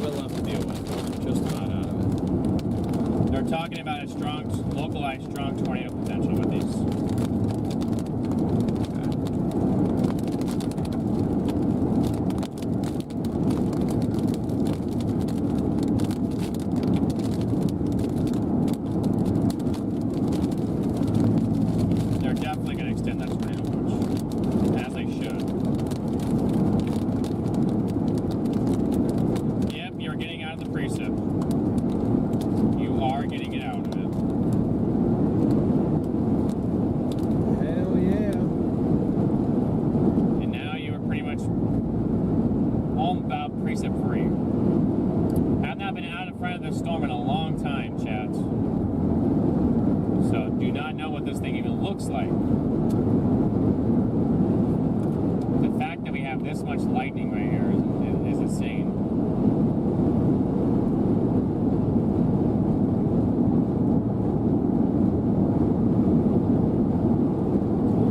it left to deal with. Just about out of it. They're talking about a strong, localized strong tornado potential with these. They're definitely going to extend that tornado watch, as they should. Yep, you're getting out of the precip. You are getting it out of it. Hell yeah. And now you are pretty much home about precip free. I've not been out in front of this storm in a long time, chat. So do not know what this thing even looks like. The fact that we have this much lightning right here is insane.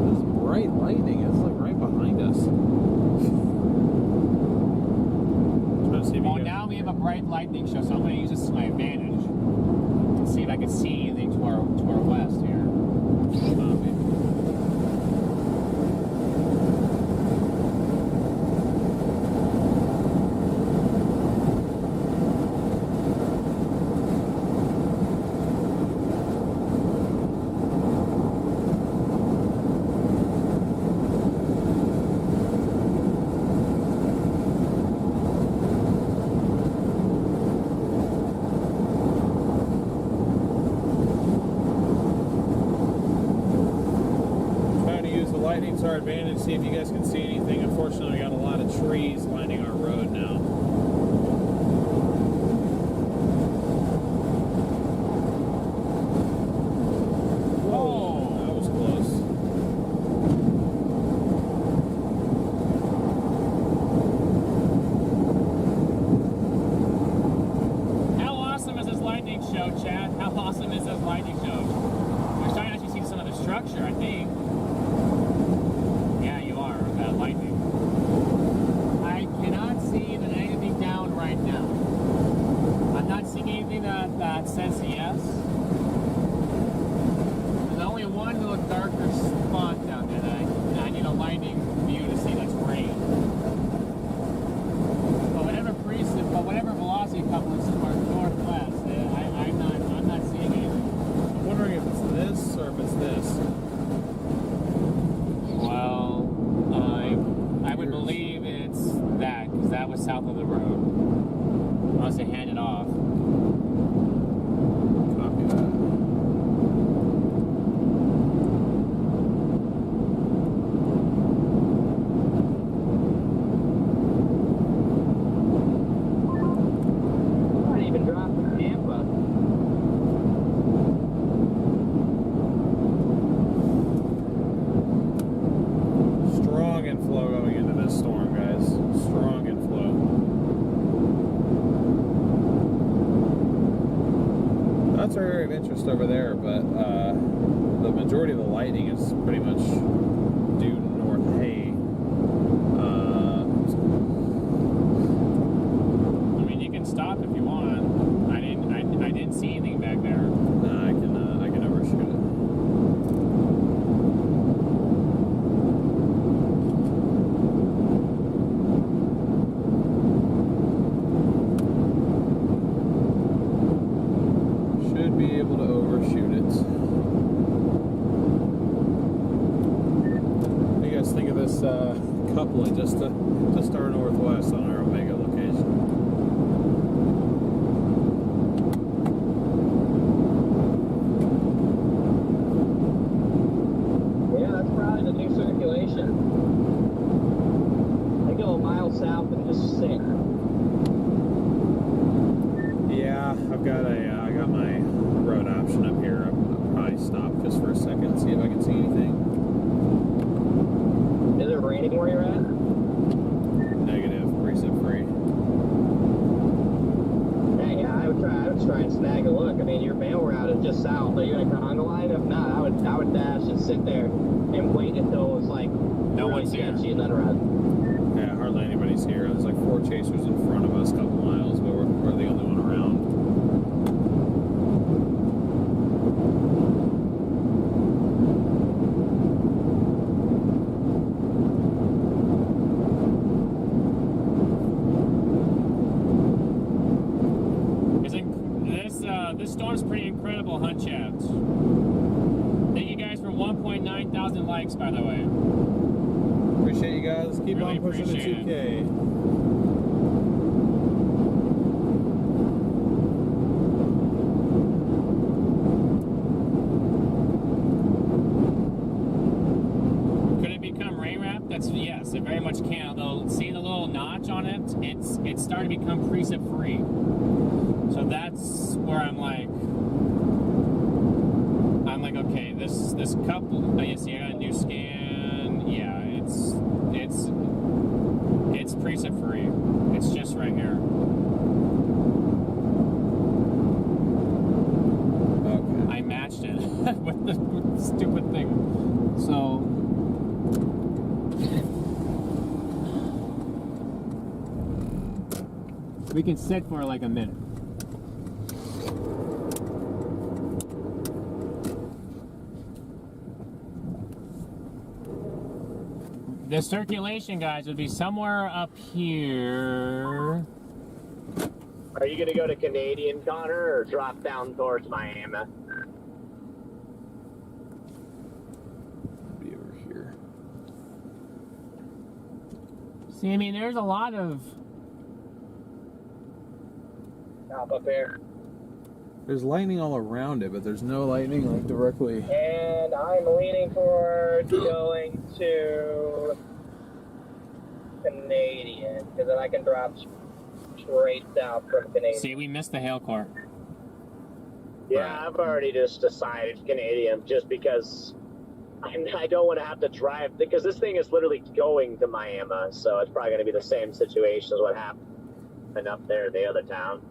This bright lightning is like right behind us. Trying to see if you Well, guys- now we have a bright lightning show, so I'm going to use this to my advantage. And see if I can see anything to our west here. Trying to use the lightning to our advantage, see if you guys can see anything. Unfortunately, we got a lot of trees lining our road now. Whoa, that was close. How awesome is this lightning show, Chad? How awesome is this lightning show? We're starting to actually see some of the structure, I think. Yeah, you are, with that lightning. I cannot see that anything down right now. I'm not seeing anything that says yes. There's only one little darker spot down there that I need a lightning view to see that's rain. But whatever velocity couple is to our northwest, I'm not seeing anything. I'm wondering if it's this or if it's this. Well, I would believe it's that, because that was south of the road. Unless they hand it off. Copy that. Not even dropped in Tampa. Strong inflow going into this storm, guys. Strong inflow. That's our area of interest over there, but the majority of the lightning is pretty much due north. Hey, I mean, you can stop if you want. I didn't see anything back there. I can overshoot it. Should be able to overshoot it. What do you guys think of this coupling just our northwest on our Omega location? Yeah, that's probably the new circulation. They go a mile south and just sit. Yeah, I got my road option up here. I'll probably stop just for a second and see if I can see anything. Is it raining where you're at? Negative, precip free. Hey, yeah, I would try and snag a look. I mean, your mail route is just south. Are you in a conga line? If not, I would dash and sit there and wait until it was like No really one's here. sketchy and then run. Yeah, hardly anybody's here. There's like 4 chasers in front of us, a couple miles, but we're this storm's pretty incredible, huh, chat? Thank you guys for 1.9 thousand likes, by the way. Appreciate you guys. Let's keep Really on pushing the appreciate 2K. Could it become rain wrap? Yes, it very much can. Although, see the little notch on it? It's starting to become preset free. So that's where I'm like, okay, this couple. You see, I got a new scan. Yeah, it's preset free. It's just right here. Okay. I matched it with the stupid thing. So. We can sit for like a minute. The circulation, guys, would be somewhere up here. Are you going to go to Canadian, Connor, or drop down towards Miami? Be over here. See, I mean, there's a lot of... Up there. There's lightning all around it, but there's no lightning like directly. And I'm leaning towards going to Canadian, because then I can drop straight south from Canadian. See, we missed the hail core. Yeah, I've already just decided Canadian, just because I don't want to have to drive, because this thing is literally going to Miami, so it's probably going to be the same situation as what happened up there in the other town.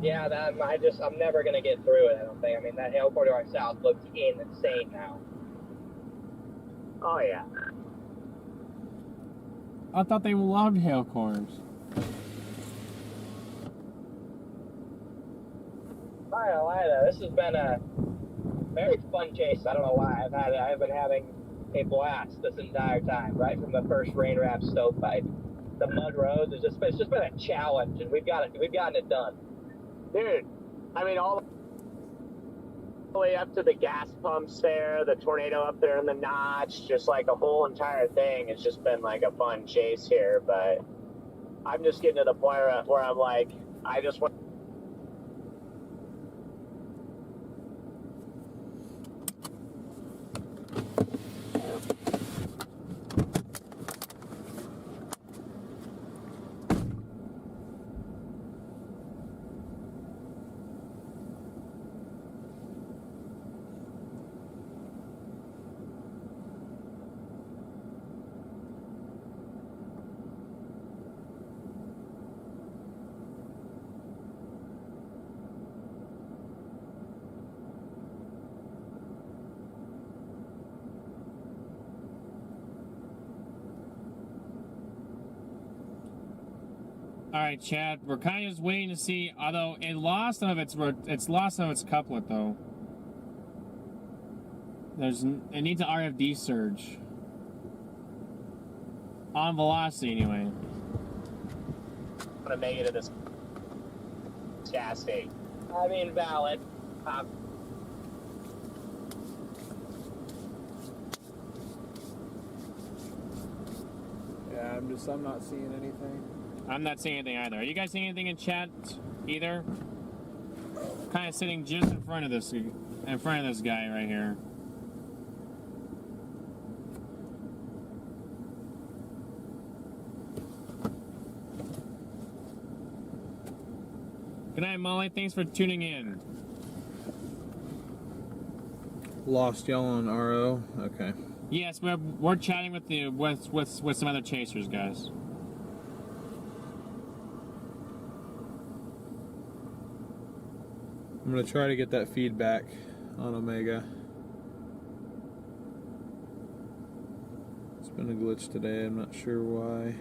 Yeah, I'm never gonna get through it. I don't think. I mean, that hail corridor south looks insane now. Oh yeah. I thought they loved hail cores. I don't know why though. This has been a very fun chase. I don't know why. I've been having a blast this entire time. Right from the first rain wrap stovepipe, the mud roads. It's just been a challenge, and we've gotten it done. Dude, I mean, all the way up to the gas pumps there, the tornado up there in the notch, just like a whole entire thing. It's just been like a fun chase here, but I'm just getting to the point where I'm like, I just want. All right, Chad. We're kind of just waiting to see. Although it lost some of its couplet though. It needs an RFD surge on velocity anyway. I'm gonna make it to this gas station. I mean, valid. Yeah, I'm not seeing anything. I'm not seeing anything either. Are you guys seeing anything in chat either? Kind of sitting just in front of this guy right here. Good night, Molly. Thanks for tuning in. Lost y'all on RO. Okay. Yes, we're chatting with some other chasers, guys. I'm gonna try to get that feedback on Omega. It's been a glitch today. I'm not sure why.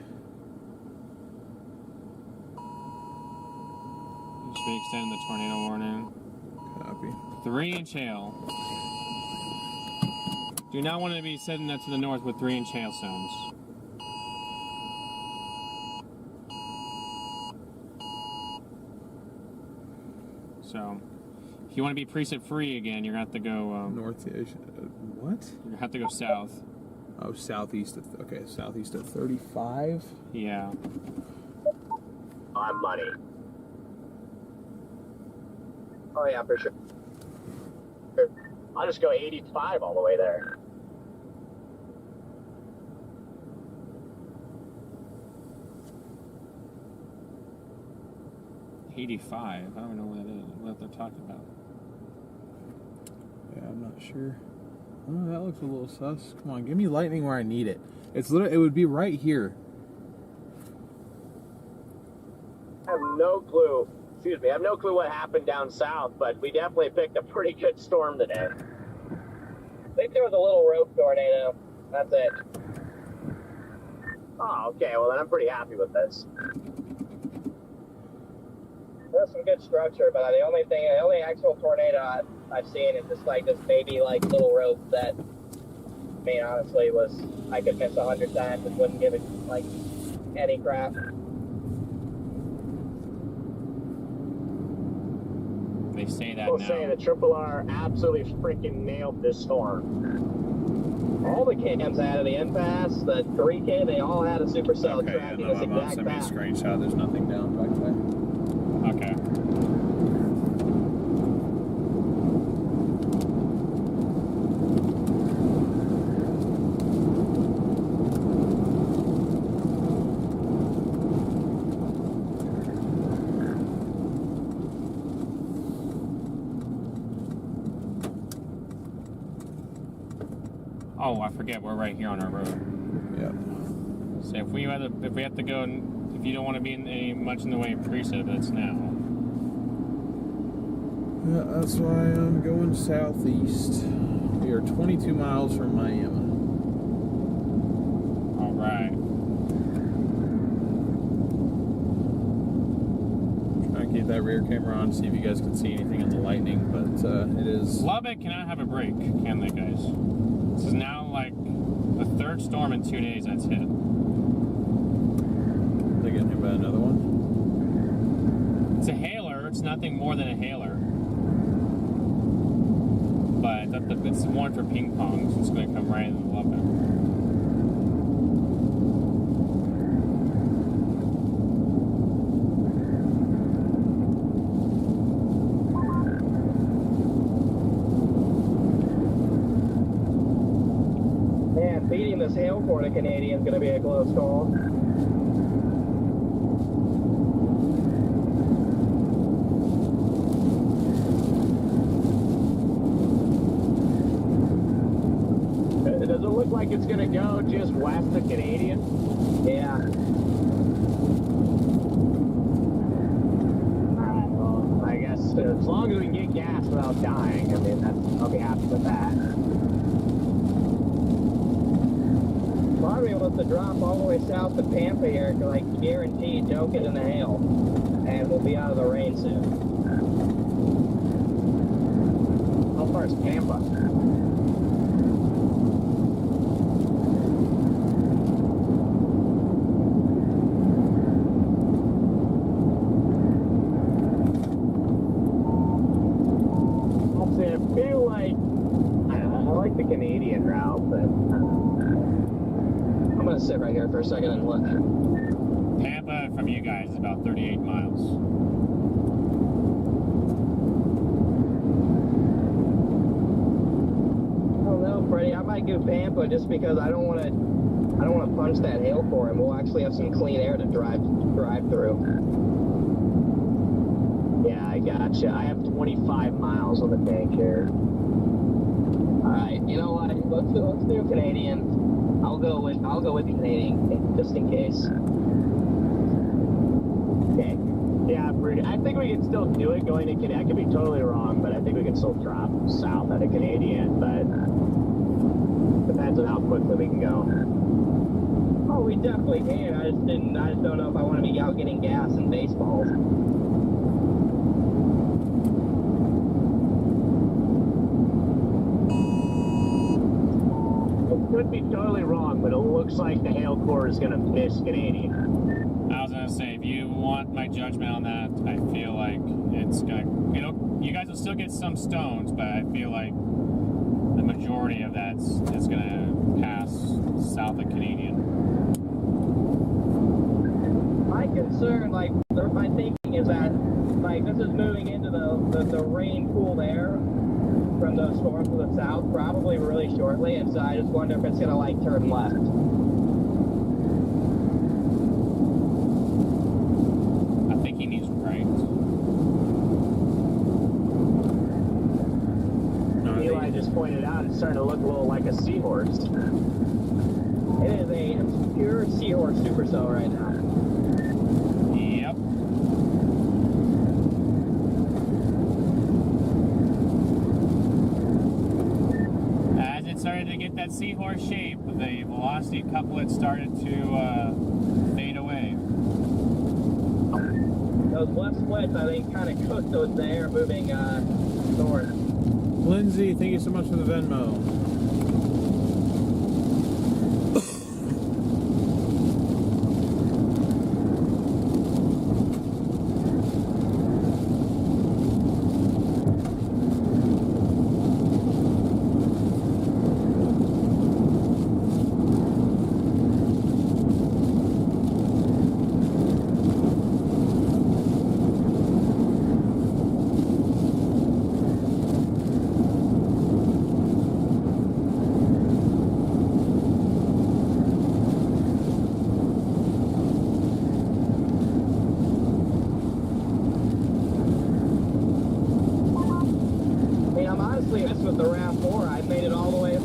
Should we extend the tornado warning? Copy. 3-inch hail. Do not want to be sitting to the north with 3-inch hailstones. So, if you want to be preset free again, you're gonna have to go. North. What? You have to go south. Oh, southeast of. Okay, southeast of 35. Yeah. I'm money. Oh yeah, for sure. I'll just go 85 all the way there. $85. I don't know what that is. What they're talking about. Yeah, I'm not sure. Oh, that looks a little sus. Come on, give me lightning where I need it. It's literally, it would be right here. I have no clue. Excuse me, I have no clue what happened down south, but we definitely picked a pretty good storm today. I think there was a little rope tornado. That's it. Oh, okay. Well, then I'm pretty happy with this. There's some good structure, but the only actual tornado I've seen is just like this baby like little rope that, I mean, honestly, I could miss 100 times and wouldn't give it like any crap. They say that We'll now. say the Triple R absolutely freaking nailed this storm. All the cams out of the impasse, the 3K, they all had a supercell Okay, yeah, tracking no, this I'm not exact sending me a path. screenshot. There's nothing down back there. Okay. Oh, I forget. We're right here on our road. Yeah. So if we have to go, if you don't want to be in much in the way of preset, that's now. Yeah, that's why I'm going southeast. We are 22 miles from Miami. All right. Trying to keep that rear camera on, see if you guys can see anything in the lightning, but it is. Lubbock cannot have a break, can they, guys? This is now like the third storm in 2 days that's hit. They getting hit by another one? It's a hailer. It's nothing more than a hailer. But it's one for ping pong, so it's going to come right into Lubbock. Man, beating this hail for the Canadian is going to be a close call. Does it look like it's going to go just west of Canadian? Yeah. Alright, well, I guess as long as we can get gas without dying, I mean, I'll be happy with that. Probably wants to drop all the way south to Pampa here, like guaranteed don't get in the hail. And we'll be out of the rain soon. How far is Pampa? The Canadian route, but I'm gonna sit right here for a second and look. Pampa from you guys is about 38 miles. I don't know, Freddie. I might do Pampa just because I don't want to punch that hail core, and we'll actually have some clean air to drive through. Yeah, I gotcha. I have 25 miles on the tank here. Alright, you know what? Let's do Canadian. I'll go with the Canadian just in case. Okay. Yeah, I think we can still do it going to Canadian. I could be totally wrong, but I think we can still drop south at a Canadian, but depends on how quickly we can go. Oh, we definitely can. I just don't know if I want to be out getting gas and baseballs. Could be totally wrong, but it looks like the hail core is going to miss Canadian. I was going to say, if you want my judgment on that, I feel like it's going to, You guys will still get some stones, but I feel like the majority of that's is gonna pass south of Canadian. My concern, like, my thinking is that, like, this is moving into the rain cooled air from those storms to the south, probably really shortly, and so I just wonder if it's gonna, like, turn left. I think he needs right. Eli just pointed out it's starting to look a little like a seahorse. It is a pure seahorse supercell right now. Yep. As it started to get that seahorse shape, the velocity couplet started to fade away. Those left splits, I think, kind of cooked the air moving north. Lindsay, thank you so much for the Venmo. With the RAV4, I made it all the way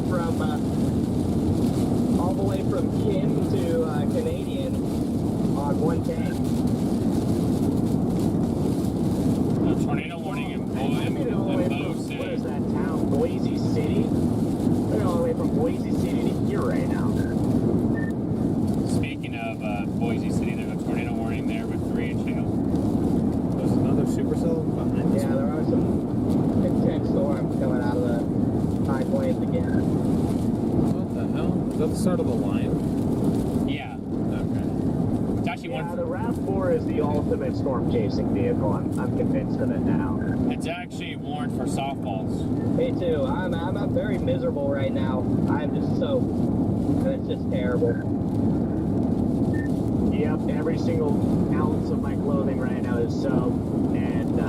from Kin to Canadian on one tank. A tornado warning in I made it all the way from, what is that town, Boise City? I made it all the way from Boise City to here right now. Speaking of Boise City, there's a tornado warning there with 3-inch hail. There's another supercell behind this Yeah, one. there are some intense storms coming out of the high plains again. What the hell? Is that the start of the line? Yeah. Okay. It's actually Yeah, the RAV4 is the ultimate storm chasing vehicle. I'm convinced of it now. It's actually warned for softballs. Me too. I'm very miserable right now. I'm just soaked, and it's just terrible. Yep, every single ounce of my clothing right now is soaked, and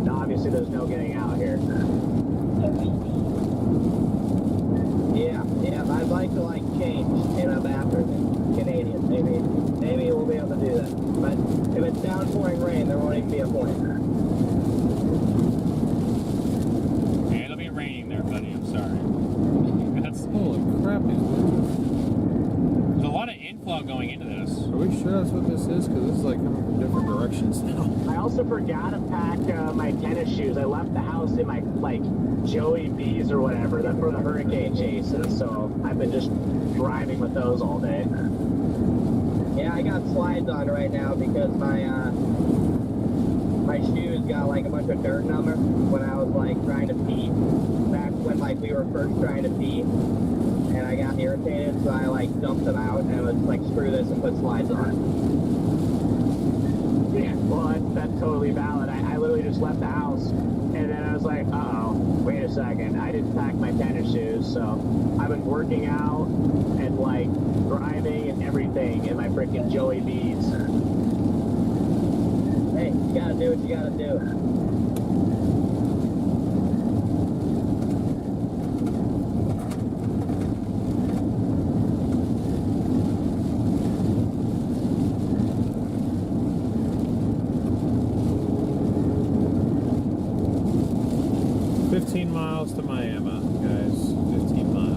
obviously there's no getting out here. Yeah, I'd like to change in a bathroom in Canadian. Maybe we'll be able to do that. But if it's downpouring rain, there won't even be a point. Yeah, it'll be raining there, buddy. I'm sorry. Holy crap, these winds. There's a lot of inflow going into this. Are we sure that's what this is? Because this is like coming from different directions now. I also forgot to pack my tennis shoes. I left the house in my, Joey B's or whatever, that for the hurricane chase, and so I've been just driving with those all day. Yeah, I got slides on right now because my shoes got a bunch of dirt in them when I was trying to pee. Back when we were first trying to pee, and I got irritated, so I dumped them out and was screw this and put slides on. Yeah, well, that's totally valid. I literally just left the house, and then I was like, uh-oh, wait a second, I didn't pack my tennis shoes, so I've been working out and driving and everything in my freaking Joey B's. Hey, you gotta do what you gotta do. 15 miles to Miami, guys. 15 miles.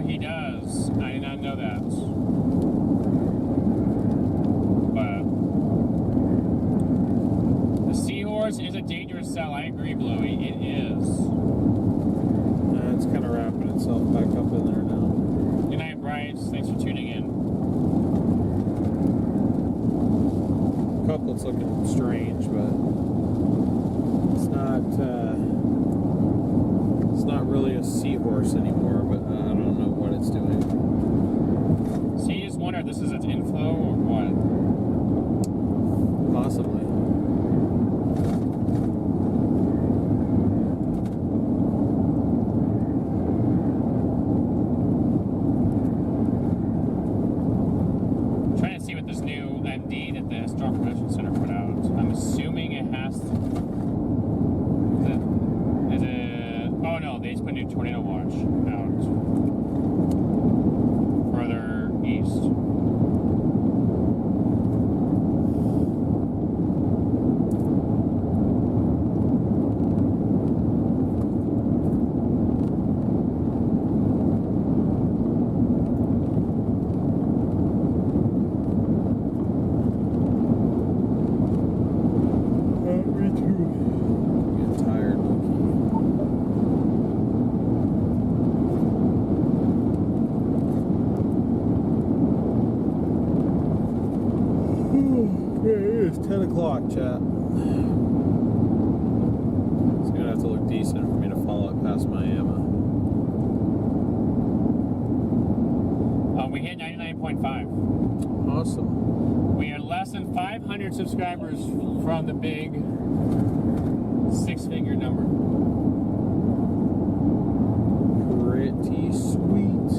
He does. I did not know that. But the Seahorse is a dangerous cell. I agree, Bluey. It is. It's kind of wrapping itself back up in there now. Good night, Bryce. Thanks for tuning in. looking strange, but it's not really a seahorse anymore, but I don't know what it's doing. So you just wonder if this is its inflow or what? Possibly. Storm Prevention Center put out. I'm assuming it has to. Is it? Oh no, they just put a new tornado watch out further east. It's 10 o'clock, chat. It's gonna have to look decent for me to follow it past Miami. We hit 99.5. Awesome. We are less than 500 subscribers from the big 6-figure number. Pretty sweet.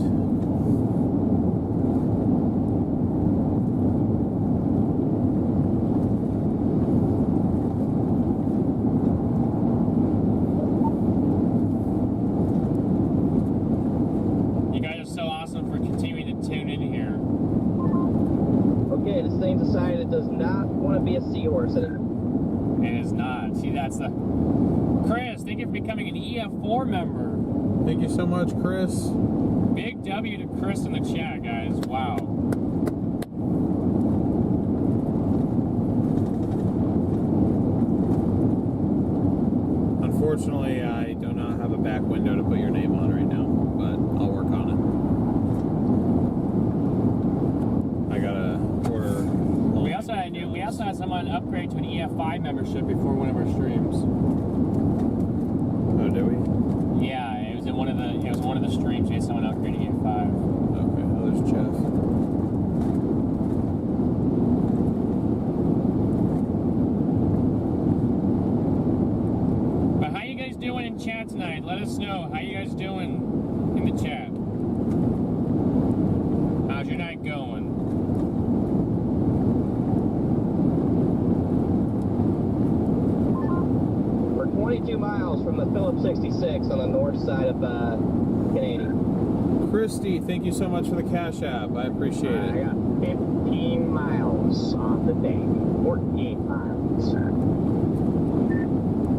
Okay, this thing decided it does not want to be a seahorse anymore. It is not. See, that's the... Chris, thank you for becoming an EF4 member. Thank you so much, Chris. Big W to Chris in the chat, guys. Wow. Unfortunately, I do not have a back window to put your name on right now, but I'll work on it. I gotta order. We also had someone upgrade to an EF5 membership before one of our streams. Oh, did we? Yeah, it was one of the streams. We had someone upgrade to EF5. Okay, oh, there's Jeff. But how you guys doing in chat tonight? Let us know. How you guys doing in the chat? How's your night going? We're 22 miles from the Phillips 66 on the north side of Canadian. Christy, thank you so much for the Cash App. I appreciate it. I got 15 miles on the day. 14 miles.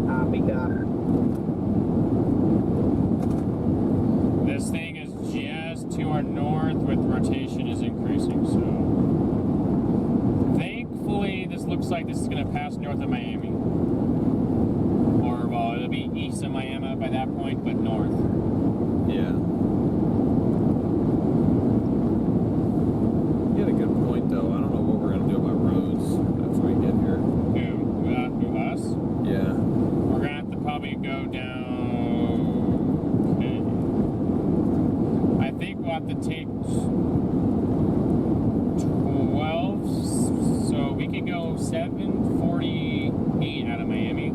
Copy. This thing is just to our north with rotation is increasing, so thankfully this looks like this is going to pass north of Miami. Or, well, it'll be east of Miami by that point, but north. Yeah. You had a good point, though. I don't know what we're going to do about roads after we get here. Who, us? Yeah. We're going to have to probably go down... Okay. I think we'll have to take 12, so we could go 748 out of Miami,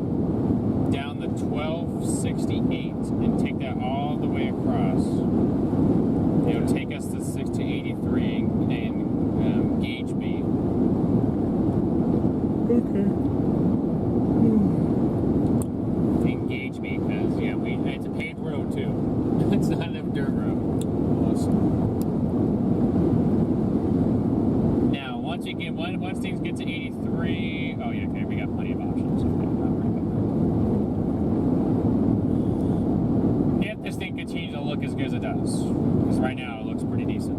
down the 1268, and take that all the way across. It'll take us to 683 and gauge B. Okay. Engage me, because it's a paved road too. It's not a dirt road. Awesome. Now, once things get to 83, oh yeah, okay, we got plenty of options. Okay, not worried about that. If this thing continues to look as good as it does, because right now it looks pretty decent.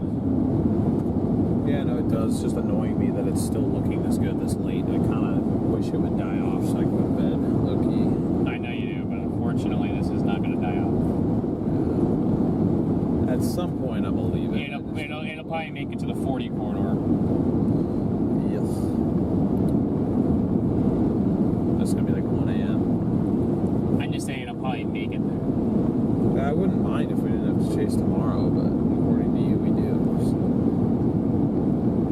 Yeah, no, it does. It's just annoying me that it's still looking this good this late. I kind of wish it would die off so I can go to bed. Low-key. I know you do, but unfortunately this is not going to die off. At some point, I believe it. It'll probably make it to the 40 corridor. Yes. might make it there. I wouldn't mind if we didn't have to chase tomorrow, but according to you, we do. So.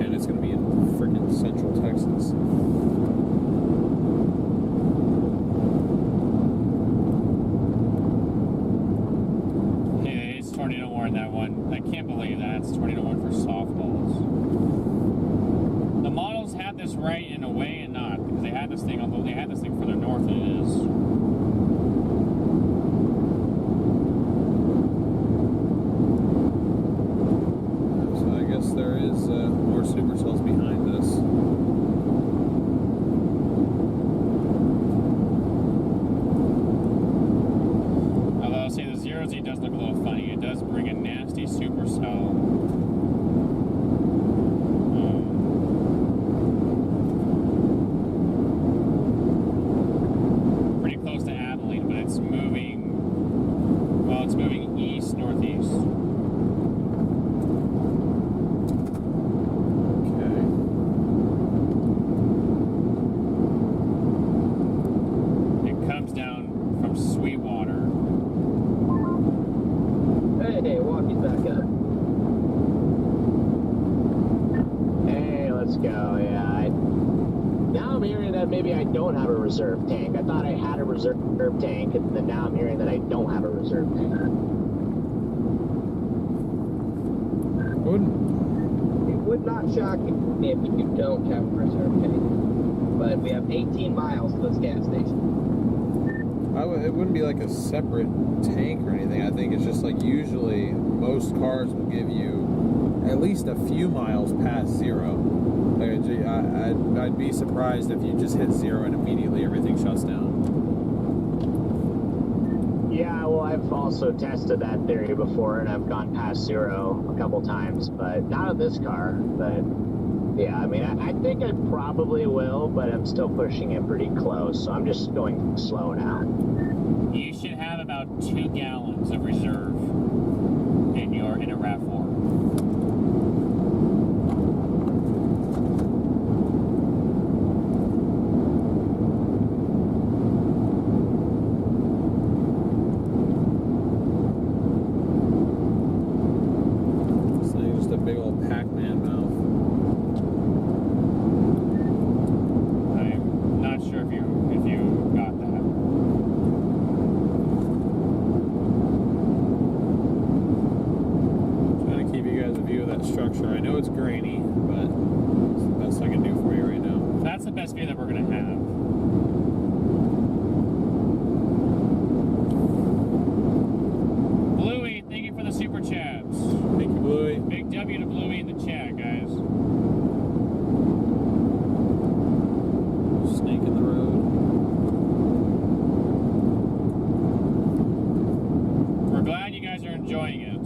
And it's going to be in freaking Central Texas. Hey, it's tornado warning that one. I can't believe that. It's tornado warning for softballs. The models have this right in a way and not, because they had this thing, although they had this thing further north than it is. There is more supercells behind us. Although I'll say the 0Z does look a little funny. It does bring a nasty supercell. Pretty close to Abilene, but it's moving. Well, it's moving east northeast. Maybe I don't have a reserve tank. I thought I had a reserve tank, and then now I'm hearing that I don't have a reserve tank. It would not shock me if you don't have a reserve tank. But we have 18 miles to this gas station. It wouldn't be like a separate tank or anything. I think it's just like usually most cars will give you at least a few miles past zero. Like, I'd be surprised if you just hit zero and immediately everything shuts down. Yeah, well, I've also tested that theory before, and I've gone past zero a couple times, but not on this car. But yeah, I mean, I think I probably will, but I'm still pushing it pretty close, so I'm just going slow now. You should have about 2 gallons of reserve in a RAV4. Big old Pac-Man mouth. I'm not sure if you got that. Trying to keep you guys a view of that structure. I know it's grainy, but it's the best I can do for you right now. That's the best view that we're gonna have. Bluey, thank you for the super chats. Thank you, Bluey. Big W to Bluey in the chat, guys. Snake in the road. We're glad you guys are enjoying it.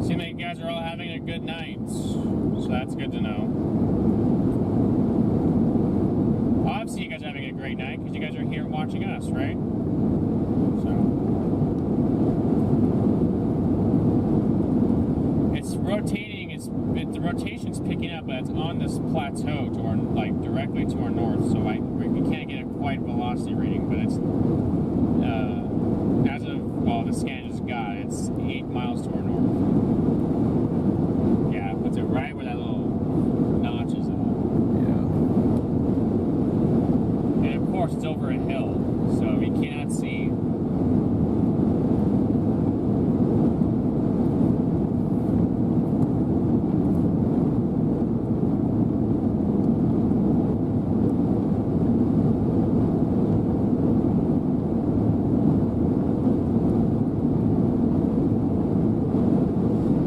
Seems like you guys are all having a good night, so that's good to know. Obviously, you guys are having a great night because you guys are here watching us, right? So it's rotating. The rotation's picking up, but it's on this plateau to our directly to our north. So we can't get a quite velocity reading, but it's as of the scan just got, it's 8 miles to our north. Yeah, it puts it right where that little notch is at. Yeah. And of course, it's over a hill, so we cannot see.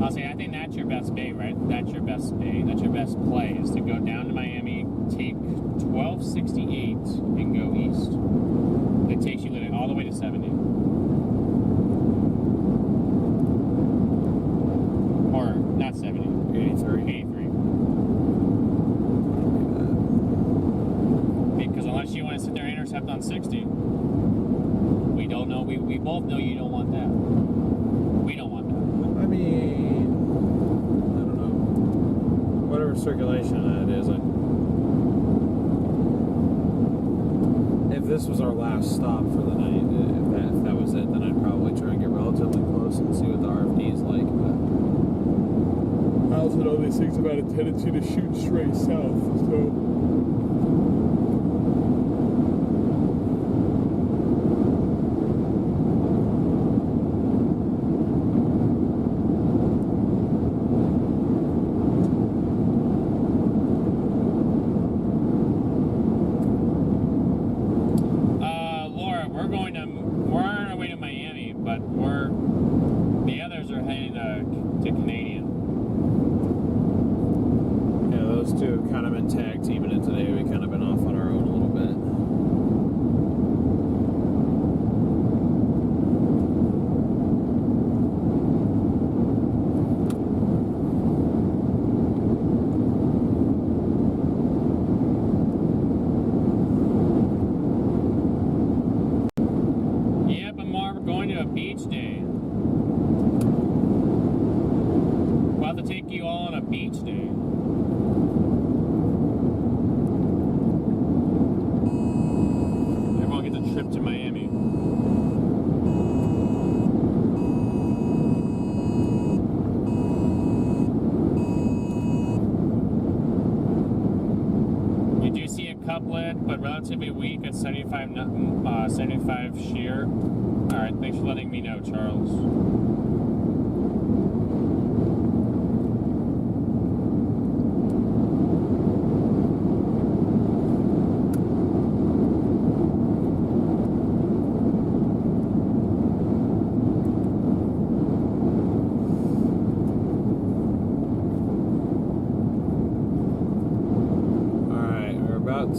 I'll say, I think that's your best bait, right? That's your best bait. That's your best play, is to go down to Miami, take 1268 and go east. It takes you literally all the way to 70. Or not 70. 83. 83. Because unless you want to sit there and intercept on 60, we don't know. We both know you don't want that. We don't want that. I mean, I don't know. Whatever circulation that is. If this was our last stop for the night, if that was it, then I'd probably try and get relatively close and see what the RFD is like. But I also know these things have had a tendency to shoot straight south, so. But relatively weak at 75 shear. Alright, thanks for letting me know, Charles.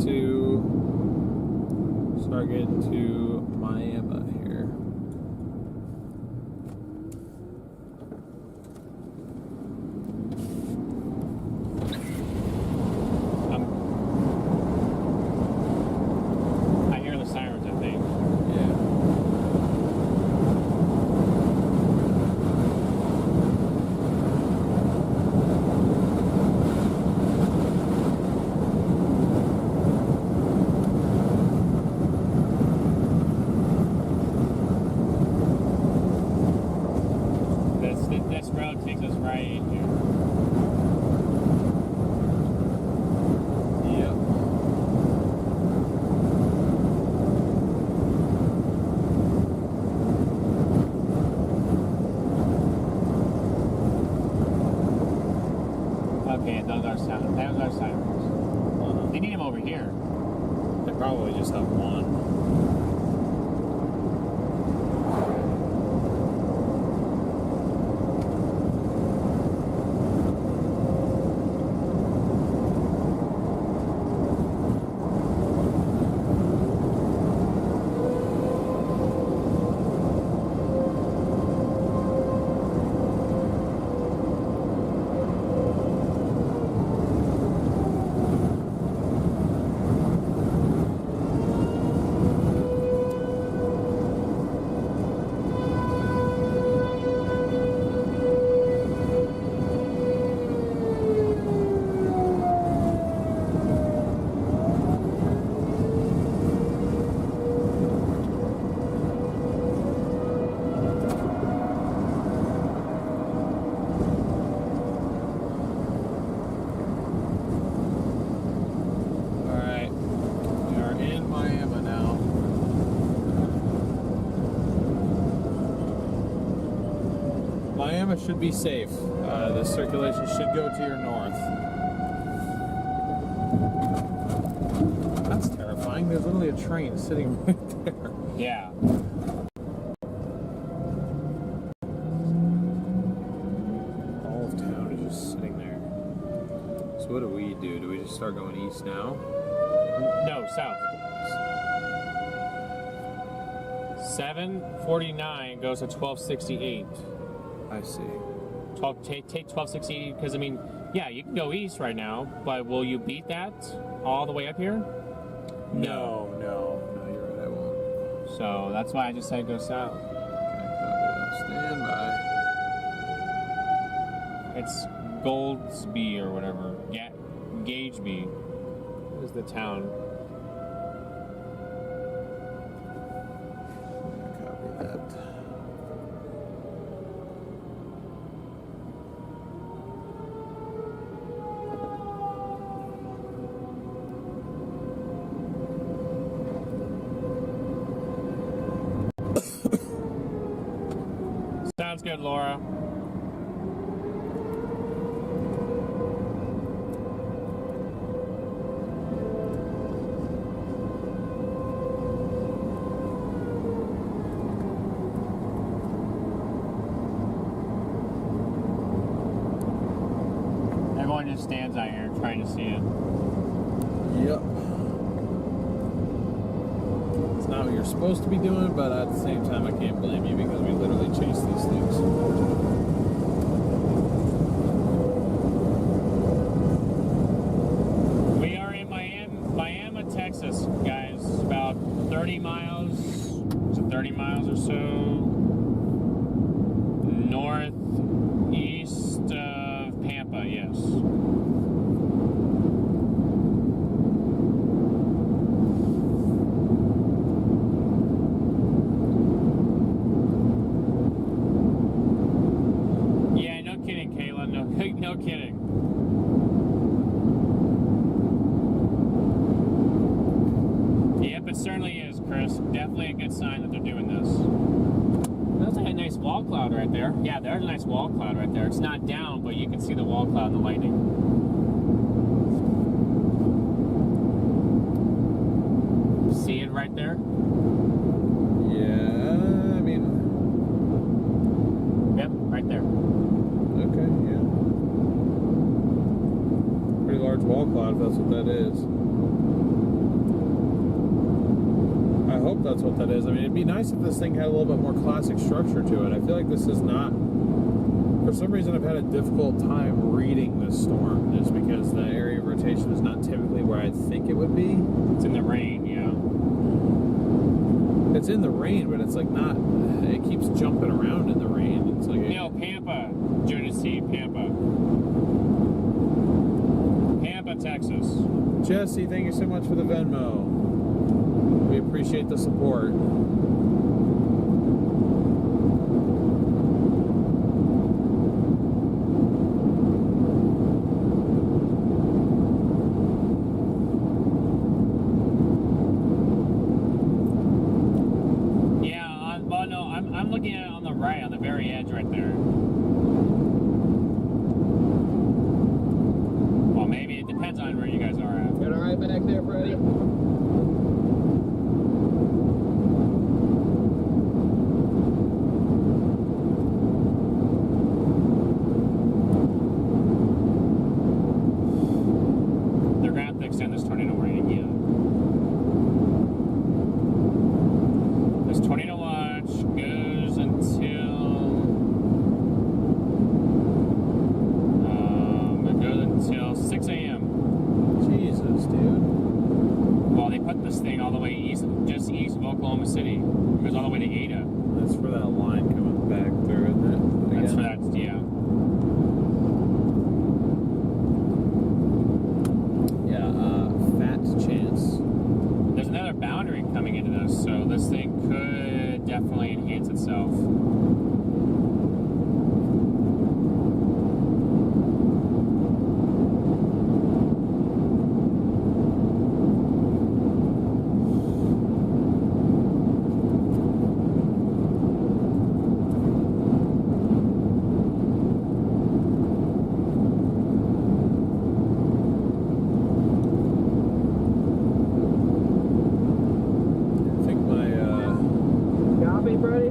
To start getting to Miami here. I hear the sirens, I think. Yeah. Takes us right in here. Yep. Okay, those are sound. That was our sirens. They need them over here. They probably just have one. Should be safe. The circulation should go to your north. That's terrifying. There's literally a train sitting right there. Yeah. All of town is just sitting there. So what do? Do we just start going east now? No, south. 749 goes to 1268. I see. Take 1268 because I mean, yeah, you can go east right now, but will you beat that all the way up here? No, you're right, I won't. So that's why I just said go south. Okay, stand by. It's Goldsby or whatever. Gageby is the town. Copy that. Sounds good, Laura. Everyone just stands out here trying to see it. Yep. It's not what you're supposed to be doing, but at the same time, I can't blame you because we literally chase these things. We are in Miami, Texas, guys. About 30 miles, is it 30 miles or so northeast of Pampa, yes. Yeah, no kidding, Kayla. No kidding. Yep, it certainly is, Chris. Definitely a good sign that they're doing this. That's like a nice wall cloud right there. Yeah, there's a nice wall cloud right there. It's not down, but you can see the wall cloud and the lightning. See it right there? Yeah, I mean... Yep, right there. Okay, yeah. Pretty large wall cloud, if that's what that is. I hope that's what that is. I mean, it'd be nice if this thing had a little bit more classic structure to it. I feel like this is not... For some reason, I've had a difficult time reading this storm, just because the area of rotation is not typically where I think it would be. It's in the rain, yeah. It's in the rain, but it's like not... It keeps jumping around in the rain. It's like... No, Pampa, Genesee, Pampa. Pampa, Texas. Jesse, thank you so much for the Venmo. We appreciate the support. Yeah, well, no, I'm looking at it on the right, on the very edge right there. Well, maybe it depends on where you guys are at. Got all right back there, Freddie? They're going to have to extend this tornado warning again. This tornado watch goes until it goes until 6 a.m. Jesus, dude. Well, they put this thing all the way east, just east of Oklahoma City. It goes all the way to Ada. That's for that line coming back through, isn't it? That's for Again. that, yeah. Fat chance. There's another boundary coming into this, so this thing could definitely enhance itself. I think my Copy, Freddie?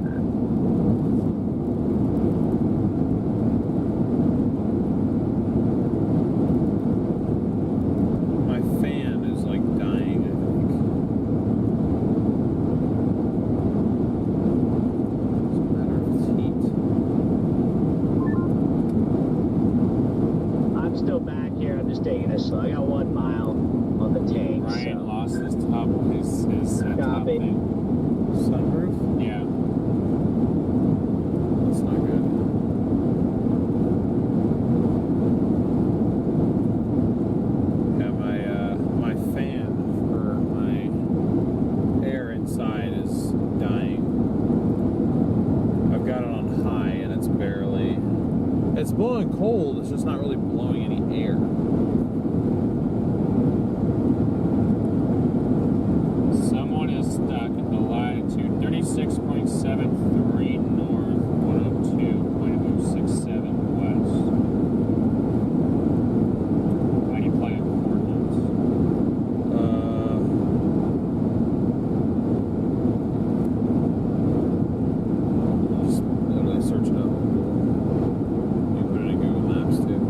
It's blowing cold, it's just not really blowing any air. Someone is stuck at the latitude 36.73 north, 102.067 west. How do you play in coordinates? Just literally search it up. You put it in Google Maps too.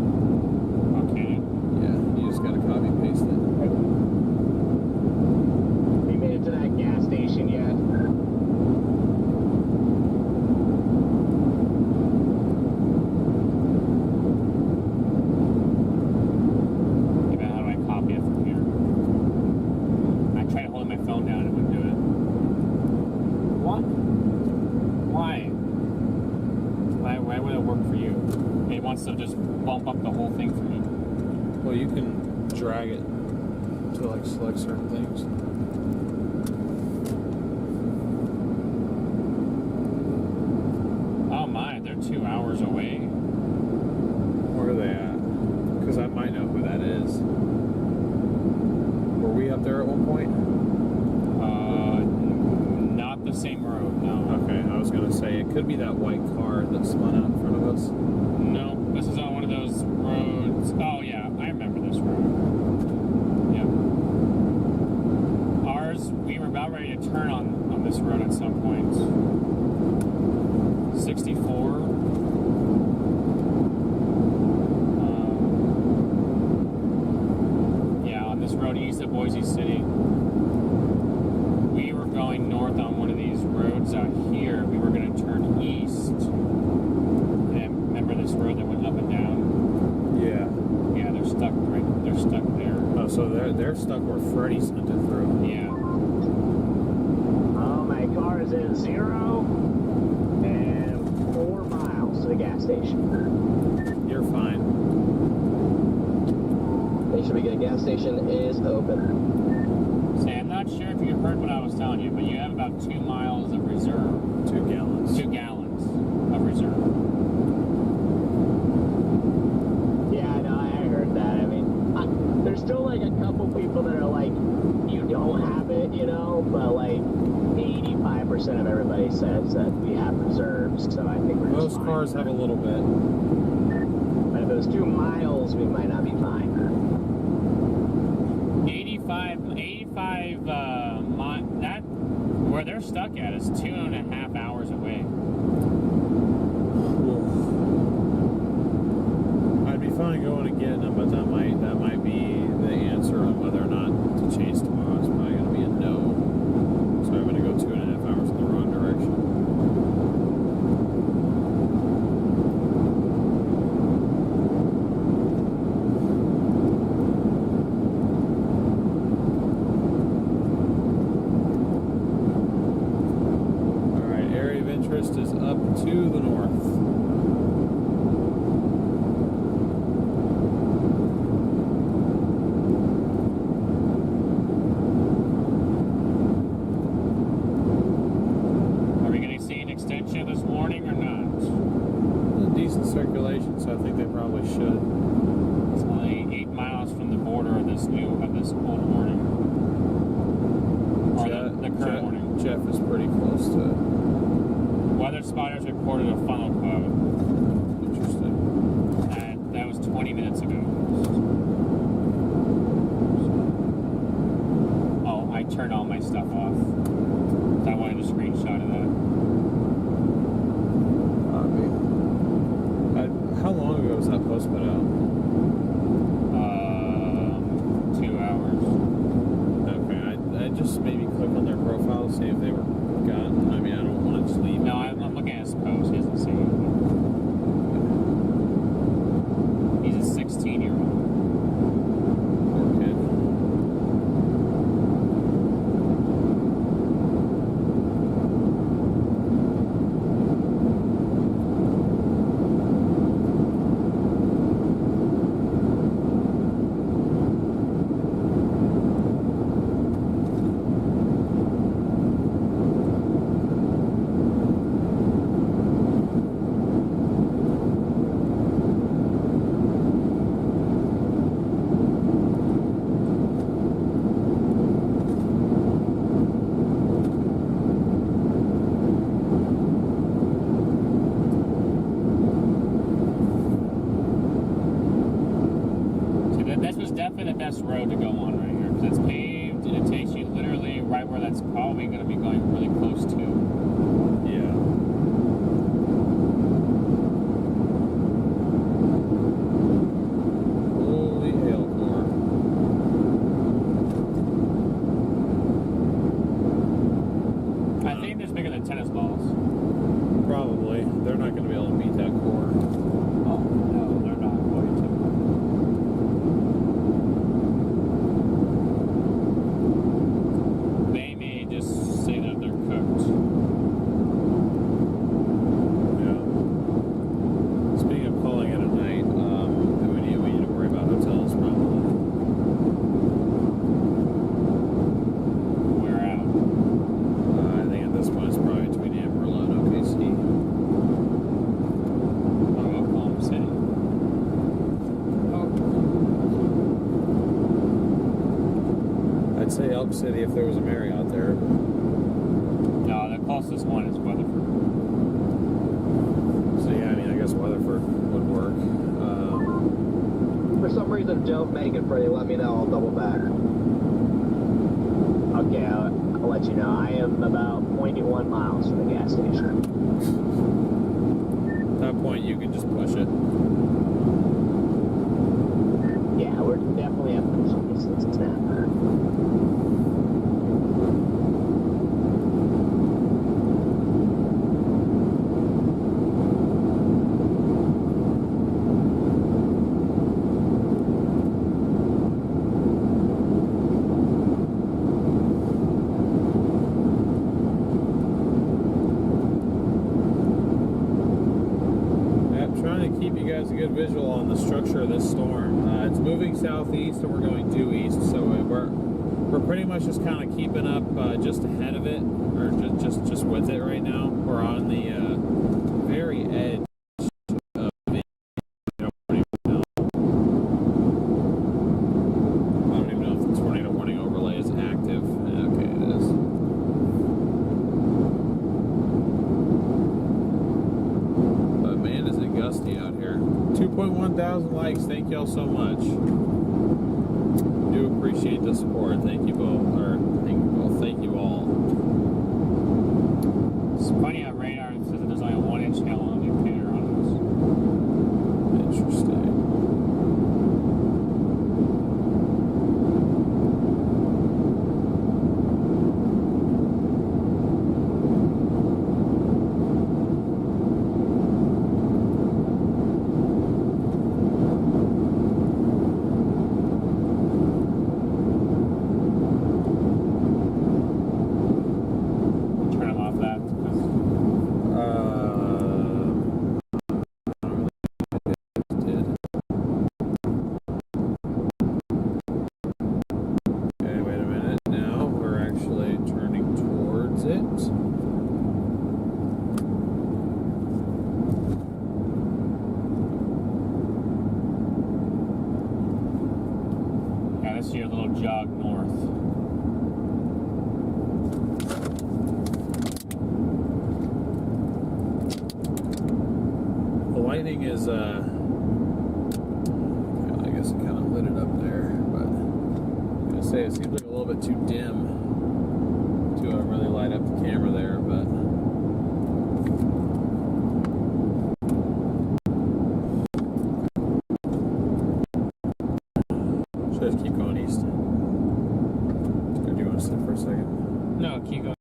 Okay. Yeah, you just gotta copy and paste it. We made it to that gas station yet? Even how do I copy it from here? I tried holding my phone down and it wouldn't do it. What? Why? Why would it work for you? It wants to just bump up the whole thing for me. Well, you can drag it to like select certain things. Oh my, they're 2 hours away. Where are they at? Because I might know who that is. Were we up there at one point? Not the same road, no. Okay, I was gonna say it could be that white car that spun out in front of us. No, this is on one of those roads. Oh yeah, I remember this road. Yep. Ours, we were about ready to turn on this road at some point. 64. Yeah, on this road east of Boise City. We were going north on one of these roads out here. We were going to turn east. And remember this road that went up and down? Yeah. Yeah, they're stuck right. They're stuck there. Oh, so they're stuck where Freddy sent it through. Yeah. Oh, my car is in 0 and 4 miles to the gas station. You're fine. Make sure we get a gas station is open. Say, I'm not sure if you heard what I was telling you, but you have about 2 miles of reserve. 2 gallons. 2 gallons of reserve. Yeah, no, I heard that. I mean, there's still like a couple people that are like, you don't have it, you know, but like 85% of everybody says that we have reserves, so I think we're just Most fine. cars have a little bit. But if it was 2 miles, we might not be fine. 85 that where they're stuck at is 2.5 hours away. I'd be fine going and getting them, but that might be the answer on whether or not to chase tomorrow. It's probably going to be a no. So I'm going to go 2.5 hours in the wrong direction. Is up to the north. Are we going to see an extension this morning or not? A decent circulation, so I think they probably should. It's only 8 miles from the border of this old warning. Or the current warning. Jeff is pretty close to it. Weather spotters reported a funnel cloud. Interesting. That was 20 minutes ago. Oh, I turned all my stuff off. I wanted a screenshot of that. How long ago was that post put out? 2 hours. Okay, I just maybe click on their profile to see if they were gotten. I mean, I don't want to just leave. No, I'm looking at his post. He doesn't see it. He's a 16-year-old. Poor kid. best road to go on right here because it's paved and it takes you literally right where that's probably going to be going really close to. Yeah. Holy hell, car. I think there's bigger than tennis balls. Probably. They're not going to be able to beat that core. Oh, no, they're not going to. They may just say that they're cooked. Yeah. Speaking of calling it a night, we need to worry about hotels probably. We're out. I think at this point it's probably between Amarillo and OKC. I'll go Palm City. I'd say Elk City if there was a Marriott there. No, the closest one is Weatherford. So yeah, I mean, I guess Weatherford would work. For some reason, if Joe's making it Freddie, let me know. I'll double back. Okay, I'll let you know. I am about 0.1 miles from the gas station. At that point, you can just push it. Yeah, we're definitely up to some distance now. Trying to keep you guys a good visual on the structure of this storm. It's moving southeast and we're going due east, so we're pretty much just kind of keeping up just ahead of it, or just with it right now. We're on the very edge of it. I don't even know if the tornado warning overlay is active. Okay, it is. But man, is it gusty out here. 2.1 thousand likes. Thank y'all so much. Do appreciate the support. Thank you both. Thank you all. It's funny how radar says that there's only a 1-inch hail on the indicator on this. Interesting. Turn them off that. Did. Okay, wait a minute. Now we're actually turning towards it. Yeah, this is your little jog north. The lightning is, well, I guess it kind of lit it up there, but I'm gonna say it seems like a little bit too dim to really light up the camera there, but should I just keep going east? Or do you want to sit for a second? No, keep going.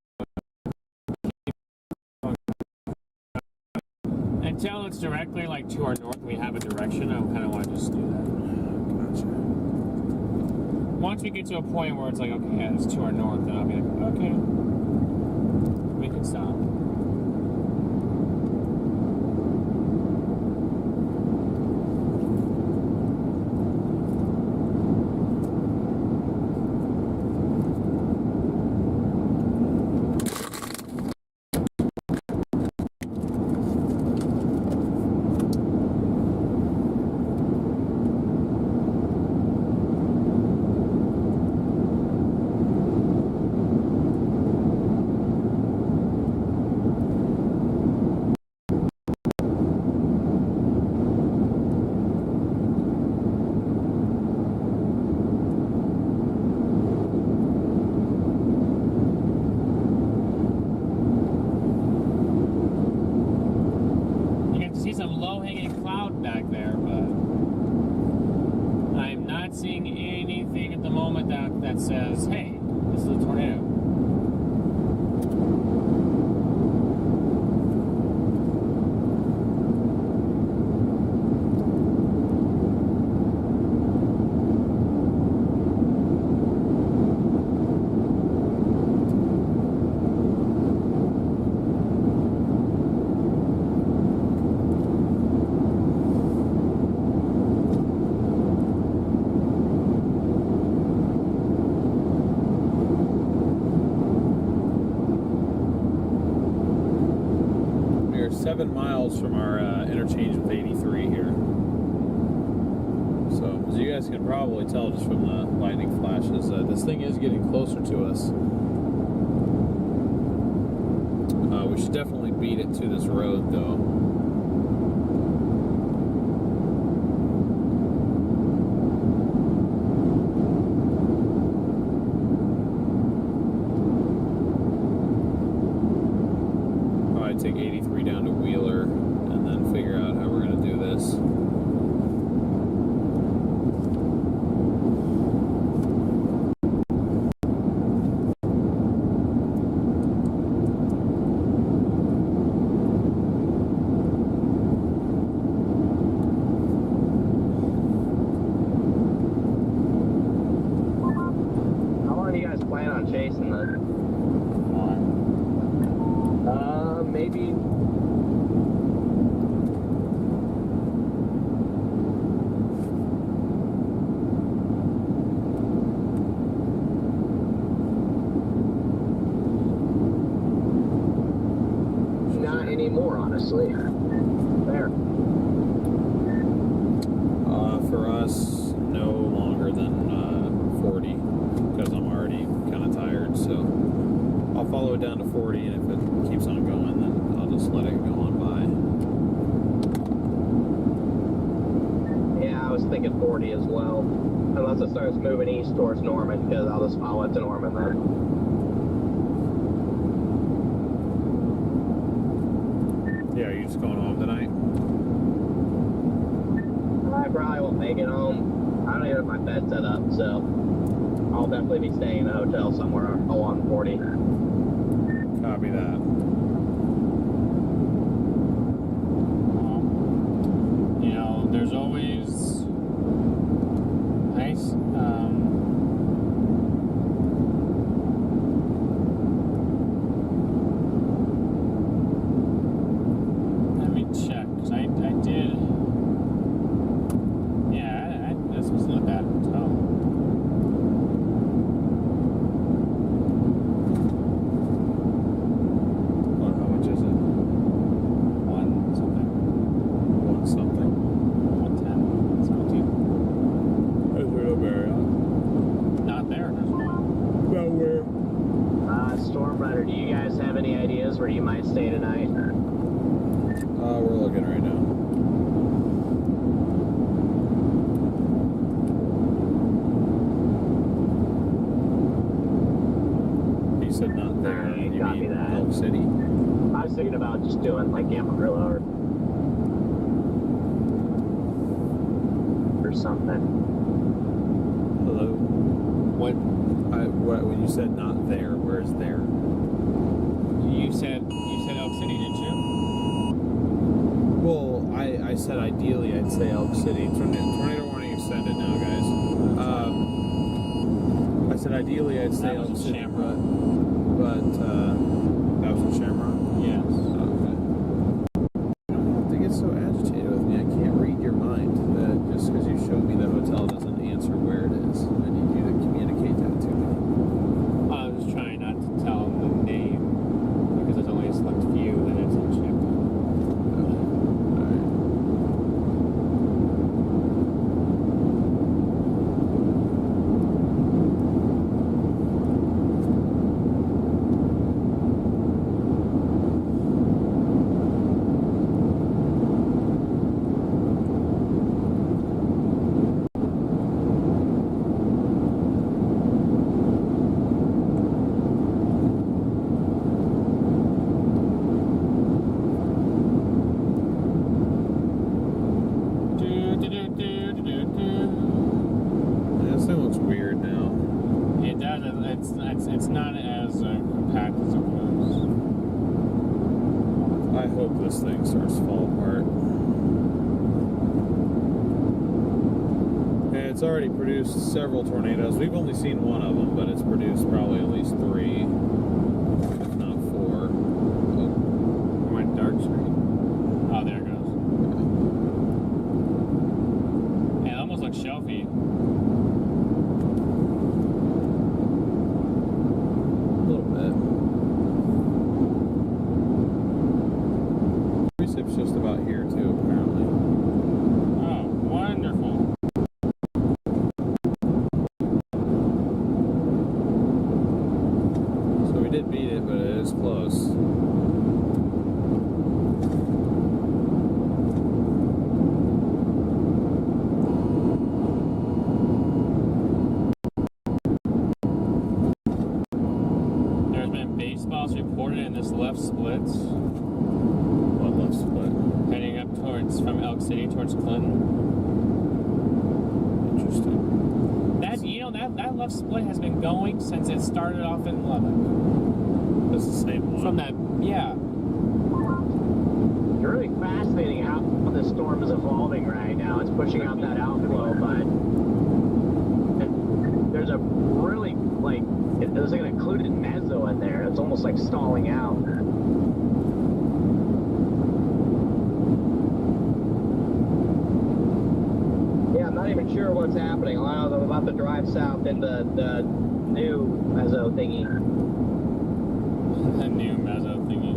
Until it's directly like to our north, we have a direction. I kind of want to just do that. Gotcha. Once we get to a point where it's like, okay, yeah, it's to our north, then I'll be like, okay, we can stop. low-hanging cloud back there, but I'm not seeing anything at the moment that says, hey, this is a tornado. We are 7 miles from our interchange with 83 here. So, as you guys can probably tell just from the lightning flashes, this thing is getting closer to us. We should definitely beat it to this road, though. Take 83 down to Wheeler and then figure out how we're going to do this. How long do you guys plan on chasing this? Maybe. Not anymore, honestly. There. For us, no longer than 40, because I'm already kind of tired, so I'll follow it down to 40, and if it keeps on going, then I'll just let it go on by. Yeah, I was thinking 40 as well. Unless it starts moving east towards Norman, because I'll just follow it to Norman then. Yeah, are you just going home tonight? I probably won't make it home. I don't even have my bed set up, so I'll definitely be staying in a hotel somewhere along 40. Copy that. You know, there's always nice. Let me check, because I did. Yeah, this was not bad hotel. How much is it? One something. 110. 17. Is there no Marriott? Not there. There's one. Nowhere. StormRunner, do you guys have any ideas where you might stay tonight? We're looking right now. You said not there. Alright, You copy mean that. Elk City? I was thinking about just doing like Amarillo or something. Hello? What? When you said not there, where's there? You said Elk City, didn't you? Well, I said ideally I'd say Elk City. Tornado warning extended now, guys. I said ideally I'd say That was Elk a City, Shamrock. but that was a Shamrock? Yes. Okay. You don't have to get so agitated with me. I can't read your mind. Just because you showed me the hotel doesn't answer where it is. I need you to communicate that to me. I was trying not to tell him the name because there's only a select few that it's in chip. this thing starts to fall apart. And it's already produced several tornadoes. We've only seen one of them, but it's produced probably at least 3, if not 4. Oh, my dark screen. Oh, there it goes. Yeah, it almost looks shelfy. A little bit. Precip's just about here too, apparently. Oh, wonderful. So we did beat it, but it is close. There's been baseballs reported in this left split, What left split? heading up towards, from Elk City towards Clinton. Interesting. That, you know, that left split has been going since it started off in Lubbock. That's the same one. From that, yeah. It's really fascinating how the storm is evolving right now. It's pushing out that outflow, but there's a really, like, there's like an included mezzo in there. It's almost like stalling out. Yeah, I'm not even sure what's happening. I know I'm about to drive south into the new mezzo thingy. The new mezzo thingy.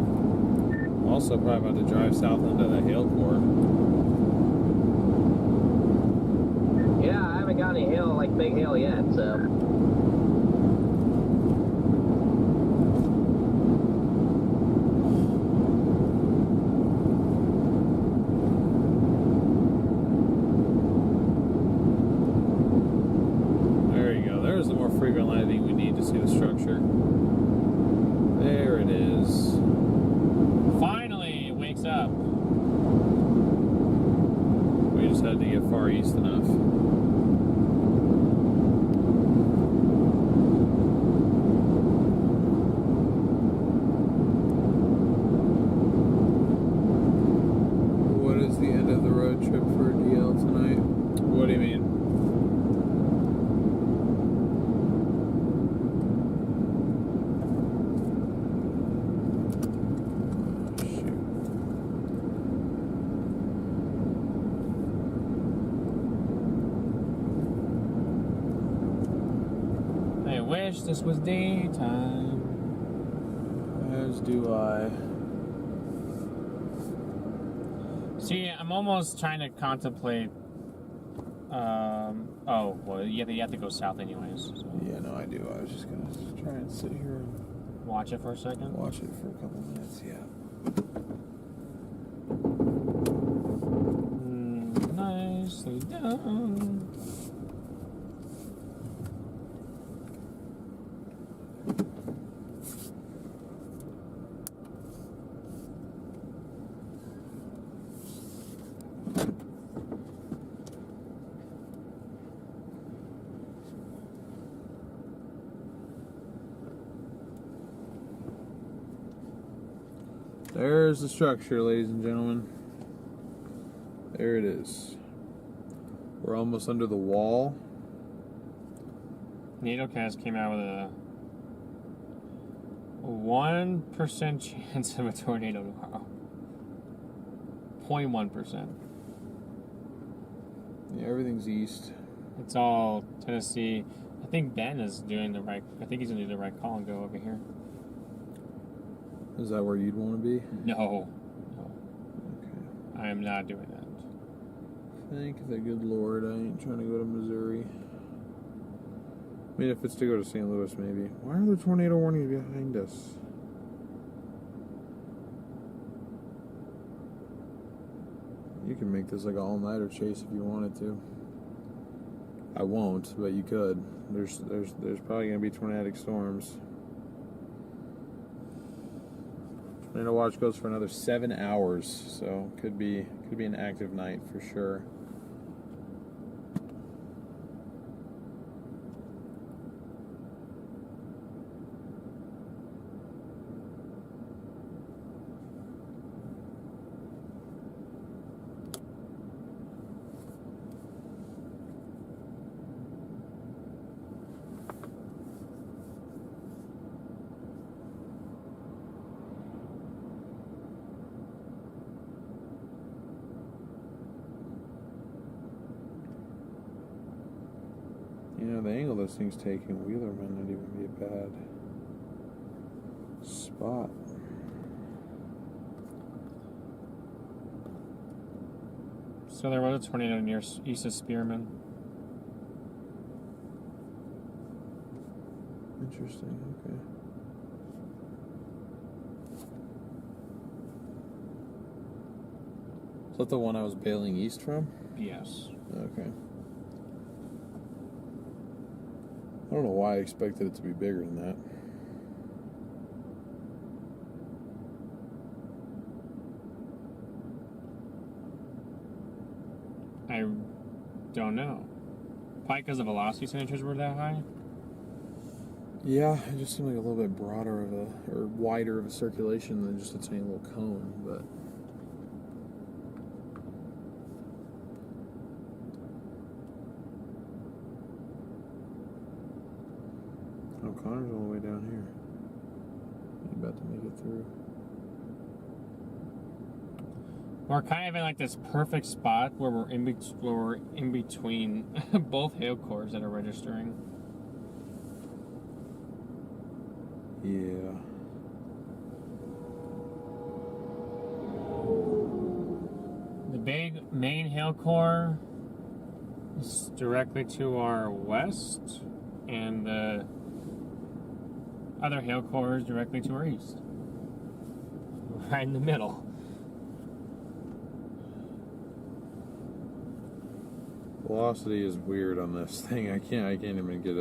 Also probably about to drive south into the hail core. Yeah, I haven't got any hail, like big hail yet, so. There you go. There's the more frequent lighting we need to see the structure. There it is. Finally, it wakes up. We just had to get far east enough. What is the end of the road trip for DL tonight? What do you mean? I wish this was daytime. As do I. See, I'm almost trying to contemplate. Oh, well, you have to go south anyways. So. Yeah, no, I do. I was just gonna try and sit here and Watch it for a second. watch it for a couple minutes. Yeah. Nicely done. There's the structure, ladies and gentlemen. There it is. We're almost under the wall. NATOcast came out with a 1% chance of a tornado tomorrow. 0.1%. Yeah, everything's east. It's all Tennessee. I think Ben is doing the right. I think he's gonna do the right call and go over here. Is that where you'd want to be? No, Okay. I am not doing that. Thank the good Lord, I ain't trying to go to Missouri. I mean, if it's to go to St. Louis, maybe. Why are there tornado warnings behind us? You can make this like an all-nighter chase if you wanted to. I won't, but you could. There's probably gonna be tornadic storms. Tornado watch goes for another 7 hours, so could be an active night for sure. You know, the angle this thing's taking, Wheeler might not even be a bad spot. So there was a tornado near east of Spearman. Interesting, okay. Is that the one I was bailing east from? Yes. Okay. I don't know why I expected it to be bigger than that. I don't know. Probably because the velocity signatures were that high? Yeah, it just seemed like a little bit broader of a, or wider of a circulation than just a tiny little cone, but... Oh, Connor's all the way down here. He's about to make it through. We're kind of in like this perfect spot where we're in between both hail cores that are registering. Yeah. The big main hail core is directly to our west, and the other hail core is directly to our east. Right in the middle. Velocity is weird on this thing. I can't even get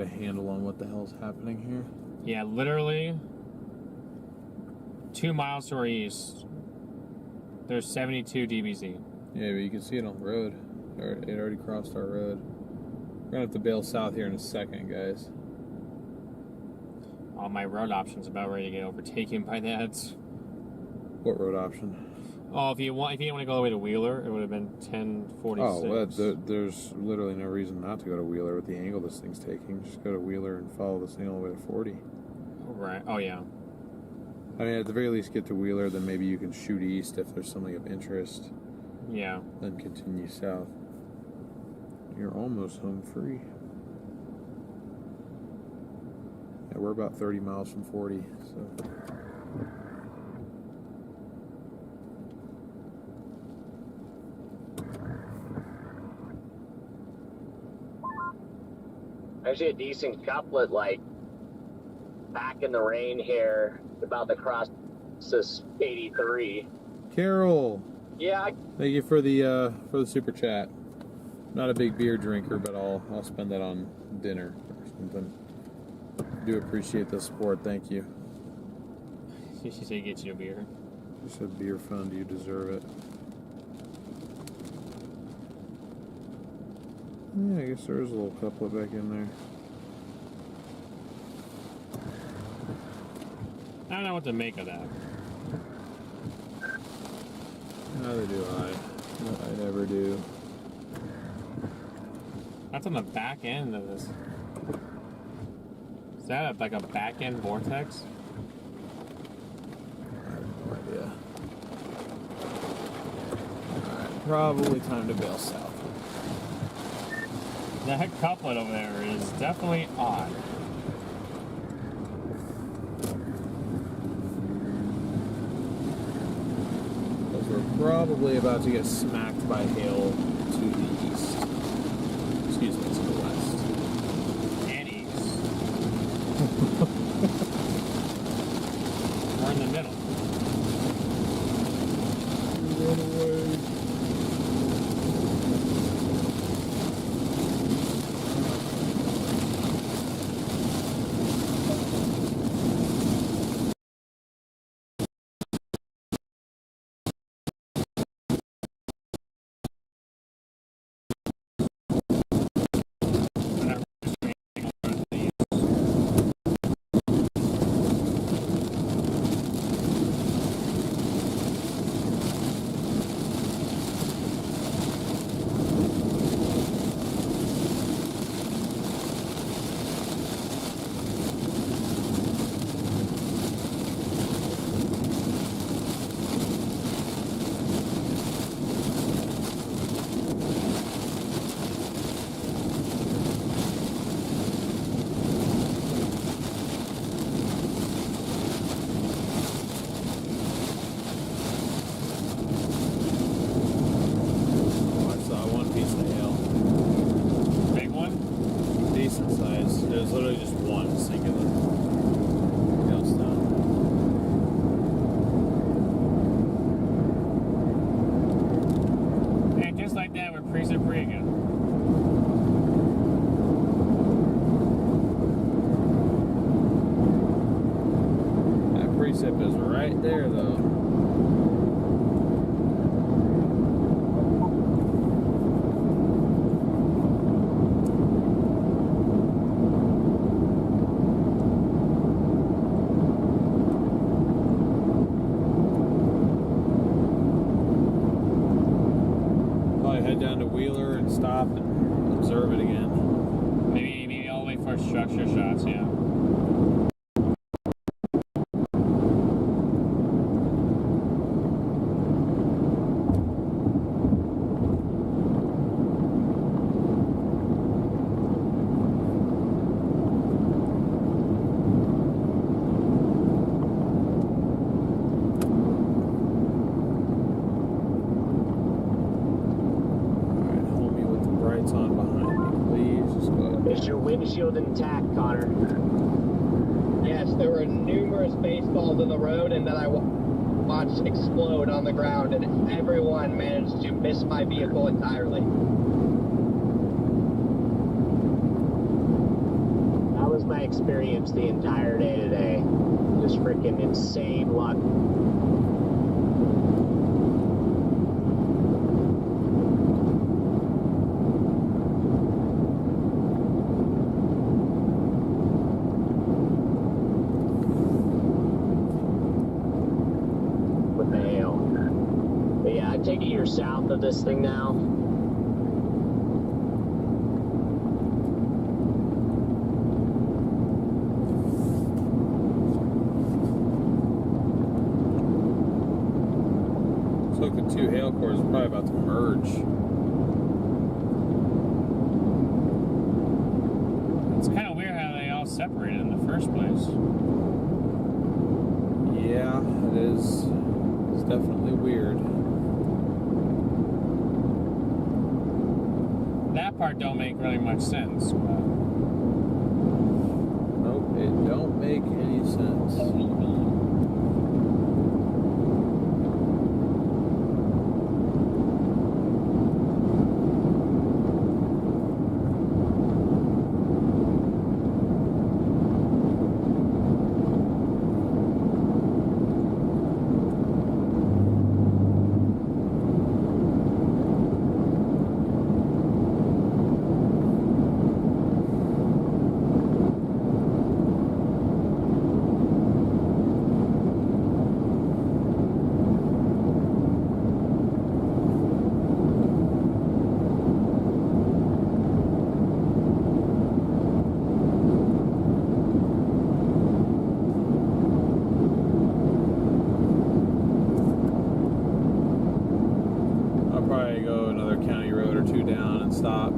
a handle on what the hell's happening here. Yeah, literally 2 miles to our east, there's 72 dBz. Yeah, but you can see it on the road. It already crossed our road. We're gonna have to bail south here in a second, guys. All my road options about ready to get overtaken by that. What road option? Oh, if you didn't want to go all the way to Wheeler, it would have been 1046. Oh, well, there's literally no reason not to go to Wheeler with the angle this thing's taking. Just go to Wheeler and follow this thing all the way to 40. Right. Oh, yeah. I mean, at the very least, get to Wheeler, then maybe you can shoot east if there's something of interest. Yeah. Then continue south. You're almost home free. Yeah, we're about 30 miles from 40, so... Actually, a decent couplet, like back in the rain here, about to cross this 83. Carol! Yeah, Thank you for the super chat. Not a big beer drinker, but I'll spend that on dinner or something. Do appreciate the support, thank you. She said get you a beer. You said beer fund, you deserve it. Yeah, I guess there is a little couplet back in there. I don't know what to make of that. Neither do I. I never do. That's on the back end of this. Is that like a back end vortex? I have no idea. Alright, probably time to bail south. That couplet over there is definitely odd. Because we're probably about to get smacked by hail to the east. Excuse me, to the west. And east. We're in the middle. Run away. right there, though. Probably head down to Wheeler and stop and observe it again. Maybe I'll wait for structure shots, yeah. On behind me, please. Just go ahead. Is your windshield intact, Connor? Yes, there were numerous baseballs in the road and that I watched explode on the ground, and everyone managed to miss my vehicle entirely. That was my experience the entire day today. Just freaking insane luck. Take it you're south of this thing now. So the two hail cores are probably about to merge. It's kind of weird how they all separated in the first place. Yeah, it is. It's definitely weird. That part don't make really much sense. But... Nope, it don't make any sense. Stop.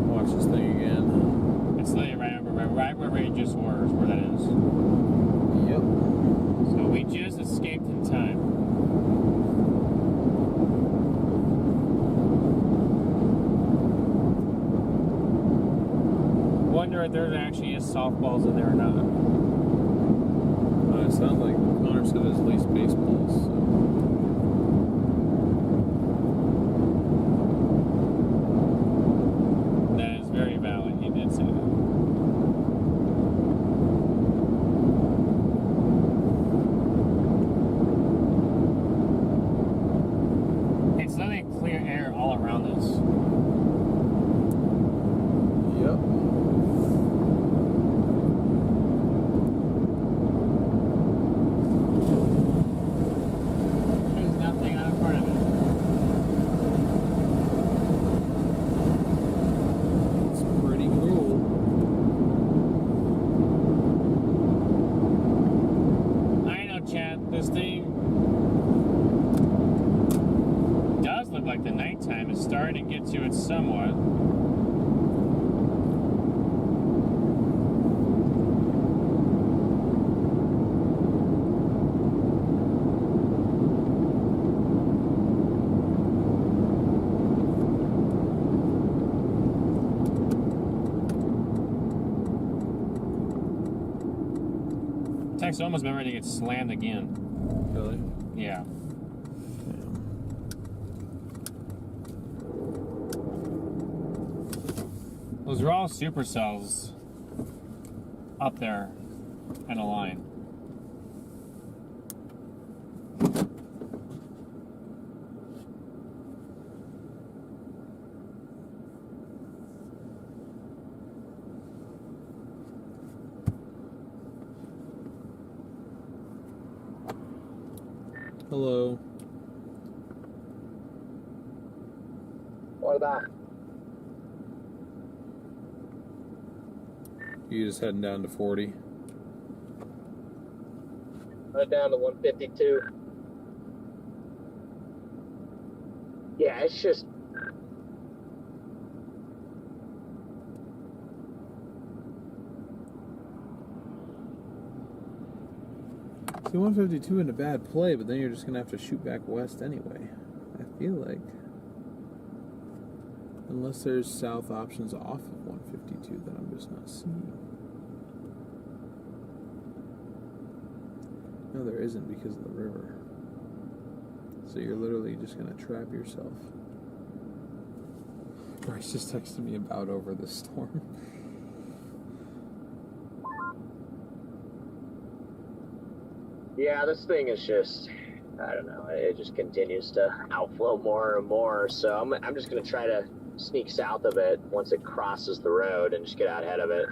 Watch this thing again. It's literally right where we just were, is where that is. Yep. So we just escaped in time. Wonder if there actually is softballs in there or not. It sounds like Connor said there's at least baseballs. So. Starting to get to it somewhat. Texas almost been ready to get slammed again. Really? Yeah. Those are all supercells up there in a line. Hello. What about? You just heading down to 40? Down to 152. Yeah, it's just. See, 152 isn't a bad play, but then you're just going to have to shoot back west anyway. I feel like. Unless there's south options off of 152 that I'm just not seeing. No, there isn't because of the river. So you're literally just going to trap yourself. Bryce just texted me about over the storm. Yeah, this thing is just, I don't know, it just continues to outflow more and more. So I'm just going to try to sneak south of it once it crosses the road and just get out ahead of it.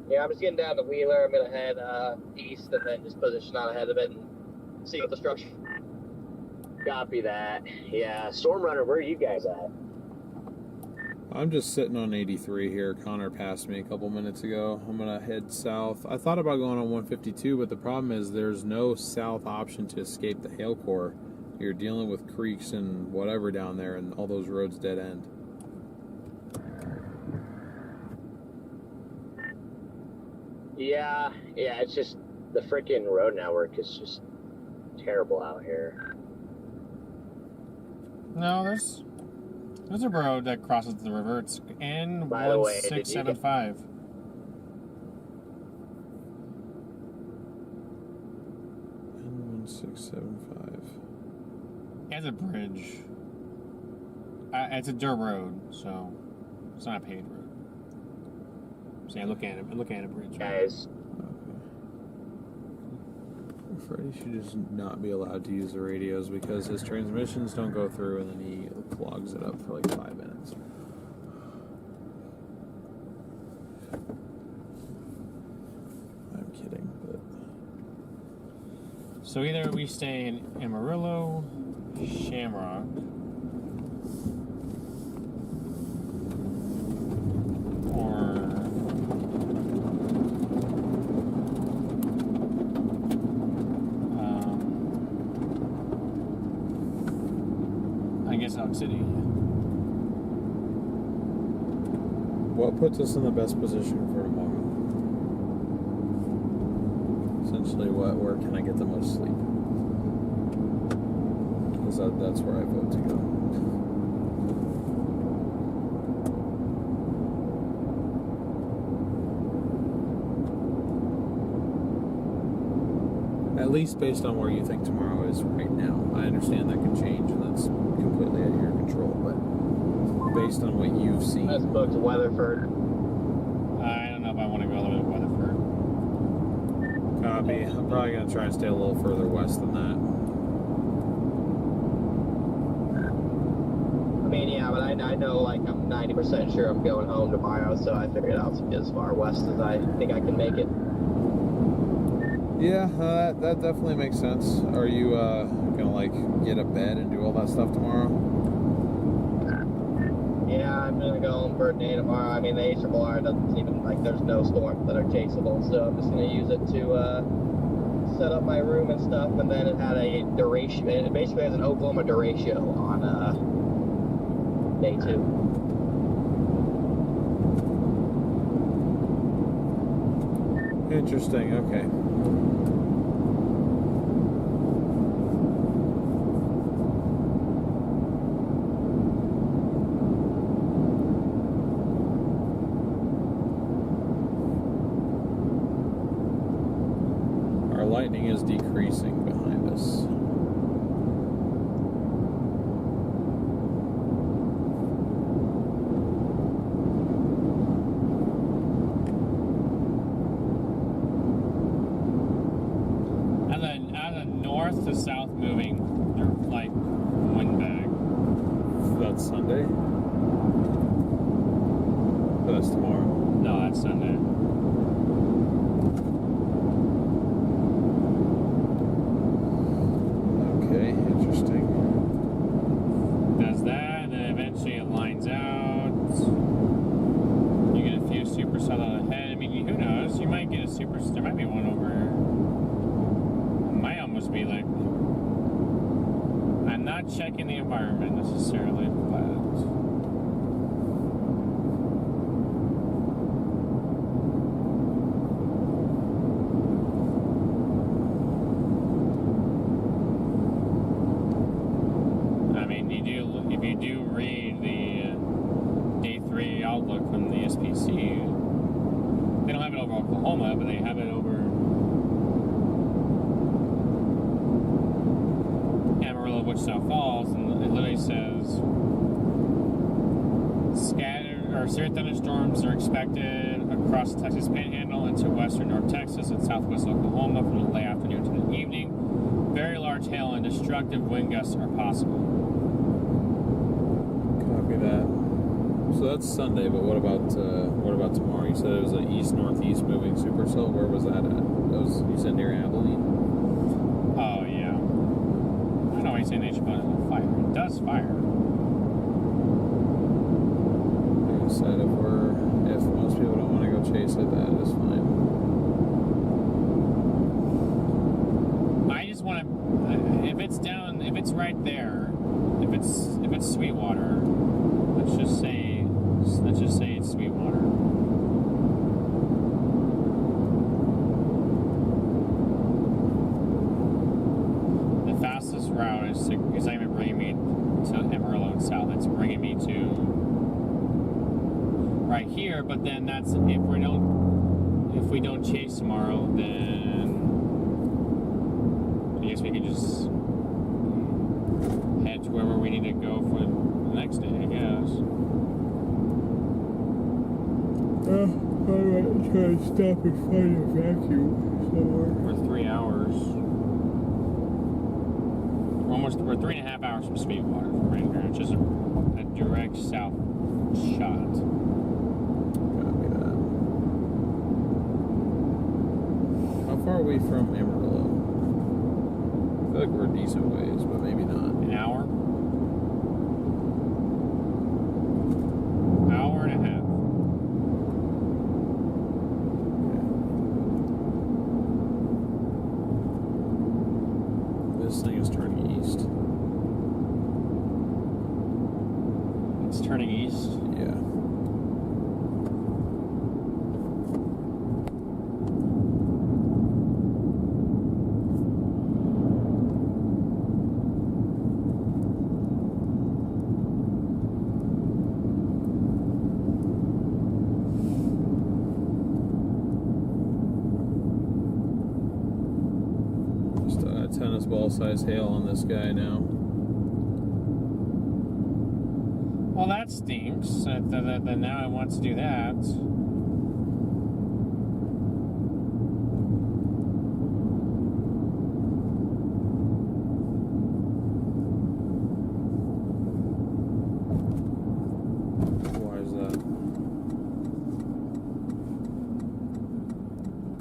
Yeah, I'm just getting down to Wheeler. I'm gonna head east and then just position out ahead of it and see what the structure. Copy that. Yeah, StormRunner, where are you guys at? I'm just sitting on 83 here. Connor passed me a couple minutes ago. I'm going to head south. I thought about going on 152, but the problem is there's no south option to escape the hail core. You're dealing with creeks and whatever down there, and all those roads dead end. Yeah, it's just the freaking road network is just terrible out here. No, there's a road that crosses the river. It's N By the way, 1675. N1675. It has a bridge. It's a dirt road, so it's not a paved road. So yeah, look at it. Look at a bridge. Guys, Freddie should just not be allowed to use the radios because his transmissions don't go through and then he clogs it up for like 5 minutes. I'm kidding, but... So either we stay in Amarillo, Shamrock, or I guess Elk City. What puts us in the best position for tomorrow? Essentially, where can I get the most sleep? Because that's where I vote to go. At least based on where you think tomorrow is right now. I understand that can change, and that's completely out of your control, but based on what you've seen. Let's book to Weatherford. I don't know if I want to go all the way to Weatherford. Copy. I'm probably going to try and stay a little further west than that. I mean, yeah, but I know, like, I'm 90% sure I'm going home tomorrow, so I figured I'll get as far west as I think I can make it. Yeah, that definitely makes sense. Are you gonna like get a bed and do all that stuff tomorrow? Yeah, I'm gonna go home for a day tomorrow. I mean, the HRR doesn't even, like, there's no storms that are chaseable, so I'm just gonna use it to set up my room and stuff. And then it had a duration. It basically has an Oklahoma derecho on day 2. Interesting. Okay. Our lightning is decreasing behind us. north to south moving. They're like wind bag. That's Sunday. But that's tomorrow. No, that's Sunday. Okay, interesting. Does that, and then eventually it lines out. You get a few supercell out ahead. I mean, who knows? You might get a super. There might be one over here. It might almost be like. I'm not checking the environment necessarily, but. If you do read the day 3 outlook from the SPC, they don't have it over Oklahoma, but they have it over Amarillo, Wichita Falls, and it literally says scattered or severe thunderstorms are expected across the Texas Panhandle into western North Texas and southwest Oklahoma from the late afternoon to the evening. Very large hail and destructive wind gusts are possible. Copy that. So that's Sunday, but what about tomorrow? You said it was an east-northeast moving supercell. Where was that at? You said near Abilene? Oh, yeah. I know he's saying they should put it on fire. It does fire. Like I said, if most people don't want to go chase it, that is fine. I just want to, if it's right there, if it's Sweetwater, let's just say it's Sweetwater. The fastest route is not even bringing me to Amarillo and south. It's bringing me to right here. But then that's if we don't chase tomorrow, then I guess we can just head to wherever we need to go for the next day, I guess. I might try to stop and find a vacuum somewhere. For 3 hours. We're 3.5 hours from Sweetwater from right here, which is a direct south shot. Copy that. How far are we from Amarillo? I feel like we're a decent ways, but maybe not. An hour? Hour and a half. Okay. This thing is turning east. It's turning east? Yeah. Tennis ball size hail on this guy now. Well, that stinks. Then now I want to do that. Why is that?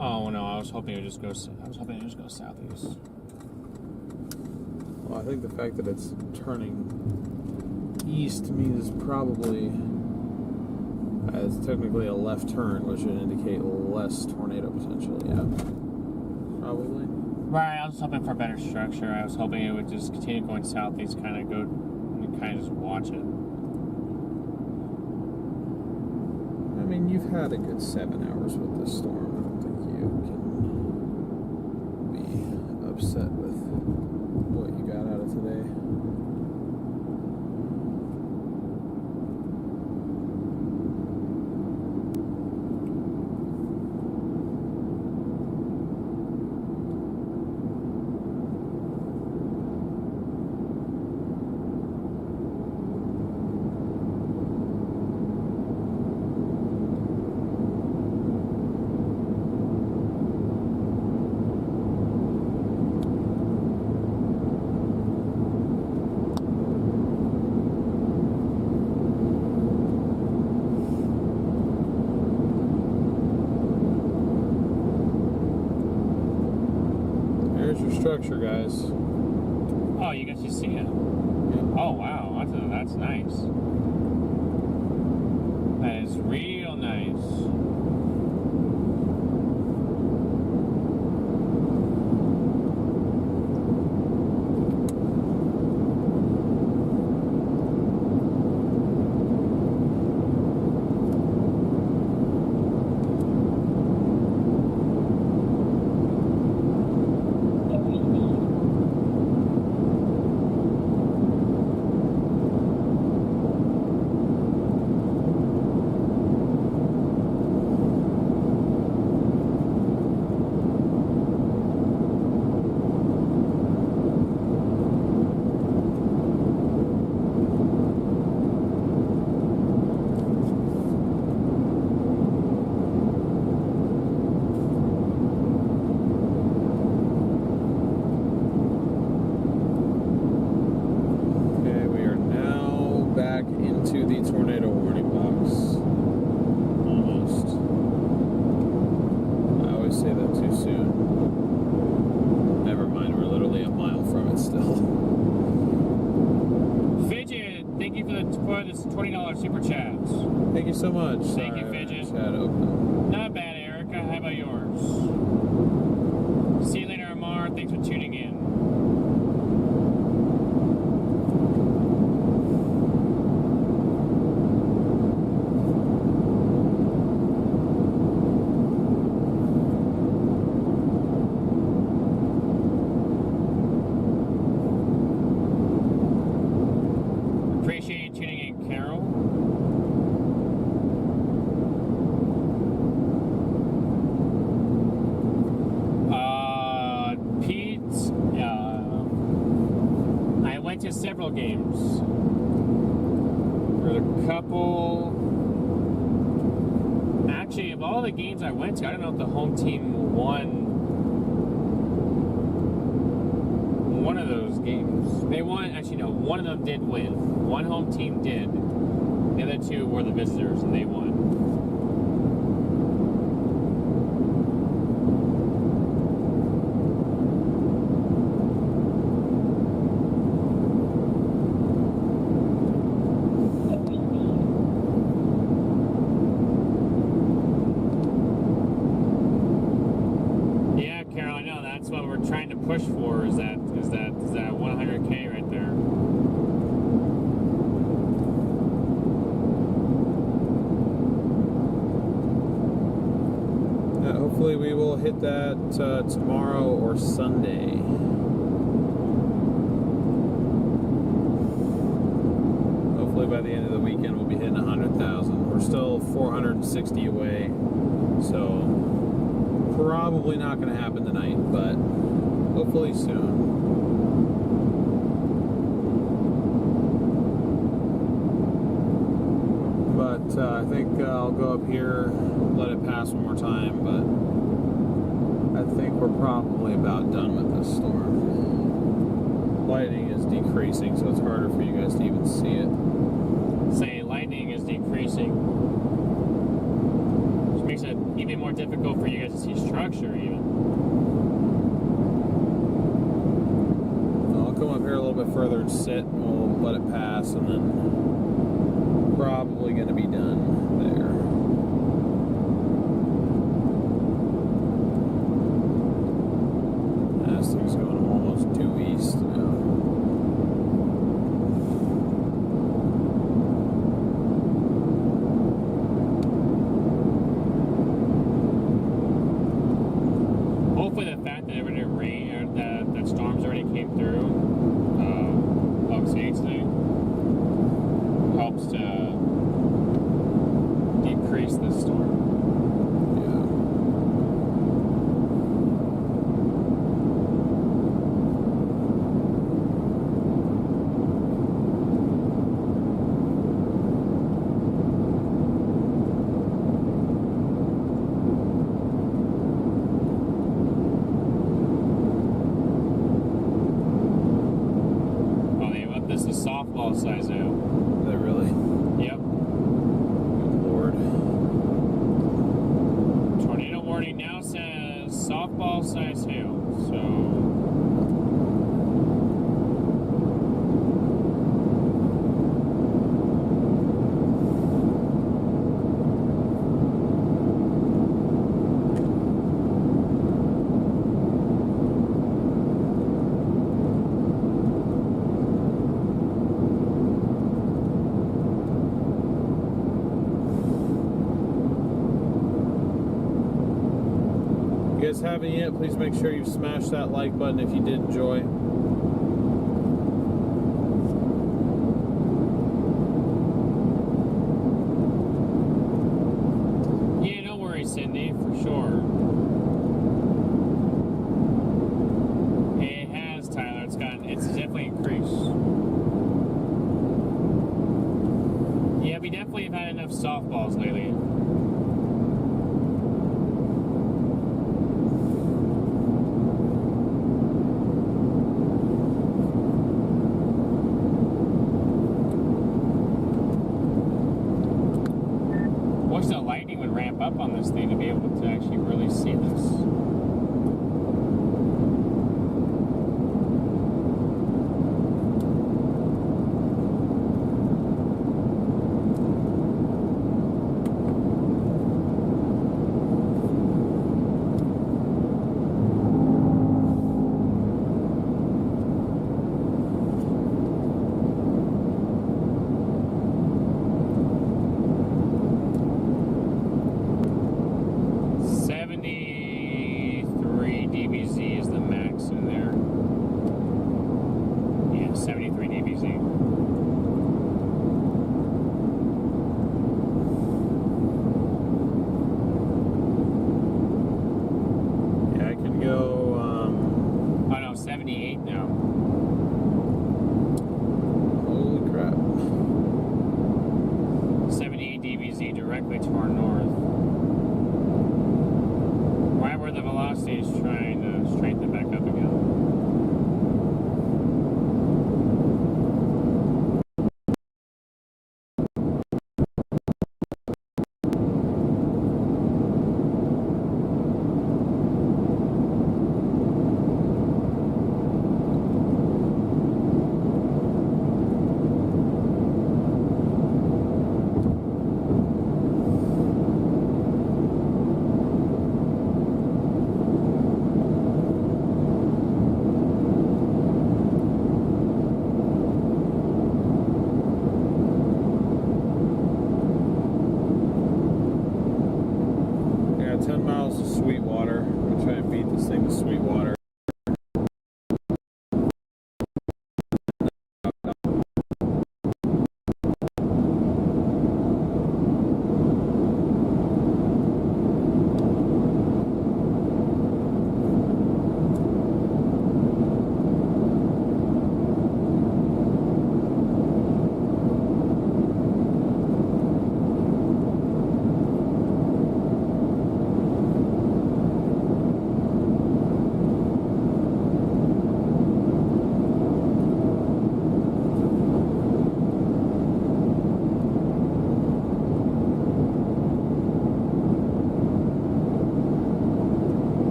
Oh no, I was hoping it would just go southeast. Well, I think the fact that it's turning east means probably it's technically a left turn, which would indicate less tornado potential. Yeah, probably. Right, I was hoping for a better structure. I was hoping it would just continue going southeast, kind of just watch it. I mean, you've had a good 7 hours with this storm. I don't think you can be upset with what you got out of today. your structure, guys. Oh, you guys just see it? Oh, wow. That's nice. That is real nice. Super chats. Thank you so much. Thank you, Fidget. Chat open. Not bad, Erica. How about yours? See you later, Amar. Thanks for tuning in. Several games. There's a couple. Actually, of all the games I went to, I don't know if the home team won one of those games. They won. Actually, no. One of them did win. One home team did. The other two were the visitors, and they won. Push for is that 100K right there. Hopefully we will hit that tomorrow or Sunday. Hopefully by the end of the weekend we'll be hitting 100,000. We're still 460 away, so probably not going to happen tonight, but hopefully soon. But I think I'll go up here, let it pass one more time, but I think we're probably about done with this storm. Lightning is decreasing, so it's harder for you guys to even see it. Say lightning is decreasing, which makes it even more difficult for you guys to see structure even. I'll come up here a little bit further and sit, and we'll let it pass, and then probably going to be done there. This thing's going almost due east now. Hopefully the fact that every rain or that storms already came through today helps to decrease this storm. Softball size hail. Is that really? Yep. Good Lord. Tornado warning now says softball size hail. So you guys haven't yet, please make sure you smash that like button if you did enjoy. Yeah, don't worry, Cindy, for sure. It has, Tyler. It's definitely increased. Yeah, we definitely have had enough softballs lately.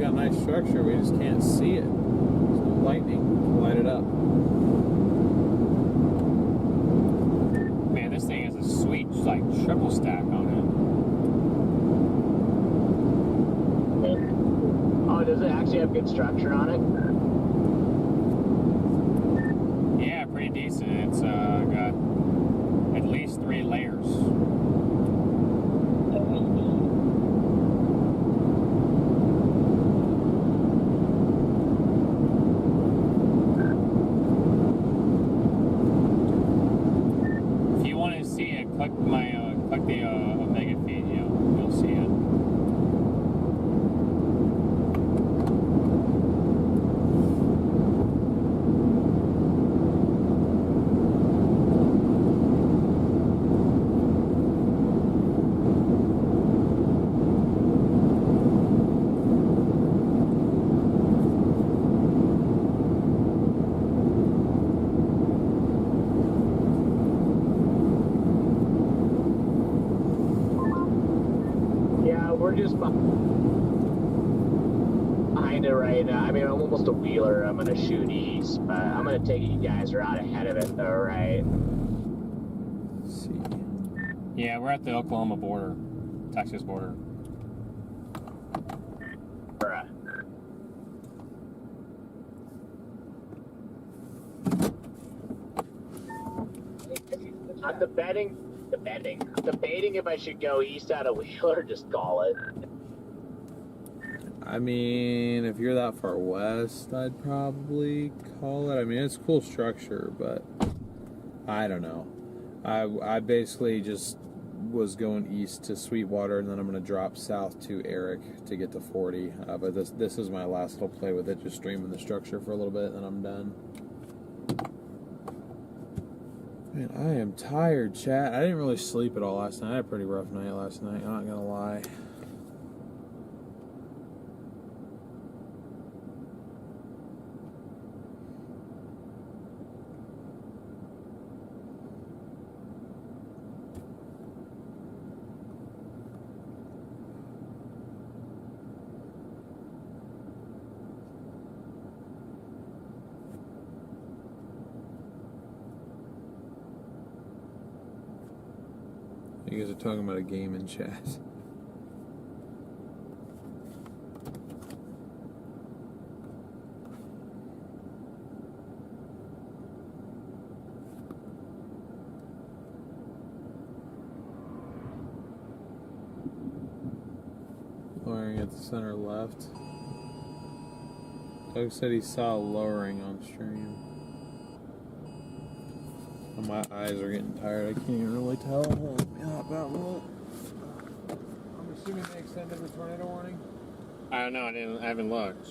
got a nice structure. We just can't see it. There's no lightning to light it up. Man, this thing has a sweet, like, triple stack on it. Oh, does it actually have good structure on it? Yeah, pretty decent. It's got at least 3 layers. If you want to see it, click the Omega feed. You'll see it. We're just behind it right now. I mean, I'm almost a wheeler. I'm gonna shoot east, but I'm gonna take it you guys are out ahead of it, though, right? Let's see. Yeah, we're at the Oklahoma border, Texas border. Bruh. I'm debating if I should go east out of Wheeler or just call it. I mean, if you're that far west, I'd probably call it. I mean, it's a cool structure, but I don't know. I basically just was going east to Sweetwater, and then I'm going to drop south to Eric to get to 40. But this is my last little play with it, just streaming the structure for a little bit, and I'm done. Man, I am tired, chat. I didn't really sleep at all last night. I had a pretty rough night last night, I'm not going to lie. You guys are talking about a game in chat. Lowering at the center left. Doug said he saw lowering on stream. My eyes are getting tired. I can't even really tell. Hold me up that look. I'm assuming they extended the tornado warning. I don't know. I haven't looked.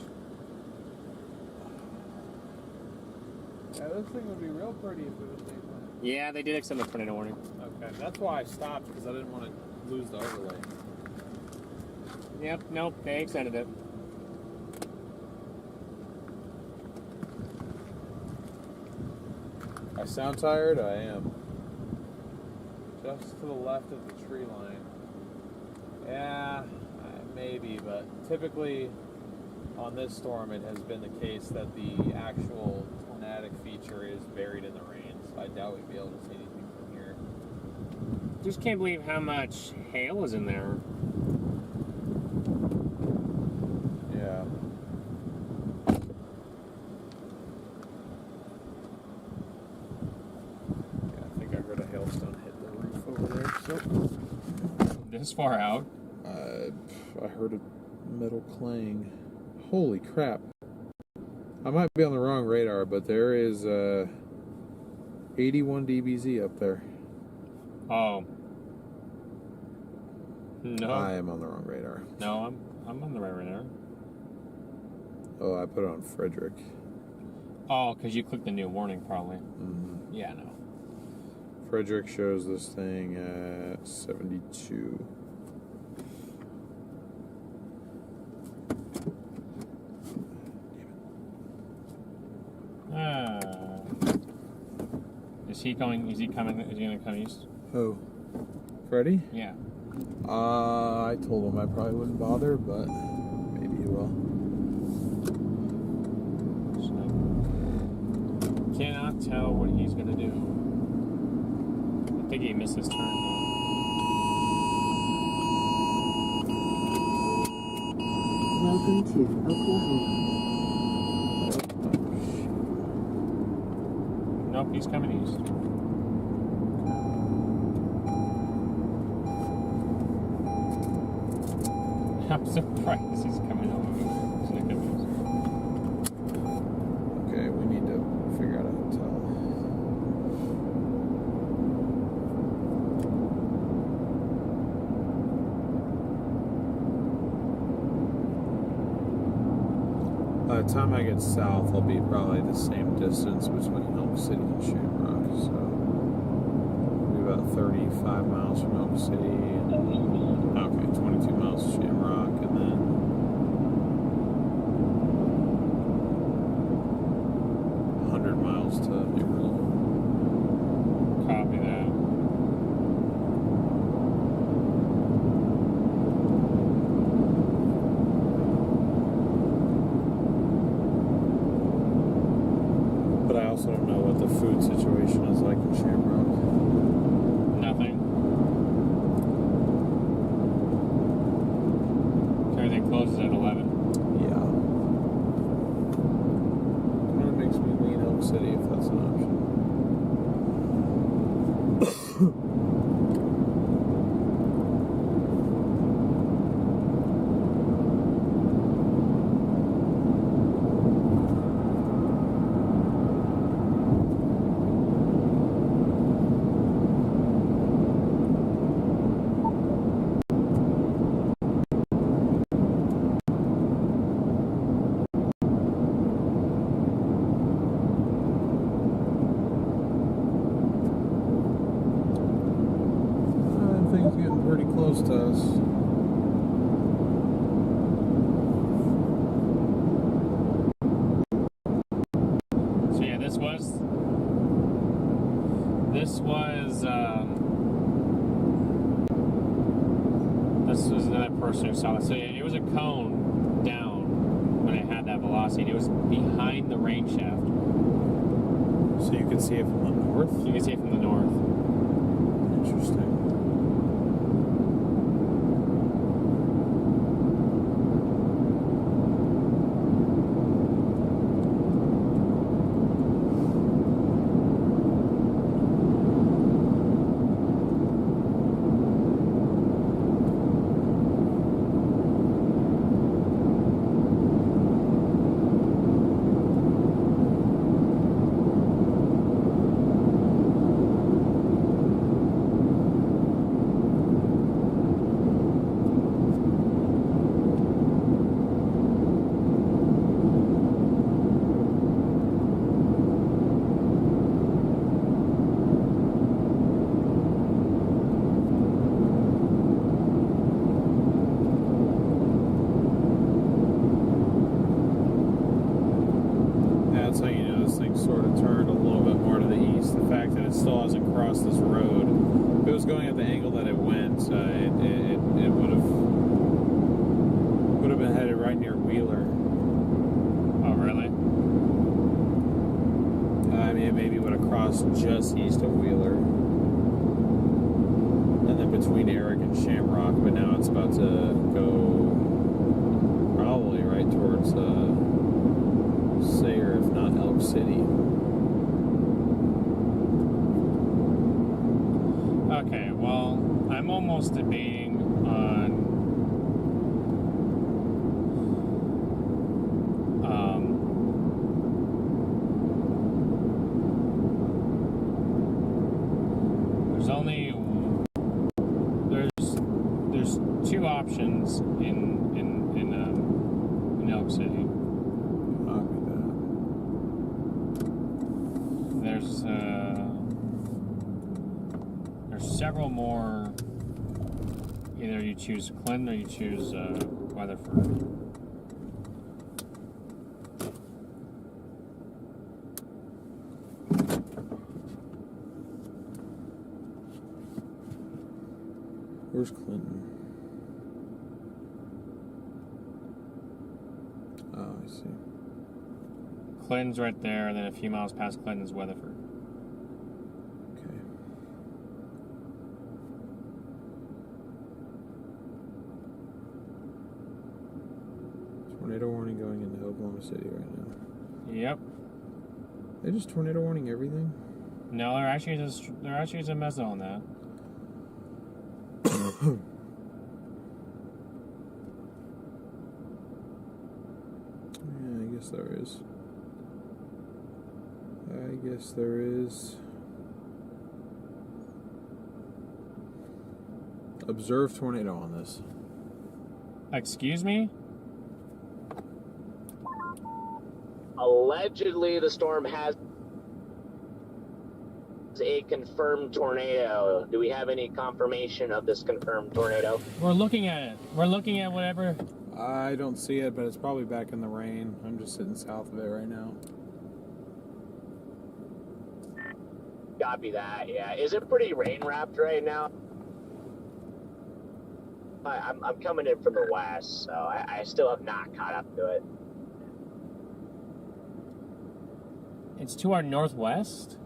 Yeah, this thing would be real pretty if it was daytime. Yeah, they did extend the tornado warning. Okay, that's why I stopped, because I didn't want to lose the overlay. Yep. Nope. They extended it. I sound tired? I am. Just to the left of the tree line. Yeah, maybe, but typically on this storm it has been the case that the actual tornadic feature is buried in the rain, so I doubt we'd be able to see anything from here. Just can't believe how much hail is in there. Yeah. This far out? I heard a metal clang. Holy crap. I might be on the wrong radar, but there is 81 dBz up there. Oh. No. I am on the wrong radar. No, I'm on the right radar. Oh, I put it on Frederick. Oh, because you clicked the new warning, probably. Mm-hmm. Yeah, no. Frederick shows this thing at 72. Is he coming? Is he coming? Is he going to come east? Oh, Freddie? Yeah. I told him I probably wouldn't bother, but maybe he will. he's gonna do. I think he missed his turn. Welcome to Oklahoma. Nope, he's coming east. I'm surprised he's coming over. Okay, we need to figure out a hotel. By the time I get south, I'll be probably the same distance between Elk City and Shamrock, so be about 35 miles from Elk City, and okay, 22 miles to Shamrock, and then 100 miles to Amarillo. Copy that. But I also don't know what the food situation is like in Shamrock. Nothing. Everything closes at 11. Yeah. Kind of makes me lean Elk City if that's an option. Things getting pretty close to us. So yeah, this was another person who saw it. So yeah, it was a cone down when it had that velocity. And it was behind the rain shaft. So you can see it from the north? You can see it from the north. Interesting. That's how you know this thing sort of turned a little bit more to the east. The fact that it still hasn't crossed this road. If it was going at the angle that it went, it would have been headed right near Wheeler. Oh, really? I mean, it maybe would have crossed just east of Wheeler, and then between Eric and Shamrock. But now it's about to go probably right towards Sayre, if not Elk City. Okay, well, I'm almost debating on there's two options in Elk City. Copy that. There's several more. Either you choose Clinton or you choose Weatherford. Where's Clinton? Oh, I see. Clinton's right there, and then a few miles past Clinton's Weatherford. tornado warning going into Oklahoma City right now. Yep. They just tornado warning everything? No, they're actually just a mess on that. Yeah, I guess there is. I guess there is. Observe tornado on this. Excuse me? Allegedly, the storm has a confirmed tornado. Do we have any confirmation of this confirmed tornado? We're looking at it. We're looking at whatever. I don't see it, but it's probably back in the rain. I'm just sitting south of it right now. Copy that, yeah. Is it pretty rain-wrapped right now? I'm coming in from the west, so I still have not caught up to it. It's to our northwest?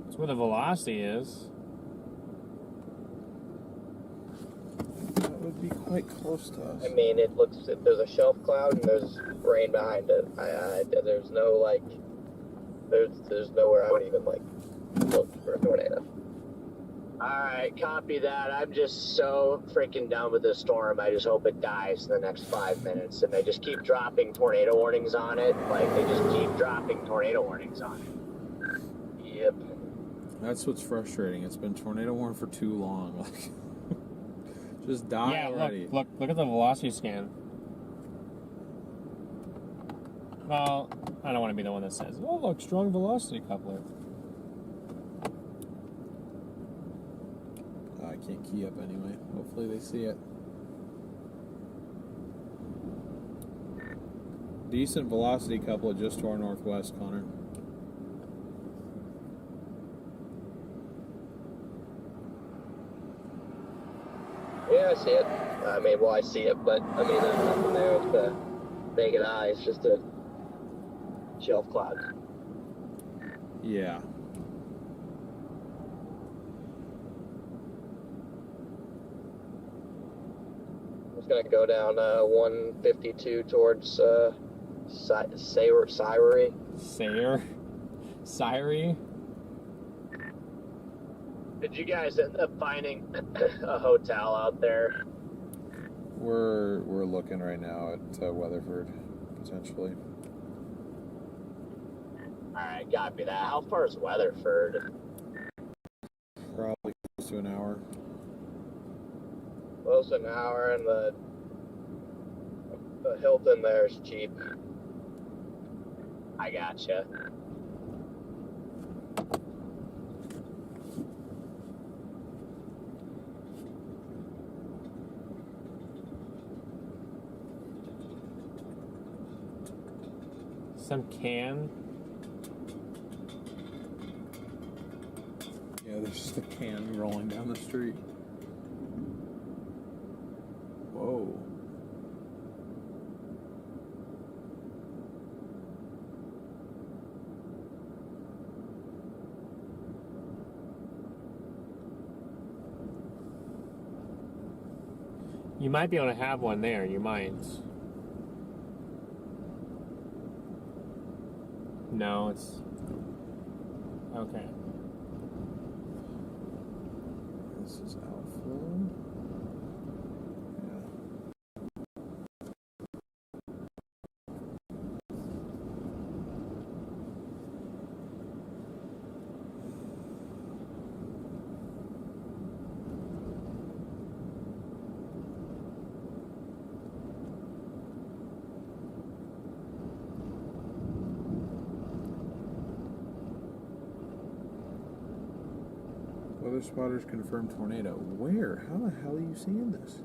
That's where the velocity is. That would be quite close to us. I mean, it looks, there's a shelf cloud and there's rain behind it. There's no, like, there's nowhere I would even, like, look for a tornado. Alright, copy that. I'm just so freaking done with this storm. I just hope it dies in the next 5 minutes. And they just keep dropping tornado warnings on it. Like, they just keep dropping tornado warnings on it. Yep. That's what's frustrating. It's been tornado warned for too long. Like, just die Yeah, already. look at the velocity scan. Well, I don't want to be the one that says, oh, look, strong velocity coupler. I can't key up anyway. Hopefully they see it. Decent velocity coupler just to our northwest, Connor. Yeah, I see it. I mean, well, I see it, but, I mean, there's nothing there with the naked eye. It's just a shelf cloud. Yeah. It's going to go down 152 towards Syrie. Syrie? Did you guys end up finding a hotel out there? We're looking right now at Weatherford, potentially. Alright, copy that. How far is Weatherford? Probably close to an hour. Close to an hour, and the Hilton there is cheap. I gotcha. Some can. Yeah, there's just a can rolling down the street. Whoa. You might be able to have one there. You might. No, it's... Okay. This is outflow. Weather spotters confirmed tornado. Where? How the hell are you seeing this?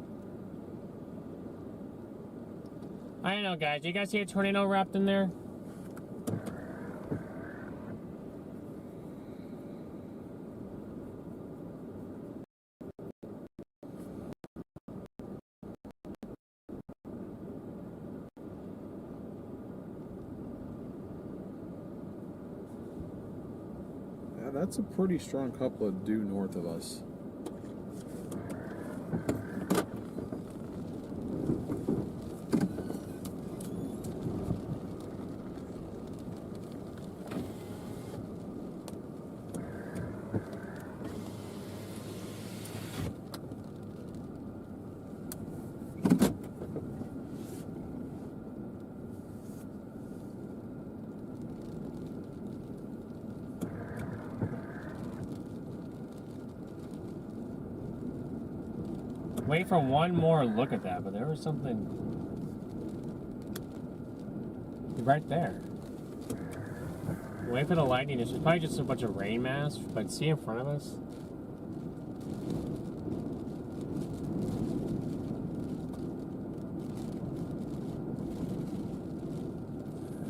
I don't know, guys. You guys see a tornado wrapped in there? Yeah, that's a pretty strong couplet due north of us. wait for one more look at that, but there was something right there. Wait for the lightning. It's probably just a bunch of rain mass, but see in front of us?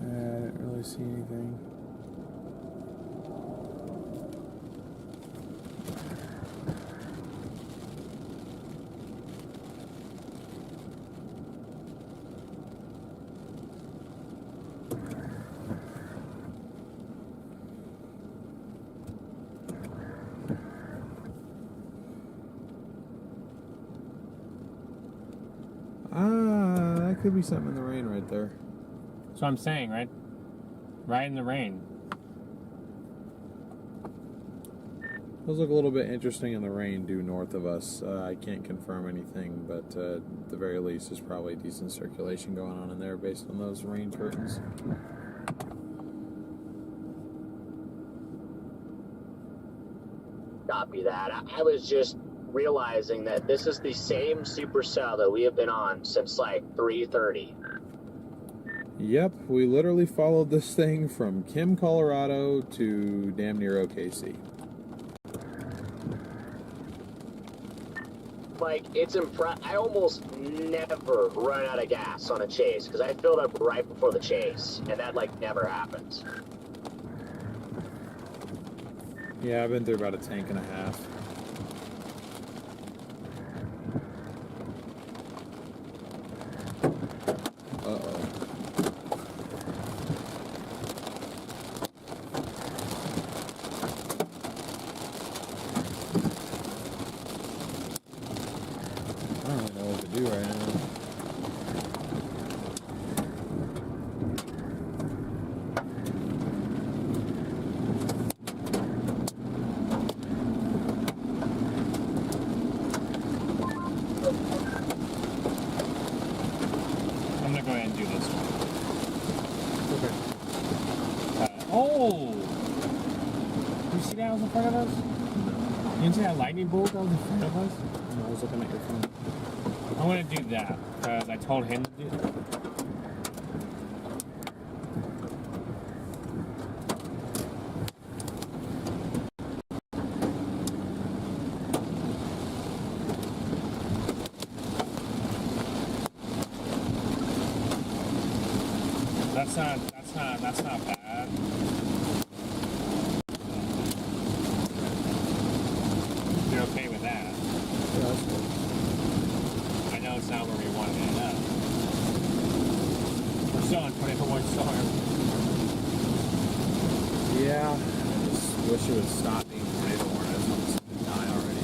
I didn't really see anything. That could be something in the rain right there. That's what I'm saying, right? Right in the rain. Those look a little bit interesting in the rain due north of us. I can't confirm anything, but at the very least, there's probably decent circulation going on in there based on those rain curtains. Copy that. I was just realizing that this is the same supercell that we have been on since like 3:30. Yep, we literally followed this thing from Kim, Colorado to damn near OKC. Like, it's I almost never run out of gas on a chase because I filled up right before the chase, and that like never happens. Yeah, I've been through about a tank and a half. Uh-oh. I don't really know what to do right now. I'm gonna go ahead and do this one. Okay. Oh! You see that was in front of us? You didn't see that lightning bolt that was in front of us? No, I was looking at your phone. I want to do that because I told him to do it. That's not bad. You're okay with that? Yeah, that's cool. I know it's not where we wanted to end up. We're still on 24-1 storm. Yeah, I just wish it would stop being tornado warnings. I'm just gonna die already.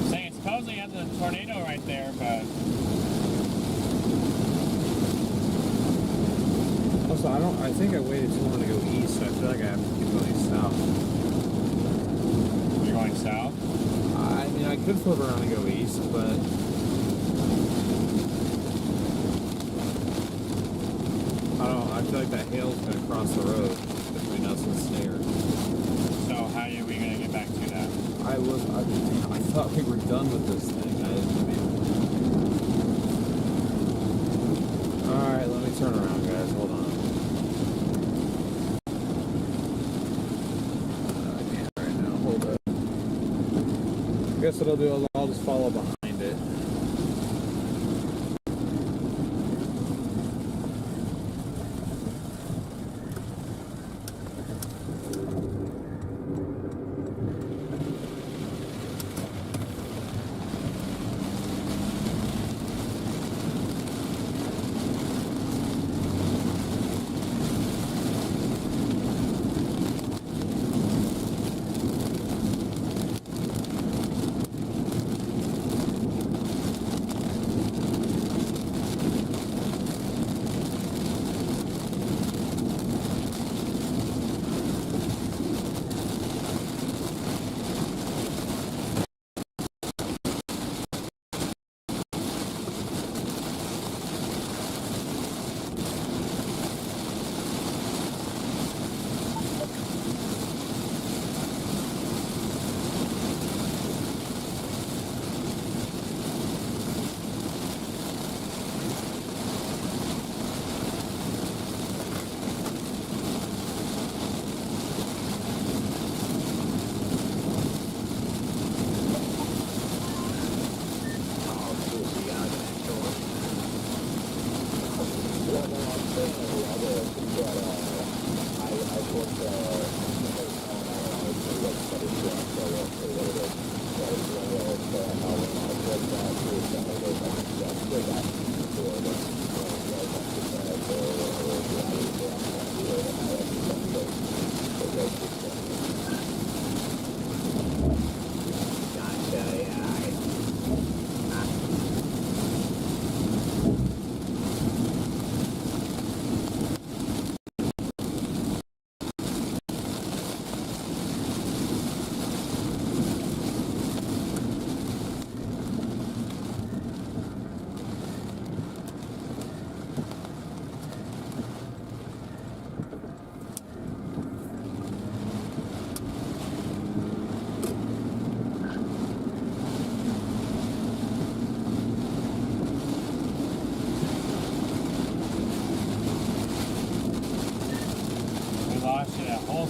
Saying supposedly has a tornado right there, but Also, I think I waited too long to go east, so I feel like I have to keep going south. you're going south. I mean, I could flip around and go east, but I feel like that hail's gonna cross the road between us and Snare. So how are we gonna get back to that? I thought we were done with this thing. Alright, let me turn around, guys. Hold on. I can't right now. Hold up. I guess what I'll do is I'll just follow behind it.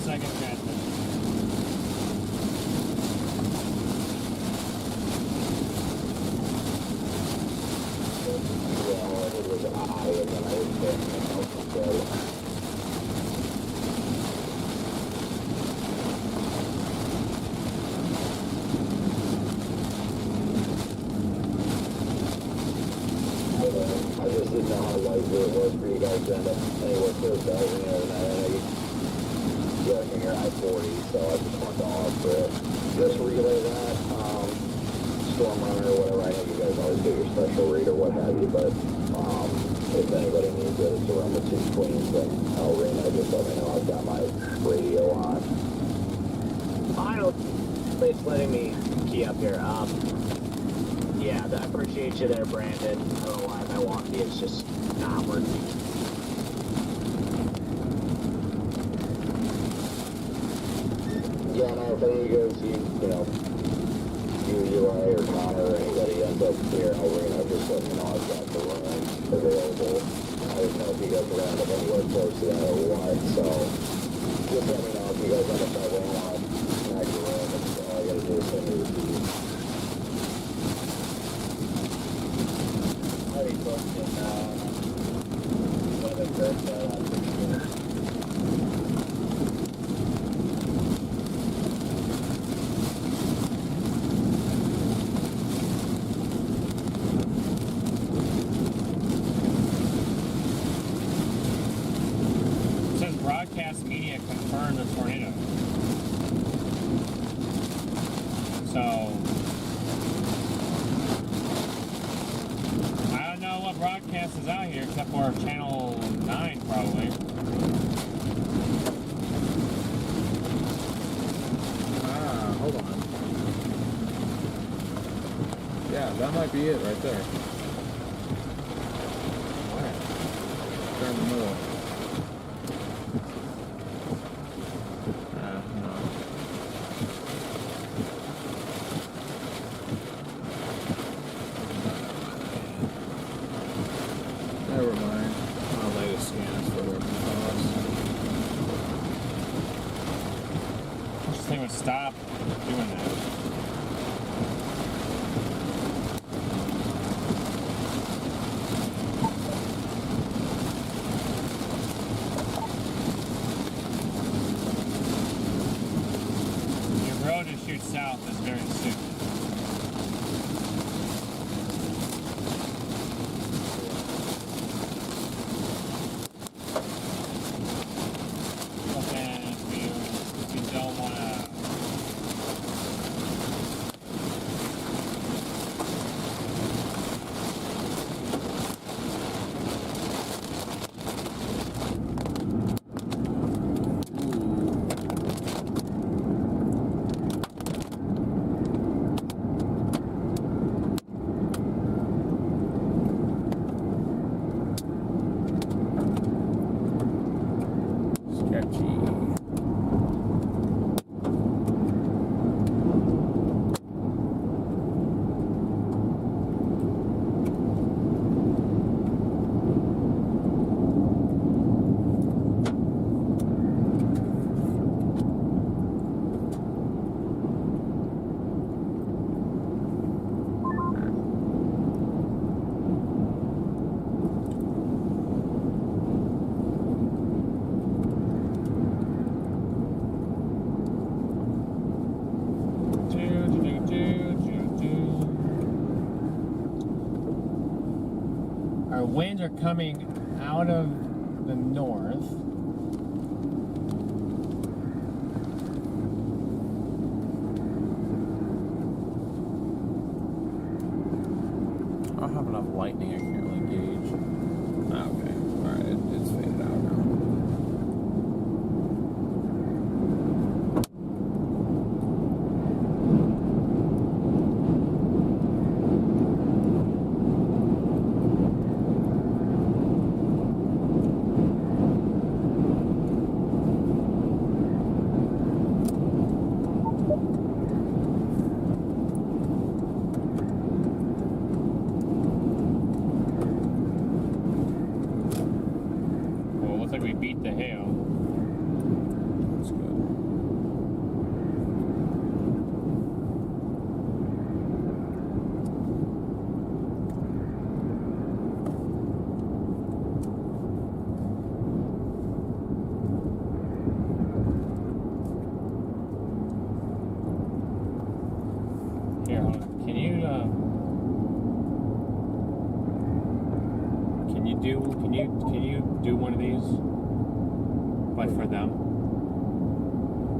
second transmission. Yeah, it was I, and then I was there. I just didn't know how likely it was for you guys to end up anywhere close to over there. And I know you're working your I-40, so I just wanted to offer it. Just relay that, StormRunner or whatever. I know you guys always do your special read or what have you, but if anybody needs it, it's around the 2 Queens and El Reno. Just let me know. I've got my radio on. Final, please letting me key up here. Yeah, I appreciate you there, Brandon. I don't know why my walkie is just not working. Yeah, no, if any of you guys, you know, you, or Connor, or anybody ends up here in El Reno, just let me know. I've got the room available. I didn't know if you guys would end up anywhere close to that or what, so just let me know if you guys end up having an extra room, and all I gotta do is send me the keys. Already booked in, weather first, Broadcast Media confirmed the tornado. So I don't know what broadcast is out here except for Channel 9 probably. Hold on. Yeah, that might be it right there. Wow. They're in the middle. Never mind. I'll lay the scans for working costs. This thing would stop doing that. Your road to shoot south is very stupid. Our winds are coming out of the north. I don't have enough lightning, I can't really gauge. Okay, alright, it's faded out now. you do one of these? But for them?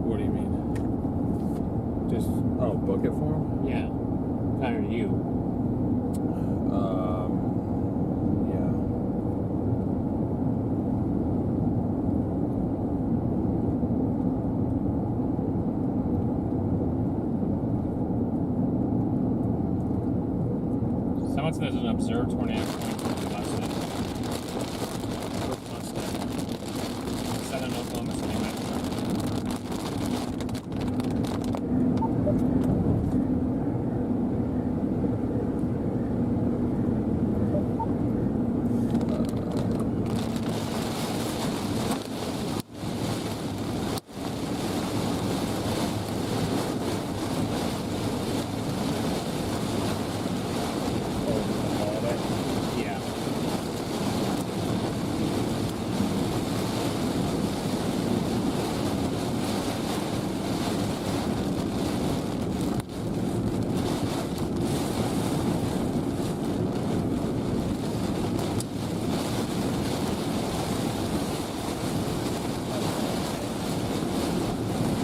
What do you mean? Just book it for them? Yeah. Kind of you. Yeah. Someone said there's an observed tornado coming from the west end. Southern Oklahoma City, New Mexico. Yeah.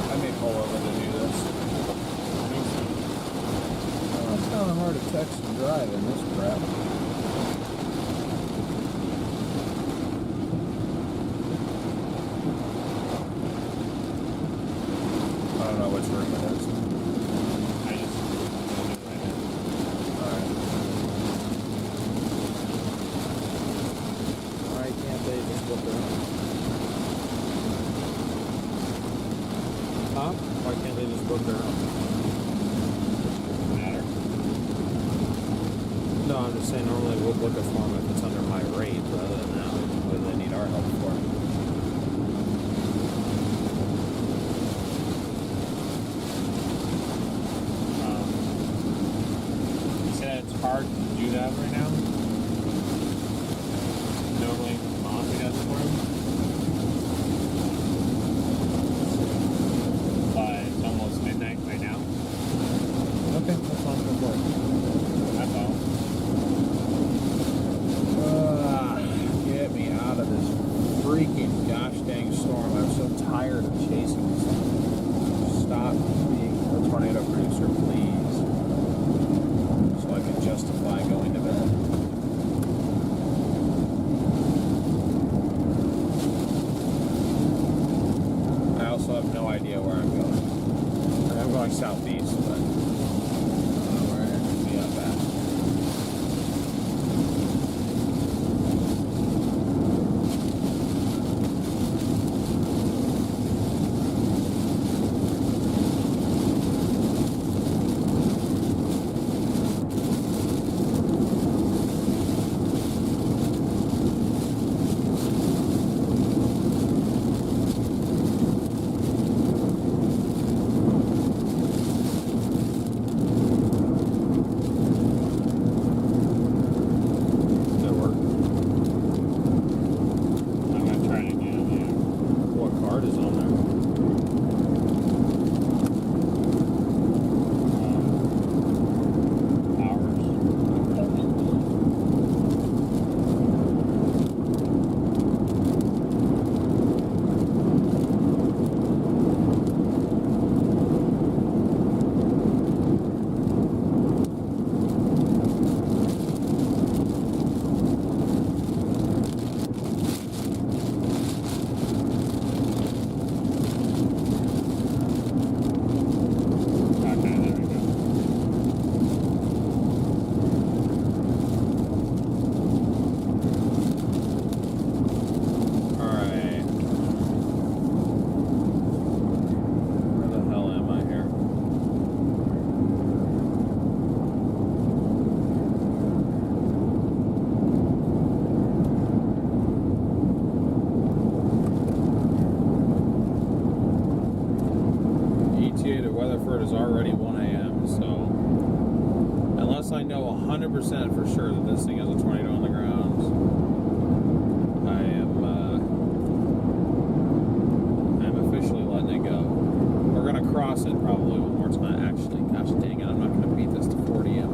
I may pull over to do this. It's kind of hard to text and drive in this crap. I don't know which room it is. I just did it right now. Alright. Why can't they just book their own? Huh? Why can't they just book their own? Matter. No, I'm just saying normally we'll book a form if it's under my rate, but other than that, what do they need our help for? You said it's hard to do that right now. Normally, Monty does it for him. But it's almost midnight right now. Okay, that's fine. Go for it. That's all. Get me out of this freaking gosh dang storm. I'm so tired of chasing this thing. Stop being a tornado producer, please. So I can justify going to bed. I also have no idea where I'm going. I'm going southeast, but I don't know where I'm going to be up at. Is already 1 a.m. So unless I know 100% for sure that this thing has a tornado on the ground, I'm officially letting it go. We're gonna cross it probably one more time. Actually, gosh dang it, I'm not gonna beat this to 40 m.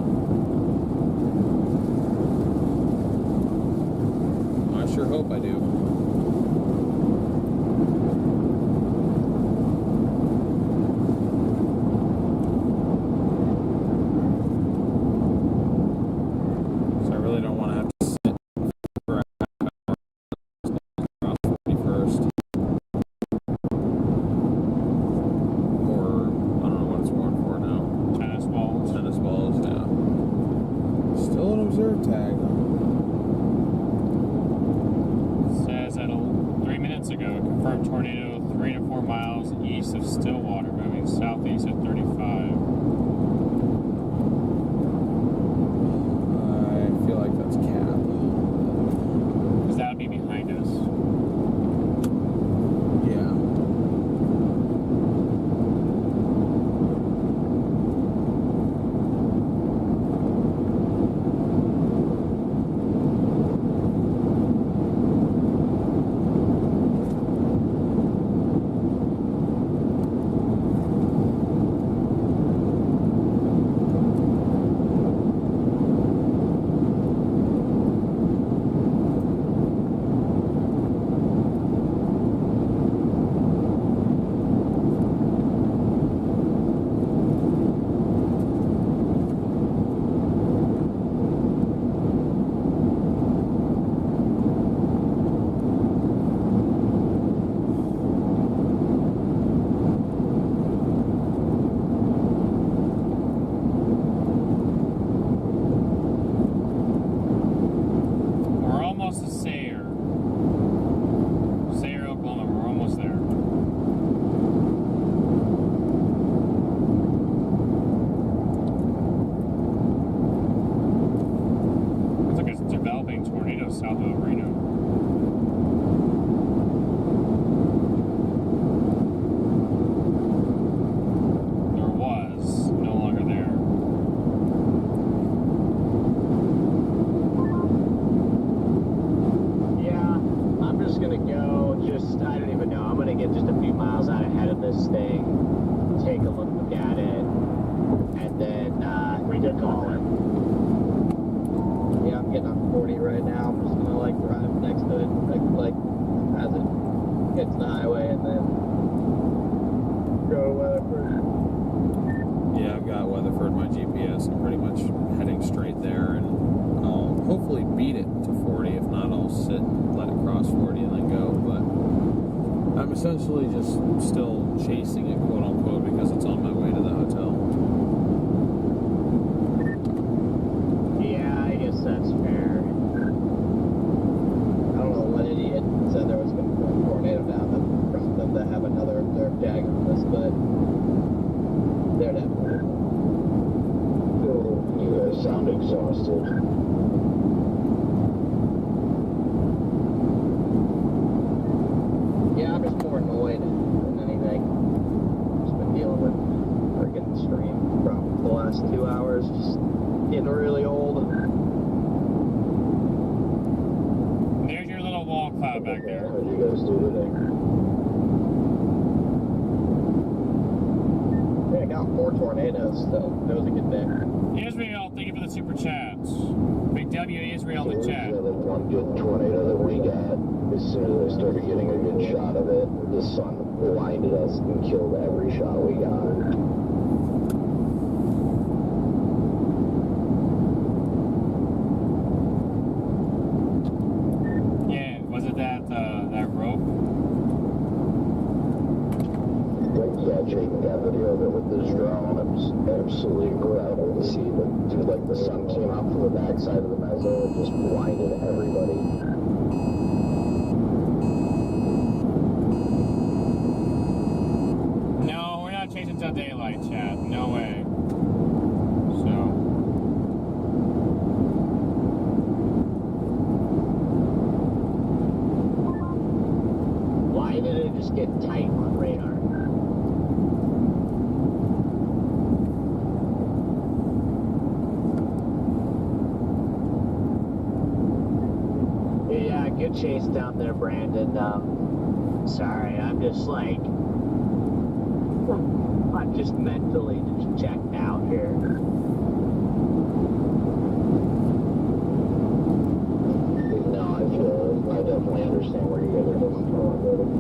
pretty good calling. Yeah, I'm getting on 40 right now. I'm just gonna like drive next to it, like as it hits the highway, and then go Weatherford. Yeah, I've got Weatherford, my GPS. I'm pretty much heading straight there, and I'll hopefully beat it to 40. If not, I'll sit and let it cross 40 and then go. But I'm essentially just still chasing it, quote unquote, because it's on my way to the hotel. Yeah, I guess that's fair. I don't know what idiot said there was going to be a tornado down that prompted them to have another observed tag on this, but they're definitely. You guys sound exhausted. Yeah, I'm just more annoyed than anything. Just been dealing with freaking stream problems the last 2 hours, just getting really old. There's your little wall cloud back there. What did you guys do today? Yeah, I got 4 tornadoes, so that was a good day. Israel, thank you for the super chats. Big W Israel in the chat. The one good tornado that we got, as soon as I started getting a good shot of it, the sun blinded us and killed every shot we got. Yeah, was it that rope? Yeah, Jake got video of it with this drone. It was absolutely incredible to see. But like the sun came out from the backside of the mezzo and just blinded everybody. No, we're not chasing till daylight, chat. No way. So. Why did it just get tight on radar? Yeah, good chase down there, Brandon. Sorry, I'm just like, I'm just mentally just checked out here. No, I definitely understand where you guys are coming from.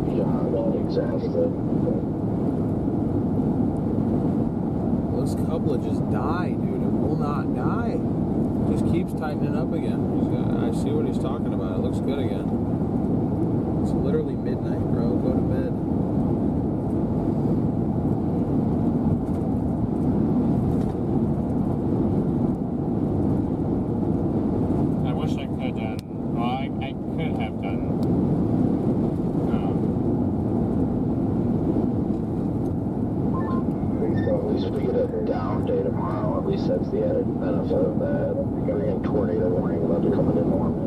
Beyond exhausted. This couplet just died, dude. It will not die. Just keeps tightening up again. I see what he's talking about. It looks good again. It's literally midnight, bro. Go to bed. I wish I could have done. Well, I could have done. At least if we get a down day tomorrow, at least that's the added benefit of that. We're getting tornado warning about to come into Norman.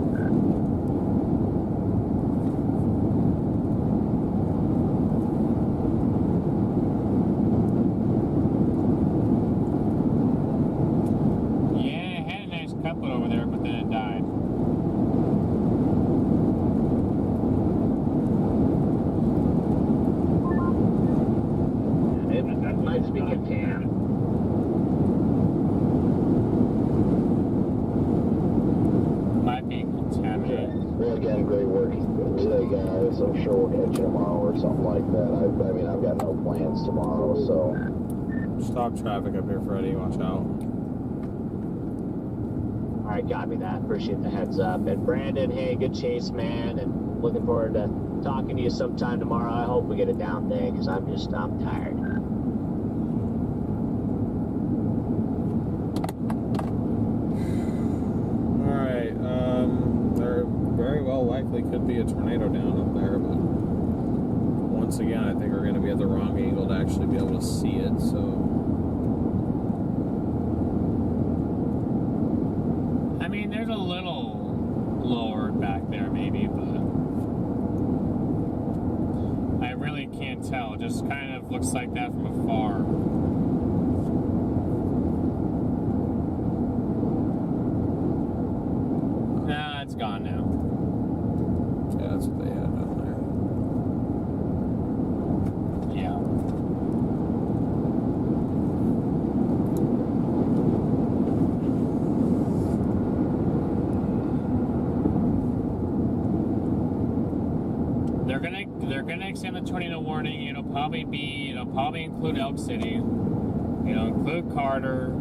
Yeah, it had a nice couplet over there, but then it died. That might just be Catan. Might be contaminated. Well, again, great work today, guys. I'm sure we'll catch you tomorrow or something like that. I mean, I've got no plans tomorrow, so. Stop traffic up here, Freddie. Watch out. All right, copy that. Appreciate the heads up. And Brandon, hey, good chase, man. And looking forward to talking to you sometime tomorrow. I hope we get a down day because I'm tired. Alright, there very well likely could be a tornado down up there, but once again, I think we're going to be at the wrong angle to actually be able to see it, so. I mean, there's a little lower back there, maybe, but I really can't tell. It just kind of looks like that from afar. Nah, it's gone now. Yeah, that's what they had down there. Yeah. the tornado warning, it'll probably include Elk City. It'll include Carter.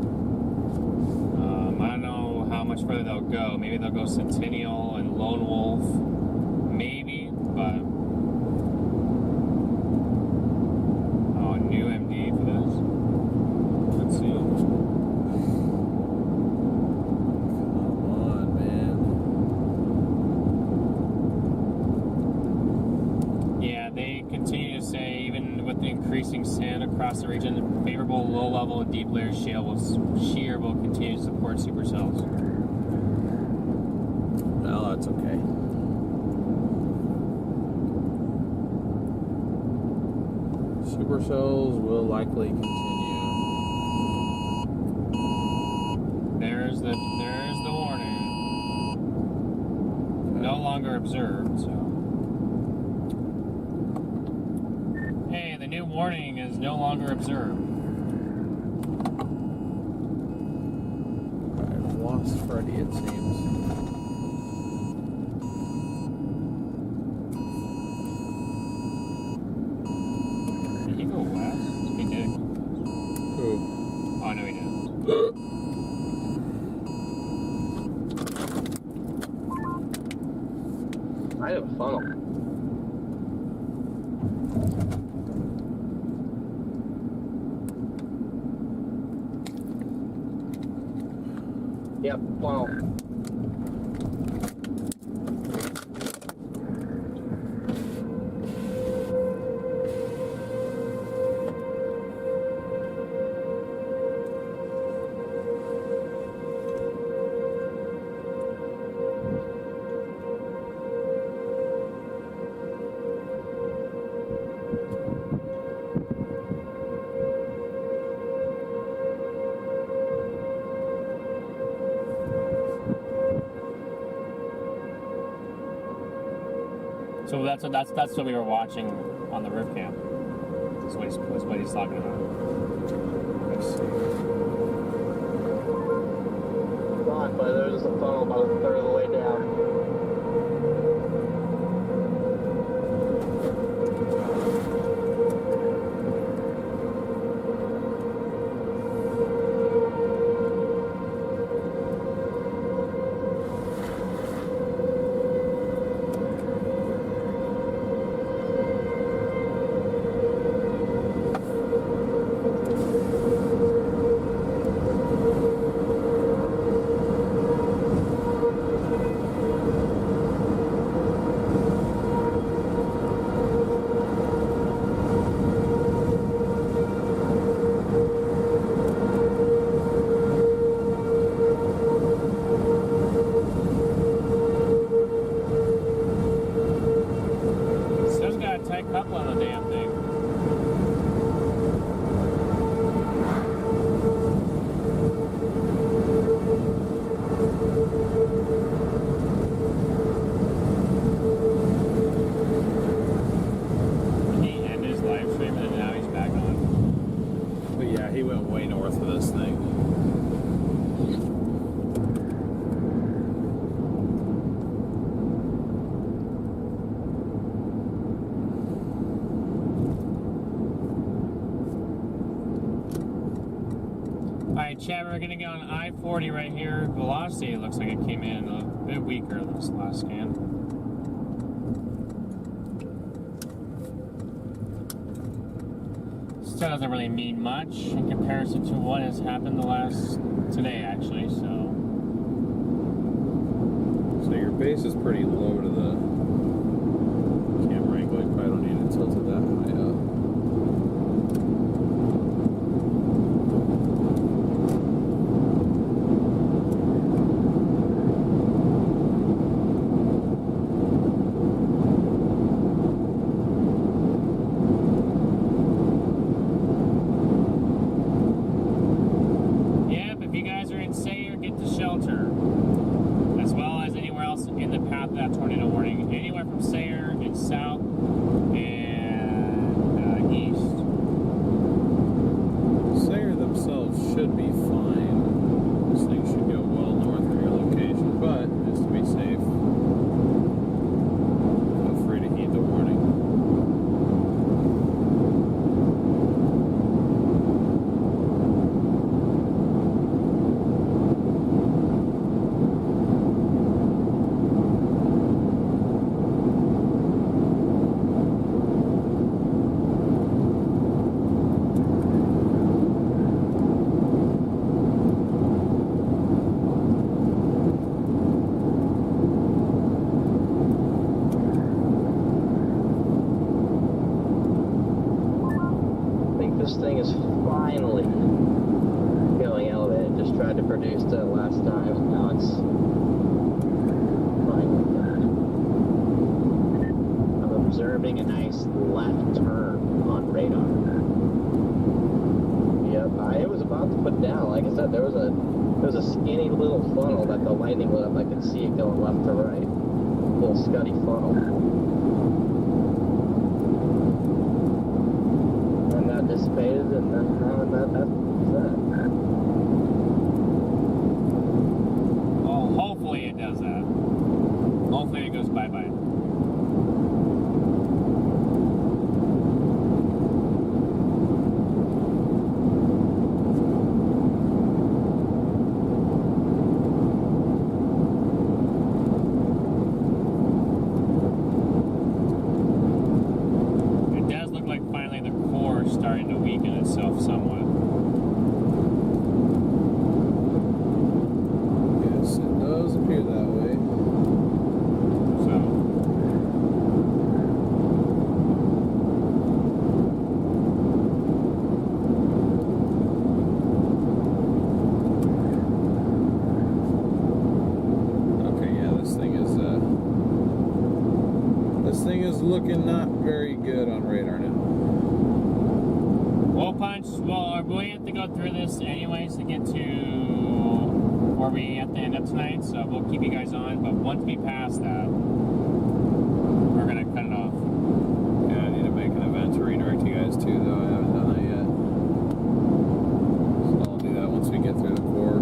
I don't know how much further they'll go. Maybe they'll go Centennial and Lone Wolf. Maybe, but oh, new MD for this. Let's see. Come on, man. Yeah, they continue to say, even with the increasing sand across the region, favorable low-level and deep-layer shear will continue to support supercells. Well, that's okay. Supercells will likely continue. There's the warning. No longer observed, so. Hey, the new warning is no longer observed. I've lost Freddy, it seems. Did he go west? He did. Who? Oh, no, he didn't. I have a funnel. Yep, funnel. So that's what we were watching on the roof cam. That's what he's talking about. Let's see. Come on, but there's a funnel about a third of the way down. Still got a tight couple on the damn thing. He ended his live stream and now he's back on. But yeah, he went way north of this thing. Alright, chat, we're gonna get on I-40 right here. Velocity looks like it came in a bit weaker than this last scan. Still doesn't really mean much in comparison to what has happened today actually, so. So your base is pretty low to the camera angle. You probably don't need it tilted that high up. Yep, if you guys are in Sayre, get to shelter. As well as anywhere else in the path of that tornado warning tried to produce it last time. Now it's fine with that. I'm observing a nice left turn on radar. Yep, it was about to put down. Like I said, there was a skinny little funnel that the lightning lit up. I could see it going left to right. Little scuddy funnel. And that dissipated, and then that's that. Well, hopefully it does that. Hopefully it goes bye-bye. Starting to weaken itself somewhat. Yes, it does appear that way. So. Okay, yeah, this thing is looking not very good on radar now. Well, Punch, well, we have to go through this anyways to get to where we have to end up tonight, so we'll keep you guys on, but once we pass that, we're going to cut it off. Yeah, I need to make an event to redirect you guys too, though. I haven't done that yet. So I'll do that once we get through the core.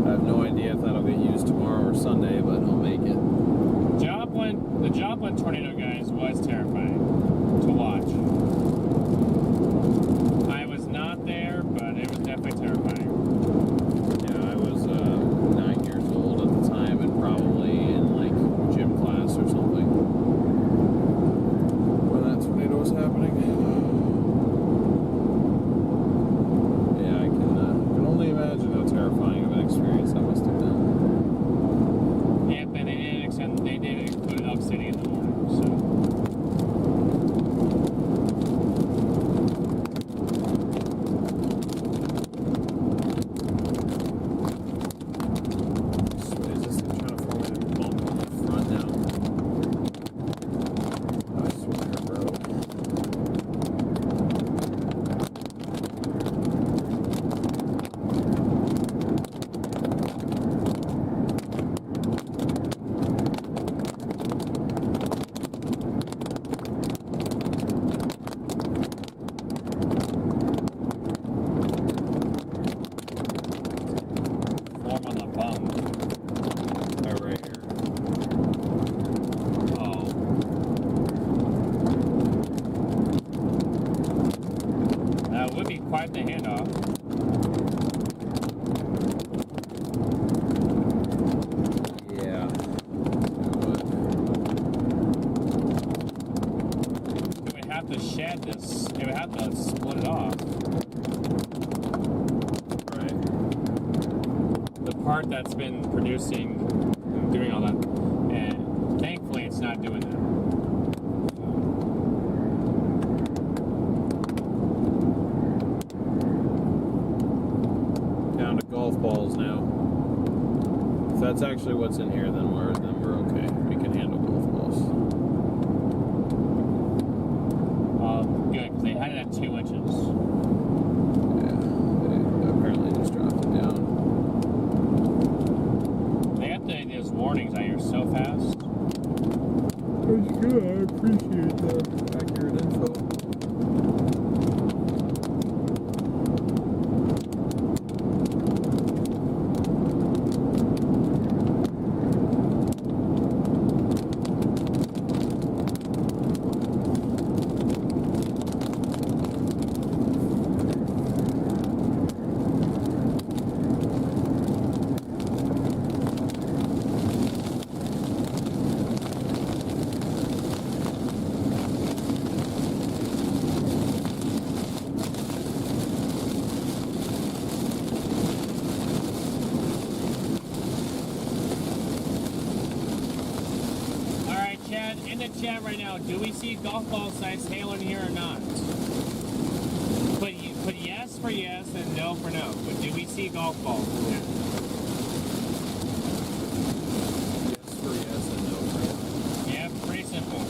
I have no idea if that'll get used tomorrow or Sunday, but I'll make it. The Joplin tornado, guys, was terrifying to watch. I was not there, but it was definitely terrifying. Yeah, I was 9 years old at the time and probably in like gym class or something when that tornado was happening. Yeah, I can only imagine how terrifying of an experience that must have been. Yep, and they did include Elk City in the morning, so. Is this thing trying to form a bump on the front now? I swear, bro. Form on the bump. Oh, right here. Oh. That would be quite the handoff. Yeah. It would have to shed this. It would have to split it off. Right. The part that's been producing and doing all that. And thankfully it's not doing that. Down to golf balls now. If that's actually what's in here, then we're okay. We can handle golf balls. Good, because they had it at 2 inches. Yeah, they apparently just dropped it down. They got those warnings out here so fast. That's good. I appreciate that accurate info. Alright, Chad, in the chat right now, do we see golf ball sized hail in here or not? no for no. But do we see golf balls? Yeah. Yes for yes and no for no. Yeah, pretty simple.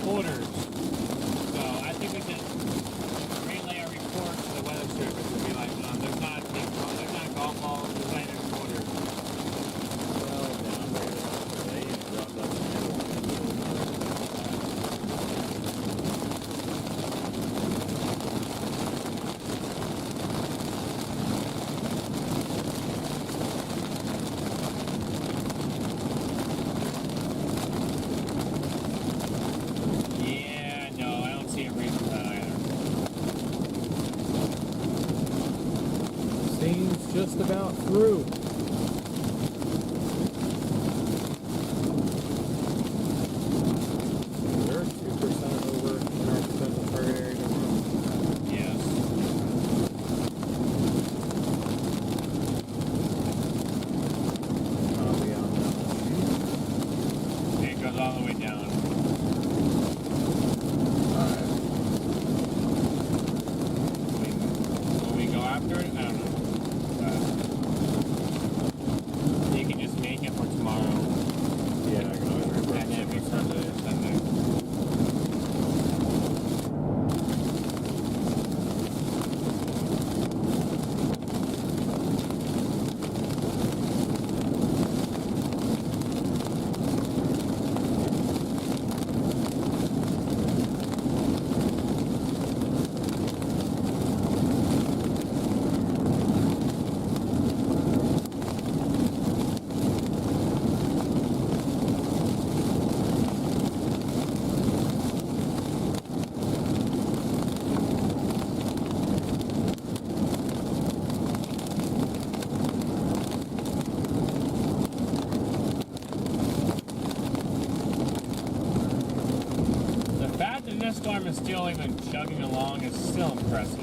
Quarters. So I think we should relay our report to the weather service and be like, there's not golf balls, there's not even quarters. Well, down there, they dropped up the just about through. They're 2% over in our potential target area tomorrow. Yes. Probably on that one. It goes all the way down. Alright. Will we go after it? I don't know. You can just make it for tomorrow. Yeah, I can always report And then it we Sunday. Storm is still even chugging along is still impressive.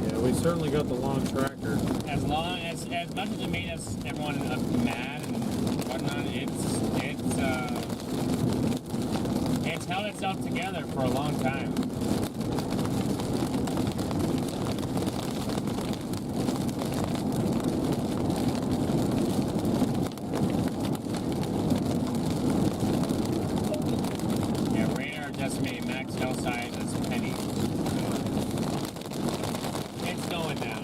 Yeah, we certainly got the long tracker. As much as it made us everyone mad and whatnot, it's held itself together for a long time. Yeah, radar just made max tail size as penny. It's going down.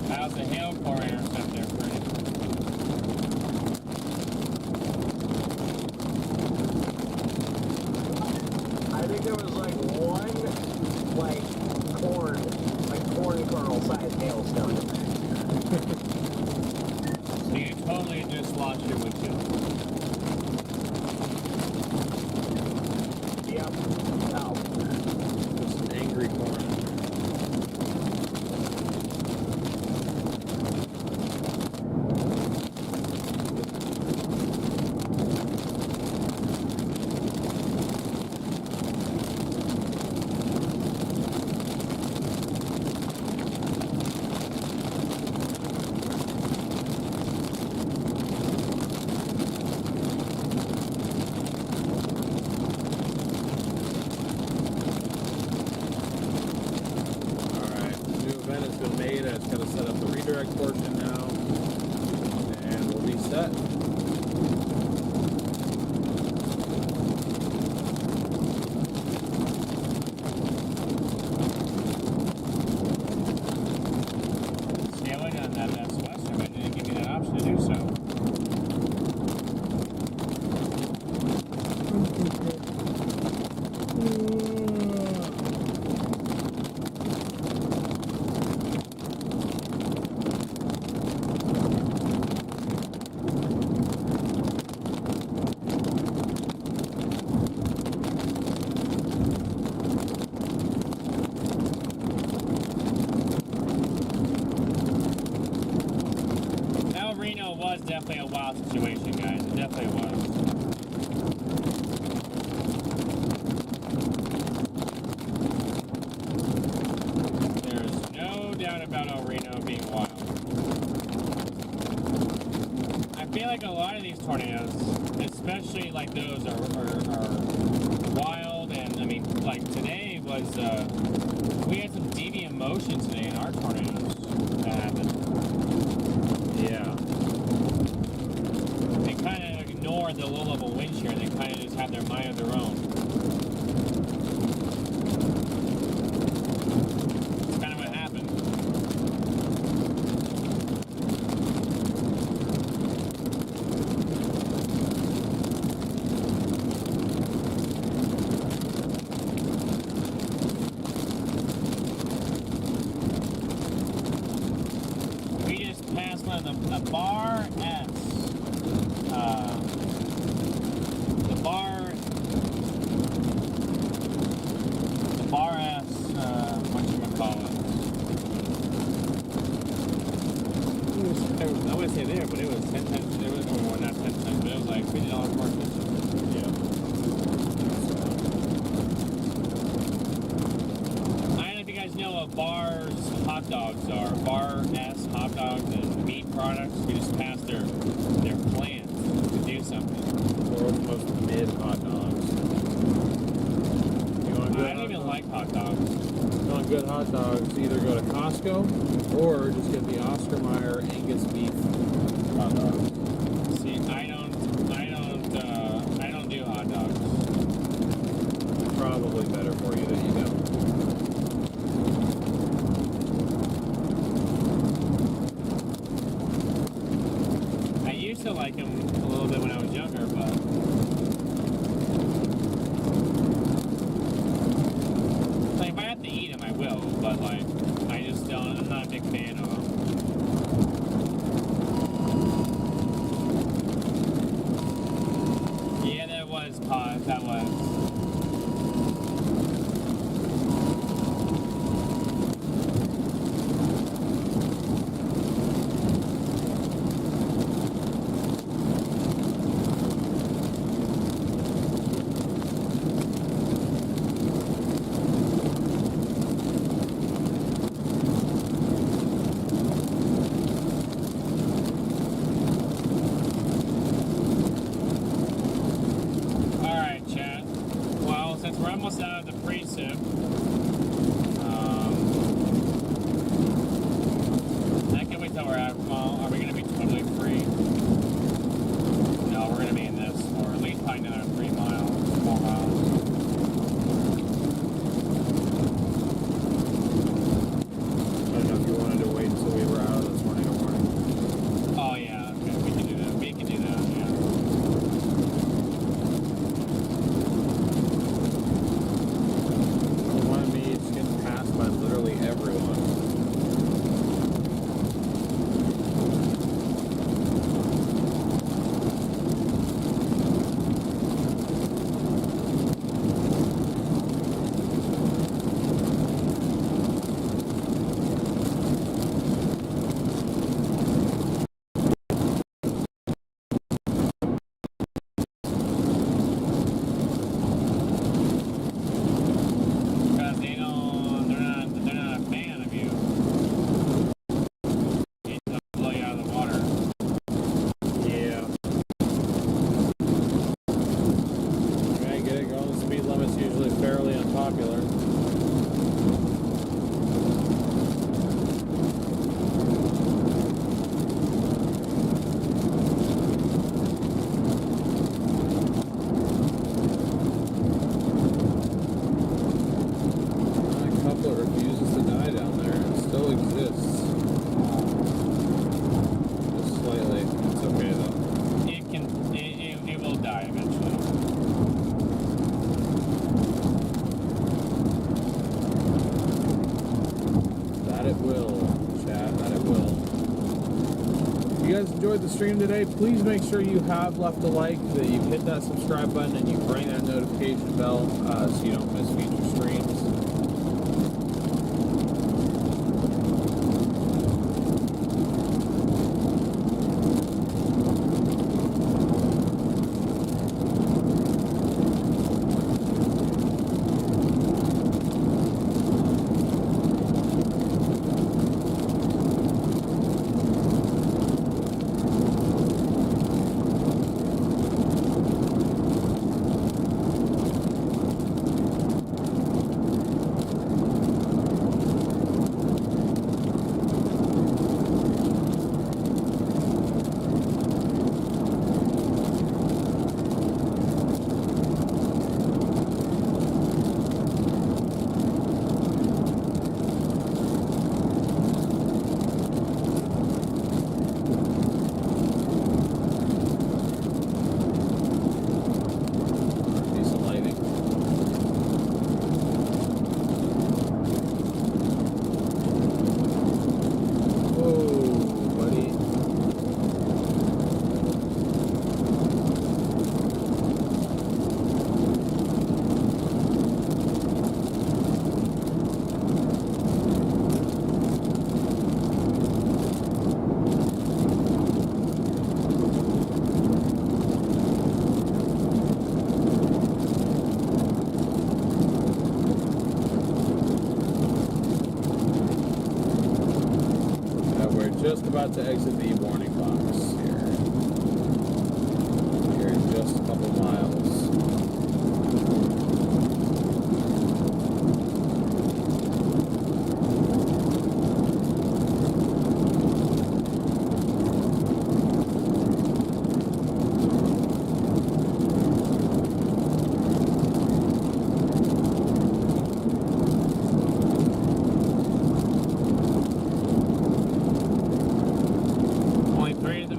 How's the hail core intercept there, Freddie? I think there was like one, corn kernel sized hailstone in there. So you totally just lost your windshield. Yep. Oh. Just an angry corn. It's got to set up the redirect portion now, and we'll be set. See, I went on that Western, but it didn't give me that option to do so. Was definitely a wild situation, guys. It definitely was. There's no doubt about El Reno being wild. I feel like a lot of these tornadoes, especially like those, are wild. And I mean, like today was, we had some deviant motion today in our tornadoes that happened. Yeah. Ignore the low-level wind shear. They kind of just have their mind of their own. That's kind of what happened. We just passed one of the bar S. The bar S, whatchamacallit. I wouldn't say there, but it was 10 times, it was, well, not 10 times, but it was like $50 more expensive. Yeah. I don't know if you guys know what Bar's hot dogs are. Bar S hot dogs and meat products. We just passed their plant to do something. World's most mid hot dogs. I don't even like hot dogs. You want good hot dogs, either go to Costco or just get the Oscar Mayer Angus beef hot dogs. See, I don't do hot dogs. Probably better for you than you don't. If you guys enjoyed the stream today, please make sure you have left a like, that you hit that subscribe button, and you ring that notification bell so you don't miss future streams. Just about to exit the warning box here. Here in just a couple miles.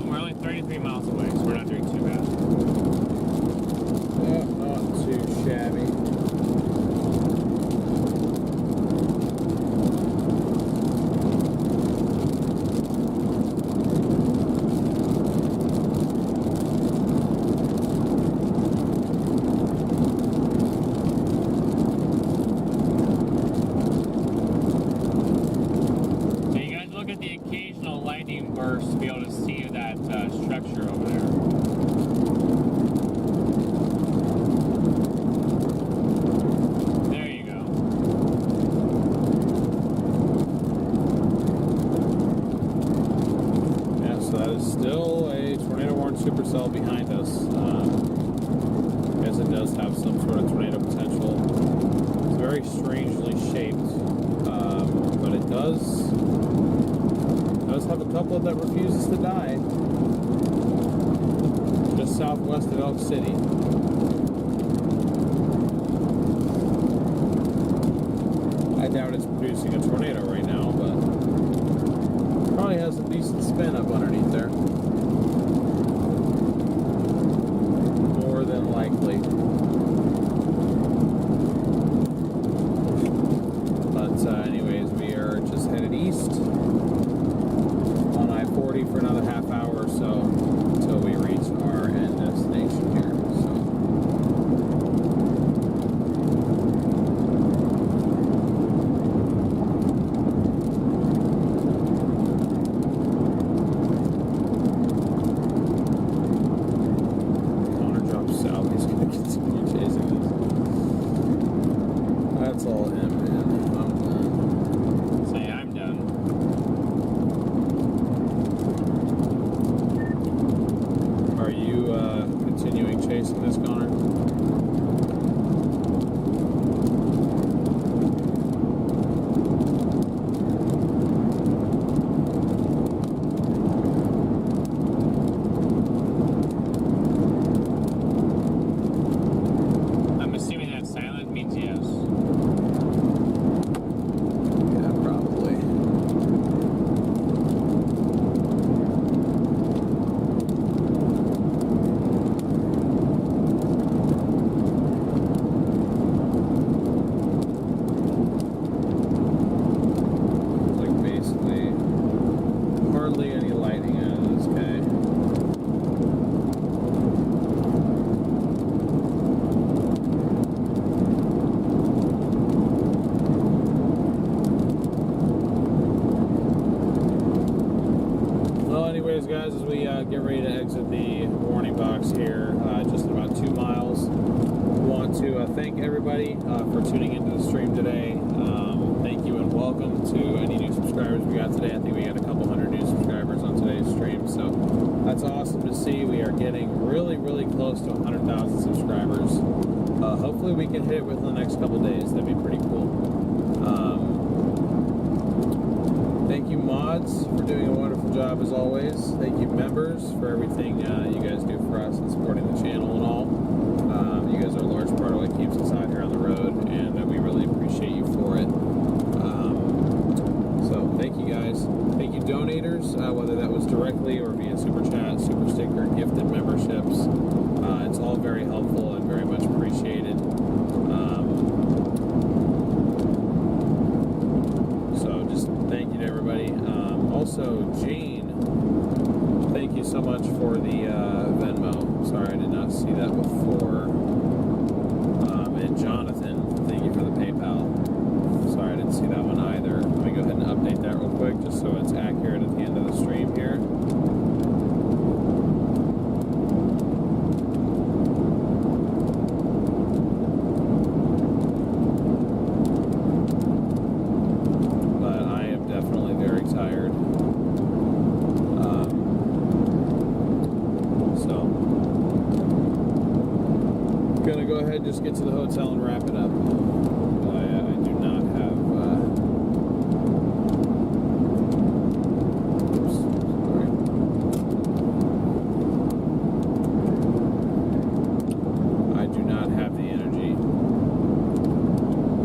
We're only 33 miles away, so we're not doing too bad. Yeah, not too shabby. So you guys look at the occasional lightning burst to be able to see that structure over there. There you go. Yeah, so that is still a tornado-warned supercell behind us. I guess it does have some sort of tornado potential. It's very strangely shaped, but it does have a couple that refuses to die. Just southwest of Elk City. I doubt it's producing a tornado right now, but probably has a decent spin up underneath there. More than likely. But anyways, we are just headed east on I-40 for another half hour or so until we reach our end destination here. So Anyways, guys, as we get ready to exit the warning box here, just in about 2 miles, want to thank everybody for tuning into the stream today. Thank you and welcome to any new subscribers we got today. I think we got a couple hundred new subscribers on today's stream, so that's awesome to see. We are getting really, really close to 100,000 subscribers. Hopefully we can hit it within the next couple days. That'd be pretty cool. Thank you, mods, for doing a wonderful job as always. Thank you, members, for everything you guys do for us and supporting the channel and all. You guys are a large part of what keeps us out here on the road, and we really appreciate you for it. So thank you, guys. Thank you, donators, whether that was directly or via super chat, super sticker, gifted memberships. It's all very helpful and very much appreciated. So just thank you to everybody. Also, Jane, thank you so much for the Venmo. Sorry, I did not see that before. And Jonathan, thank you for the PayPal. Sorry, I didn't see that one either. Let me go ahead and update that real quick just so it's accurate at the end of the stream here. But I am definitely very tired. So gonna go ahead and just get to the hotel and wrap it up. I do not have oops, sorry. I do not have the energy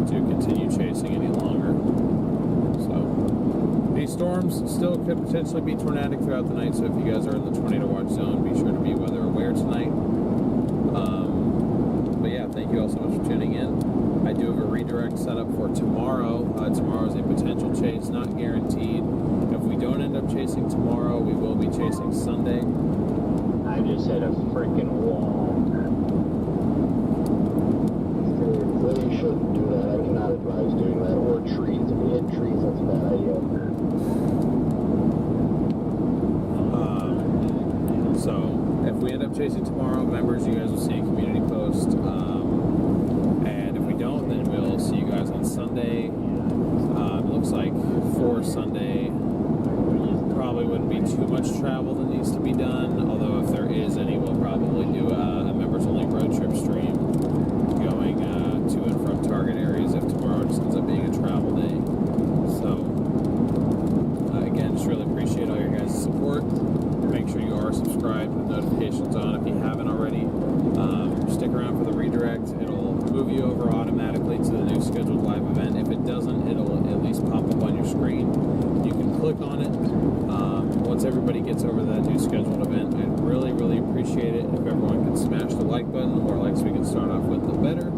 to continue chasing any longer. So these storms still could potentially be tornadic throughout the night, so if you guys are in the tornado watch zone, be sure to be weather aware tonight. But yeah, thank you all so much for tuning in. I do have a redirect set up for tomorrow. Tomorrow is a potential chase, not guaranteed. If we don't end up chasing tomorrow, we will be chasing Sunday. I just hit a freaking wall. You really shouldn't do that. I do not advise doing that. Or trees. If you hit trees, that's a bad idea. So if we end up chasing tomorrow, members, you guys will see a community post. And if we don't, then we'll see you guys on Sunday. It looks like for Sunday, probably wouldn't be too much travel that needs to be done. Although if there is any, we'll probably do a members-only road trip stream going to and from target areas if tomorrow just ends up being a travel day. So again, just really appreciate all your guys' support. Make sure you are subscribed with notifications on if you haven't already. Stick around for the redirect. It'll move you over automatically to the new scheduled live event. If it doesn't, it'll at least pop up on your screen. You can click on it. Once everybody gets over that new scheduled event, I'd really, really appreciate it if everyone could smash the like button. The more likes we can start off with, the better.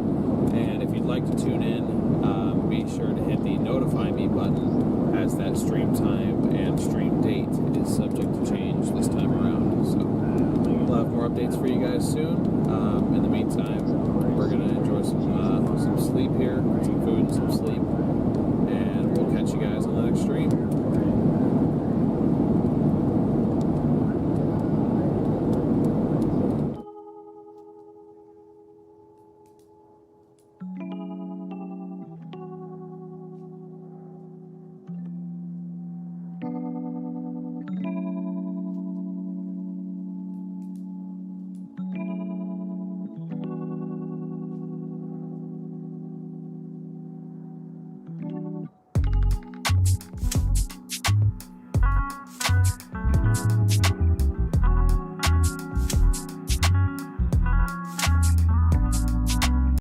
And if you'd like to tune in, be sure to hit the notify me button, as that stream time and stream date is subject to change this time around. So we'll have more updates for you guys soon. In the meantime, we're going to enjoy some sleep here, some food and some sleep.